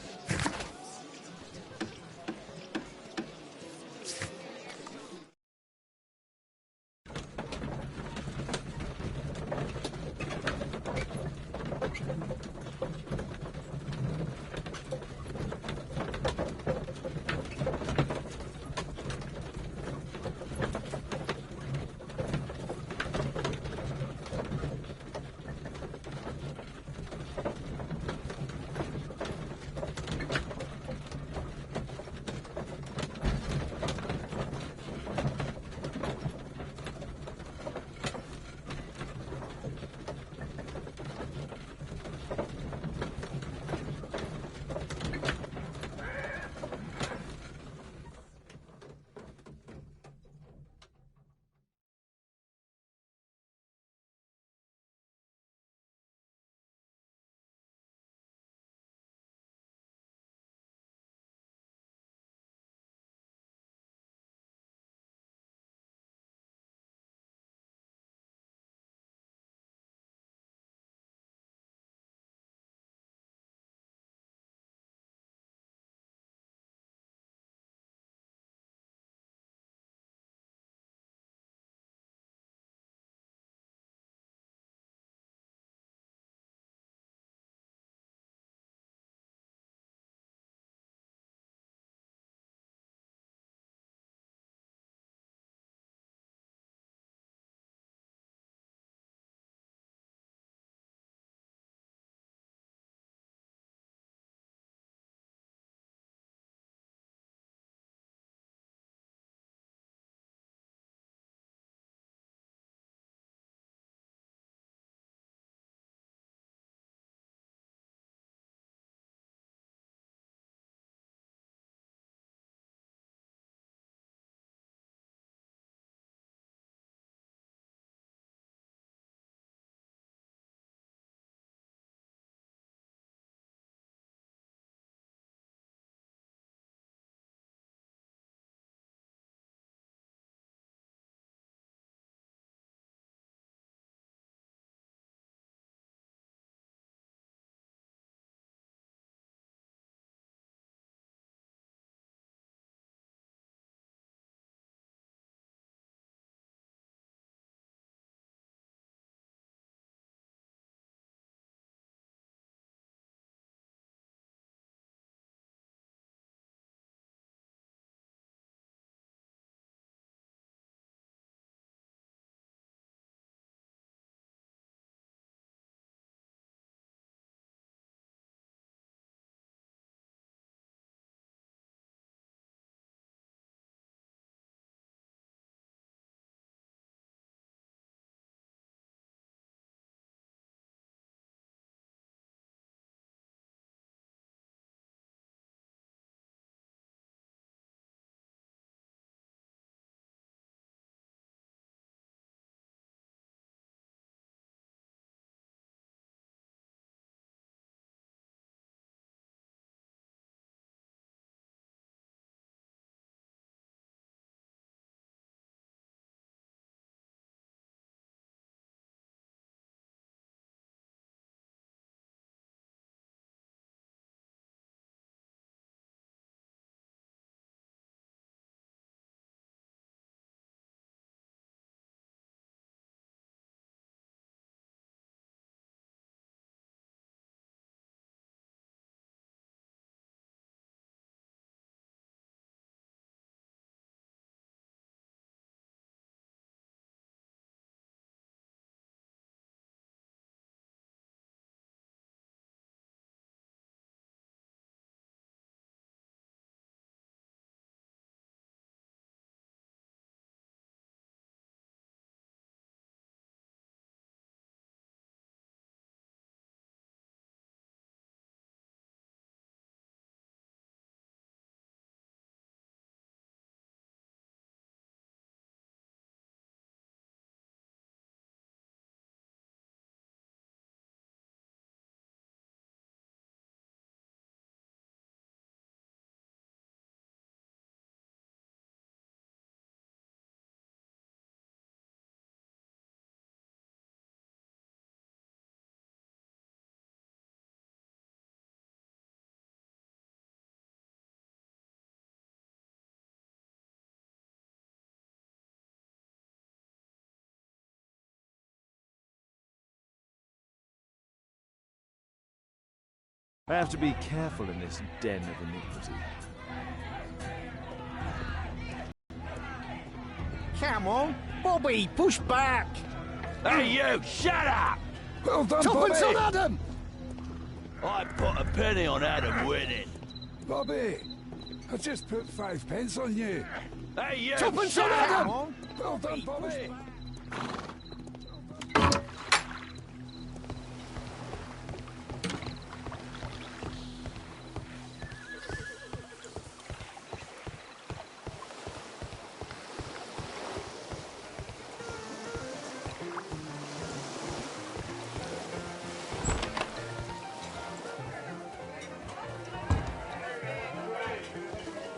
I have to be careful in this den of iniquity. Come on, Bobby, push back! Hey, you, shut up! Well done, Tuppence Bobby! on Adam! I put a penny on Adam winning. Bobby, I just put 5 pence on you. Hey, you, Tuppence shut on up! Adam! Well done, Bobby!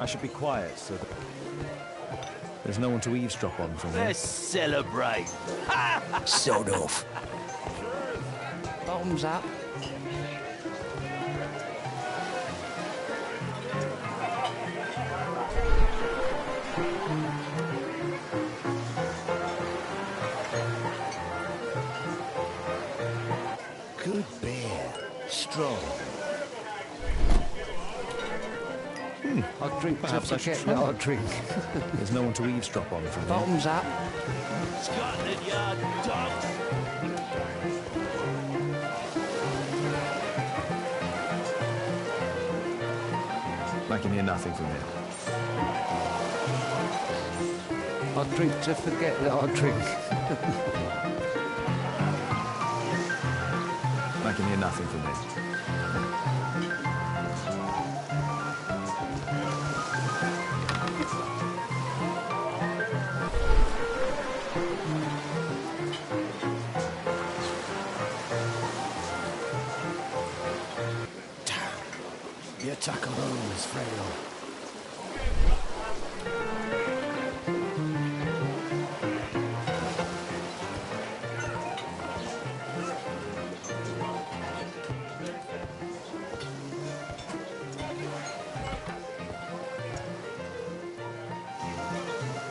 I should be quiet so that there's no one to eavesdrop on from here. Let's celebrate. Sod off. Bottoms up. Good beer. Strong. I'll drink Perhaps I should that try. I'll drink. There's no one to eavesdrop on from here. Bottoms up. Scotland Yard dogs. I can hear nothing from here. I'll drink to forget that I drink. I can hear nothing from here. Your tucker home is frail.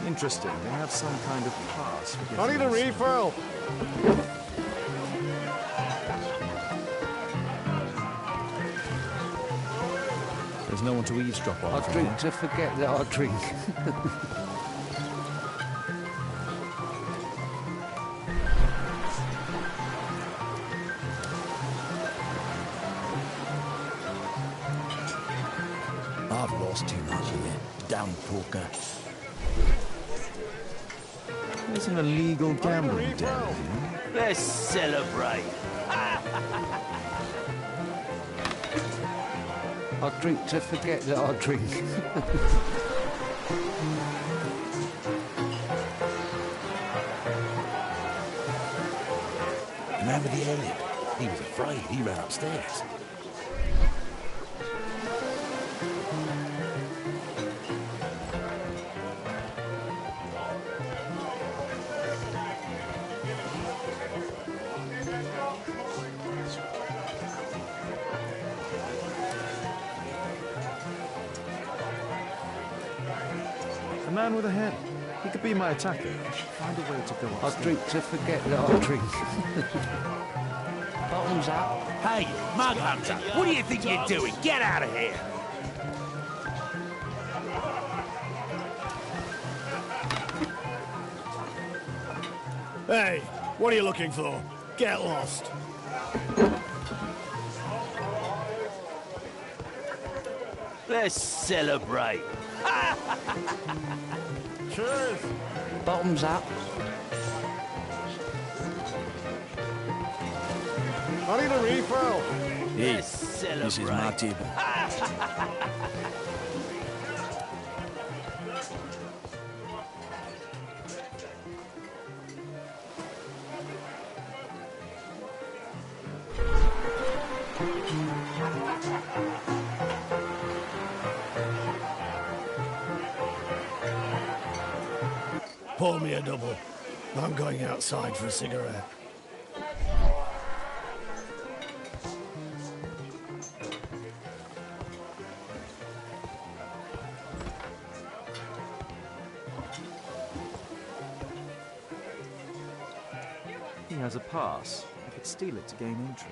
Interesting. They have some kind of pass for I need a getting refill. There's no one to eavesdrop on I'll from drink here. to forget that I drink. I've lost too much here. Damn poker. There's an illegal gambling den here. Let's celebrate. I'll drink to forget that I drink. The man with the airlip. He was afraid. He ran upstairs. A man with a head. He could be my attacker. I should find a way to go I'll upstairs. drink to forget that I drink. Bottoms up. Hey, mug hunter, what do you think you're doing? Get out of here. Hey, what are you looking for? Get lost. Let's celebrate. Cheers. Bottoms up. I need a refill. Hey, Let's celebrate. this is my table. Pour me a double. I'm going outside for a cigarette. He has a pass. I could steal it to gain entry.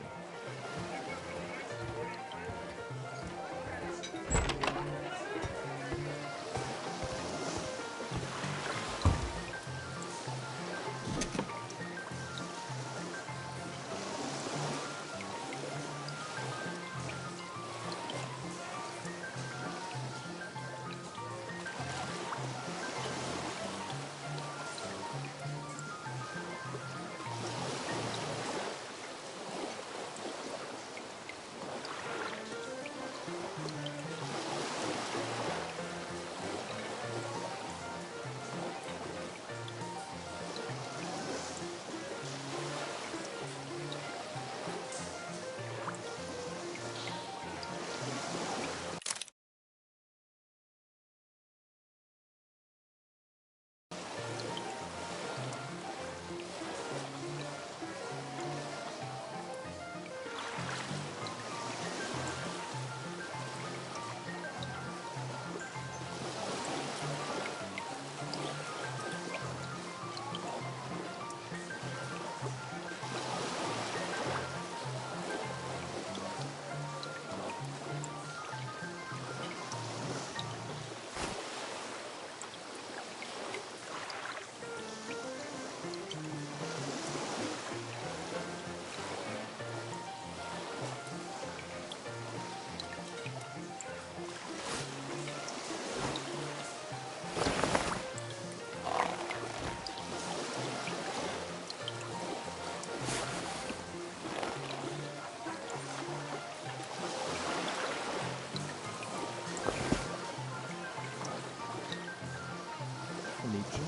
A neat job.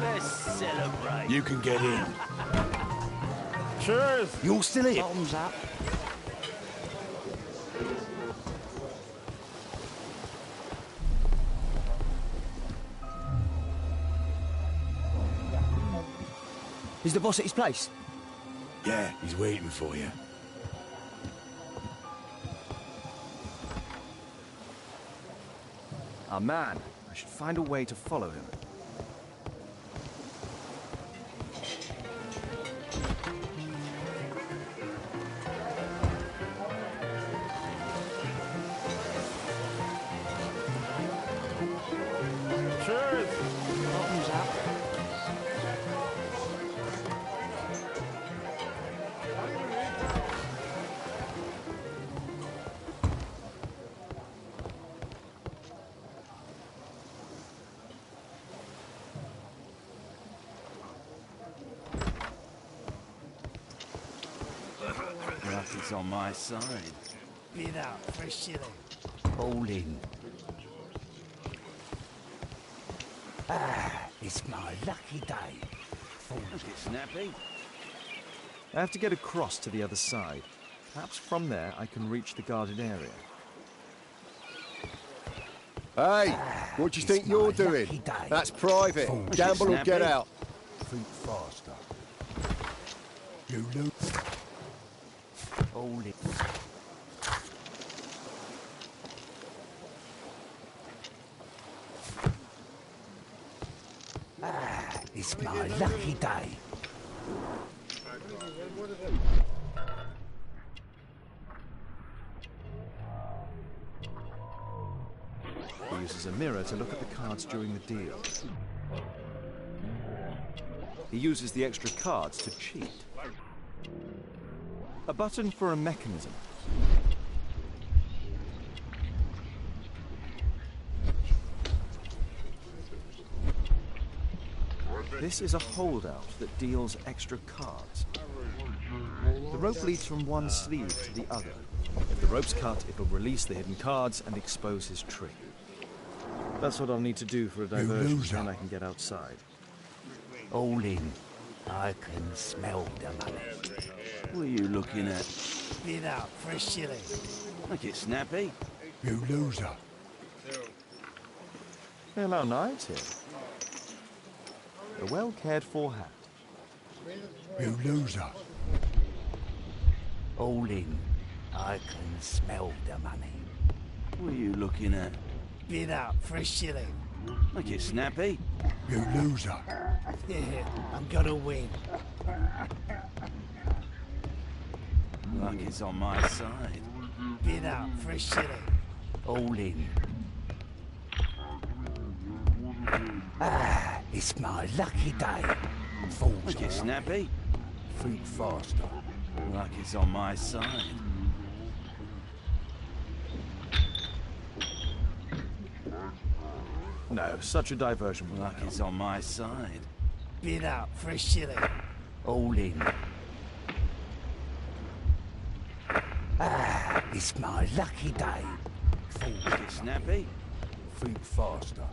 Let's celebrate. You can get in. Cheers! You're still here? Bottoms up. Is the boss at his place? Yeah, he's waiting for you. Ah, man. I should find a way to follow him. Cheers! Bottoms up. Luck is on my side. Bid out for a shilling. All in. It's my lucky day. Let's get snappy. I have to get across to the other side. Perhaps from there I can reach the guarded area. Hey, what do you think you're doing? That's private. Gamble or get out. Think faster. You lose. All in. It's my lucky day. He uses a mirror to look at the cards during the deal. He uses the extra cards to cheat. A button for a mechanism. This is a holdout that deals extra cards. The rope leads from one sleeve to the other. If the rope's cut, it will release the hidden cards and expose his trick. That's what I'll need to do for a diversion, then I can get outside. All in. I can smell the money. What are you looking at? Bid out for a shilling. Make it snappy. You loser. Hello, knight here. A well-cared-for hat. You loser. All in. I can smell the money. What are you looking at? Bid out for a shilling. Make it snappy. You loser. Yeah, I'm gonna win. Luck is on my side. Bid out for a shilling. All in. It's my lucky day. Make it snappy. Think faster. Luck is on my side. No, such a diversion will Luck is on my side. Bid out for a shilling. All in. It's my lucky day. Make it snappy. Think faster.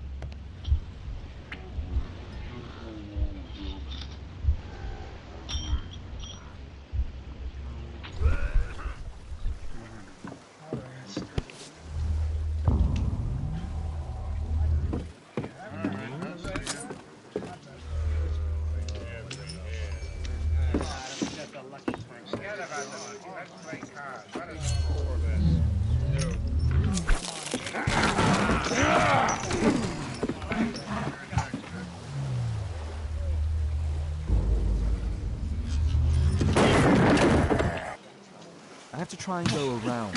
I have to try and go around.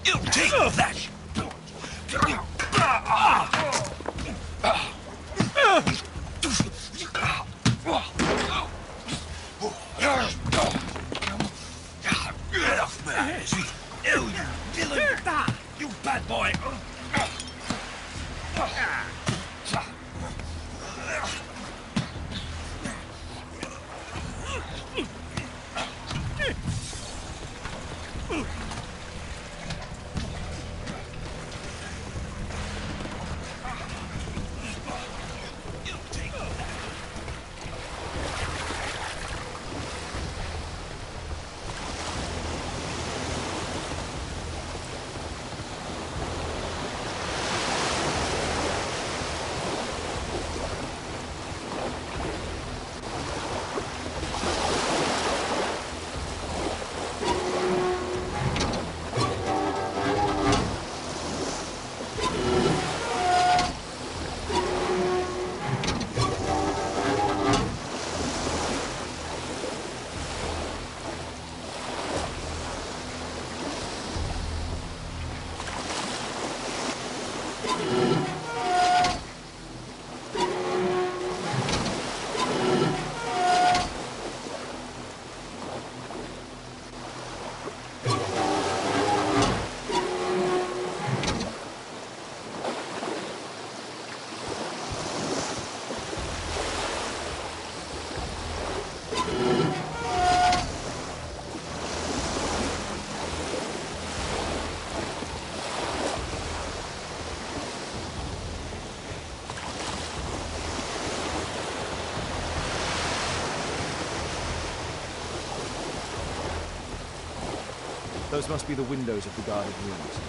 You take that! Get off me! You villain! You bad boy! Those must be the windows of the guarded rooms.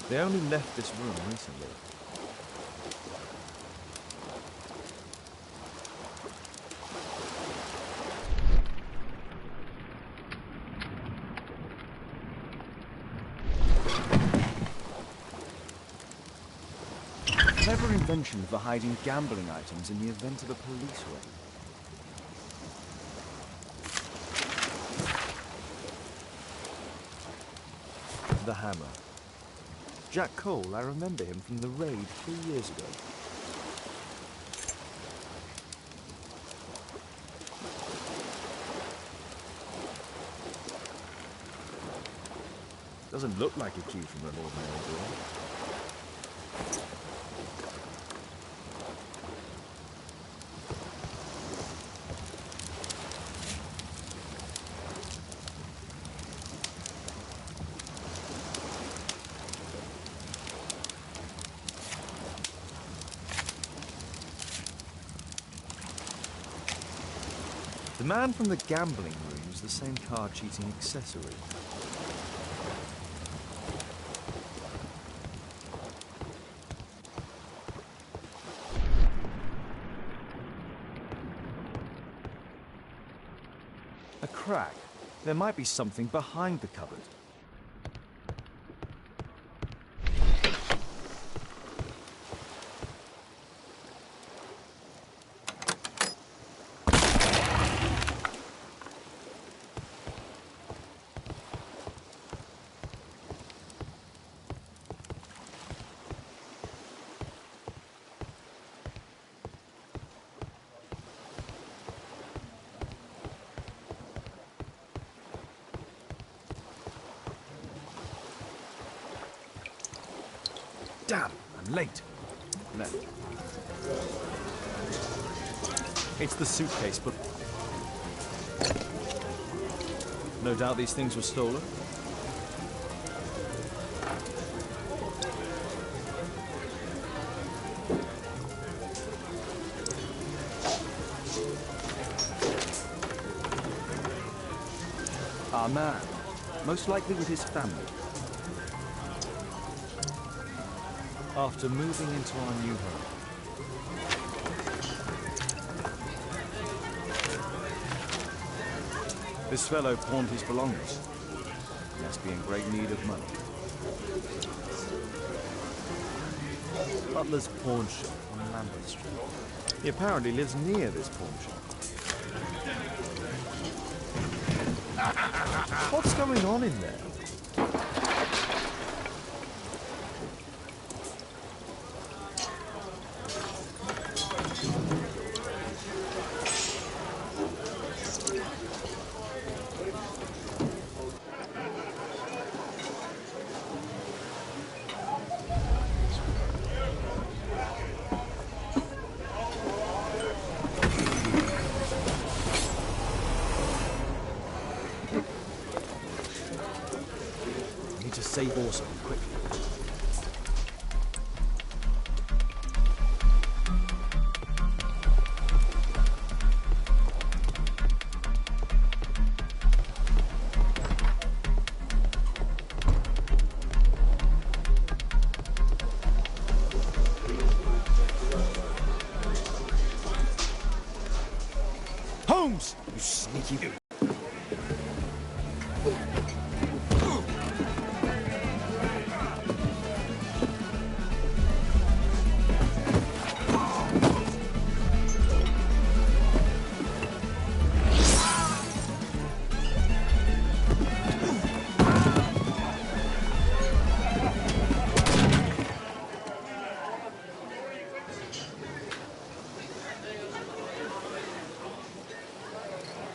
They only left this room recently. Clever invention for hiding gambling items in the event of a police raid. The hammer. Jack Cole, I remember him from the raid 3 years ago. Doesn't look like a key from an ordinary door. The man from the gambling room is the same card cheating accessory. A crack. There might be something behind the cupboard. Damn, I'm late. Left. It's the suitcase, but... No doubt these things were stolen. Our man, most likely with his family. After moving into our new home. This fellow pawned his belongings. He must be in great need of money. Butler's pawn shop on Lambeth Street. He apparently lives near this pawn shop. What's going on in there? save Orson quickly. Holmes! You sneaky...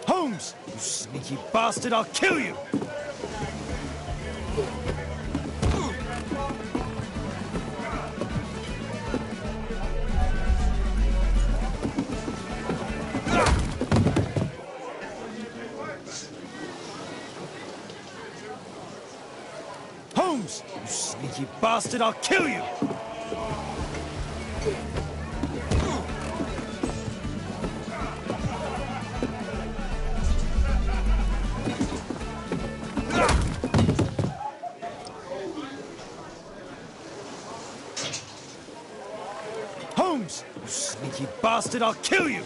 Holmes! You sneaky bastard, I'll kill you! Holmes! You sneaky bastard, I'll kill you! Holmes! You sneaky bastard, I'll kill you!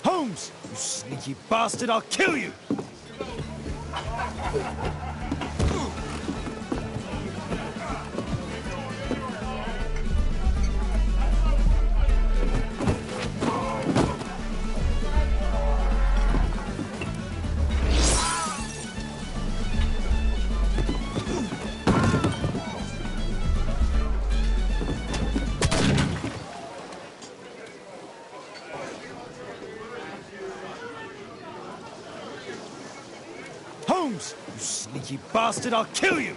Holmes! You sneaky bastard, I'll kill you! Holmes! You sneaky bastard, I'll kill you!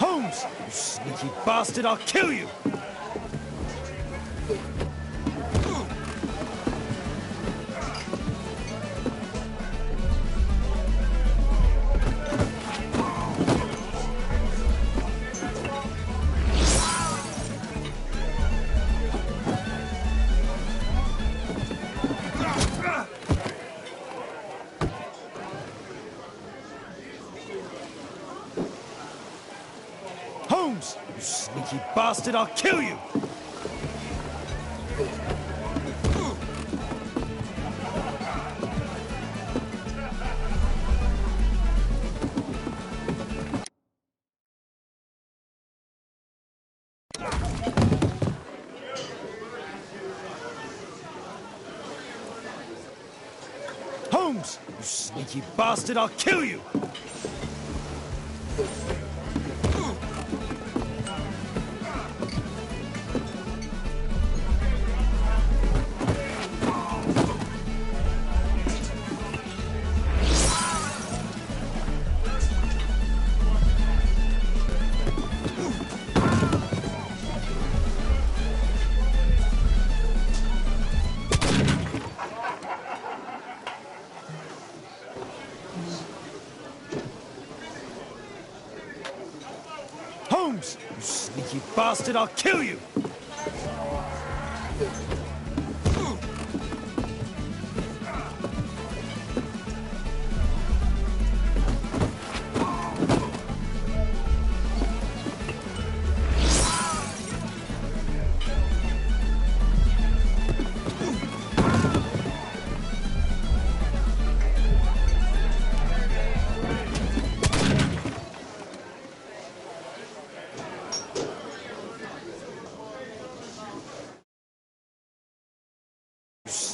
Holmes! You sneaky bastard, I'll kill you! Holmes! You sneaky bastard, I'll kill you! Holmes! You sneaky bastard, I'll kill you! Holmes! You sneaky bastard, I'll kill you!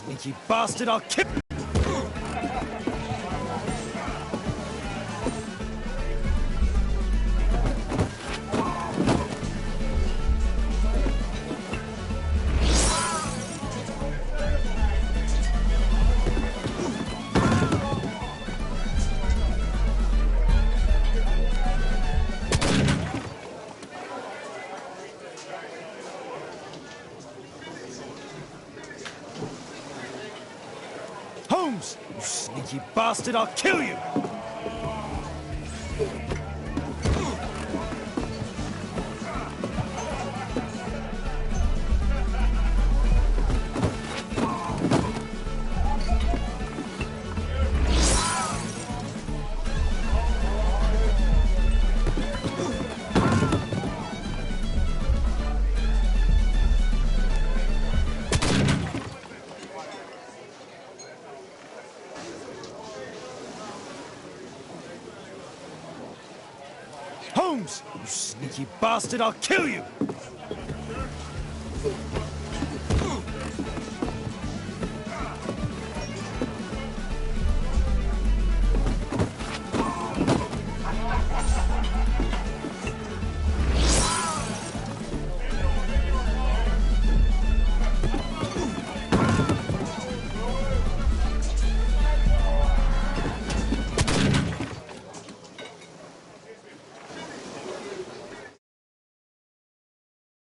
sneaky bastard, I'll kill... Holmes! You sneaky bastard, I'll kill you! Holmes! You sneaky bastard, I'll kill you!